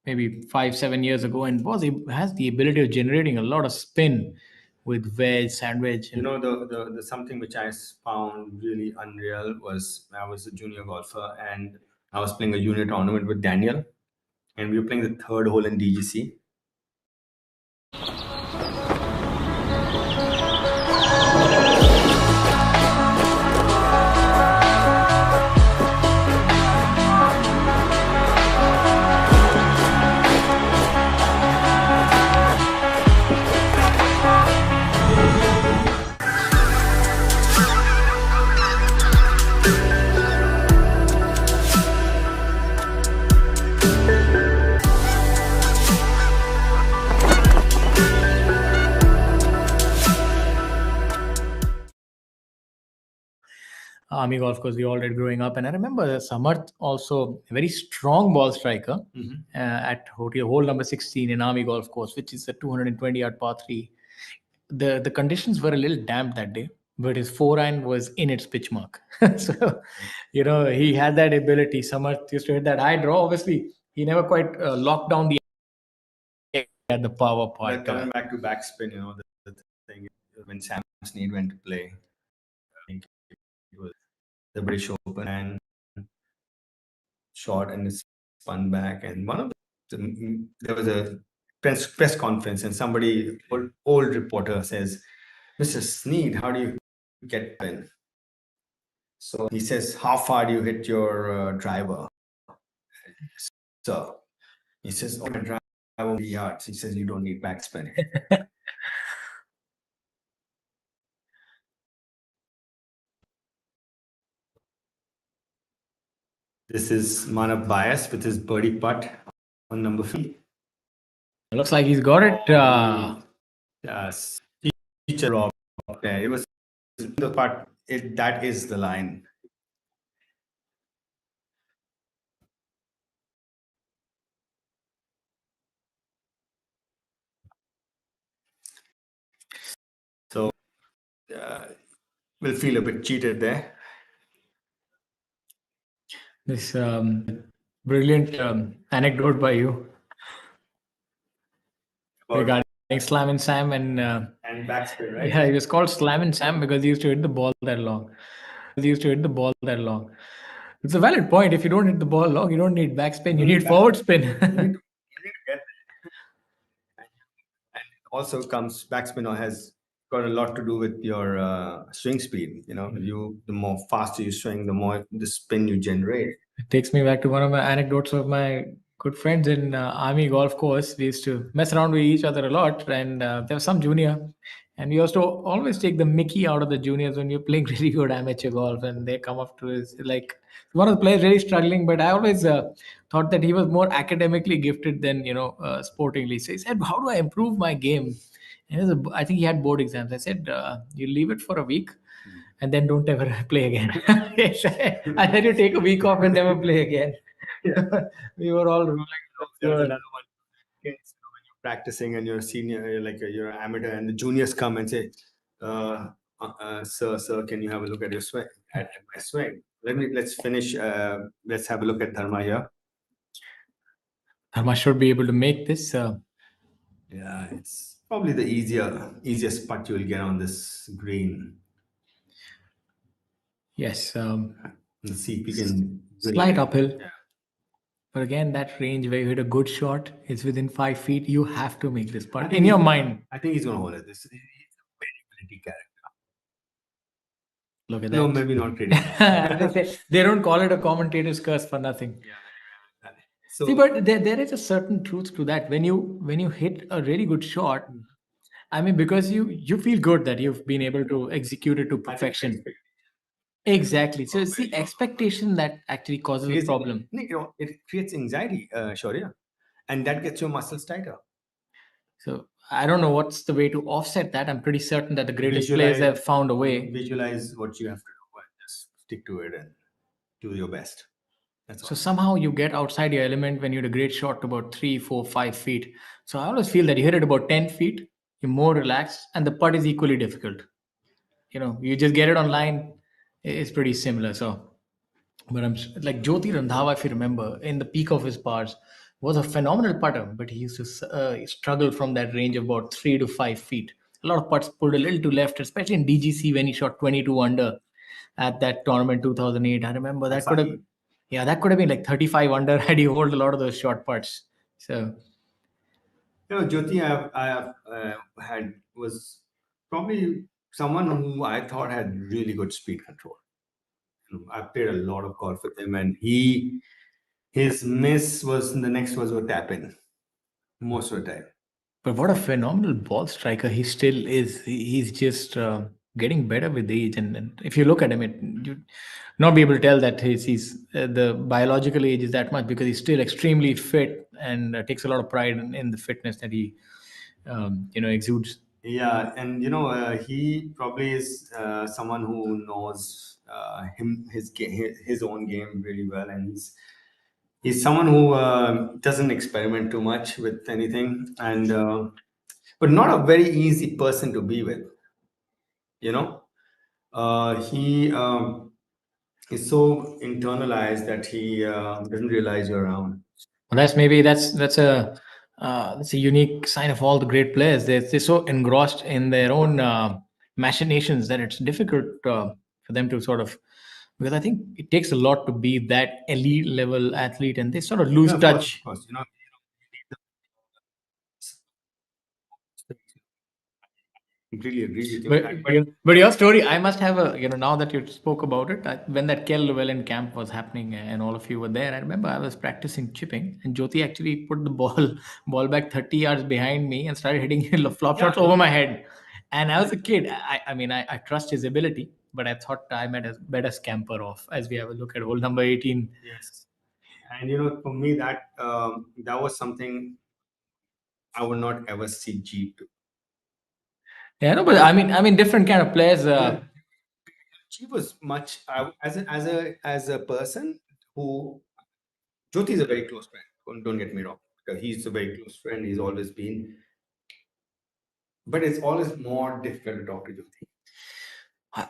maybe 5, 7 years ago, and has the ability of generating a lot of spin with wedge, sandwich. You know, the something which I found really unreal was I was a junior golfer and I was playing a junior tournament with Daniel, and we were playing the third hole in DGC. Army golf course we all did growing up, and I remember Samarth also a very strong ball striker at hole number 16 in Army golf course, which is a 220-yard par 3. The conditions were a little damp that day, but his forehand was in its pitch mark. So, he had that ability. Samarth used to hit that high draw. Obviously, he never quite locked down at the power part. But coming back to backspin, the thing when Sam Snead went to play, I think it was the British Open and shot and it spun back. And there was a press conference, and somebody, old reporter, says, "Mr. Snead, how do you get in?" So he says, "How far do you hit your driver?" So he says, "Oh, my driver 3 yards." He says, "You don't need backspin." This is Manav Bias with his birdie putt on number 3. It looks like he's got it. Yes, teacher Rob. Yeah, it was the putt. That is the line. So we'll feel a bit cheated there. This brilliant anecdote by you regarding Slam and Sam and backspin, right? yeah, he was called Slam and Sam because he used to hit the ball that long. It's a valid point. If you don't hit the ball long, you don't need backspin. You need forward spin. You need to get there. And also backspin has got a lot to do with your swing speed. The more faster you swing, the more the spin you generate. It takes me back to one of my anecdotes of my good friends in Army golf course. We used to mess around with each other a lot, and there was some junior, and we used to always take the mickey out of the juniors when you're playing really good amateur golf, and they come up to us like one of the players really struggling. But I always thought that he was more academically gifted than sportingly. So he said, "How do I improve my game?" And I think he had board exams. I said, "You leave it for a week." And then don't ever play again. And then you take a week off and never play again. We were all like, There's another one. When you're practicing and you're a senior, you're an amateur, and the juniors come and say, "Sir, can you have a look at your swing? At my swing? Let's finish. Let's have a look at Dharma here." Dharma should be able to make this. Yeah, it's probably the easiest putt you'll get on this green. Yes. Let's see if we can. Slight uphill. Yeah. But again, that range where you hit a good shot is within 5 feet. You have to make this putt in your mind. I think he's going to hold it. He's a very pretty character. Look at that. No, maybe not pretty. They don't call it a commentator's curse for nothing. Yeah. So, see, but there is a certain truth to that. When you hit a really good shot, I mean, because you feel good that you've been able to execute it to perfection. Exactly. So it's the expectation that actually causes a problem. It creates anxiety, Shaurya, and that gets your muscles tighter. So I don't know what's the way to offset that. I'm pretty certain that the greatest players have found a way. Visualize what you have to do and just stick to it and do your best. That's all. So somehow you get outside your element when you hit a great shot to about 3, 4, 5 feet. So I always feel that you hit it about 10 feet. you're more relaxed, and the putt is equally difficult. You just get it online. It's pretty similar. So, but like Jyoti Randhawa, if you remember, in the peak of his powers, was a phenomenal putter, but he used to struggle from that range of about 3 to 5 feet. A lot of putts pulled a little to left, especially in DGC when he shot 22 under at that tournament 2008. I remember that could have, Asahi. yeah, that could have been like 35 under had he hold a lot of those short putts. So Jyoti, I have had was probably someone who I thought had really good speed control. I played a lot of golf with him, and his miss was the next was a tap in most of the time. But what a phenomenal ball striker he still is. He's just getting better with age. And if you look at him, you not be able to tell that the biological age is that much, because he's still extremely fit and takes a lot of pride in the fitness that he exudes. Yeah, and he probably is someone who knows his own game really well, and he's someone who doesn't experiment too much with anything, and but not a very easy person to be with. You know, he is so internalized that he doesn't realize you're around. Well, that's a unique sign of all the great players. They're so engrossed in their own machinations that it's difficult for them to sort of, because I think it takes a lot to be that elite level athlete, and they sort of lose Yeah, touch. of course, completely agree with you on But that. But but your story, I must have a, now that you spoke about it, when that Kel Llewellyn camp was happening and all of you were there, I remember I was practicing chipping, and Jyoti actually put the ball back 30 yards behind me and started hitting flop shots over my head. And I was a kid. I trust his ability, but I thought I might have better scamper off as we have a look at hole number 18. yes, and for me that was something I would not ever see G do. Yeah, no, but I mean, different kind of players. She was much as a person who Jyoti is a very close friend. Don't get me wrong, because he's a very close friend. He's always been, but it's always more difficult to talk to Jyoti.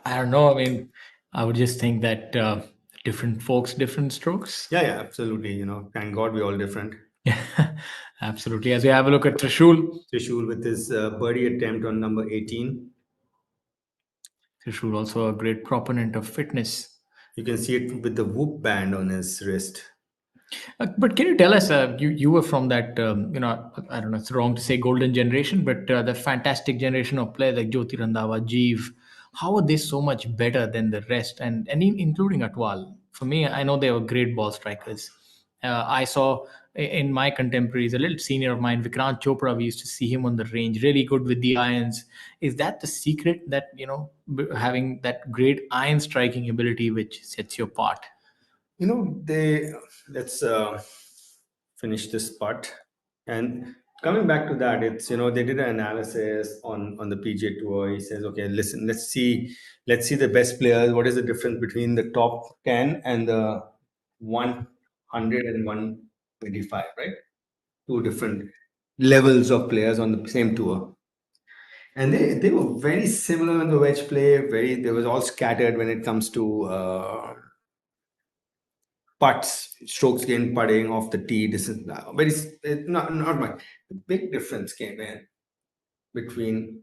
I don't know. I mean, I would just think that different folks, different strokes. Yeah, absolutely. Thank God we're all different. Yeah, absolutely. As we have a look at Trishul, Trishul with his birdie attempt on number 18. Trishul also a great proponent of fitness. You can see it with the whoop band on his wrist. But can you tell us, you were from that, I don't know, it's wrong to say golden generation, but the fantastic generation of players like Jyoti Randhawa, Jeev, how are they so much better than the rest, and including Atwal? For me, I know they were great ball strikers. I saw in my contemporaries, a little senior of mine, Vikrant Chopra, we used to see him on the range, really good with the irons. Is that the secret, that, having that great iron striking ability which sets you apart? Let's finish this part. And coming back to that, it's they did an analysis on the PGA Tour. He says, okay, listen, let's see the best players. What is the difference between the top 10 and the 100 and 125, right? Two different levels of players on the same tour. And they were very similar in the wedge play. They was all scattered when it comes to putts, strokes gained putting off the tee. This is very not much. The big difference came in between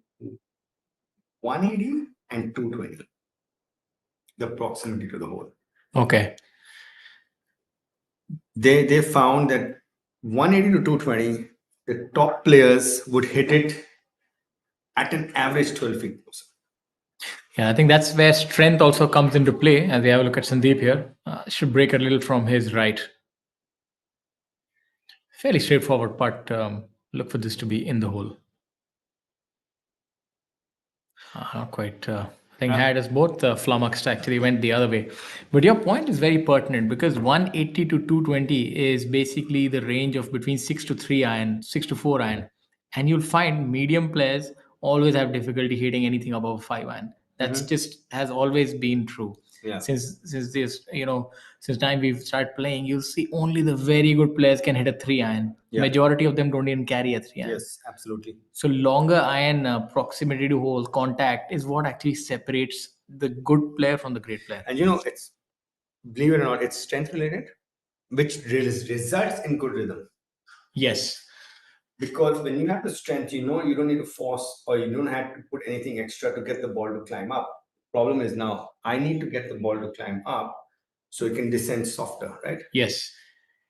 180 and 220. The proximity to the hole. Okay. They found that 180 to 220, the top players would hit it at an average 12 feet closer. Yeah, I think that's where strength also comes into play. As we have a look at Sandeep here, should break a little from his right. Fairly straightforward, but look for this to be in the hole. Not quite. I think had us both flummoxed, actually went the other way. But your point is very pertinent, because 180 to 220 is basically the range of between 6 to 3 iron, 6 to 4 iron. And you'll find medium players always have difficulty hitting anything above 5 iron. That's just has always been true. Yeah. Since this, since time we've started playing, you'll see only the very good players can hit a 3-iron. Yeah. Majority of them don't even carry a 3-iron. Yes, absolutely. So longer iron proximity to hole contact is what actually separates the good player from the great player. And it's, believe it or not, it's strength related, which results in good rhythm. Yes. Because when you have the strength, you don't need to force, or you don't have to put anything extra to get the ball to climb up. Problem is now I need to get the ball to climb up so it can descend softer, right? Yes.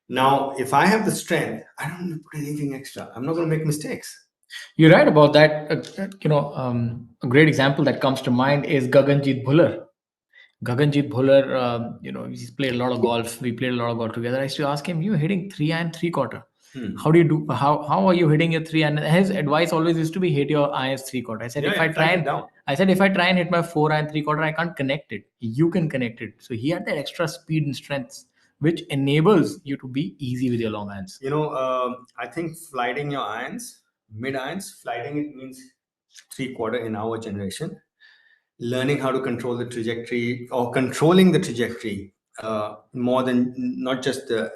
Now, if I have the strength, I don't need to put anything extra. I'm not going to make mistakes. You're right about that. A great example that comes to mind is Gaganjit Bhullar. Gaganjit Bhullar, he's played a lot of golf. We played a lot of golf together. I used to ask him, "You're hitting 3-iron 3/4. How do you do? How are you hitting your 3-iron?" His advice always used to be hit your irons 3/4. I said, if I try and hit my 4-iron 3/4, I can't connect it. You can connect it. So he had that extra speed and strength, which enables you to be easy with your long irons. I think flighting your irons, mid irons, flighting it means 3/4 in our generation. Learning how to control the trajectory, or controlling the trajectory, more than not just the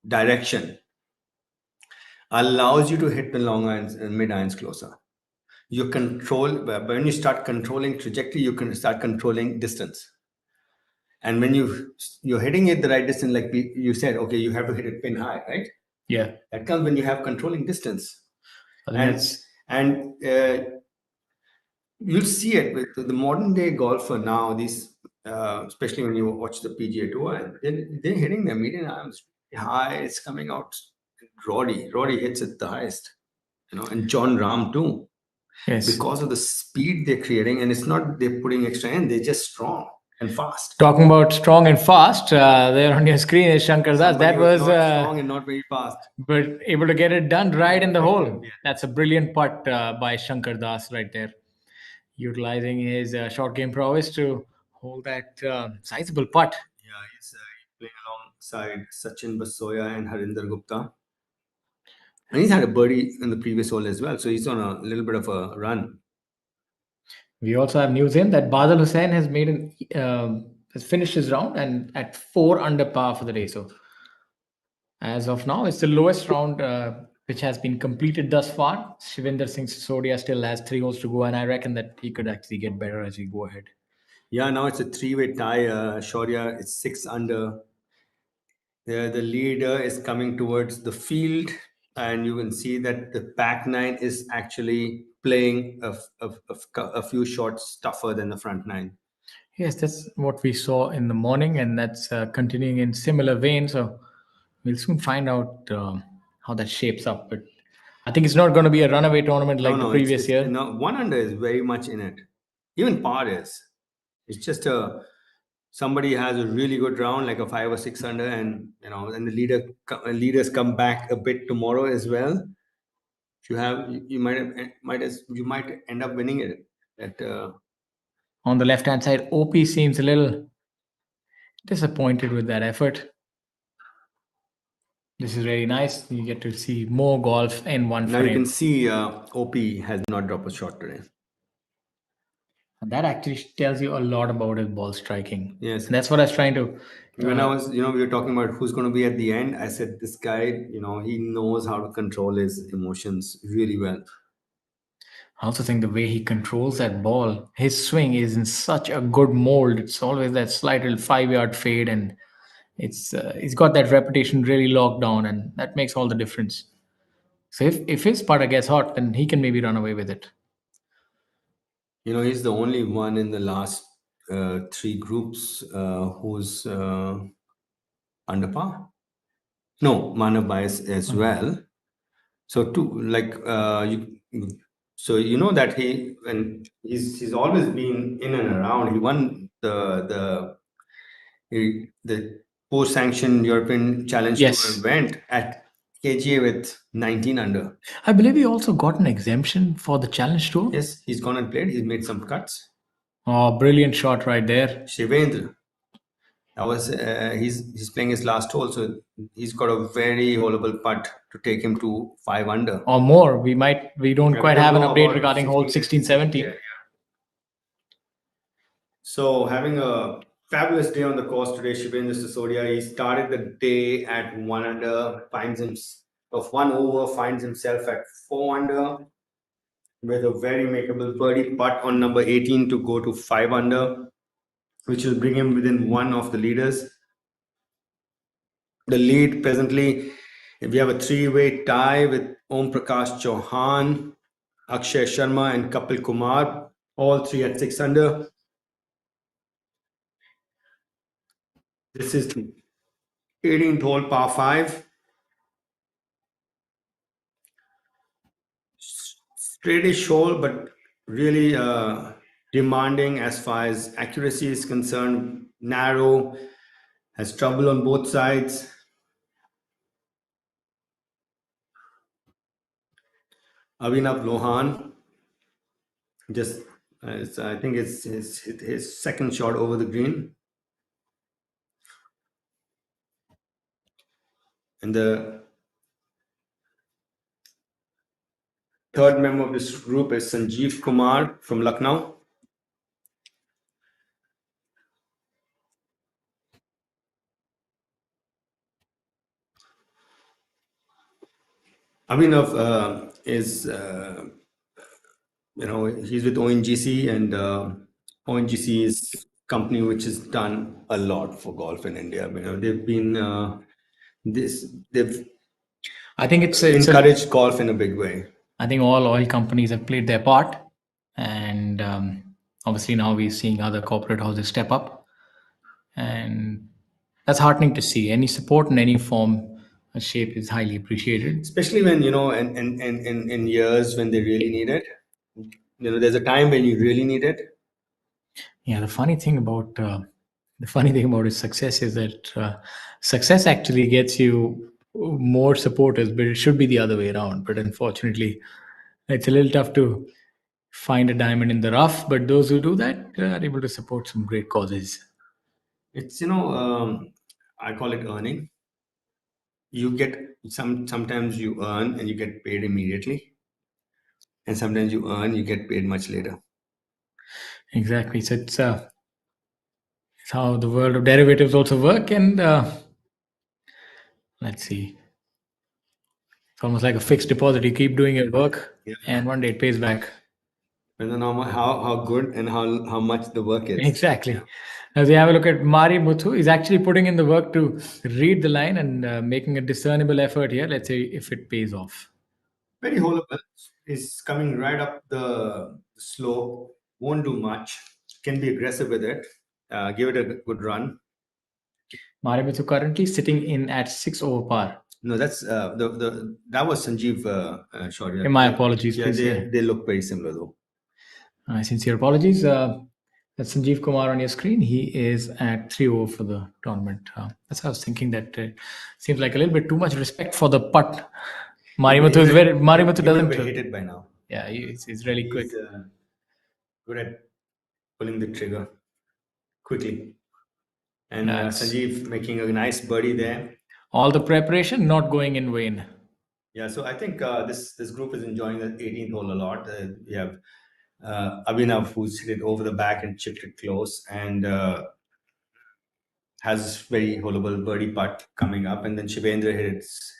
direction, allows you to hit the long irons and mid irons closer. You control, when you start controlling trajectory, you can start controlling distance. And when you're hitting it the right distance, like you said, okay, you have to hit it pin high, right? Yeah. That comes when you have controlling distance. And you'll see it with the modern day golfer now, these, especially when you watch the PGA Tour, they're hitting their median arms high. It's coming out. Roddy hits it the highest, and John Rahm too. Yes. Because of the speed they're creating, and it's not they're putting extra in, they're just strong and fast. Talking about strong and fast, there on your screen is Shankar Das. That was not strong and not very fast, but able to get it done right in the hole. Yeah. That's a brilliant putt by Shankar Das right there, utilizing his short game prowess to hold that sizable putt. Yeah, he's playing alongside Sachin Basoya and Harinder Gupta. And he's had a birdie in the previous hole as well. So he's on a little bit of a run. We also have news in that Badal Hussain has has finished his round and at 4 under par for the day. So as of now, it's the lowest round which has been completed thus far. Shivinder Singh Sisodia still has 3 holes to go, and I reckon that he could actually get better as we go ahead. Yeah, now it's a 3-way tie. Shaurya is 6 under. The leader is coming towards the field, and you can see that the back 9 is actually playing a few shots tougher than the front 9. Yes, that's what we saw in the morning, and that's continuing in similar vein. So we'll soon find out how that shapes up. But I think it's not going to be a runaway tournament like the previous year. No, 1 under is very much in it. Even par is. It's just somebody has a really good round, like a 5 or 6 under, and and the leaders come back a bit tomorrow as well. You might end up winning it. On the left-hand side, OP seems a little disappointed with that effort. This is really nice. You get to see more golf in one frame. Now you can see OP has not dropped a shot today. And that actually tells you a lot about his ball striking. Yes. And that's what I was trying to... When I was, we were talking about who's going to be at the end, I said, this guy, he knows how to control his emotions really well. I also think the way he controls that ball, his swing is in such a good mold. It's always that slight little 5-yard fade, and he's got that reputation really locked down, and that makes all the difference. So if his putter gets hot, then he can maybe run away with it. He's the only one in the last 3 groups who's under par. No, Manav Bias as well. So that he's always been in and around. He won the post-sanctioned European Challenge Tour event at KGA with 19 under. I believe he also got an exemption for the Challenge Tour. Yes, he's gone and played. He's made some cuts. Oh, brilliant shot right there. Shivendra. That was he's playing his last hole, so he's got a very holeable putt to take him to 5 under or more. We don't quite have an update regarding hole 16, 17. Yeah. So having a fabulous day on the course today, Shubhendra Sisodia. He started the day at 1 under, finds him of 1 over, finds himself at 4 under with a very makeable birdie putt on number 18 to go to 5 under, which will bring him within one of the leaders. The lead presently, we have a three-way tie with Om Prakash Chauhan, Akshay Sharma, and Kapil Kumar, all three at 6 under. This is the 18th hole, par 5. Straightish hole, but really demanding as far as accuracy is concerned. Narrow, has trouble on both sides. Avinav Lohan, just I think it's his second shot over the green. And the third member of this group is Sanjeev Kumar from Lucknow. Abhinav is, he's with ONGC, and ONGC is company which has done a lot for golf in India. They've been they've I think it's encouraged golf in a big way. I think all oil companies have played their part, and obviously now we're seeing other corporate houses step up, and that's heartening to see. Any support in any form or shape is highly appreciated. Especially when in years when they really need it. There's a time when you really need it. Yeah, the funny thing about his success is that success actually gets you more supporters, but it should be the other way around. But unfortunately, it's a little tough to find a diamond in the rough. But those who do that are able to support some great causes. It's I call it earning. You get sometimes you earn and you get paid immediately, and sometimes you earn, you get paid much later. Exactly. So it's how the world of derivatives also work. And let's see. It's almost like a fixed deposit. You keep doing your work, and one day it pays back. Depending on how good and how much the work is. Exactly. As we have a look at Mari Muthu, he's actually putting in the work to read the line and making a discernible effort here. Let's see if it pays off. Very holeable. Is coming right up the slope. Won't do much. Can be aggressive with it. Give it a good run. Mari Muthu currently sitting in at 6 over par. No, that's that was Sanjeev shot. Yeah. My apologies. Yeah, please. they look very similar though. Sincere apologies. That's Sanjeev Kumar on your screen. He is at 3 over for the tournament. That's how I was thinking. That seems like a little bit too much respect for the putt. Mari Muthu is very. Mari Muthu doesn't hit it by now. Yeah, he's really quick. Good at pulling the trigger quickly. And Sanjeev making a nice birdie there. All the preparation not going in vain. Yeah, so I think this group is enjoying the 18th hole a lot. We have Abhinav, who's hit it over the back and chipped it close, and has very holeable birdie putt coming up, and then Shivendra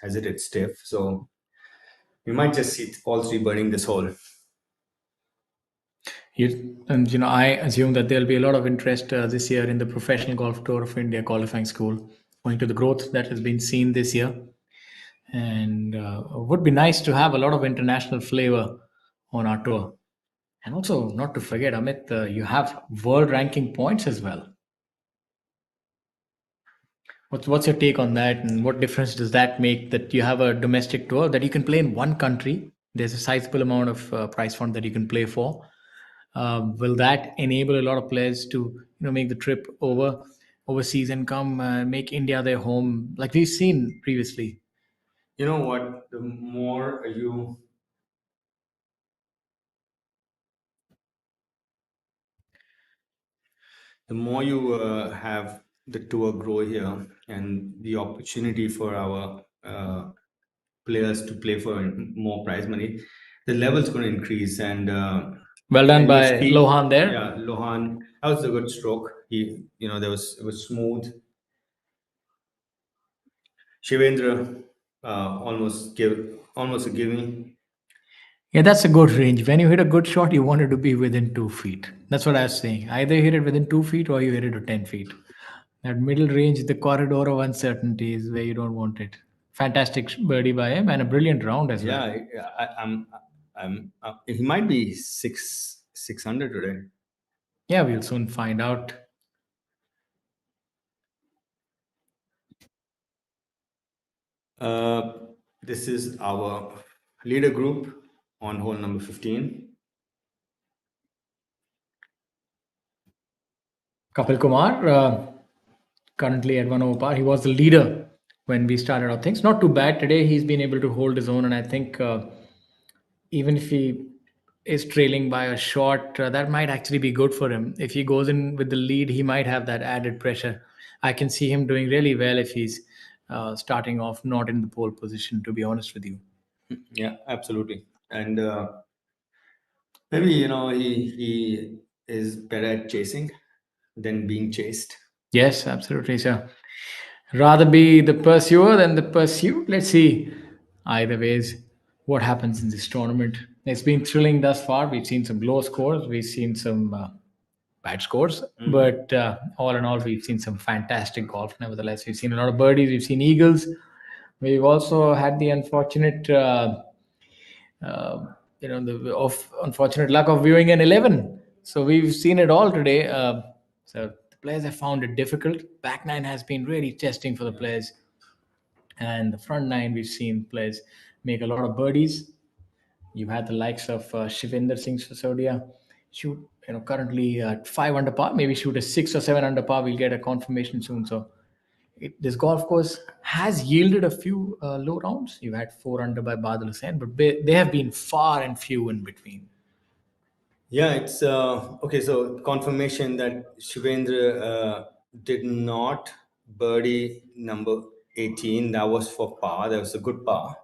has hit it stiff. So we might just see all three birding this hole. I assume that there'll be a lot of interest this year in the Professional Golf Tour of India qualifying school, owing to the growth that has been seen this year. And would be nice to have a lot of international flavor on our tour. And also, not to forget, Amit, you have world ranking points as well. What's your take on that, and what difference does that make that you have a domestic tour that you can play in one country? There's a sizable amount of prize fund that you can play for. Will that enable a lot of players to make the trip overseas and come make India their home, like we've seen previously? You know what? The more you have the tour grow here, and the opportunity for our players to play for more prize money, the level's going to increase. And well done by Lohan there. Yeah, Lohan That was a good stroke. There was it was smooth. Shivendra almost a gimme. Yeah, that's a good range. When you hit a good shot, you want it to be within 2 feet. That's what I was saying. Either you hit it within 2 feet or you hit it to 10 feet. That middle range, the corridor of uncertainty is where you don't want it. Fantastic birdie by him and a brilliant round as Yeah, well. he might be 600 today. Yeah, we'll soon find out. Uh, this is our leader group on hole number 15. Kapil Kumar, currently at 1 over par. He was the leader when we started our things. Not too bad. Today he's been able to hold his own, and I think even if he is trailing by a shot, that might actually be good for him. If he goes in with the lead, he might have that added pressure. I can see him doing really well if he's starting off not in the pole position, to be honest with you. Yeah, absolutely. And maybe he is better at chasing than being chased. Yes, absolutely, sir. Rather be the pursuer than the pursued. Let's see. Either ways, what happens in this tournament. It's been thrilling thus far. We've seen some low scores. We've seen some bad scores. But all in all, we've seen some fantastic golf. Nevertheless, we've seen a lot of birdies. We've seen eagles. We've also had the unfortunate, uh, the unfortunate luck of viewing an 11. So we've seen it all today. So the players have found it difficult. Back nine has been really testing for the players, and the front nine we've seen players make a lot of birdies. You've had the likes of Shivinder Singh Sisodia shoot, currently at 5 under par, maybe shoot a 6 or 7 under par. We'll get a confirmation soon. So this golf course has yielded a few low rounds. You've had 4 under by Badal Hussain, but they have been far and few in between. Yeah, it's okay. So confirmation that Shivendra did not birdie number 18. That was for par. That was a good par,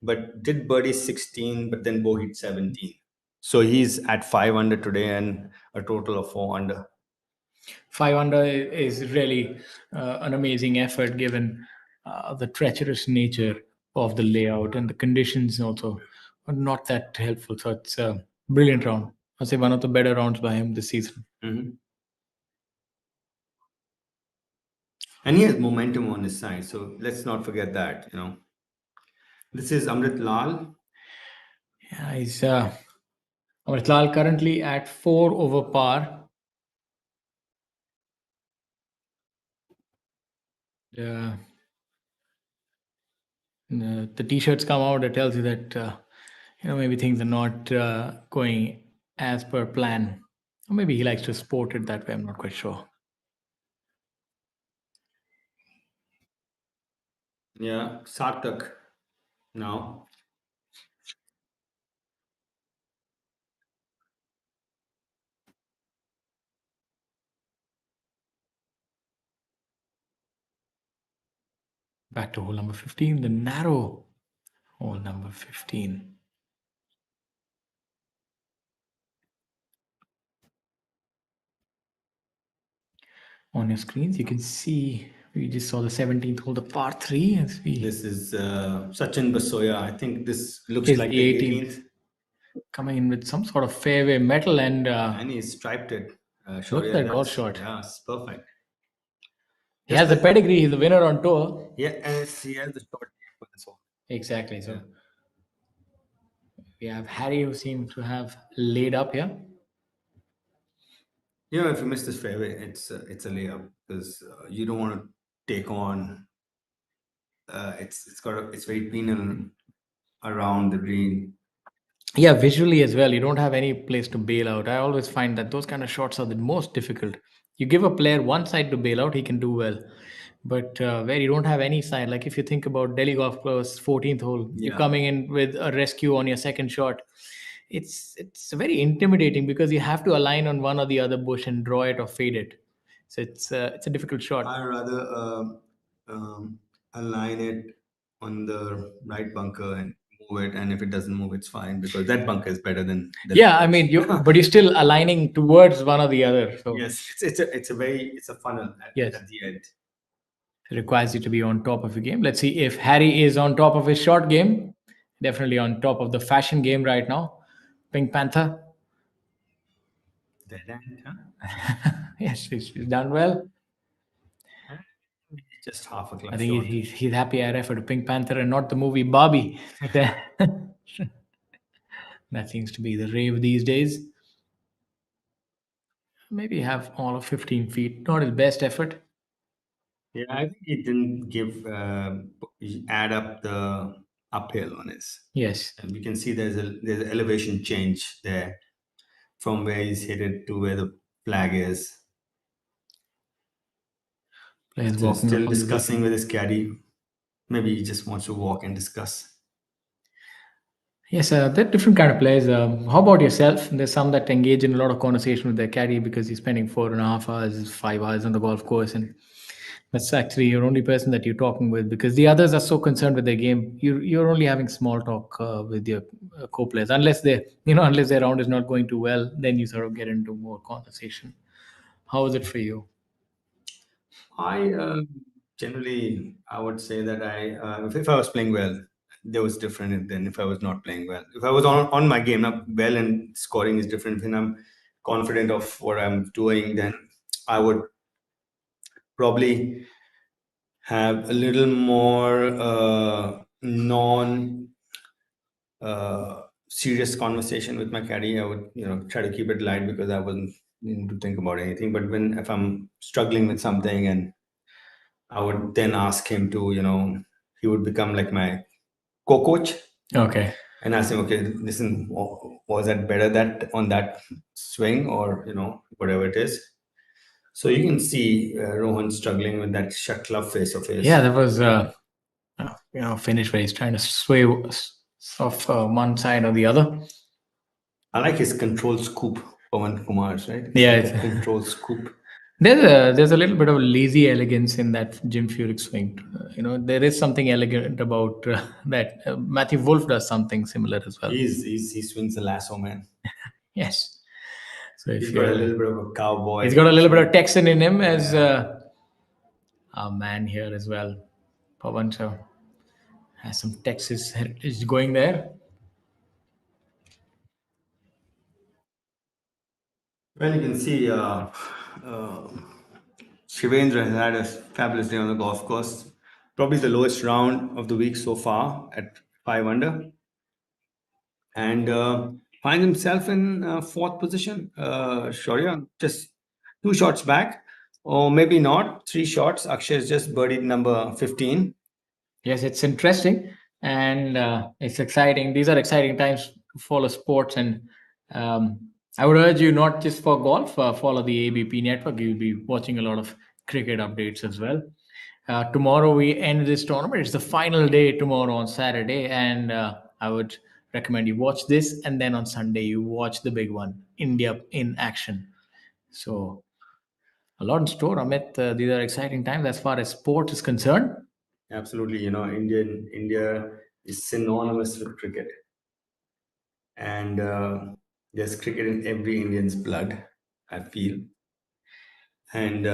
but did birdie 16, but then bogeyed 17. So he's at 5 under today and a total of 4 under. 5 under is really an amazing effort given the treacherous nature of the layout, and the conditions also are not that helpful. So it's a brilliant round. I'd say one of the better rounds by him this season. Mhm. And he has momentum on his side. So let's not forget that. This is Amrit Lal. Yeah, he's Amrit Lal currently at 4 over par. Uh, the t-shirts come out, it tells you that maybe things are not going as per plan, or maybe he likes to sport it that way. I'm not quite sure. Yeah, Sartak now. Back to hole number 15, the narrow hole number 15. On your screens you can see we just saw the 17th hole, the par 3, as we This is Sachin Basoya. I think this looks is like the the 18th 18th. coming in with some sort of fairway metal, and And he striped it. look at that golf that's- shot. Yeah, it's perfect. He has the pedigree. He's the winner on tour. Yeah, and he has the short for this one. Exactly. So we have Harry, who seems to have laid up here. If you miss this fairway, it's a layup because you don't want to take on. It's very penal around the green. Yeah, visually as well, you don't have any place to bail out. I always find that those kind of shots are the most difficult. You give a player one side to bail out, he can do well. But where you don't have any side, like if you think about Delhi Golf Course 14th hole, you're Yeah. coming in with a rescue on your second shot. It's very intimidating because you have to align on one or the other bush and draw it or fade it. So it's a difficult shot. I rather align it on the right bunker and move it, and if it doesn't move, it's fine because that bunker is better than Yeah, I mean, but you're still aligning towards one or the other. So yes, it's a funnel Yes. at the end. it requires you to be on top of your game. Let's see if Harry is on top of his short game. Definitely on top of the fashion game right now. Pink Panther. Dead end, huh? Yes, he's done well. Just half a club I think short. he's happy I referred to Pink Panther and not the movie Barbie. That seems to be the rave these days. Maybe have all of 15 feet. Not his best effort. Yeah, I think he didn't add up the uphill on his. Yes. And we can see there's an elevation change there from where he's headed to where the flag is. Players So walking still up on the discussing with his caddy. Maybe he just wants to walk and discuss. Yes, they're different kind of players. How about yourself? There's some that engage in a lot of conversation with their caddy because he's spending 4.5 hours, 5 hours on the golf course, and that's actually your only person that you're talking with because the others are so concerned with their game. You're only having small talk with your co-players unless unless their round is not going too well. Then you sort of get into more conversation. How is it for you? I generally, I would say that if I was playing well, there was different than if I was not playing well. If I was on my game, not well, and scoring is different. When I'm confident of what I'm doing, then I would probably have a little more non serious conversation with my caddy. I would try to keep it light because I wasn't needing to think about anything. But if I'm struggling with something, and I would then ask him to, he would become like my co-coach. Okay. And ask him, okay, listen, was that better on that swing, or whatever it is. So you can see Rohan struggling with that shut club face of his. Yeah, there was finish where he's trying to sway off one side or the other. I like his control scoop, Pawan Kumar's, right? Yeah, It's like a control scoop. There's a little bit of lazy elegance in that Jim Furyk swing. There is something elegant about that. Matthew Wolf does something similar as well. He swings a lasso, man. Yes. So if He's got a little bit of a cowboy. he's got a little bit of Texan in him as our man here as well. Pawan has some Texas heritage going there. Well, you can see Shivendra has had a fabulous day on the golf course. Probably the lowest round of the week so far at 5 under. And finds himself in fourth position. Shaurya, just 2 shots back. Or maybe not. 3 shots. Akshay has just birdied number 15. Yes, it's interesting and it's exciting. These are exciting times to follow sports, and I would urge you not just for golf, follow the ABP network. You'll be watching a lot of cricket updates as well. Tomorrow we end this tournament. It's the final day tomorrow on Saturday, and I would recommend you watch this, and then on Sunday you watch the big one, India in action. So a lot in store, Amit. These are exciting times as far as sport is concerned. Absolutely. India is synonymous with cricket. And there's cricket in every Indian's blood, I feel. And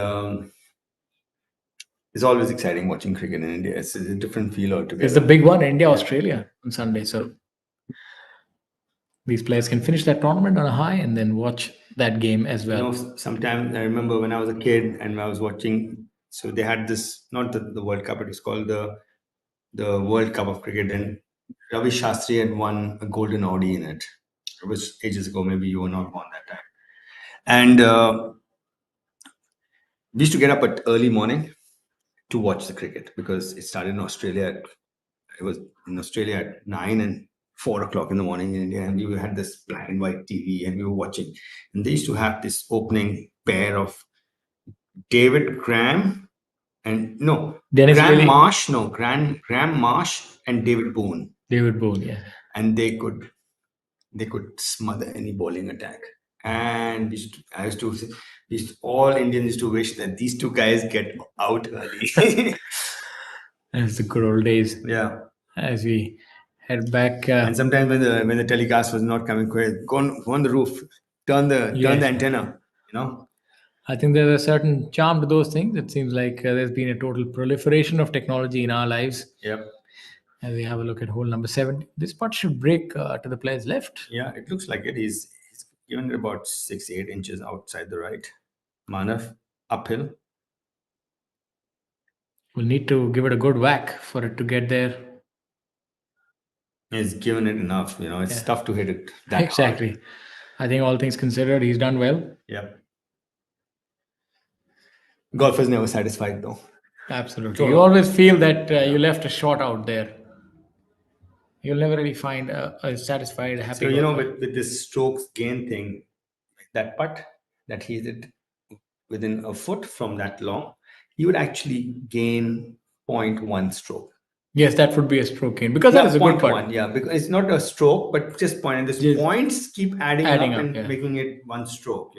it's always exciting watching cricket in India. It's a different feel altogether. It's the big one, India, Australia on Sunday. So these players can finish that tournament on a high and then watch that game as well. Sometimes I remember when I was a kid and I was watching, so they had this, not the World Cup, it was called the World Cup of Cricket, and Ravi Shastri had won a golden Audi in it. It was ages ago, maybe you were not born that time. And we used to get up at early morning to watch the cricket because it started in Australia. It was in Australia at 9 and 4 o'clock in the morning in India, and we had this black and white TV and we were watching. And they used to have this opening pair of David Graham and Graham Marsh and David Boone. David Boone, yeah. And they could smother any bowling attack. And all Indians used to wish that these two guys get out early. That's the good old days. Yeah. As we head back. And sometimes when the telecast was not coming quick, go on the roof, turn the antenna. I think there's a certain charm to those things. It seems like there's been a total proliferation of technology in our lives. Yep. As we have a look at hole number 7, this putt should break to the player's left. Yeah, it looks like it. He's given it about 6-8 inches outside the right. Manav uphill. We'll need to give it a good whack for it to get there. He's given it enough. It's tough to hit it that exactly. hard. I think all things considered, he's done well. Yep. Golfer's never satisfied though. Absolutely. You always feel that you left a shot out there. You'll never really find a satisfied, happy. So with this strokes gain thing, that putt that he did within a foot from that long, he would actually gain 0.1 stroke. Yes, that would be a stroke gain because that is a good putt. 0.1, yeah, because it's not a stroke, but just point. And these points keep adding up and making it one stroke.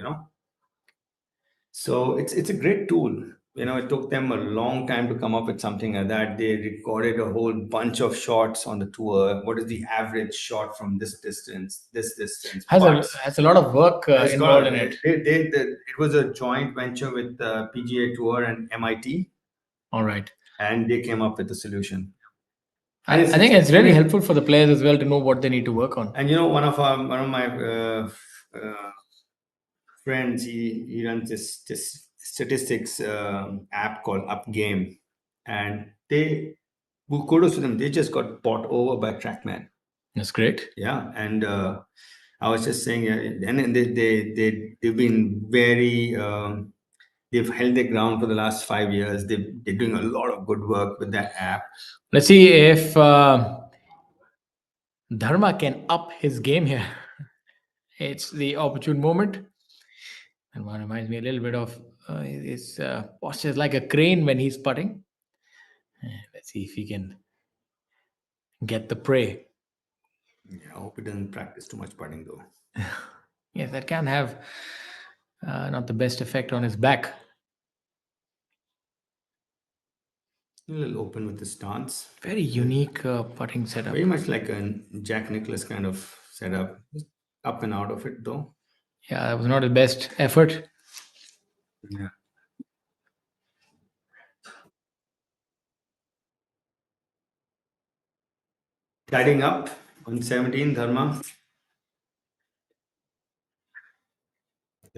So it's a great tool. It took them a long time to come up with something like that. They recorded a whole bunch of shots on the tour. What is the average shot from this distance? Has a lot of work involved in it. It was a joint venture with the PGA Tour and MIT. All right. And they came up with the solution. I think it's really helpful for the players as well to know what they need to work on. And one of my friends, he runs this statistics app called Up Game, and kudos to them. They just got bought over by TrackMan. That's great. Yeah, and I was just saying, and they've been very. They've held their ground for the last 5 years. They're doing a lot of good work with that app. Let's see if Dharma can up his game here. It's the opportune moment. And one reminds me a little bit of his posture is like a crane when he's putting. Let's see if he can get the prey. Yeah, I hope he doesn't practice too much putting though. Yes, that can have not the best effect on his back. A little open with the stance. Very unique putting setup. Very much like a Jack Nicklaus kind of setup. Just up and out of it though. Yeah, that was not his best effort. Yeah. Tidying up on 17, Dharma.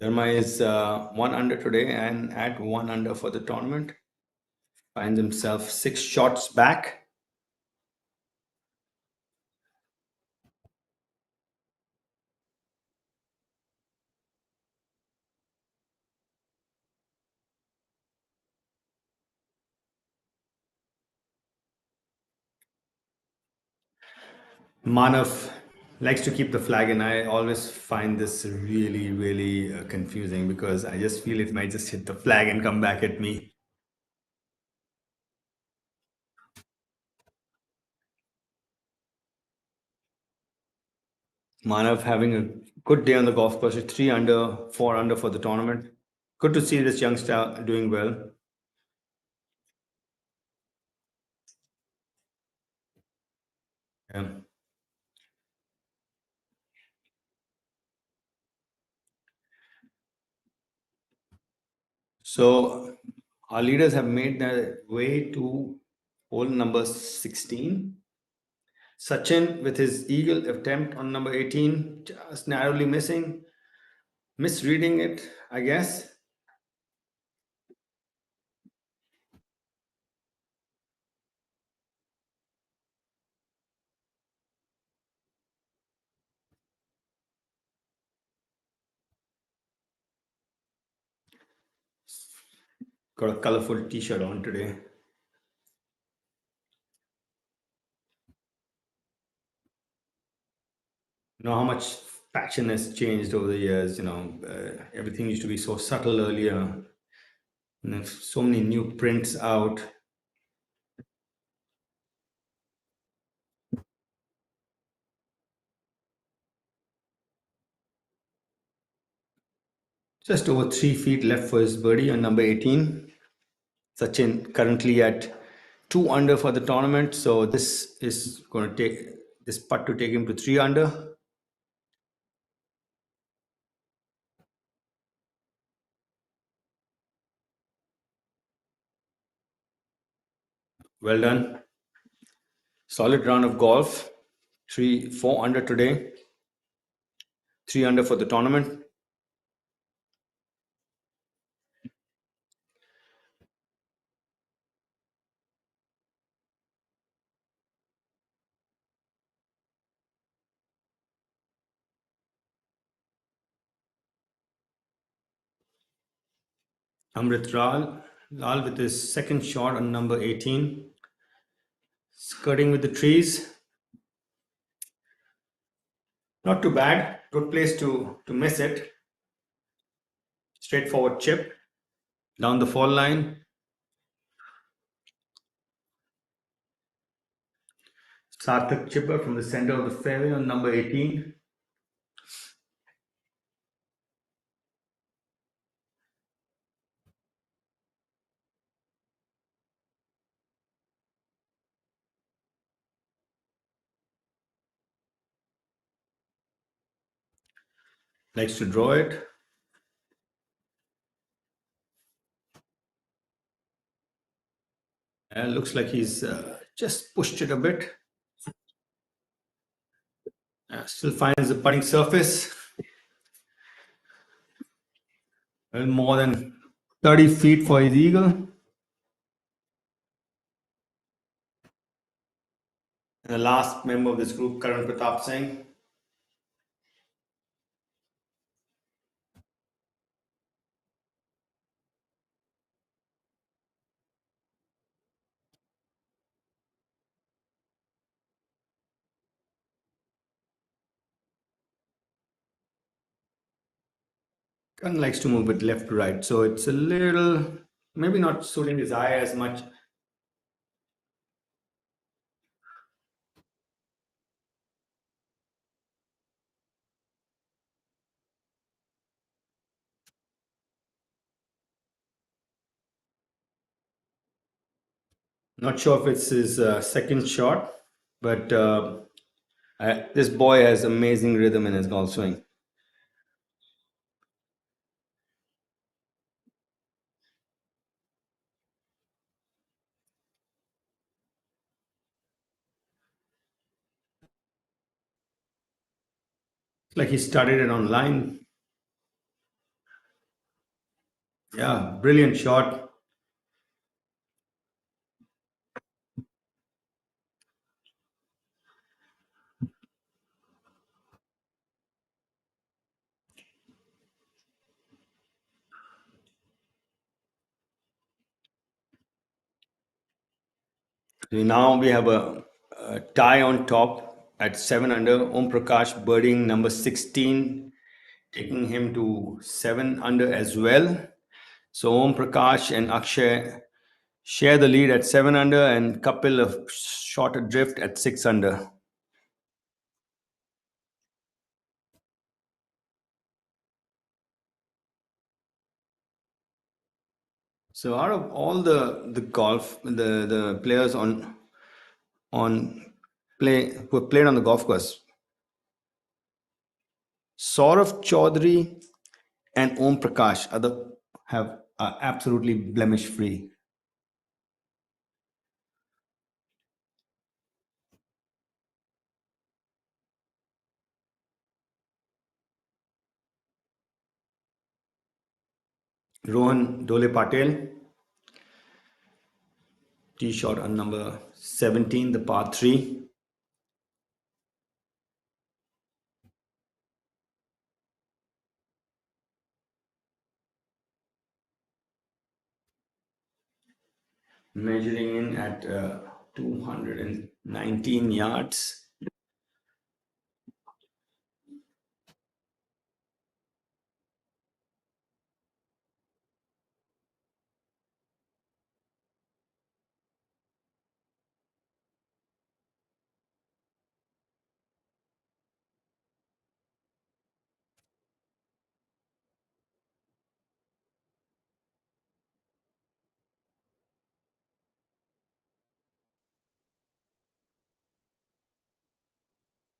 Dharma is 1 under today and at 1 under for the tournament. Finds himself 6 shots back. Manav likes to keep the flag, and I always find this really, really confusing because I just feel it might just hit the flag and come back at me. Manav having a good day on the golf course, 3 under, 4 under for the tournament. Good to see this youngster doing well. Yeah. So our leaders have made their way to hole number 16. Sachin with his eagle attempt on number 18, just narrowly missing, misreading it, I guess. Got a colorful t-shirt on today. You know how much fashion has changed over the years. Everything used to be so subtle earlier. And there's so many new prints out. Just over 3 feet left for his birdie on number 18. Sachin currently at 2 under for the tournament. So this is going to this putt to take him to 3 under. Well done. Solid round of golf. 4 under today. 3 under for the tournament. Amrit Lal with his second shot on number 18. Skirting with the trees. Not too bad. Good place to miss it. Straightforward chip. Down the fall line. Sarthak chipper from the center of the fairway on number 18. Likes to draw it. Looks like he's just pushed it a bit. Still finds the putting surface. Well, more than 30 feet for his eagle. And the last member of this group, Karan Pratap Singh. Karan likes to move it left to right, so it's a little, maybe not suiting his eye as much. Not sure if it's his second shot, but this boy has amazing rhythm in his golf swing. It's like he studied it online. Yeah, brilliant shot. So now we have a tie on top at 7 under. Om Prakash birding number 16, taking him to 7 under as well. So Om Prakash and Akshay share the lead at 7 under, and Kapil a short adrift at 6 under. So out of all the golf, the players on play who have played on the golf course, Saurav Chaudhary and Om Prakash are absolutely blemish free. Rohan Dole Patel, tee shot on number 17, the par 3. Measuring in at 219 yards.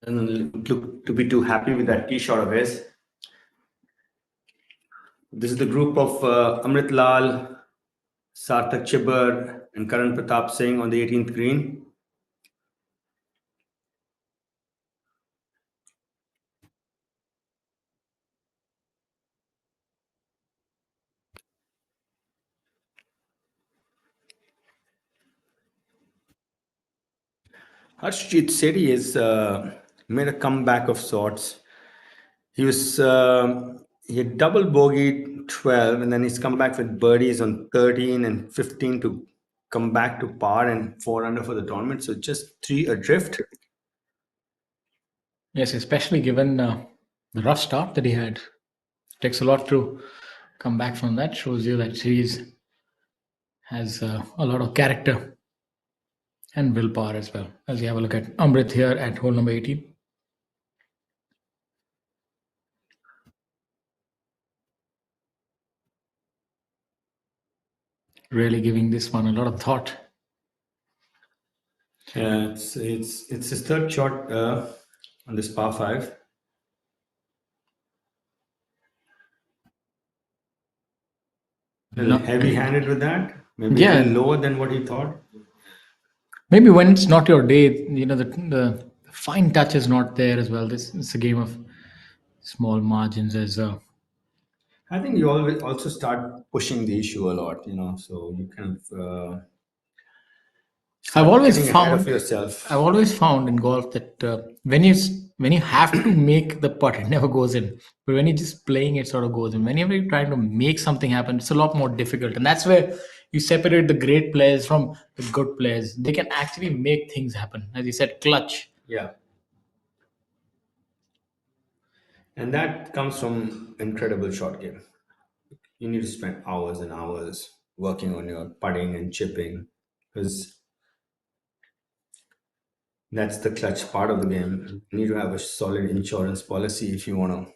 doesn't look to be too happy with that tee shot of his. This is the group of Amrit Lal, Sarthak Chibber, and Karan Pratap Singh on the 18th green. Harshjeet Sethi has made a comeback of sorts. He had double bogeyed 12, and then he's come back with birdies on 13 and 15 to come back to par and 4 under for the tournament. So just 3 adrift. Yes, especially given the rough start that he had. Takes a lot to come back from that. Shows you that series has a lot of character and willpower as well. As you have a look at Amrit here at hole number 18. Really giving this one a lot of thought. Yeah, it's his third shot on this par 5. A little heavy-handed with that. Maybe a little lower than what he thought. Maybe when it's not your day, you know, the fine touch is not there as well. It's a game of small margins as I think you always also start pushing the issue a lot, you know, so you kind of I've always getting ahead found of yourself. I've always found in golf that when you have to make the putt, it never goes in. But when you're just playing, it sort of goes in. Whenever you're trying to make something happen, it's a lot more difficult, and that's where you separate the great players from the good players. They can actually make things happen, as you said, clutch. Yeah. And that comes from incredible short game. You need to spend hours and hours working on your putting and chipping because that's the clutch part of the game. You need to have a solid insurance policy if you want to.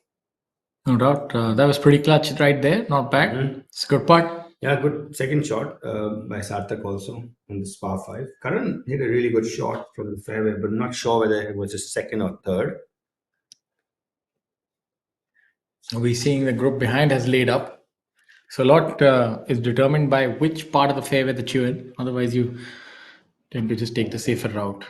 No doubt, that was pretty clutch right there. Not bad. It's a good putt. Yeah, good second shot by Sarthak also on this par 5. Karan hit a really good shot from the fairway, but not sure whether it was his second or third. We're seeing the group behind has laid up. So a lot is determined by which part of the fairway that you're in. Otherwise, you tend to just take the safer route.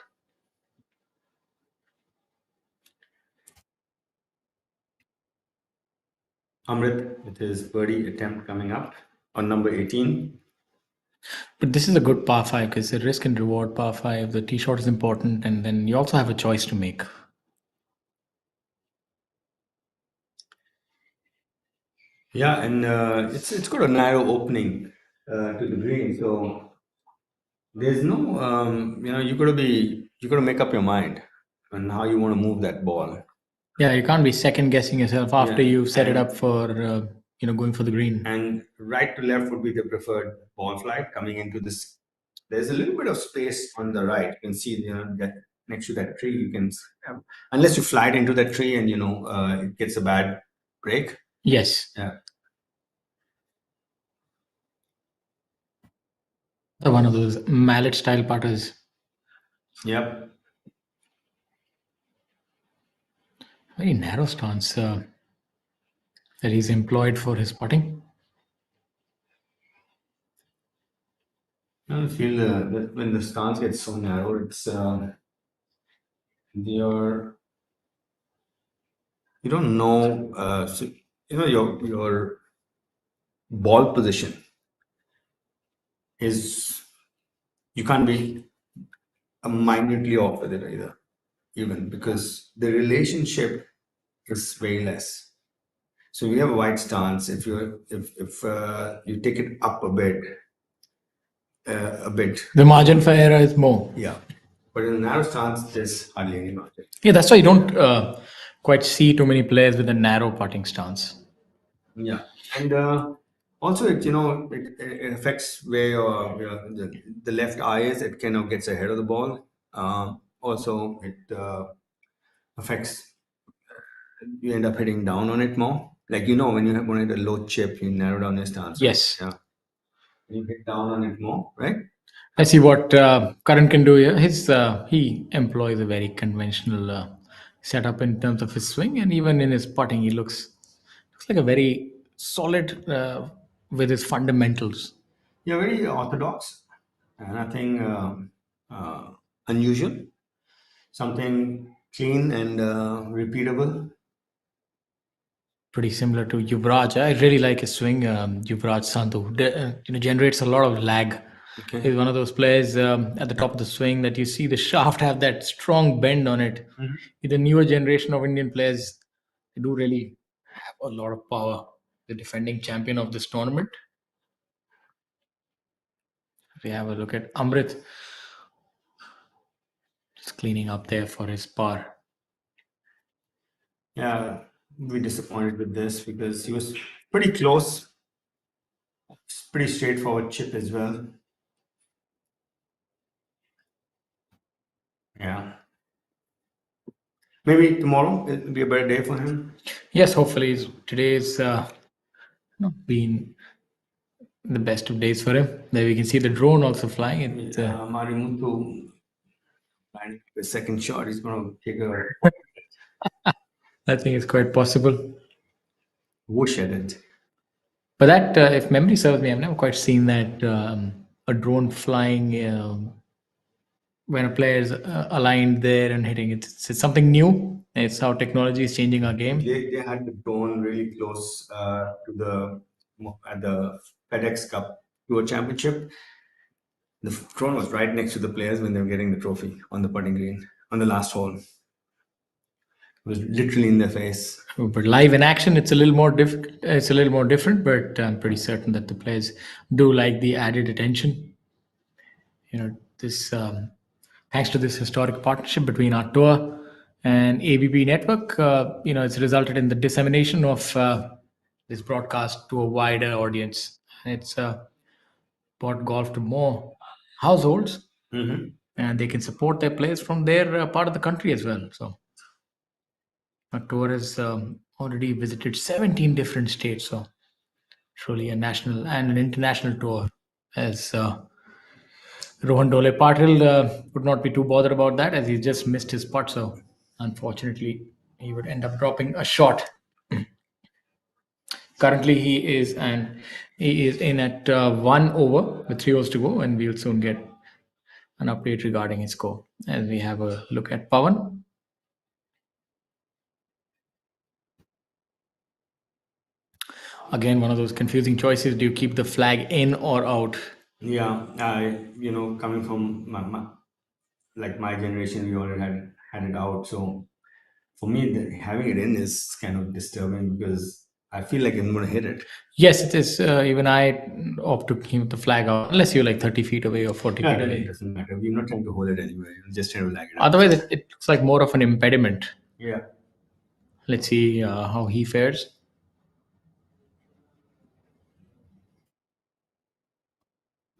Amrit with his birdie attempt coming up on number 18. But this is a good par 5 because it's a risk and reward par 5. The tee shot is important, and then you also have a choice to make. Yeah, and it's got a narrow opening to the green, so there's no you got to make up your mind on how you want to move that ball. Yeah, you can't be second guessing yourself after you've set it up for going for the green. And right to left would be the preferred ball flight coming into this. There's a little bit of space on the right. You can see that next to that tree. You can unless you fly it into that tree and it gets a bad break. Yes. Yeah. One of those mallet style putters. Yep. Very narrow stance that he's employed for his putting. I feel that when the stance gets so narrow, it's you don't know. So, your ball position is you can't be minutely off with it either, even because the relationship is way less. So we have a wide stance. If you take it up a bit, the margin for error is more. Yeah, but in a narrow stance, there's hardly any margin. Yeah, that's why you don't quite see too many players with a narrow putting stance. Yeah, and also it affects where the left eye is. It kind of gets ahead of the ball. Also, it affects. You end up hitting down on it more. Like when you want a low chip, you narrow down your stance. Yes. Yeah. You hit down on it more, right? I see what Karan can do here. He employs a very conventional set up in terms of his swing, and even in his putting, he looks like a very solid with his fundamentals. Yeah, very orthodox, nothing unusual, something clean and repeatable. Pretty similar to Yuvraj. I really like his swing. Yuvraj Sandhu, generates a lot of lag. Okay. He's one of those players at the top of the swing that you see the shaft have that strong bend on it. The newer generation of Indian players, they do really have a lot of power. The defending champion of this tournament. We have a look at Amrit, just cleaning up there for his par. Yeah, we disappointed with this because he was pretty close. It's pretty straightforward chip as well. Yeah. Maybe tomorrow it'll be a better day for him. Yes, hopefully today's not been the best of days for him. There we can see the drone also flying. It's, Marimutu planning the second shot. He's going to take a I think it's quite possible. whoosh at it. But that, if memory serves me, I've never quite seen that a drone flying when a player is aligned there and hitting it. It's something new. It's how technology is changing our game. They had the drone really close to at the FedEx Cup Tour Championship. The drone was right next to the players when they were getting the trophy on the putting green on the last hole. It was literally in their face. But live in action, it's a little more difficult. It's a little more different, but I'm pretty certain that the players do like the added attention. This thanks to this historic partnership between our tour and ABB network, it's resulted in the dissemination of this broadcast to a wider audience. It's brought golf to more households, and they can support their players from their part of the country as well. So our tour has already visited 17 different states. So truly a national and an international tour. As Rohan Dole Patil would not be too bothered about that, as he just missed his putt. So unfortunately, he would end up dropping a shot. Currently, he is in at 1 over with 3 holes to go, and we'll soon get an update regarding his score. As we have a look at Pawan. Again, one of those confusing choices. Do you keep the flag in or out? Yeah, coming from my generation, we already had it out. So for me, having it in is kind of disturbing because I feel like I'm going to hit it. Yes, it is. Even I opt to keep the flag out unless you're like 30 feet away or 40 feet away. It doesn't matter. We're not trying to hold it anyway. We're just trying to lag it out. Otherwise, it looks like more of an impediment. Yeah. Let's see how he fares.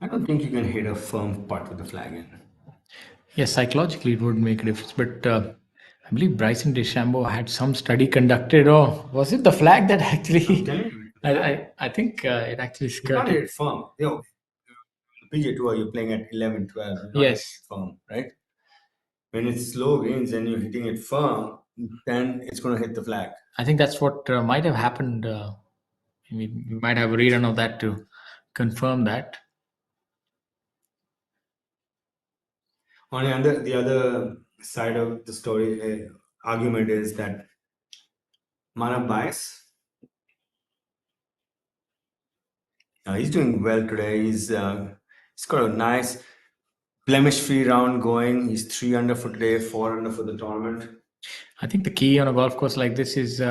I don't think you can hit a firm putt with the flag in. Yes, psychologically it would make a difference, but I believe Bryson DeChambeau had some study conducted, or was it the flag that actually? I think it actually You can't hit skirted. it firm. PGA Tour, you're playing at 11, 12. You're not Yes. hitting it firm, right? When it's slow greens and you're hitting it firm, then it's going to hit the flag. I think that's what might have happened. We might have a rerun of that to confirm that. On the other side of the story, argument is that Manav Bias, he's doing well today. He's got a nice blemish-free round going. He's 3 under for today, 4 under for the tournament. I think the key on a golf course like this is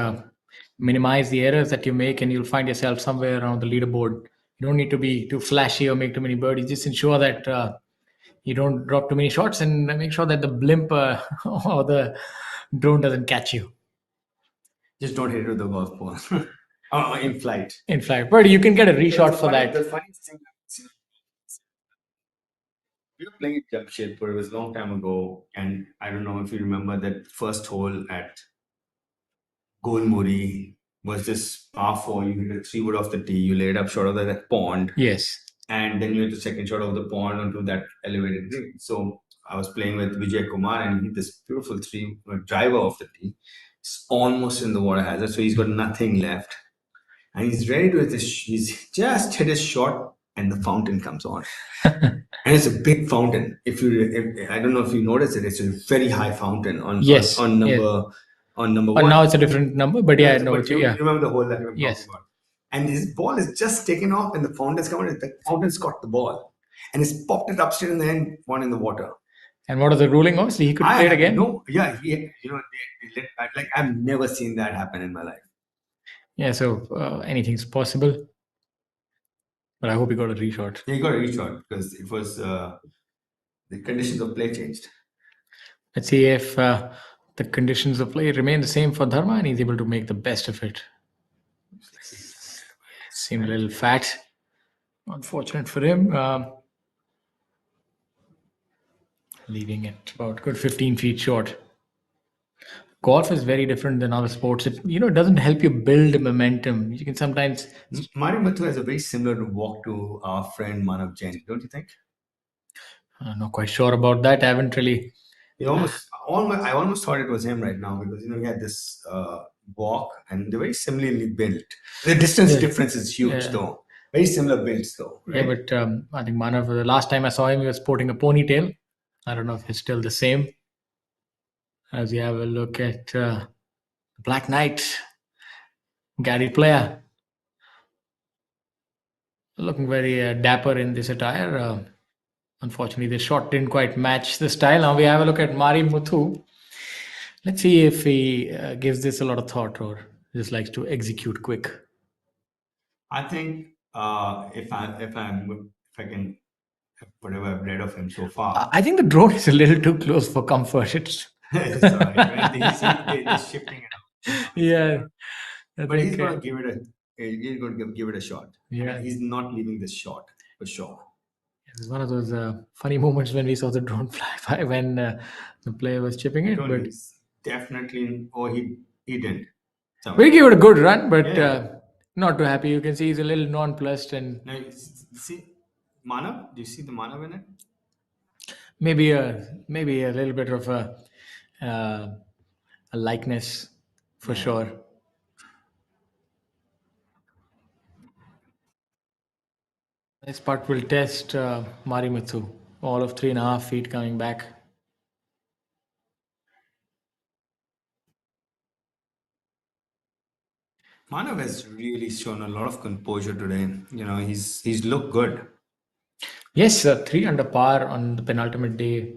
minimize the errors that you make, and you'll find yourself somewhere around the leaderboard. You don't need to be too flashy or make too many birdies. Just ensure that you don't drop too many shots, and make sure that the blimp or the drone doesn't catch you Just don't hit it with the golf ball. In flight. in flight. But you can get a reshot for that. The funny thing, we were playing at Jamshedpur. It was a long time ago, and I don't know if you remember that first hole at Golmuri was this par 4. You hit a 3-wood off the tee. You laid up short of that pond, Yes. and then you hit the second shot of the pond onto that elevated green. So I was playing with Vijay Kumar, and this beautiful three driver of the tee is almost in the water hazard, so he's got nothing left, and he's ready to hit this. He's just hit his shot, and the fountain comes on, and it's a big fountain. I don't know if you notice it, it's a very high fountain on Yes, on number yes. on number But one. now it's a different number, but yeah, I know But what you, yeah. you remember the hole that we were Yes. talking about. And his ball is just taken off, and the fountain's coming. The fountain's got the ball, and he's popped it upstairs in the end, one in the water. And what is the ruling of? So he could play it again? No, yeah, like I've never seen that happen in my life. Yeah, so anything's possible. But I hope he got a reshot. Yeah, he got a reshot because it was the conditions of play changed. Let's see if the conditions of play remain the same for Dharma and he's able to make the best of it. Seemed a little fat. Unfortunate for him. Leaving it about good 15 feet short. Golf is very different than other sports. It doesn't help you build momentum. You can sometimes. Mari Mathu has a very similar walk to our friend Manav Jain, don't you think? I'm not quite sure about that. I haven't really. I almost thought it was him right now because he had this walk and they're very similarly built. The distance difference is huge though. Very similar builds though. Right? Yeah, but I think Manav, the last time I saw him, he was sporting a ponytail. I don't know if it's still the same. As you have a look at the Black Knight, Gary Player, looking very dapper in this attire. Unfortunately, the shot didn't quite match the style. Now we have a look at Mari Muthu. Let's see if he gives this a lot of thought or just likes to execute quick. I think if I can, whatever I've read of him so far, I think the drone is a little too close for comfort. It's all right. Right? They're shifting it out. yeah, But he's going to give it he's going to give it a shot. Yeah. He's not leaving this shot for sure. It's one of those funny moments when we saw the drone fly by when the player was chipping it. But He's definitely, he didn't. So, we gave it a good run, but Yeah. not too happy. You can see he's a little nonplussed and now, see, Manav, do you see the Manav in it? maybe a little bit of a likeness for sure. This part will test Marimitsu. All of 3.5 feet coming back. Manav has really shown a lot of composure today. He's looked good. Yes, 3 under par on the penultimate day,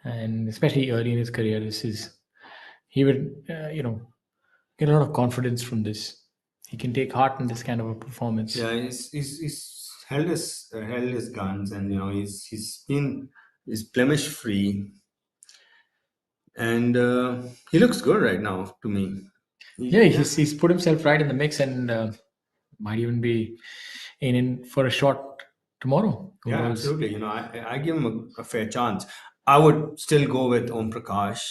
and especially early in his career, he would get a lot of confidence from this. He can take heart in this kind of a performance. Yeah, he's held his guns, and he's blemish free, and he looks good right now to me. Yeah, he's put himself right in the mix and might even be in for a shot tomorrow. Yeah, absolutely. I give him a fair chance. I would still go with Om Prakash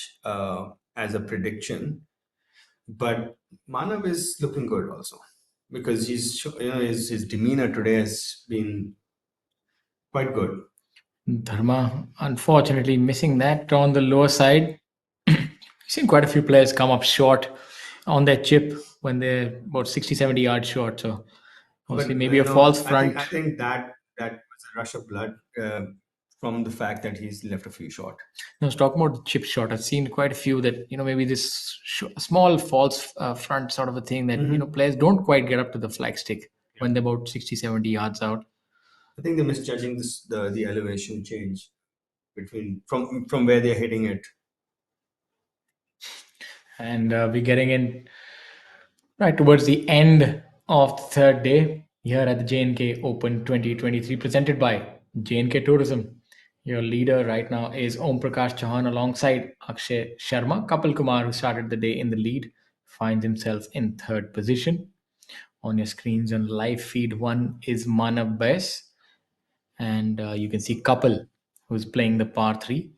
as a prediction, but Manav is looking good also because his demeanor today has been quite good. Dharma, unfortunately, missing that on the lower side. We've seen quite a few players come up short on their chip when they're about 60, 70 yards short. So, obviously, maybe a false front. I think that was a rush of blood from the fact that he's left a few short. No, let's talk about the chip shot. I've seen quite a few that, maybe this small false front sort of a thing that, players don't quite get up to the flag stick when they're about 60, 70 yards out. I think they're misjudging the elevation change from where they're hitting it. And we're getting in right towards the end of the third day here at the J&K Open 2023 presented by J&K Tourism. Your leader right now is Om Prakash Chauhan alongside Akshay Sharma. Kapil Kumar, who started the day in the lead, finds himself in third position. On your screens on live feed, one is Manav Bes. And you can see Kapil, who's playing the par 3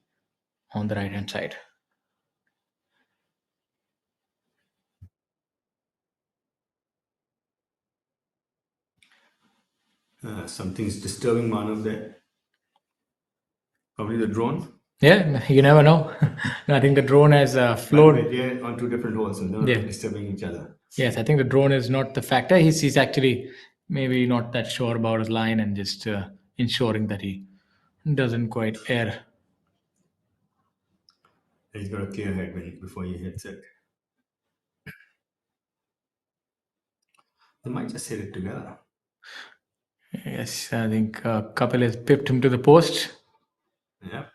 on the right-hand side. Something's disturbing Manav there. Probably the drone. Yeah, you never know. I think the drone has By the flown. way, they're on two different holes, so they're not Yeah. disturbing each other. Yes, I think the drone is not the factor. He's actually maybe not that sure about his line and just ensuring that he doesn't quite err. He's got a clear head before he hits it. They might just hit it together. Yes, I think Kapil has pipped him to the post. Yeah.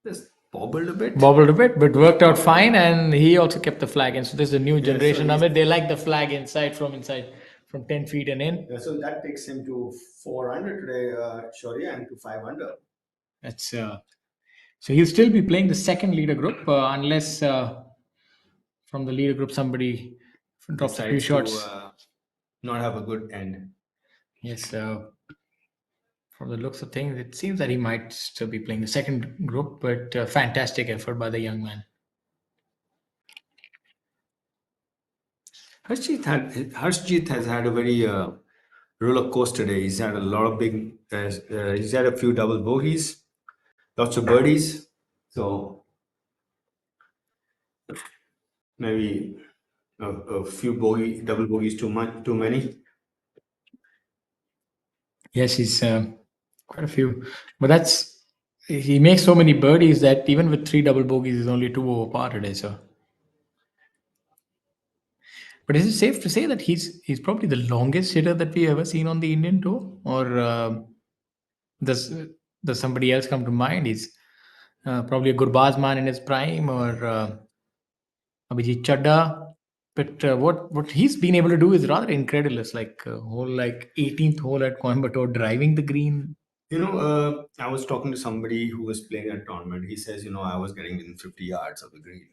Just bobbled a bit. Bobbled a bit, but worked out fine, and he also kept the flag in. So this is a new generation so of it. They like the flag inside, from 10 feet and in. Yeah, so that takes him to 400 today, Shaurya, and to 500. That's so he'll still be playing the second leader group unless from the leader group somebody drops a few Decides shots. to not have a good end. Yes, from the looks of things, it seems that he might still be playing the second group, but fantastic effort by the young man. Harshjeet has had a very roller coaster day. He's had a lot of he's had a few double bogeys, lots of birdies. So maybe a few double bogeys too many. Yes, he's quite a few, but he makes so many birdies that even with 3 double bogeys, he's only 2 over par today. So, but is it safe to say that he's probably the longest hitter that we ever seen on the Indian tour, or does does somebody else come to mind? He's probably a Gurbaz man in his prime, or Abhijit Chadda. But what he's been able to do is rather incredible. It's like whole like 18th hole at Coimbatore, driving the green. I was talking to somebody who was playing a tournament. He says, I was getting within 50 yards of the green,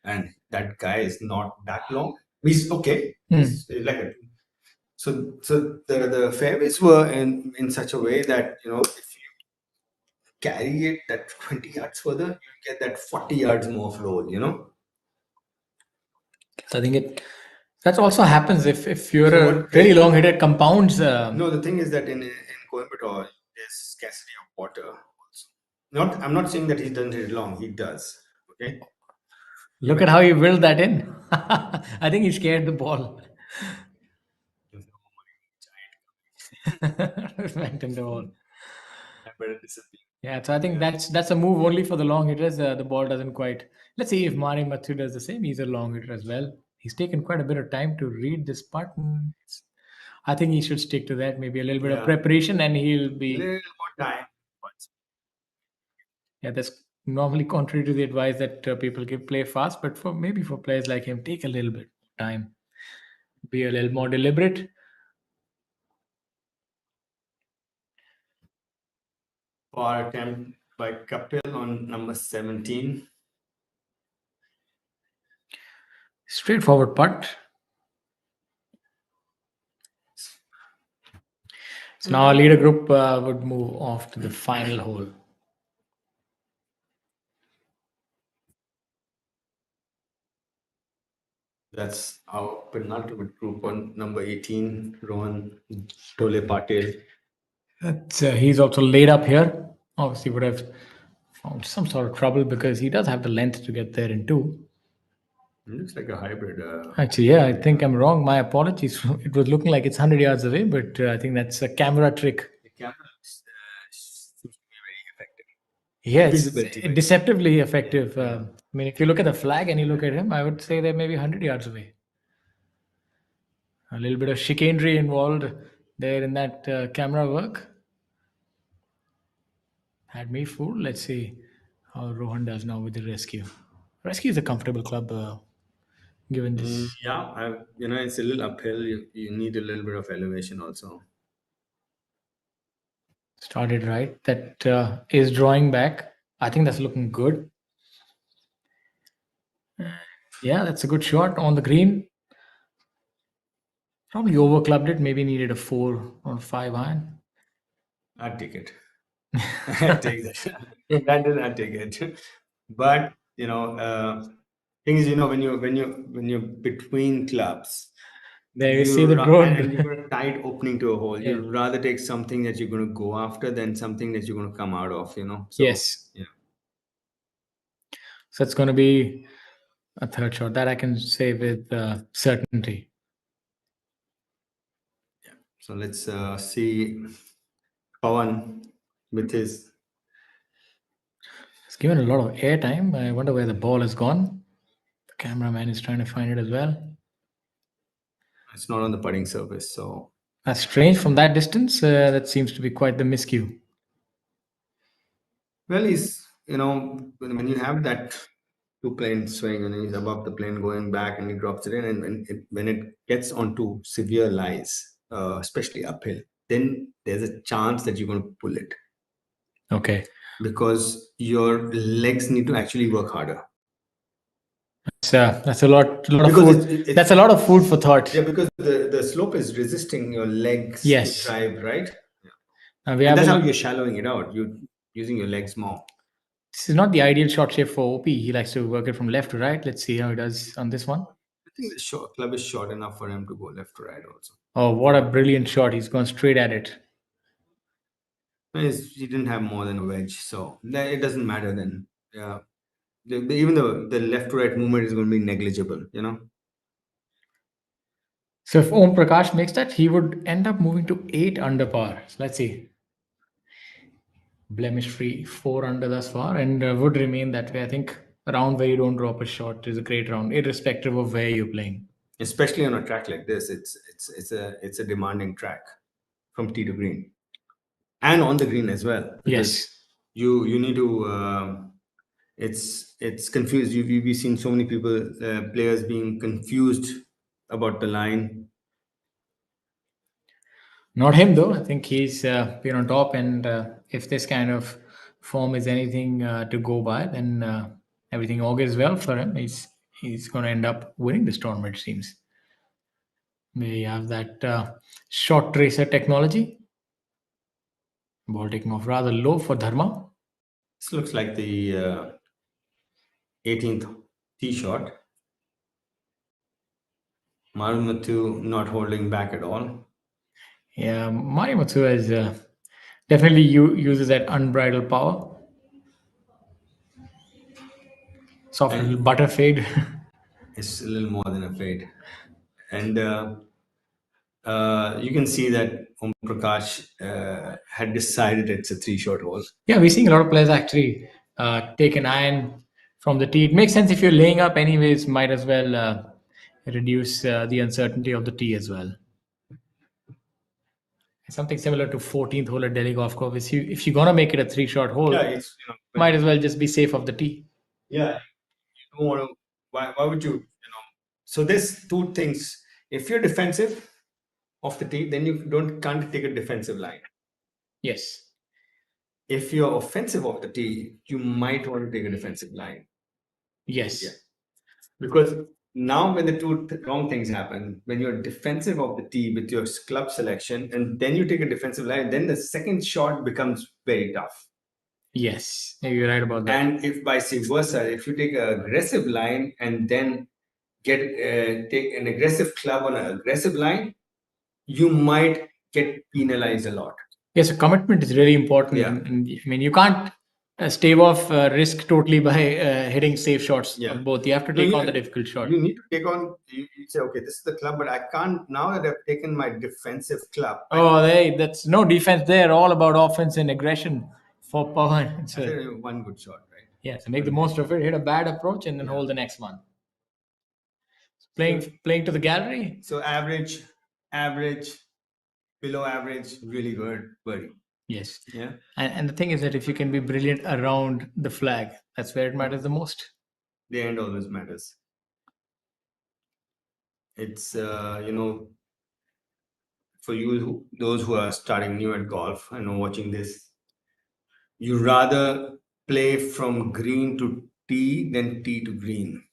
and that guy is not that long. He's okay. He's like a so the fairways were in such a way that if you carry it that 20 yards further, you get that 40 yards more flow. So I think that also happens if you're So a what- really long hitter. It compounds. No, the thing is that in Coimbatore, there's scarcity of water. Also, I'm not saying that he doesn't hit it long. He does. Okay. Look at how he willed that in. I think he scared the ball. Went in the wall. I better disappear. Yeah, so I think that's a move only for the long hitters. The ball doesn't quite. Let's see if Mani Mathu does the same. He's a long hitter as well. He's taken quite a bit of time to read this button. I think he should stick to that. Maybe a little bit of Yeah. preparation, and he'll A be. little more time. Yeah, that's normally contrary to the advice that people give. Play fast, but for players like him, take a little bit of time. Be a little more deliberate. Par attempt by Kapil on number 17. Straightforward putt. So now our leader group would move off to the final hole. That's our penultimate group on number 18, Rohan Tole Patel. He's also laid up here. Obviously, would have found some sort of trouble because he does have the length to get there in two. It looks like a hybrid. Actually, yeah, I think I'm wrong. My apologies. It was looking like it's 100 yards away, but I think that's a camera trick. The camera seems to be very effective. Yeah, it's Visibility, right? deceptively effective. I mean, if you look at the flag and you look at him, I would say they're maybe 100 yards away. A little bit of chicanery involved there in that camera work. Had me fooled. Let's see how Rohan does now with the rescue. Rescue is a comfortable club, given this. Yeah, it's a little uphill. You need a little bit of elevation also. Started right. That is drawing back. I think that's looking good. Yeah, that's a good shot on the green. Probably overclubbed it. Maybe needed a 4 or 5 iron. I'd take it. I'd take that. If that did, I'd take it. But thing is, when you're between clubs, There you see the drone. and you've got a tight opening to a hole. Yeah. You'd rather take something that you're going to go after than something that you're going to come out of, So, Yes. yeah. So it's going to be a third shot that I can say with certainty. So let's see Pawan with his. It's given a lot of airtime. I wonder where the ball has gone. The cameraman is trying to find it as well. It's not on the putting surface, so That's strange from that distance. That seems to be quite the miscue. well, he's when you have that two-plane swing and he's above the plane going back and he drops it in, and when it gets onto severe lies, especially uphill, then there's a chance that you're going to pull it Okay. because your legs need to actually work harder. That's a lot of Because food. That's a lot of food for thought. Yeah, because the slope is resisting your legs Yes. to drive, right? We And have that's been- how you're shallowing it out. You're using your legs more. This is not the ideal shot shape for OP. He likes to work it from left to right. Let's see how he does on this one. I think the club is short enough for him to go left to right also. Oh, what a brilliant shot. He's gone straight at it. He didn't have more than a wedge, so it doesn't matter then. Yeah. Even the left to right movement is going to be negligible, So if Om Prakash makes that, he would end up moving to 8 under par. So let's see. Blemish free, 4 under thus far, and would remain that way. I think a round where you don't drop a shot is a great round, irrespective of where you're playing. Especially on a track like this, it's a demanding track from tee to green, and on the green as well. Yes. You need to. It's confused. We've seen so many people, players being confused about the line. Not him though. I think he's been on top, and if this kind of form is anything to go by, then everything augurs well for him. He's going to end up winning this tournament. It seems. We have that short tracer technology. Ball taking off rather low for Dharma. This looks like the 18th tee shot. Marumatu not holding back at all. Yeah, Marimatsu is definitely uses that unbridled power. Soft little butter fade. It's a little more than a fade. And you can see that Om Prakash had decided it's a 3-shot hole. Yeah, we're seeing a lot of players actually take an iron from the tee. It makes sense if you're laying up anyways, might as well reduce the uncertainty of the tee as well. Something similar to 14th hole at Delhi Golf Course. If you're going to make it a 3-shot hole, it's might as well just be safe off the tee. Yeah, you don't want to. Why would you? So there's two things. If you're defensive off the tee, then you can't take a defensive line. Yes. If you're offensive off the tee, you might want to take a defensive line. Yes. Yeah. Because now when the two wrong things happen, when you're defensive of the tee with your club selection, and then you take a defensive line, then the second shot becomes very tough. Yes, you're right about that. And if vice versa, if you take an aggressive line and then take an aggressive club on an aggressive line, you might get penalized a lot. Yes, so commitment is really important. Yeah. And I mean, you can't stave off risk totally by hitting safe shots. Yeah. Both you have to take on the difficult shot. You need to take on. You say, okay, this is the club, but I can't now that I've taken my defensive club. That's no defense there. All about offense and aggression for Pawan. So, one good shot, right? yeah, so make the most of it. Hit a bad approach and then hold the next one. Playing to the gallery. So average, below average, really good birdie. Yes. Yeah. And the thing is that if you can be brilliant around the flag, that's where it matters the most. The end always matters. It's for you, those who are starting new at golf and watching this, you rather play from green to tee than tee to green.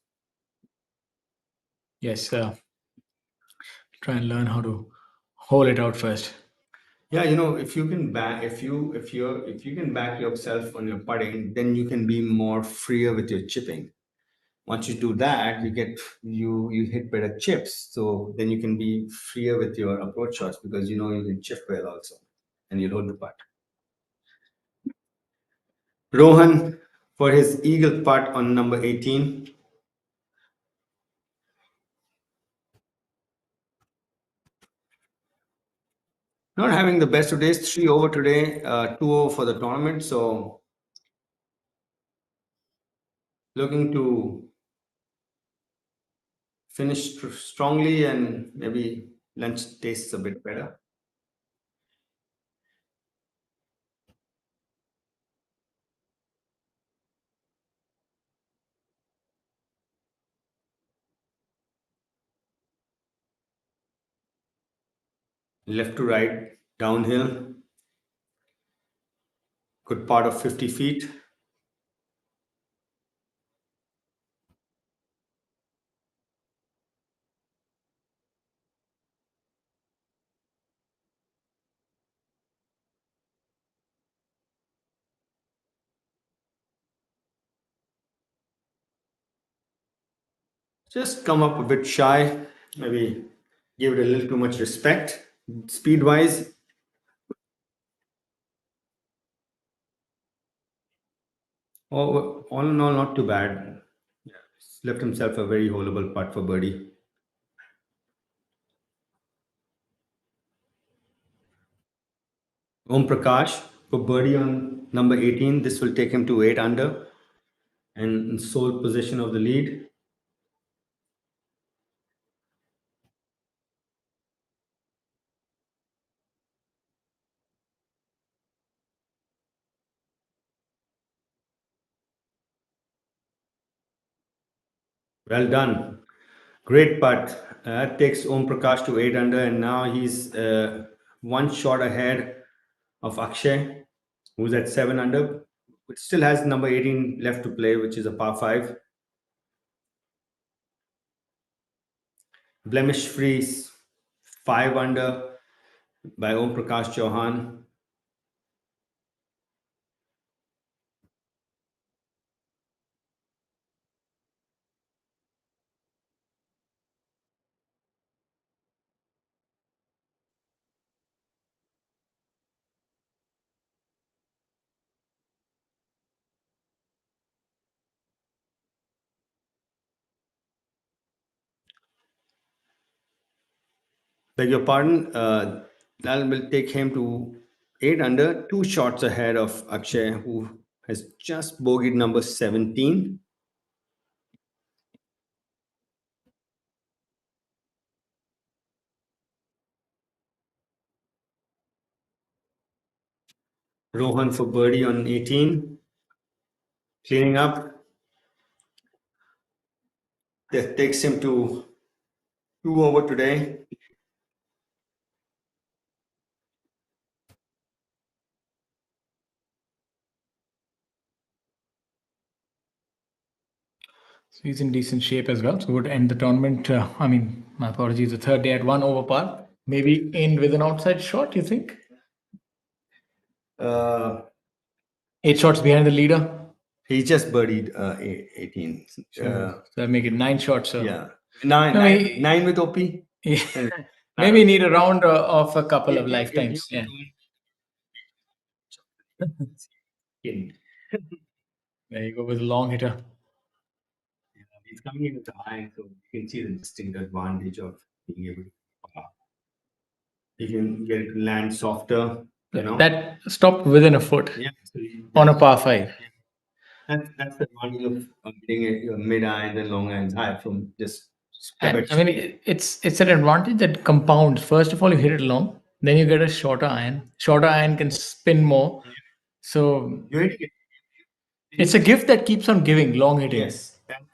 Yes. Try and learn how to hole it out first. Yeah, if you can back, if you can back yourself on your putting, then you can be more freer with your chipping. once you do that, you hit better chips. So then you can be freer with your approach shots because you know you can chip well also, and you'll hold the putt. Rohan for his eagle putt on number 18. Not having the best of days, 3 over today, 2 over for the tournament. So looking to finish strongly and maybe lunch tastes a bit better. Left to right, downhill, good part of 50 feet. Just come up a bit shy, maybe give it a little too much respect. Speed wise, all in all, not too bad. Yeah, left himself a very holeable putt for birdie. Om Prakash for birdie on number 18. This will take him to 8 under and in sole position of the lead. Well done. Great putt. That takes Om Prakash to 8 under, and now he's one shot ahead of Akshay, who's at 7 under. But still has number 18 left to play, which is a par 5. Blemish free 5 under by Om Prakash Chauhan. Beg your pardon. That will take him to 8 under, 2 shots ahead of Akshay, who has just bogeyed number 17. Rohan for birdie on 18. Cleaning up. That takes him to 2 over today. So he's in decent shape as well. So would end the tournament. My apologies. The third day at 1 over par. Maybe end with an outside shot. You think? Uh, 8 shots behind the leader. he just birdied 18. So that make it 9 shots. So Yeah. 9, No, nine, he- 9 with OP. yeah. Maybe need a round of a couple of lifetimes. Yeah. There you go with a long hitter. He's coming in with the high, so you can see the distinct advantage of being able to. You can get it to land softer, you know. That stopped within a foot Yeah, so on a par 5. that's the advantage of getting a mid iron and long irons high from just step And it. I mean, it's an advantage that compounds. First of all, you hit it long, then you get a shorter iron. Shorter iron can spin more. So You're hitting it. it's a gift that keeps on giving, long hitting. Yes. And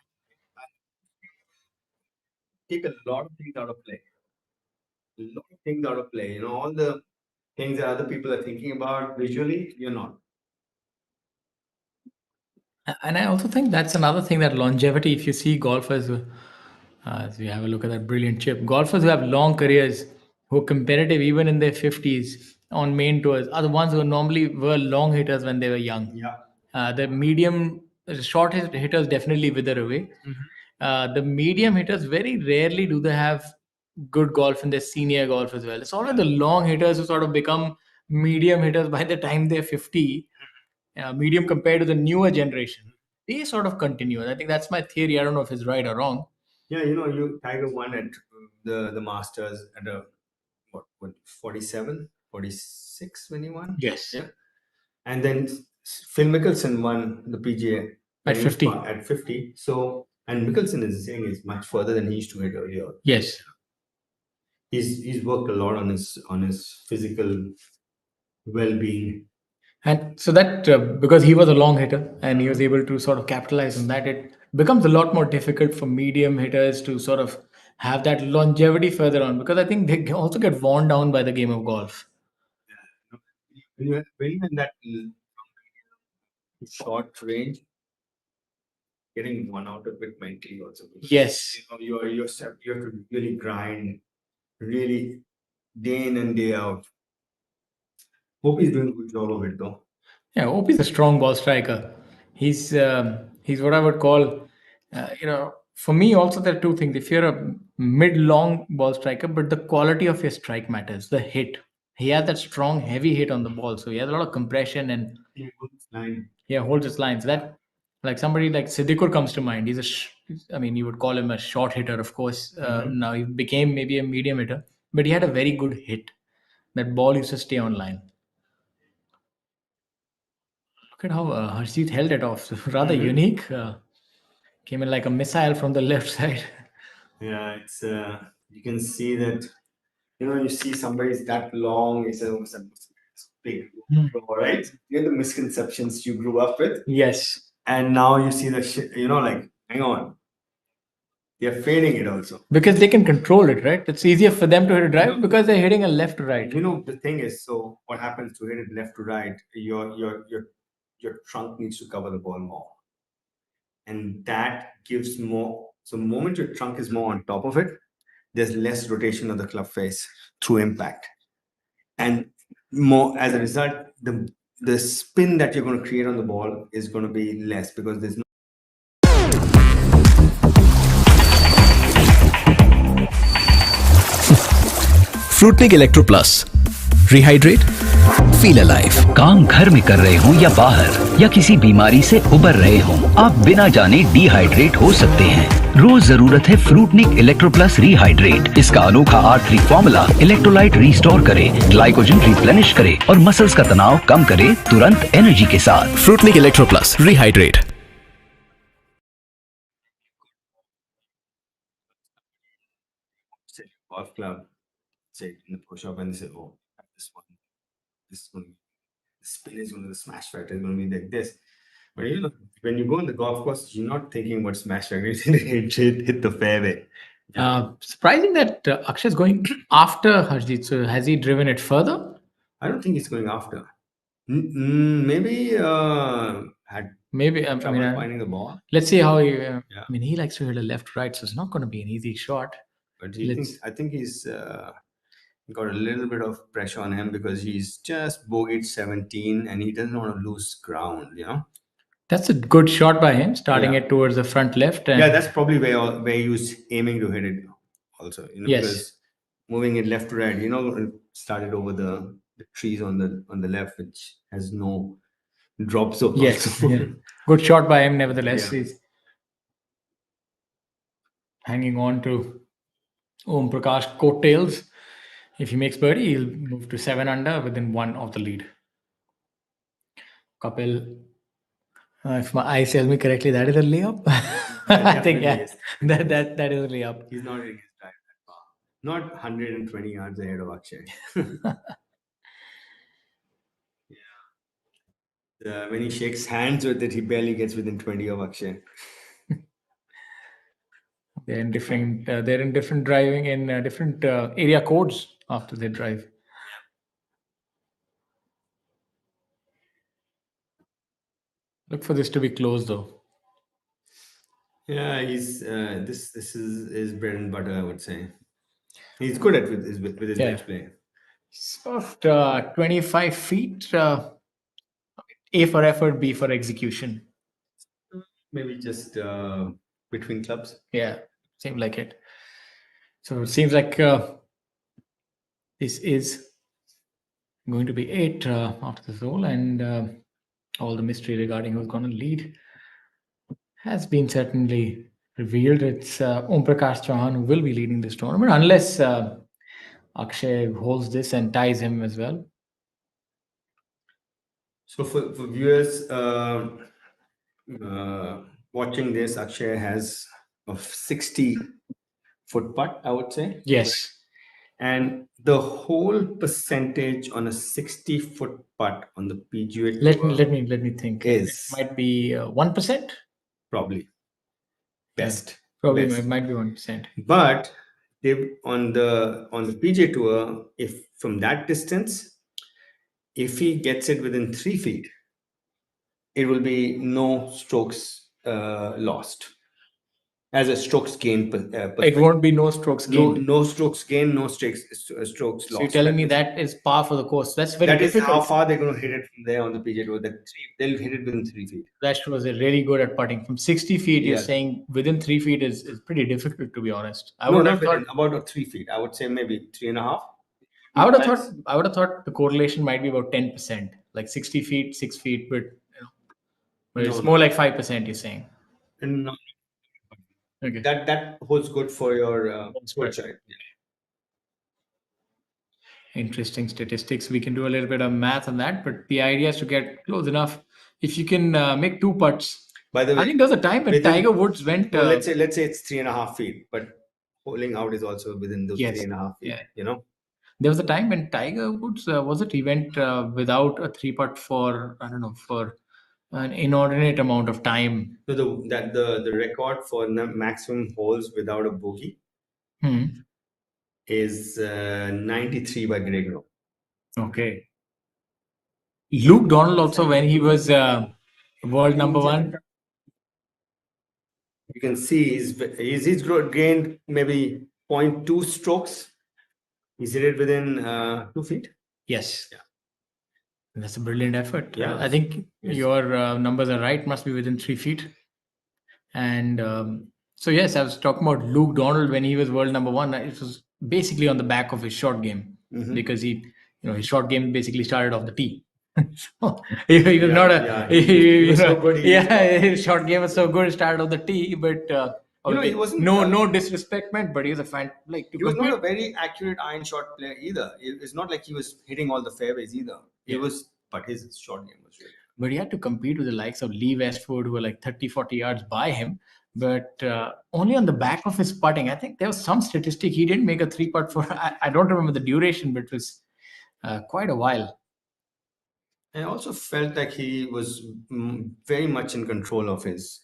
take a lot of things out of play. A lot of things out of play. You know, all the things that other people are thinking about visually, you're not. And I also think that's another thing that longevity, if you see golfers, as we have a look at that brilliant chip, golfers who have long careers, who are competitive even in their 50s on main tours, are the ones who normally were long hitters when they were young. Yeah. The medium the short hitters definitely wither away. The medium hitters, very rarely do they have good golf in their senior golf as well. It's always the long hitters who sort of become medium hitters by the time they're 50, medium compared to the newer generation. They sort of continue. And I think that's my theory. I don't know if it's right or wrong. Yeah, Tiger won at the Masters at a what 47, 46 when he won. Yes. Yeah, and then Phil Mickelson won the PGA At when he was 50. At 50. So, and Mickelson is saying is much further than he used to hit earlier. Yes. He's worked a lot on his physical well-being. And so that because he was a long hitter and he was able to sort of capitalize on that, it becomes a lot more difficult for medium hitters to sort of have that longevity further on, because I think they also get worn down by the game of golf. When you're in that short range, getting one out of it mentally also. Yes. You have to really grind, really day in and day out. Hope he's doing a good job of it though. Yeah, OP is a strong ball striker. He's what I would call, for me also there are two things. If you're a mid-long ball striker, but the quality of your strike matters, the hit. He has that strong, heavy hit on the ball, so he has a lot of compression and Line. yeah, holds his lines. That like somebody like Siddiqur comes to mind. I mean, you would call him a short hitter, of course. Now he became maybe a medium hitter, but he had a very good hit. That ball used to stay on line. Look at how Harshit held it off. Rather unique. Came in like a missile from the left side. Yeah, it's you can see that. You see somebody's that long. It's a big, right? You know the misconceptions you grew up with, Yes. and now you see the shit. Like hang on, they're fading it also. Because they can control it, right? It's easier for them to hit a drive because they're hitting a left to right. The thing is, so what happens to hit it left to right? Your trunk needs to cover the ball more, and that gives more. So, the moment your trunk is more on top of it, there's less rotation of the club face through impact, and more as a result, the spin that you're going to create on the ball is going to be less because there's no. Fruitnik electro plus rehydrate feel alive. काम घर में कर रहे हों या बाहर या किसी बीमारी से उबर रहे हों, आप बिना जाने डिहाइड्रेट हो सकते हैं। रोज जरूरत है फ्रूटनिक इलेक्ट्रो प्लस रिहाइड्रेट। इसका अनोखा R3 फॉर्मूला इलेक्ट्रोलाइट रिस्टोर करे, ग्लाइकोजन रिप्लेनिश करे और मसल्स का तनाव कम करे तुरंत एनर्जी के साथ। Fruitnik electro plus rehydrate. Golf club, say in the push up, and they say, "Oh, this is going to be, the spin is going to, the smash factor is going to be like this." But when you go on the golf course, you're not thinking what smash factor is. Hit the fairway. Surprising that Akshay is going after Harjit. So has he driven it further? I don't think he's going after. Maybe had Maybe. trouble finding the ball. Let's see how he. Yeah. I mean, he likes to hit a left right, so it's not going to be an easy shot. But I think he's got a little bit of pressure on him because he's just bogeyed 17 and he doesn't want to lose ground, That's a good shot by him, starting Yeah. it towards the front left. And Yeah, that's probably where he was aiming to hit it also, Yes. because moving it left to right, started over the trees on the left, which has no drop zone. yes, also. yeah. Good shot by him. Nevertheless, Yeah. he's hanging on to Om Prakash coattails. If he makes birdie, he'll move to 7 under within 1 of the lead. Kapil, if my eyes tell me correctly, that is a layup. I think definitely is. that is a layup. He's not hitting his drive that far. Not 120 yards ahead of Akshay. When he shakes hands with it, he barely gets within 20 of Akshay. They're in different. They're in different driving in different area codes after they drive. Look for this to be close though. Yeah, he's this is his bread and butter, I would say. He's good at with his Yeah. match play. Soft 25 feet. A for effort, B for execution. Maybe just between clubs. Yeah, seemed like it. So it seems like this is going to be it after this all, and all the mystery regarding who's going to lead has been certainly revealed. It's Om Prakash Chauhan who will be leading this tournament, unless Akshay holds this and ties him as well. So for viewers watching this, Akshay has a 60-foot putt, I would say. Yes. And the whole percentage on a 60-foot putt on the PGA Let Tour me think. is It might be 1%. probably best. Probably best. might be 1%. But on the PGA Tour, if from that distance, if he gets it within 3 feet, it will be no strokes lost. As a strokes gain, It won't be no strokes gained. no strokes gain, no strokes So lost. you're telling me that is par for the course. That's very that is difficult. how far they're going to hit it from there on the PGA Tour. They'll hit it within 3 feet. That was really good at putting. From 60 feet, you're Yeah. saying within 3 feet is pretty difficult, to be honest. I No, would not have thought. within, about 3 feet. I would say maybe 3.5. I would have thought the correlation might be about 10%, like 60 feet, 6 feet, but it's No, more like 5%. You're saying. And no, Okay. that holds good for your good. side. Interesting statistics. We can do a little bit of math on that, but the idea is to get close enough. If you can make 2 putts. By the way, I think there was a time when within- Tiger Woods went. Well, let's say it's 3.5 feet, but holding out is also within those Yes. 3.5 feet. Yeah. You know. There was a time when Tiger Woods he went without a 3 putt for I don't know, for an inordinate amount of time. So the record for the maximum holes without a bogey is 93 by Greg Rowe. Okay. Luke Donald also, when he was world number 1. You can see he's gained maybe 0.2 strokes. He's hit it within 2 feet. Yes. Yeah. That's a brilliant effort. Yeah. I think Yes. your numbers are right. Must be within 3 feet. And so yes, I was talking about Luke Donald when he was world number 1. It was basically on the back of his short game because his short game basically started off the tee. So, he was not a. Yeah, he was so good. His short game was so good. It started off the tee, but he wasn't. No disrespect meant, but he was a fan. Like he was not a very accurate iron shot player either. It's not like he was hitting all the fairways either. He was, but his short game was really. But he had to compete with the likes of Lee Westwood, who were like 30, 40 yards by him. But only on the back of his putting. I think there was some statistic. He didn't make a 3-putt for, I don't remember the duration, but it was quite a while. I also felt like he was very much in control of his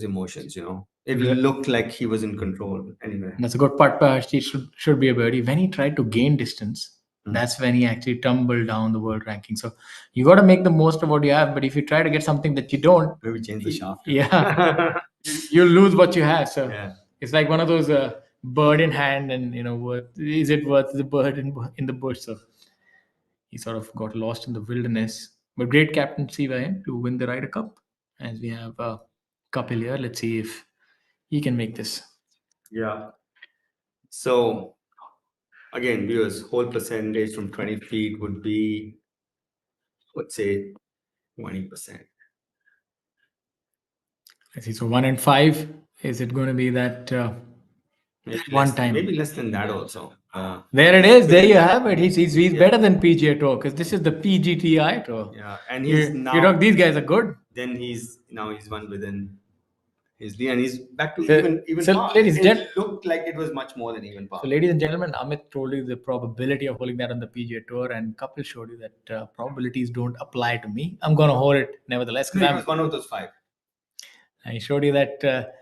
emotions. It looked like he was in control anyway. That's a good putt. He should be a birdie. When he tried to gain distance, that's when he actually tumbled down the world ranking. So you got to make the most of what you have. But if you try to get something that you don't, maybe change the shaft. Yeah, you'll lose what you have. So Yeah. It's like one of those bird in hand, and is it worth the bird in the bush? So he sort of got lost in the wilderness. But great captaincy by him to win the Ryder Cup. As we have Kapil here, let's see if he can make this. Yeah. So again, viewers, whole percentage from 20 feet would be, let's say, 20%. Let's see. So 1 and 5. Is it going to be that one time? Maybe less than that also. There it is. There you have it. He's better than PGA Tour because this is the PGTI Tour. Yeah, and he's these guys are good. Then he's one within his lead, and he's back to even so par. It looked like it was much more than even par. So, ladies and gentlemen, Amit told you the probability of holding that on the PGA Tour, and Kapil showed you that probabilities don't apply to me. I'm going to hold it nevertheless. It was one of those 5. I showed you that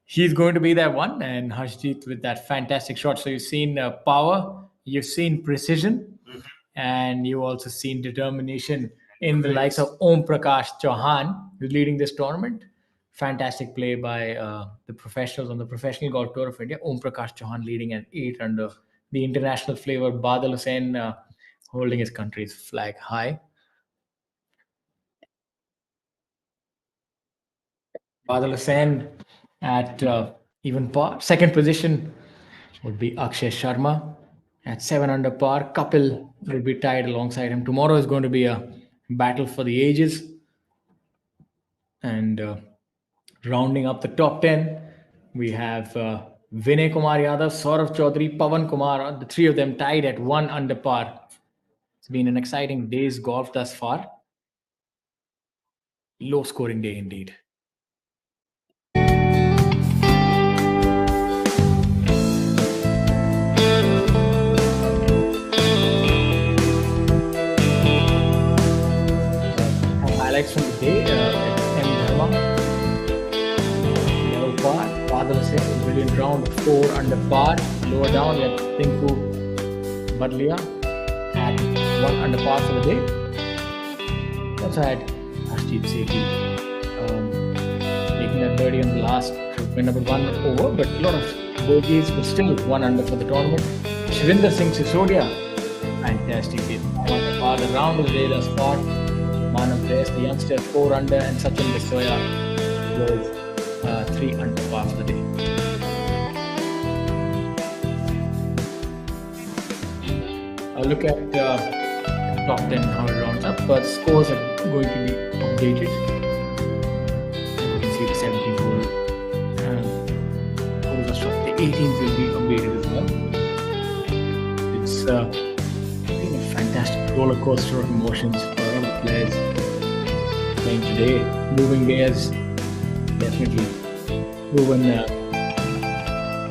he's going to be that one, and Harshjeet with that fantastic shot. So you've seen power, you've seen precision, and you've also seen determination in the likes of Om Prakash Chauhan, who's leading this tournament. Fantastic play by the professionals on the Professional Golf Tour of India. Om Prakash Chauhan leading at 8 under. The international flavor, Badal Hussain holding his country's flag high. Badal Hussain at even par. Second position would be Akshay Sharma at 7 under par. Kapil will be tied alongside him. Tomorrow is going to be a battle for the ages. And rounding up the top 10, we have Vinay Kumar Yadav, Saurav Chaudhary, Pawan Kumar, the three of them tied at 1 under par. It's been an exciting day's golf thus far. Low scoring day indeed. Highlights from the day: M. Dharma, yellow par, Badal Hussain, brilliant round, 4 under par. Lower down, we have Tinku Badlia at 1 under par for the day. We also had Ashdeep Sethi making that birdie on the last number 1 over, but a lot of bogeys, but still 1 under for the tournament. Shrivinder Singh Sisodia, fantastic hit. 1 under par, the round of the day thus far. Manav Des, the youngster, 4 under, and Sachin Bisoya was 3 under par for the day. I'll look at top 10, how it rounds up, but scores are going to be updated. You can see the 17th hole. Holes are struck. The 18th will be updated as well. It's been a fantastic roller coaster of emotions for a lot of players playing today. Moving day has definitely proven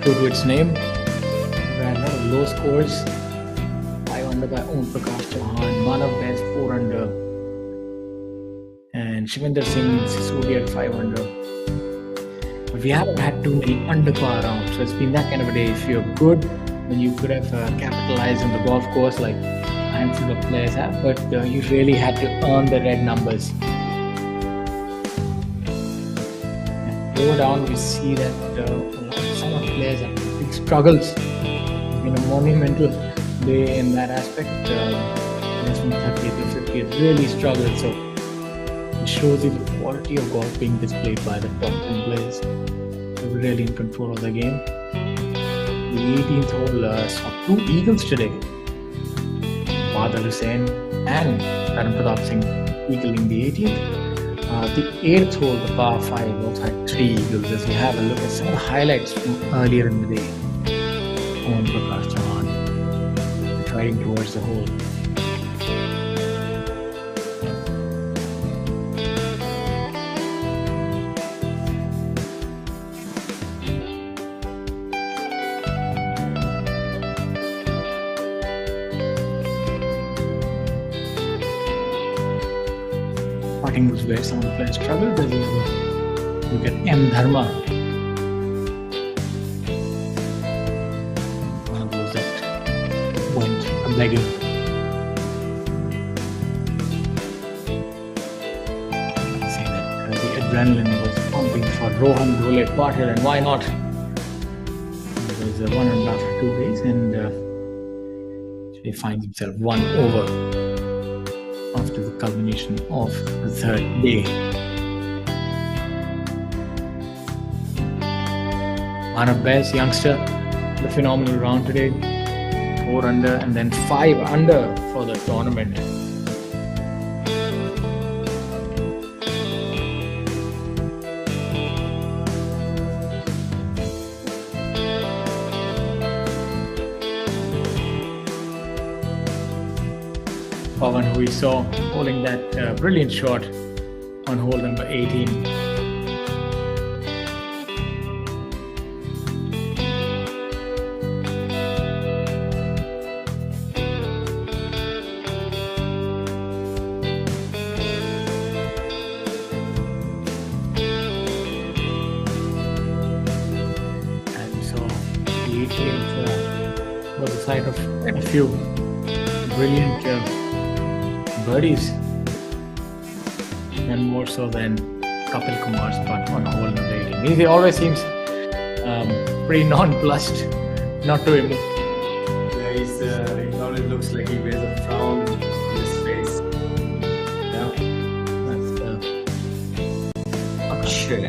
true to its name. We had a lot of low scores. 5 under by Om Prakash Chauhan, Manav Des 4 under, and Shrivinder Singh Sisodia at 5 under. But we haven't had too many under par rounds, so it's been that kind of a day. If you're good, then you could have capitalized on the golf course like a handful of players have, but you really had to earn the red numbers. And lower down, we see that some of the players have big struggles. It's been a monumental day in that aspect. From 30th to 50th really struggled, so it shows you the quality of golf being displayed by the top 10 players. They're really in control of the game. The 18th hole saw 2 eagles today. Badal Hussain and Karan Pratap Singh eagling the 18th. The 8th hole, the par 5, also had 3 eagles. As we have a look at some of the highlights from earlier in the day. Om Prakash Chauhan riding towards the hole. Putting was where some of the players struggled. As you look at M. Dharma, one of those that went a begging. Say that the adrenaline was pumping for Rohan Dhole Patil, and why not? It was 1 and after 2 days, and he finds himself 1 over after the culmination of the 3rd day. Manav Des, youngster, the phenomenal round today. 4 under and then 5 under for the tournament. Pawan, who we saw holding that brilliant shot on hole number 18. And so the 18th was the site of a few brilliant birdies, and more so than Kapil Kumar's putt on hole number 18. He always seems pretty nonplussed, not to him. Yeah, it always looks like he wears a frown on his face. Yeah. That's Akshay.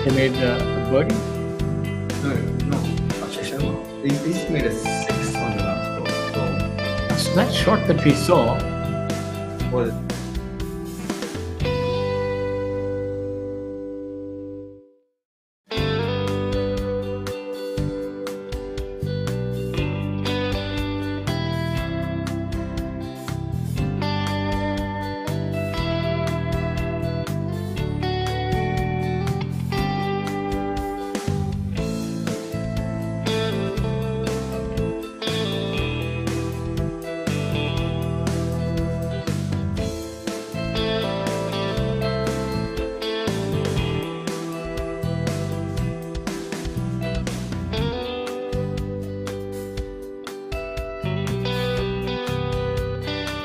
They made a birdie. No. Akshay Sharma. He's made a 6 on the last ball. So That shot that we saw was